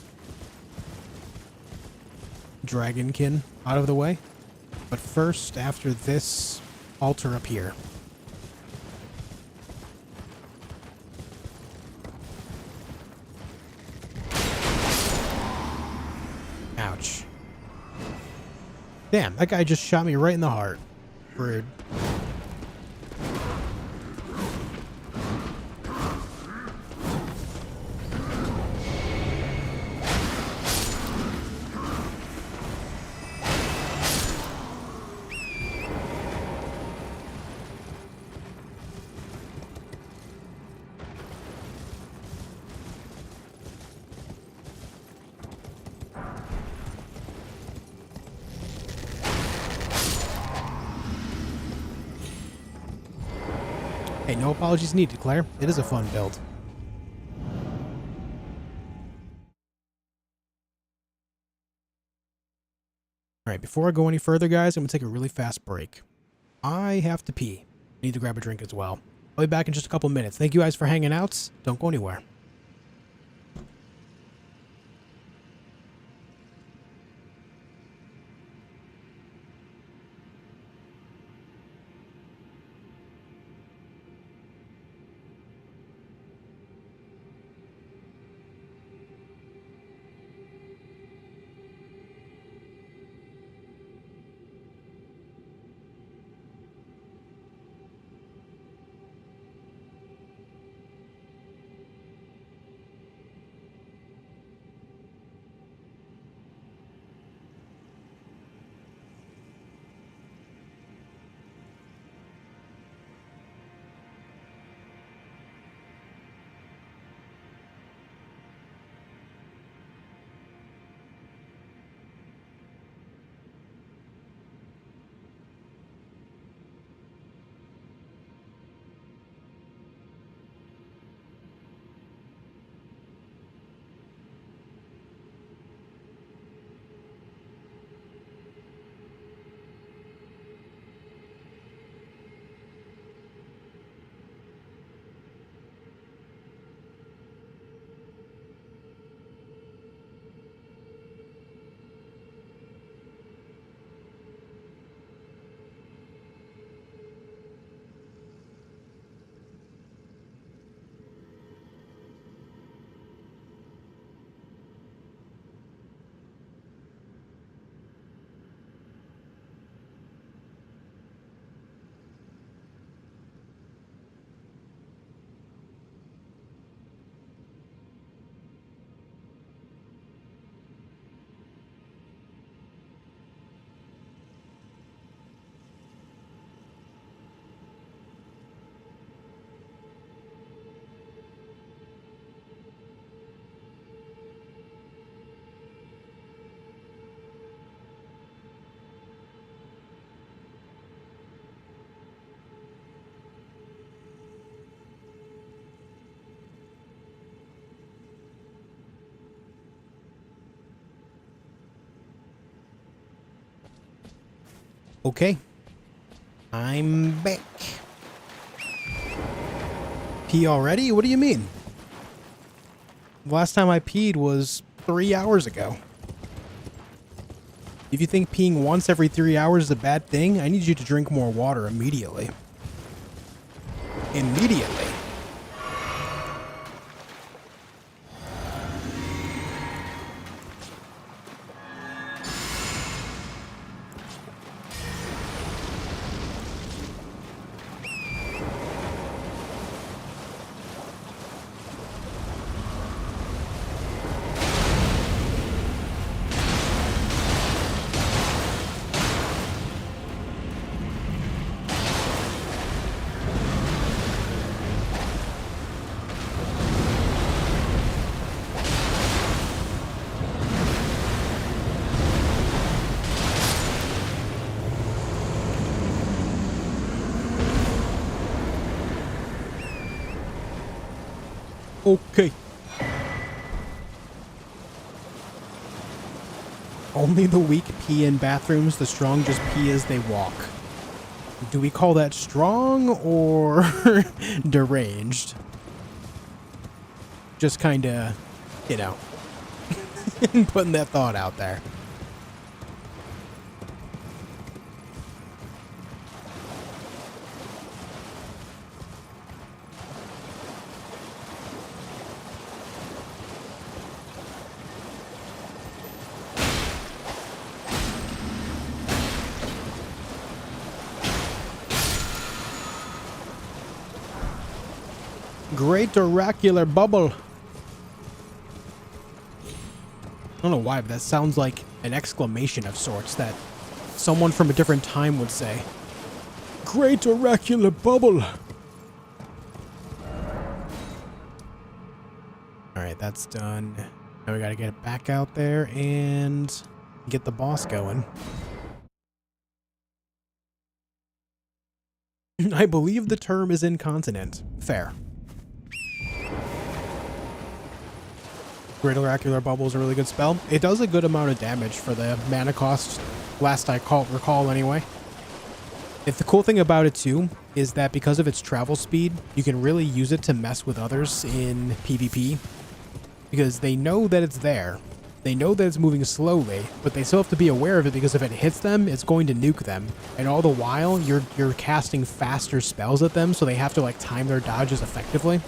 Dragonkin out of the way. But first, after this altar up here. Ouch. Damn, that guy just shot me right in the heart. Rude. Hey, no apologies needed, Claire. It is a fun build. Alright, before I go any further, guys, I'm going to take a really fast break. I have to pee. Need to grab a drink as well. I'll be back in just a couple minutes. Thank you guys for hanging out. Don't go anywhere. Okay. I'm back. Pee already? What do you mean? The last time I peed was 3 hours ago. If you think peeing once every 3 hours is a bad thing, I need you to drink more water immediately. Immediately. Okay. Only the weak pee in bathrooms, the strong just pee as they walk. Do we call that strong or deranged? Just kinda, you know, putting that thought out there. Great oracular bubble. I don't know why, but that sounds like an exclamation of sorts that someone from a different time would say. Great oracular bubble. Alright, that's done. Now we gotta get it back out there and get the boss going. I believe the term is incontinent. Fair. Great Oracular Bubble is a really good spell. It does a good amount of damage for the mana cost, last I recall anyway. The cool thing about it too is that because of its travel speed, you can really use it to mess with others in PvP. Because they know that it's there. They know that it's moving slowly, but they still have to be aware of it because if it hits them, it's going to nuke them. And all the while, you're casting faster spells at them, so they have to like time their dodges effectively.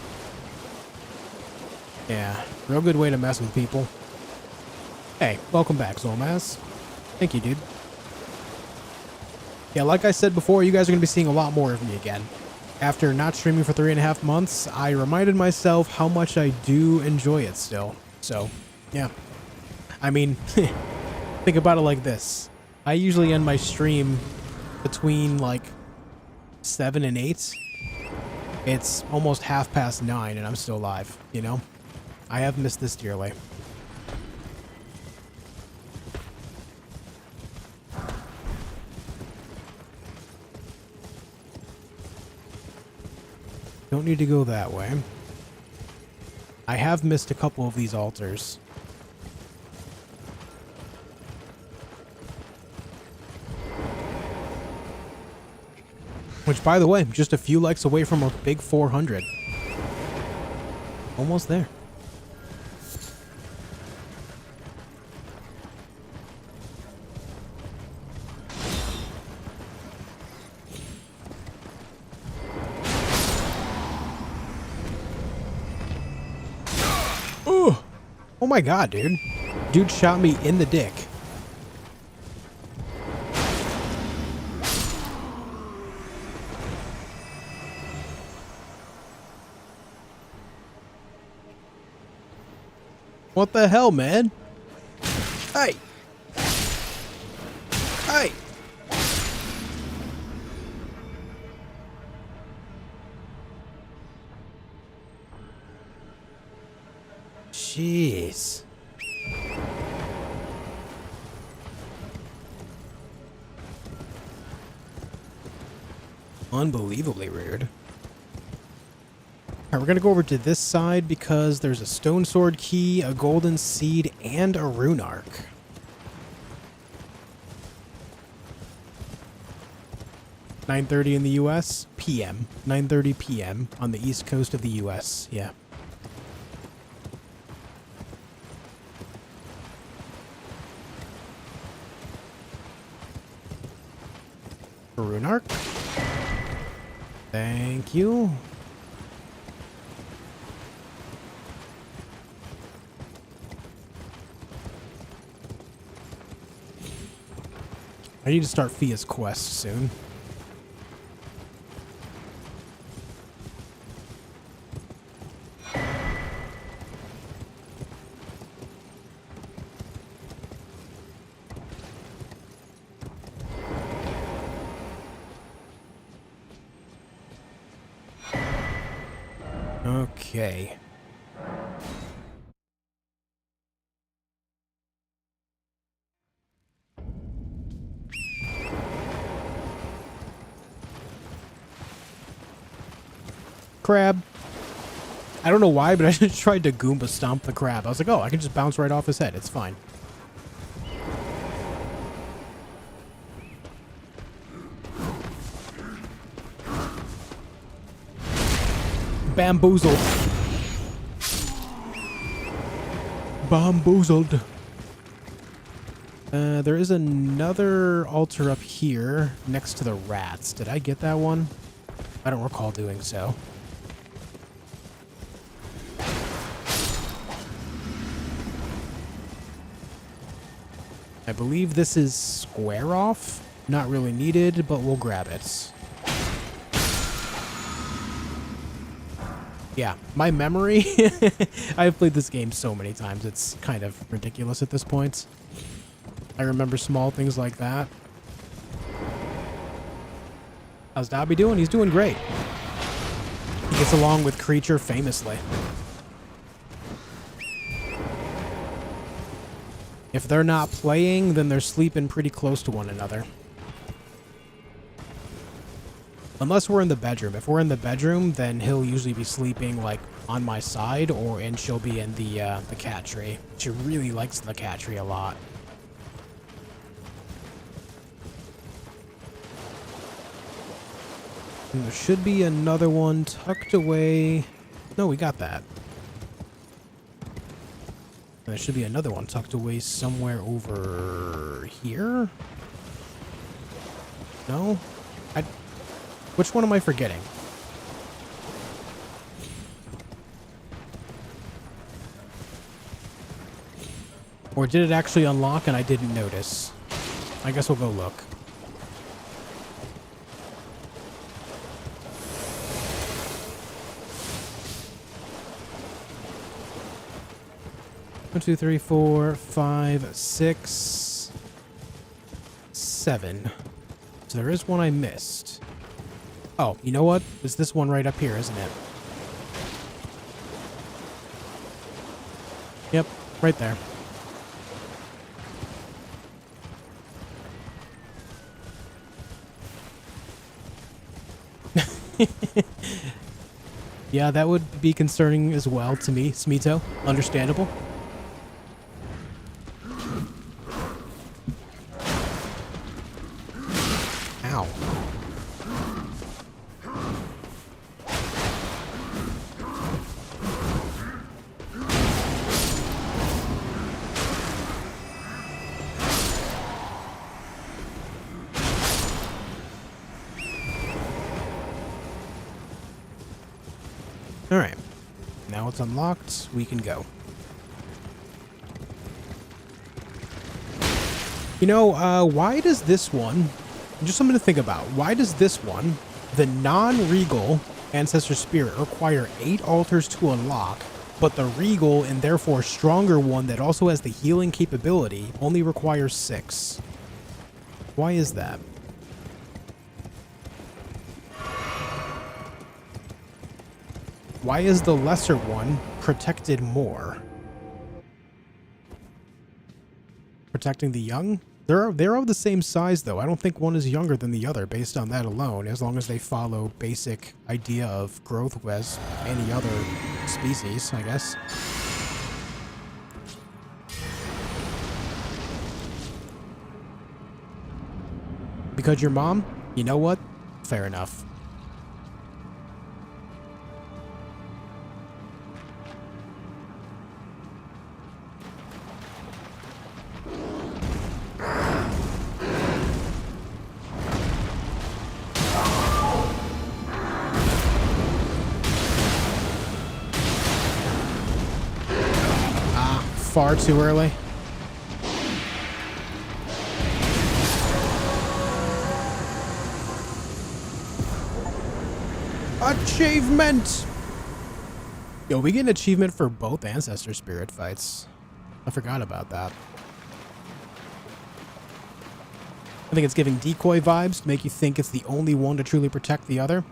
Yeah, real good way to mess with people. Hey, welcome back, Zolmaz. Thank you, dude. Yeah, like I said before, you guys are going to be seeing a lot more of me again. After not streaming for 3.5 months, I reminded myself how much I do enjoy it still. So, yeah. I mean, think about it like this. I usually end my stream between like 7 and 8. It's almost 9:30 and I'm still live, you know? I have missed this dearly. Don't need to go that way. I have missed a couple of these altars. Which, by the way, just a few likes away from a big 400. Almost there. Ooh! Oh my god, dude. Dude shot me in the dick. What the hell, man? Hey! Hey! Jeez. Unbelievably rude. Alright, we're gonna go over to this side because there's a stone sword key, a golden seed, and a rune arc. (9:30 in the US, PM. 9:30 PM on the east coast of the US. Yeah. A rune arc. Thank you. I need to start Fia's quest soon. Okay. Crab. I don't know why, but I just tried to Goomba stomp the crab. I was like, oh, I can just bounce right off his head. It's fine. Bamboozled. Bamboozled. There is another altar up here next to the rats. Did I get that one? I don't recall doing so. I believe this is square off. Not really needed, but we'll grab it. Yeah, my memory. I've played this game so many times, it's kind of ridiculous at this point. I remember small things like that. How's Dobby doing? He's doing great. He gets along with Creature famously. If they're not playing, then they're sleeping pretty close to one another. Unless we're in the bedroom. If we're in the bedroom, then he'll usually be sleeping like on my side, and she'll be in the cat tree. She really likes the cat tree a lot. And there should be another one tucked away. No, we got that. And there should be another one tucked away somewhere over here. No? Which one am I forgetting? Or did it actually unlock and I didn't notice? I guess we'll go look. One, two, three, 4, 5, 6, 7. So there is one I missed. Oh, you know what? It's this one right up here, isn't it? Yep, right there. Yeah, that would be concerning as well to me, Smito. Understandable. Ow. Alright. Now it's unlocked. We can go. You know, why does this one... Just something to think about. Why does this one, the non-regal Ancestral Spirit, require 8 altars to unlock, but the regal and therefore stronger one that also has the healing capability only requires 6? Why is that? Why is the lesser one protected more? Protecting the young? They're of the same size, though. I don't think one is younger than the other based on that alone, as long as they follow basic idea of growth as any other species, I guess. Because your mom? You know what? Fair enough. Far too early. Achievement! Yo, we get an achievement for both Ancestor Spirit fights. I forgot about that. I think it's giving decoy vibes to make you think it's the only one to truly protect the other.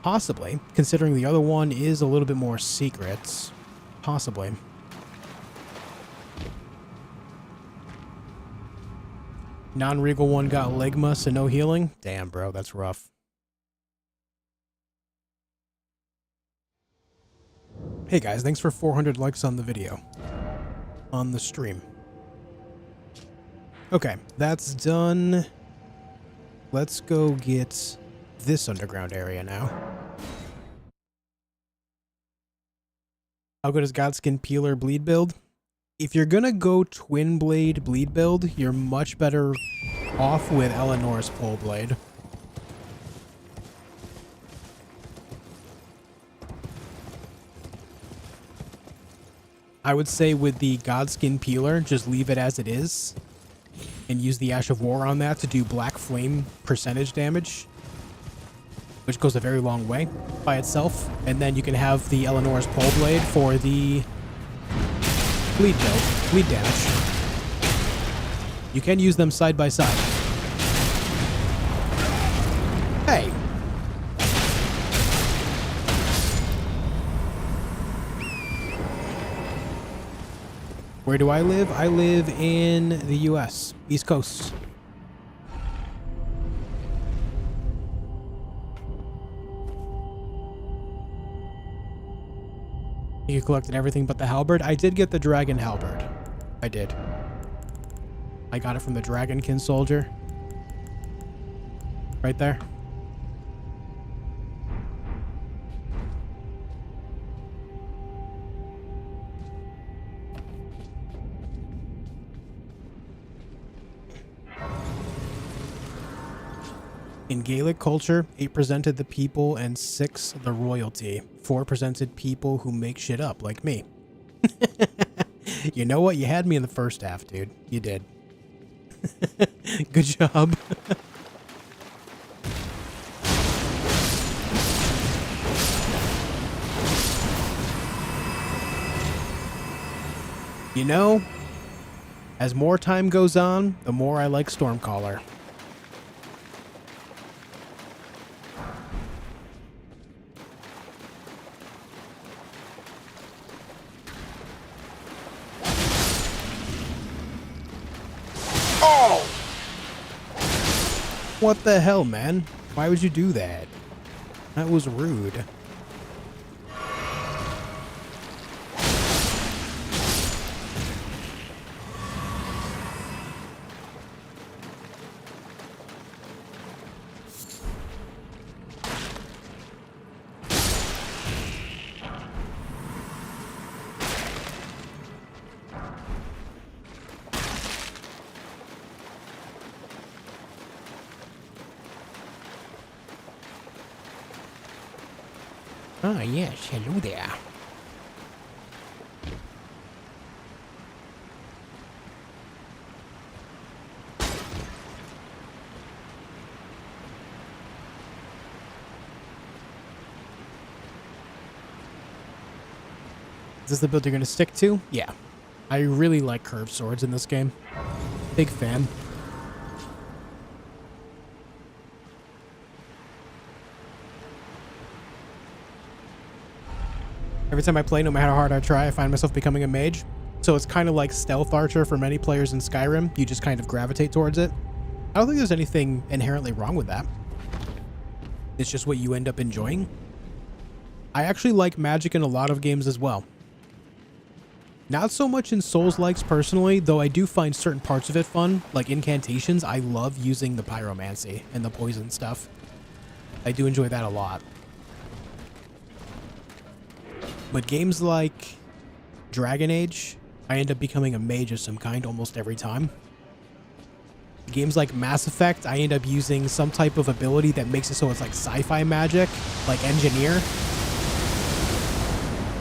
Possibly, considering the other one is a little bit more secret. Possibly. Non-regal one got Ligma, so no healing? Damn, bro, that's rough. Hey guys, thanks for 400 likes on the video. On the stream. Okay, that's done. Let's go get this underground area now. How good is Godskin Peeler bleed build? If you're gonna go Twin Blade bleed build, you're much better off with Eleanor's Pole Blade. I would say with the Godskin Peeler, just leave it as it is and use the Ash of War on that to do Black Flame percentage damage, which goes a very long way by itself. And then you can have the Eleanor's Pole Blade for the bleed build, bleed damage. You can use them side by side. Hey! Where do I live? I live in the US, East Coast. You collected everything but the halberd. I did get the dragon halberd. I did. I got it from the dragonkin soldier. Right there. In Gaelic culture, 8 presented the people and 6 the royalty. 4 presented people who make shit up, like me. You know what? You had me in the first half, dude. You did. Good job. You know, as more time goes on, the more I like Stormcaller. What the hell, man? Why would you do that? That was rude. Ah, yes, hello there. Is this the build you're going to stick to? Yeah. I really like curved swords in this game. Big fan. Every time I play, no matter how hard I try, I find myself becoming a mage. So it's kind of like Stealth Archer for many players in Skyrim. You just kind of gravitate towards it. I don't think there's anything inherently wrong with that. It's just what you end up enjoying. I actually like magic in a lot of games as well. Not so much in Souls-likes personally, though I do find certain parts of it fun, like incantations. I love using the pyromancy and the poison stuff. I do enjoy that a lot. But games like Dragon Age, I end up becoming a mage of some kind almost every time. Games like Mass Effect, I end up using some type of ability that makes it so it's like sci-fi magic, like Engineer.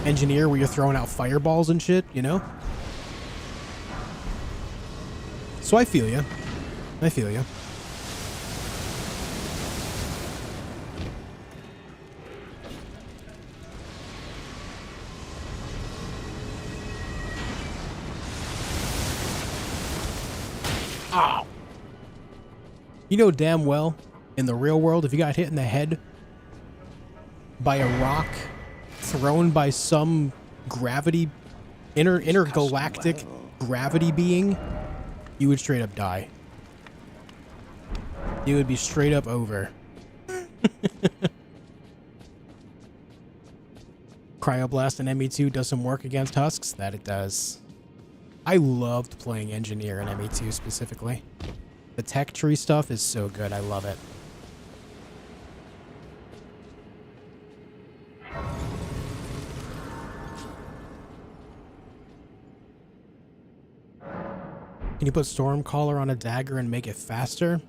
Engineer, where you're throwing out fireballs and shit, you know? So I feel you. I feel you. Oh. You know damn well, in the real world, if you got hit in the head by a rock thrown by some gravity, intergalactic gravity being, you would straight up die. You would be straight up over. Cryoblast in ME2 does some work against husks. That it does. I loved playing Engineer in ME2 specifically. The tech tree stuff is so good. I love it. Can you put Stormcaller on a dagger and make it faster?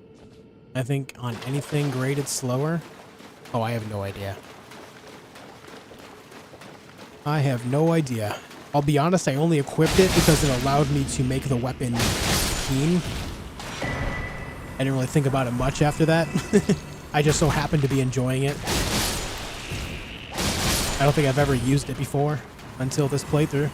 I think on anything graded slower. Oh, I have no idea. I have no idea. I'll be honest, I only equipped it because it allowed me to make the weapon keen. I didn't really think about it much after that. I just so happened to be enjoying it. I don't think I've ever used it before until this playthrough.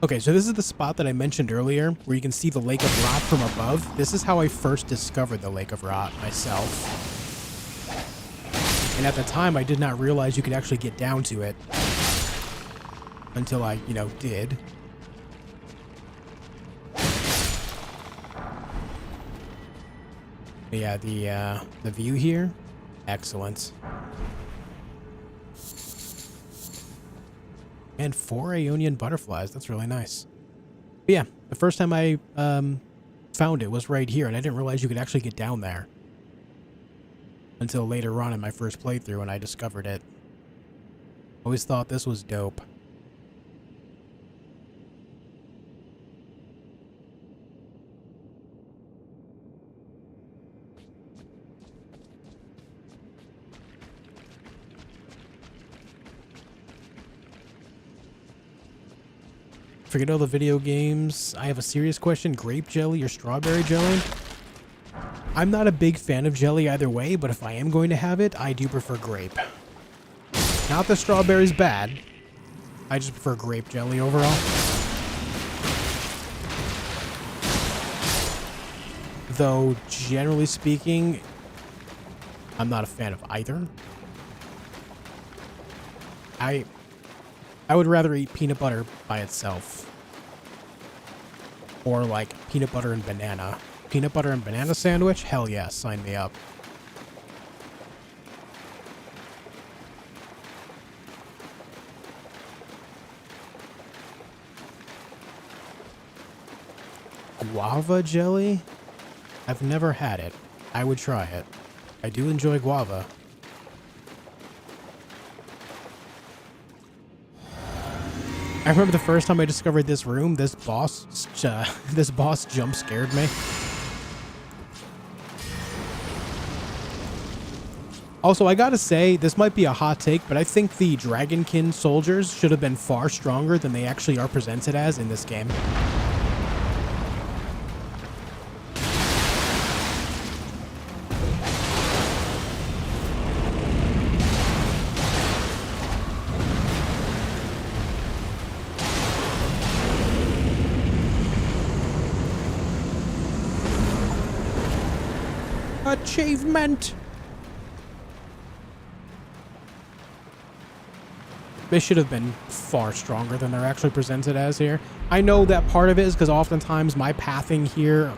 Okay, so this is the spot that I mentioned earlier, where you can see the Lake of Rot from above. This is how I first discovered the Lake of Rot myself. And at the time, I did not realize you could actually get down to it. Until I, you know, did. Yeah, the view here, excellent. And 4 Aeonian butterflies, that's really nice. But yeah, the first time I found it was right here, and I didn't realize you could actually get down there until later on in my first playthrough when I discovered it. Always thought this was dope. Forget all the video games. I have a serious question. Grape jelly or strawberry jelly? I'm not a big fan of jelly either way, but if I am going to have it, I do prefer grape. Not that strawberry's bad. I just prefer grape jelly overall. Though, generally speaking, I'm not a fan of either. I would rather eat peanut butter by itself. Or like peanut butter and banana. Peanut butter and banana sandwich? Hell yeah, sign me up. Guava jelly? I've never had it. I would try it. I do enjoy guava. I remember the first time I discovered this room, this boss jump scared me. Also, I gotta say, this might be a hot take, but I think the Dragonkin soldiers should have been far stronger than they actually are presented as in this game. Achievement! They should have been far stronger than they're actually presented as here. I know that part of it is because oftentimes my pathing here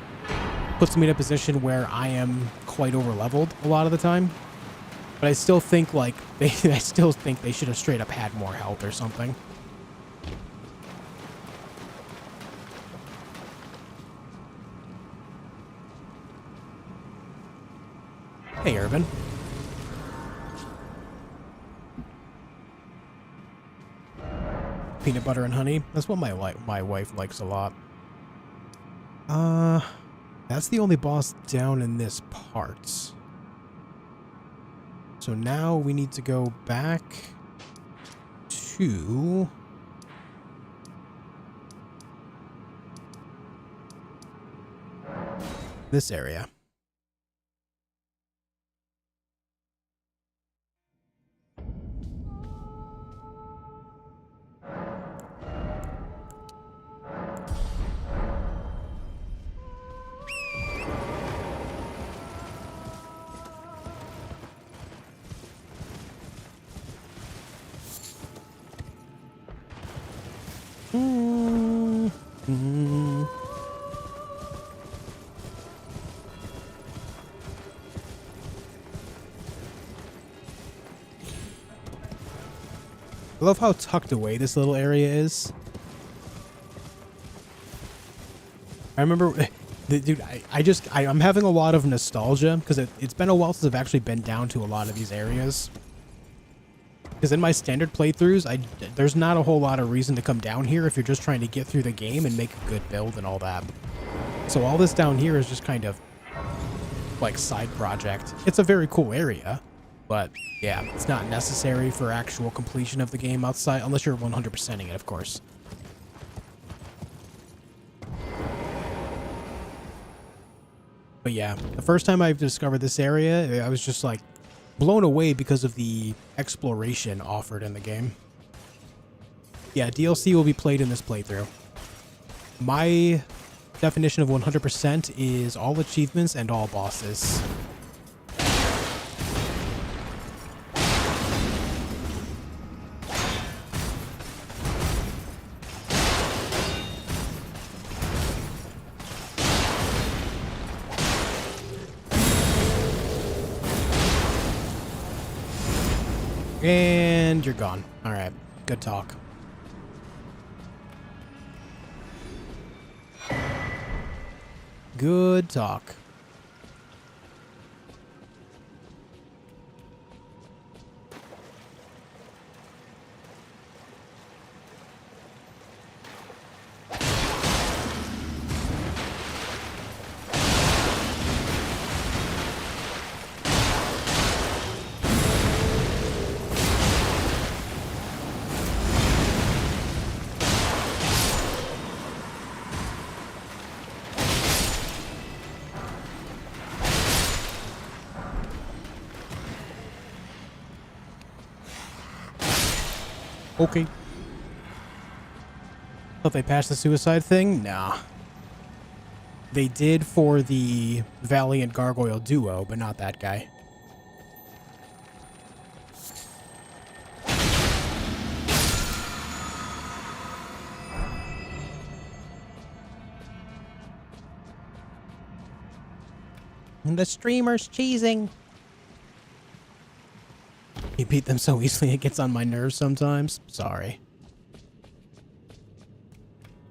puts me in a position where I am quite over-leveled a lot of the time. But I still think, like, they should have straight up had more health or something. Hey, Urban. Peanut butter and honey. That's what my wife likes a lot. That's the only boss down in this part. So now we need to go back to this area. I love how tucked away this little area is. I remember, dude, I'm having a lot of nostalgia because it's been a while since I've actually been down to a lot of these areas. Because in my standard playthroughs, there's not a whole lot of reason to come down here if you're just trying to get through the game and make a good build and all that. So all this down here is just kind of like side project. It's a very cool area, but yeah, it's not necessary for actual completion of the game outside, unless you're 100%ing it, of course. But yeah, the first time I discovered this area, I was just like blown away because of the exploration offered in the game. Yeah, DLC will be played in this playthrough. My definition of 100% is all achievements and all bosses. And you're gone. All right. Good talk. Good talk. Okay. Thought they patched the suicide thing? Nah. They did for the Valiant Gargoyle duo, but not that guy. And the streamer's cheesing. You beat them so easily it gets on my nerves sometimes. Sorry.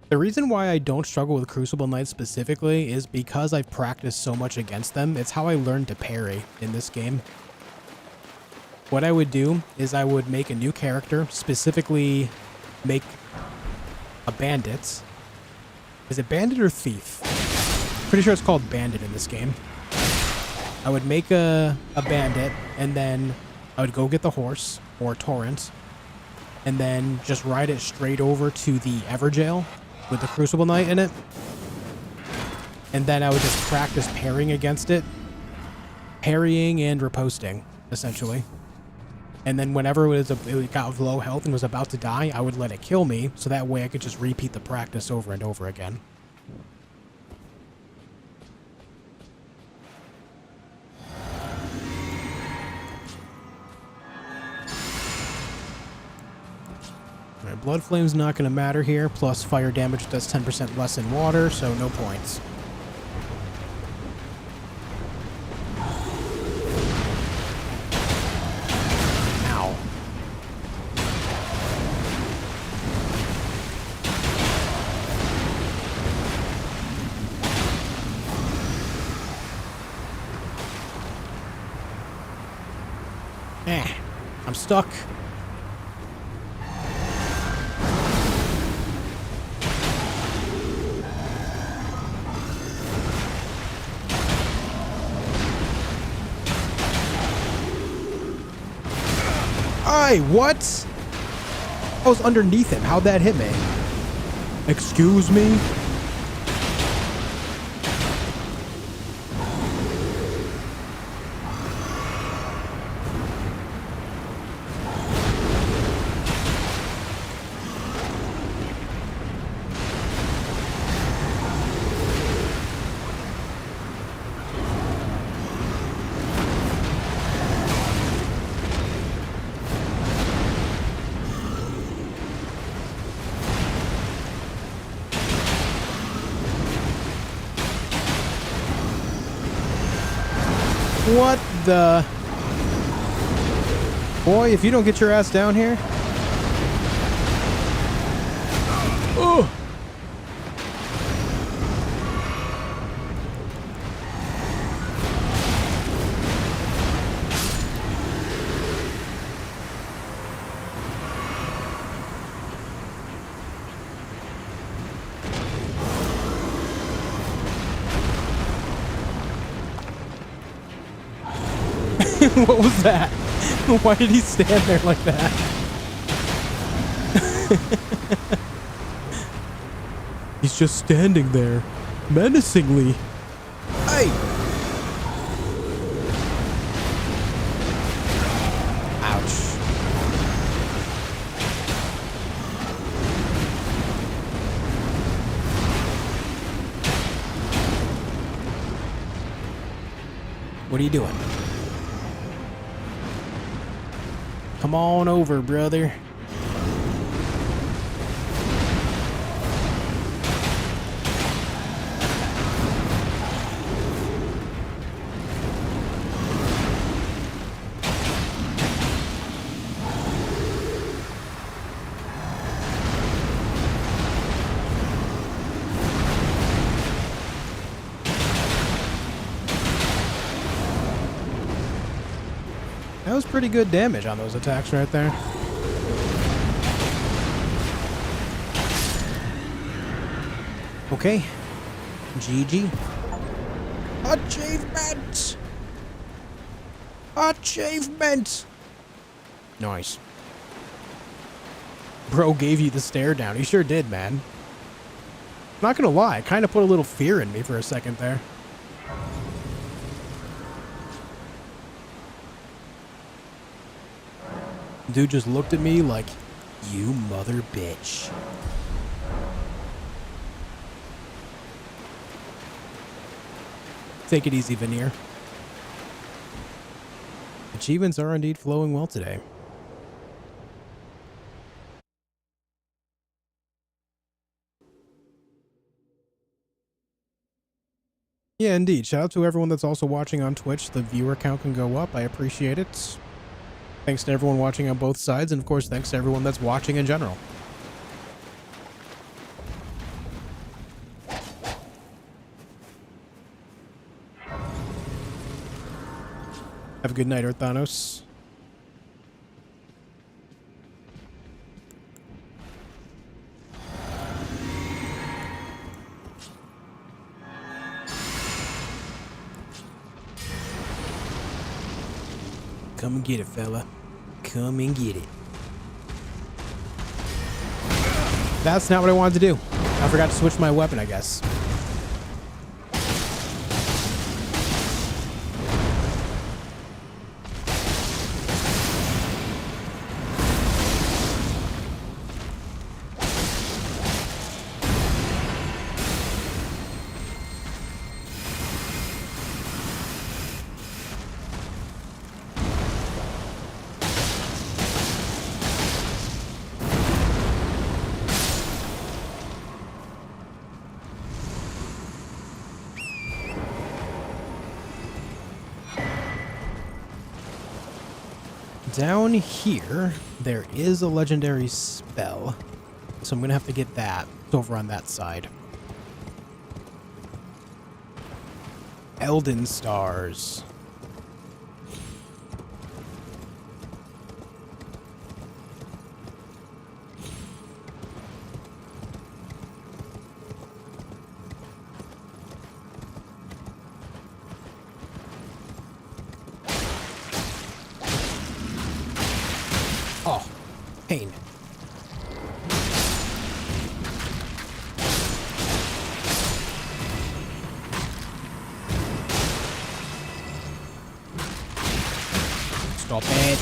The reason why I don't struggle with Crucible Knights specifically is because I've practiced so much against them. It's how I learned to parry in this game. What I would do is I would make a new character, specifically make a bandit. Is it bandit or thief? Pretty sure it's called bandit in this game. I would make a bandit, and then I would go get the horse, or torrent, and then just ride it straight over to the Everjail with the Crucible Knight in it. And then I would just practice parrying against it. Parrying and riposting, essentially. And then whenever it got low health and was about to die, I would let it kill me, so that way I could just repeat the practice over and over again. Alright, Blood Flame's not going to matter here, plus fire damage does 10% less in water, so no points. Ow. I'm stuck. What? I was underneath him. How'd that hit me? Excuse me? What the? Boy, if you don't get your ass down here. Oh! What was that? Why did he stand there like that? He's just standing there, menacingly. Hey! Ouch. What are you doing? Come on over, brother. was pretty good damage on those attacks right there. Okay. GG. Achievement! Achievement! Nice. Bro gave you the stare down. He sure did, man. Not gonna lie, kind of put a little fear in me for a second there. Dude just looked at me like, you mother bitch. Take it easy, Veneer. Achievements are indeed flowing well today. Yeah, indeed. Shout out to everyone that's also watching on Twitch. The viewer count can go up. I appreciate it. Thanks to everyone watching on both sides, and of course, thanks to everyone that's watching in general. Have a good night, Earthanos. Come and get it, fella. Come and get it. That's not what I wanted to do. I forgot to switch my weapon, I guess. Down here, there is a legendary spell, so I'm gonna have to get that. It's over on that side. Elden Stars. Pain. Stop it.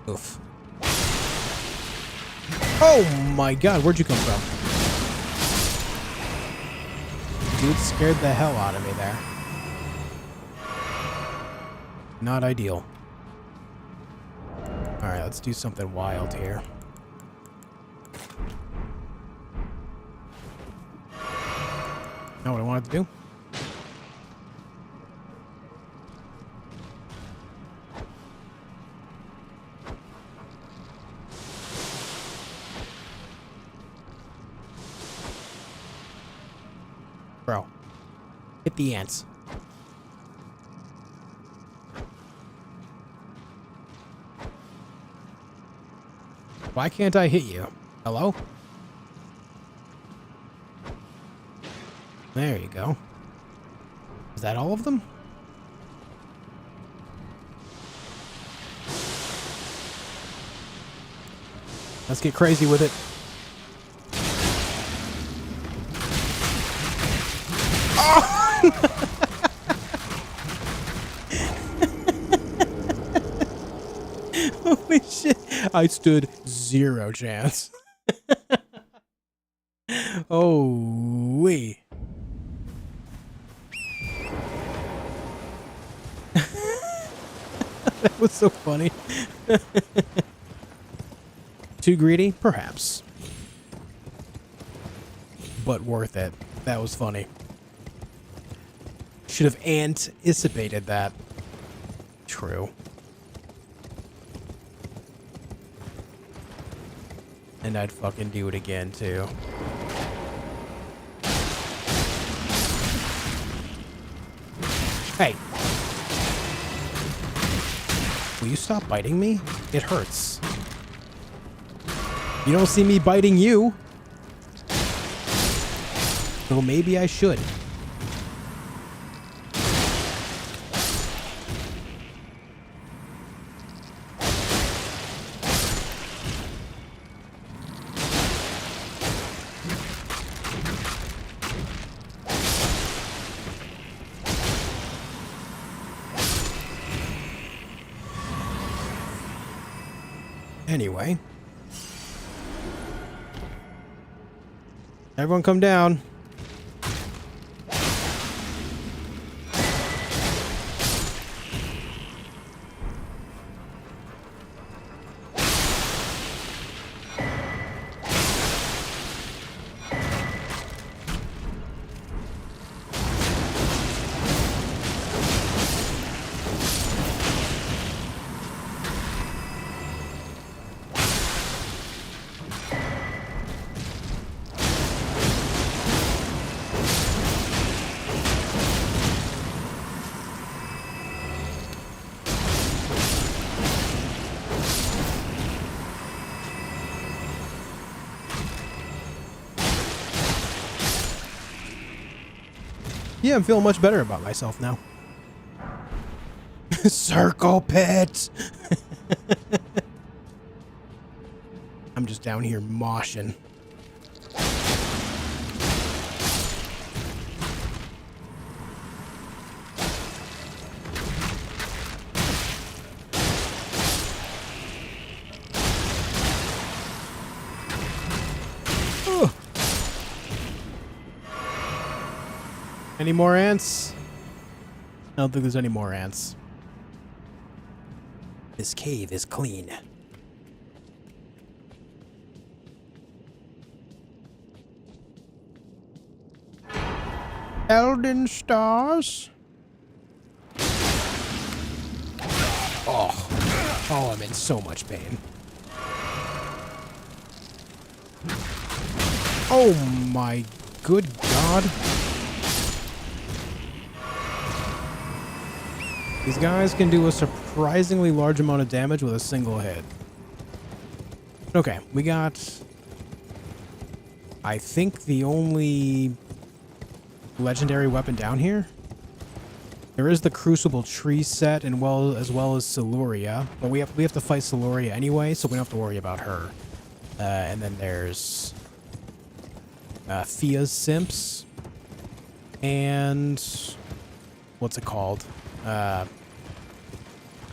Oof. Oh my god, where'd you come from? Dude scared the hell out of me there. Not ideal. Alright, let's do something wild here. Know what I wanted to do? Bro, hit the ants. Why can't I hit you? Hello? There you go. Is that all of them? Let's get crazy with it. Holy shit. I stood zero chance. Oh, wee. That was so funny. Too greedy? Perhaps. But worth it. That was funny. Should have anticipated that. True. And I'd fucking do it again, too. Hey. Will you stop biting me? It hurts. You don't see me biting you. So maybe I should. Anyway. Everyone come down. Yeah, I'm feeling much better about myself now. Circle pit! I'm just down here moshing. Any more ants? I don't think there's any more ants. This cave is clean. Elden stars? Oh, I'm in so much pain. Oh my good God. These guys can do a surprisingly large amount of damage with a single hit. Okay, we got, I think, the only legendary weapon down here. There is the Crucible Tree set, and as well as Siluria, but we have to fight Siluria anyway, so we don't have to worry about her. And then there's Fia's Simps, and what's it called?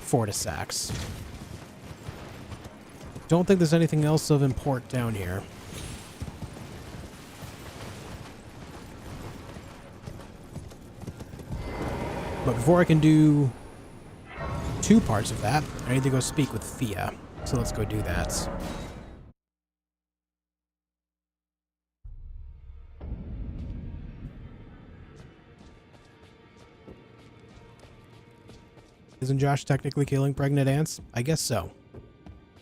Fortisax. Don't think there's anything else of import down here. But before I can do two parts of that, I need to go speak with Fia. So let's go do that. Isn't Josh technically killing pregnant ants? I guess so.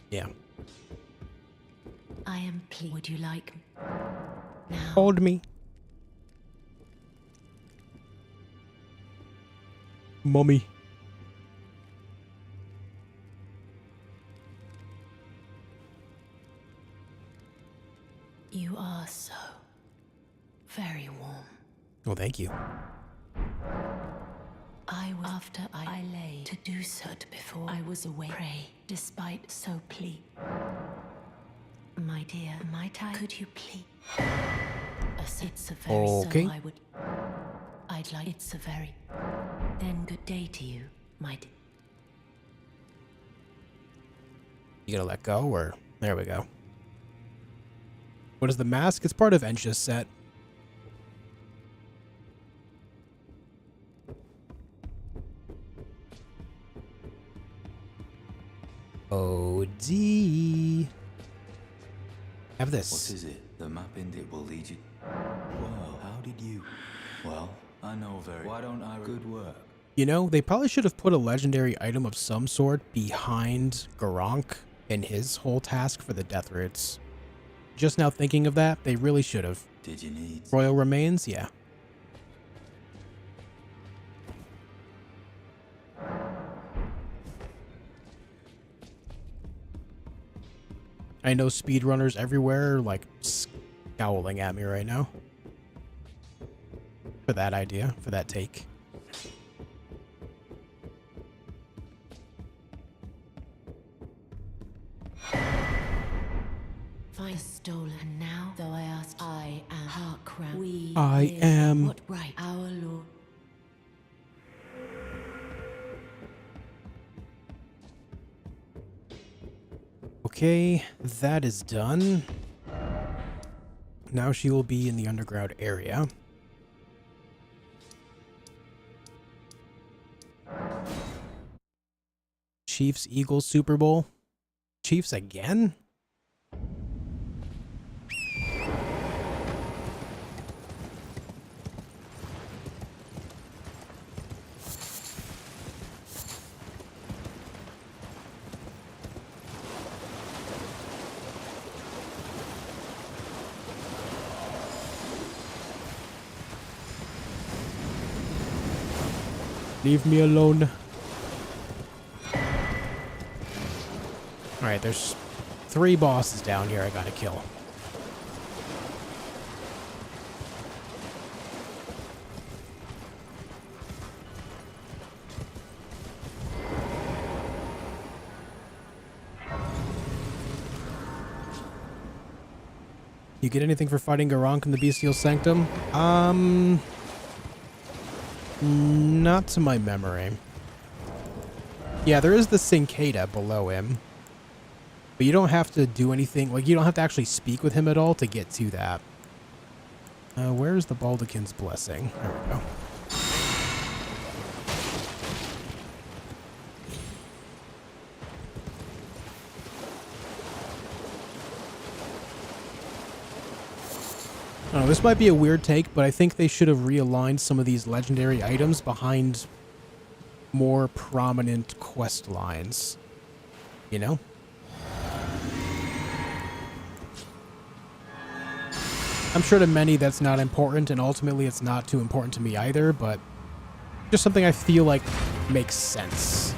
Yeah. I am pleased. Would you like now? Hold me. Mommy. You are so very warm. Well, thank you. After I lay to do so before I was away. Pray, despite so plea. My dear, might I? Could you please? It's a very okay. so I would. I'd like it's a very. Then good day to you, my dear. You gonna let go, or there we go. What is the mask? It's part of Ensha's set. OD. Have this. What is it? The map in it will lead you. Whoa, how did you? Well, I know very. Why don't I? Good work. You know, they probably should have put a legendary item of some sort behind Garank in his whole task for the Death Roots. Just now thinking of that, they really should have. Did you need? Royal Remains? Yeah. I know speedrunners everywhere are like scowling at me right now for that idea, for that take. Find stolen, and now, though I ask, I am Harkran. We I live. am. What right? Our Lord. Okay, that is done. Now she will be in the underground area. Chiefs Eagles Super Bowl. Chiefs again? Leave me alone. Alright, there's 3 bosses down here I gotta kill. You get anything for fighting Garank in the Bestial Sanctum? Not to my memory. Yeah, there is the Cicada below him. But you don't have to do anything, like you don't have to actually speak with him at all to get to that. Where's the Baldekin's Blessing? There we go. I don't know, this might be a weird take, but I think they should have realigned some of these legendary items behind more prominent quest lines. You know? I'm sure to many that's not important, and ultimately it's not too important to me either, but just something I feel like makes sense.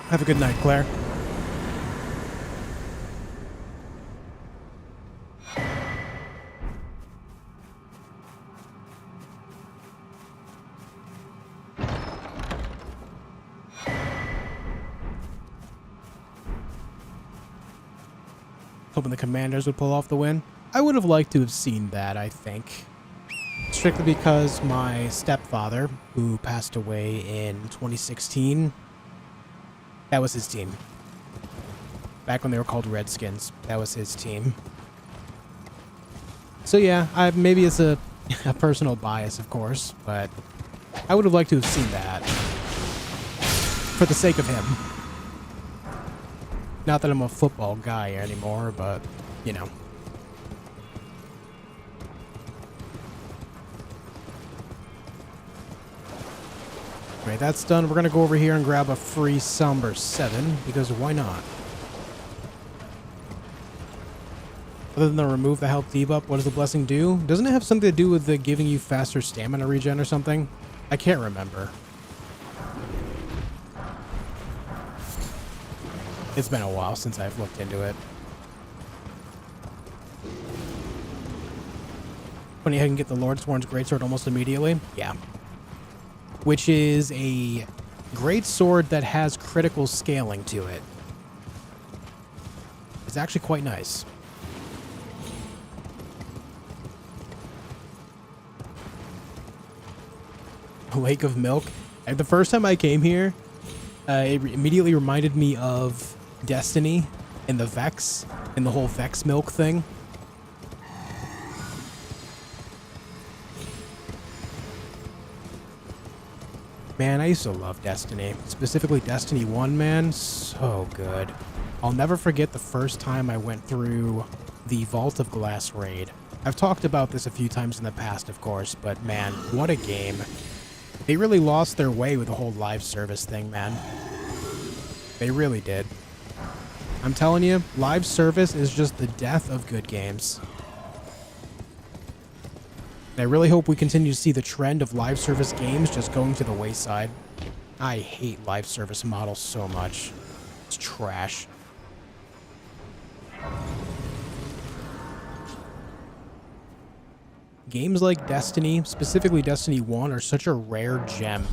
Have a good night, Claire. Hoping the commanders would pull off the win. I would have liked to have seen that, I think. Strictly because my stepfather, who passed away in 2016, that was his team. Back when they were called Redskins, that was his team. So yeah, maybe it's a personal bias, of course, but I would have liked to have seen that. For the sake of him. Not that I'm a football guy anymore, but, you know. Alright, that's done. We're going to go over here and grab a free Somber 7, because why not? Other than the remove the health debuff, what does the blessing do? Doesn't it have something to do with the giving you faster stamina regen or something? I can't remember. It's been a while since I've looked into it. Funny how you can get the Lordsworn's Greatsword almost immediately? Yeah. Which is a greatsword that has critical scaling to it. It's actually quite nice. Lake of Milk. The first time I came here, it immediately reminded me of Destiny and the Vex and the whole Vex milk thing. Man, I used to love Destiny. Specifically Destiny 1, man. So good. I'll never forget the first time I went through the Vault of Glass raid. I've talked about this a few times in the past, of course, but man, what a game. They really lost their way with the whole live service thing, man. They really did. I'm telling you, live service is just the death of good games. I really hope we continue to see the trend of live service games just going to the wayside. I hate live service models so much. It's trash. Games like Destiny, specifically Destiny 1, are such a rare gem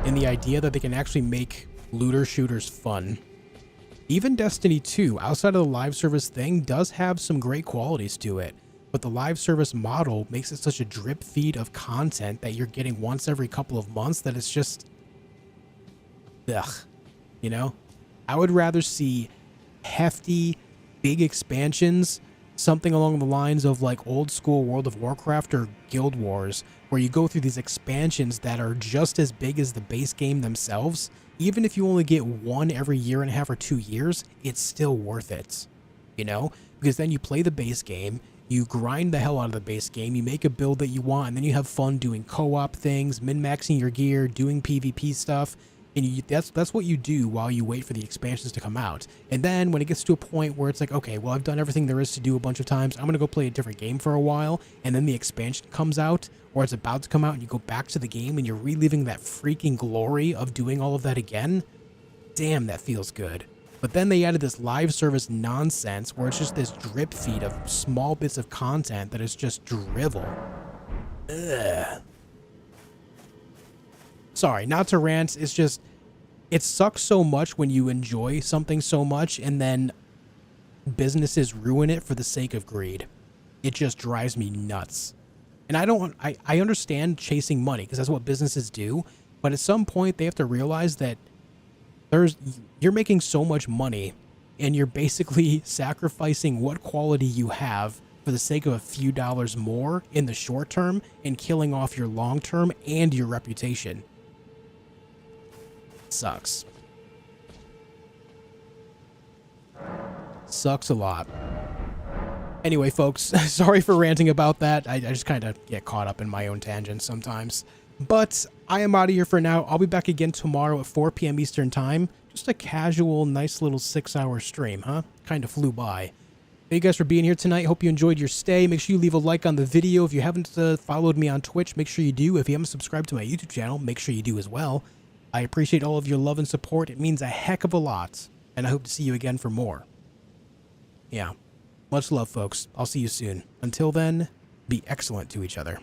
in the idea that they can actually make looter shooters fun. Even Destiny 2, outside of the live service thing, does have some great qualities to it, but the live service model makes it such a drip feed of content that you're getting once every couple of months that it's just... ugh. You know? I would rather see hefty, big expansions, something along the lines of like old school World of Warcraft or Guild Wars, where you go through these expansions that are just as big as the base game themselves. Even if you only get one every year and a half or 2 years, it's still worth it, you know? Because then you play the base game, you grind the hell out of the base game, you make a build that you want, and then you have fun doing co-op things, min-maxing your gear, doing PvP stuff, and that's what you do while you wait for the expansions to come out. And then when it gets to a point where it's like, okay, well, I've done everything there is to do a bunch of times, I'm going to go play a different game for a while, and then the expansion comes out, or it's about to come out, and you go back to the game, and you're reliving that freaking glory of doing all of that again. Damn, that feels good. But then they added this live service nonsense where it's just this drip feed of small bits of content that is just drivel. Ugh. Sorry, not to rant, it's just, it sucks so much when you enjoy something so much and then businesses ruin it for the sake of greed. It just drives me nuts. And I understand chasing money because that's what businesses do, but at some point they have to realize that you're making so much money and you're basically sacrificing what quality you have for the sake of a few dollars more in the short term and killing off your long term and your reputation. Sucks. Sucks a lot. Anyway, folks, sorry for ranting about that. I just kind of get caught up in my own tangents sometimes. But I am out of here for now. I'll be back again tomorrow at 4 p.m. Eastern Time. Just a casual, nice little 6-hour stream, huh? Kind of flew by. Thank you guys for being here tonight. Hope you enjoyed your stay. Make sure you leave a like on the video. If you haven't followed me on Twitch, make sure you do. If you haven't subscribed to my YouTube channel, make sure you do as well. I appreciate all of your love and support. It means a heck of a lot. And I hope to see you again for more. Yeah. Much love, folks. I'll see you soon. Until then, be excellent to each other.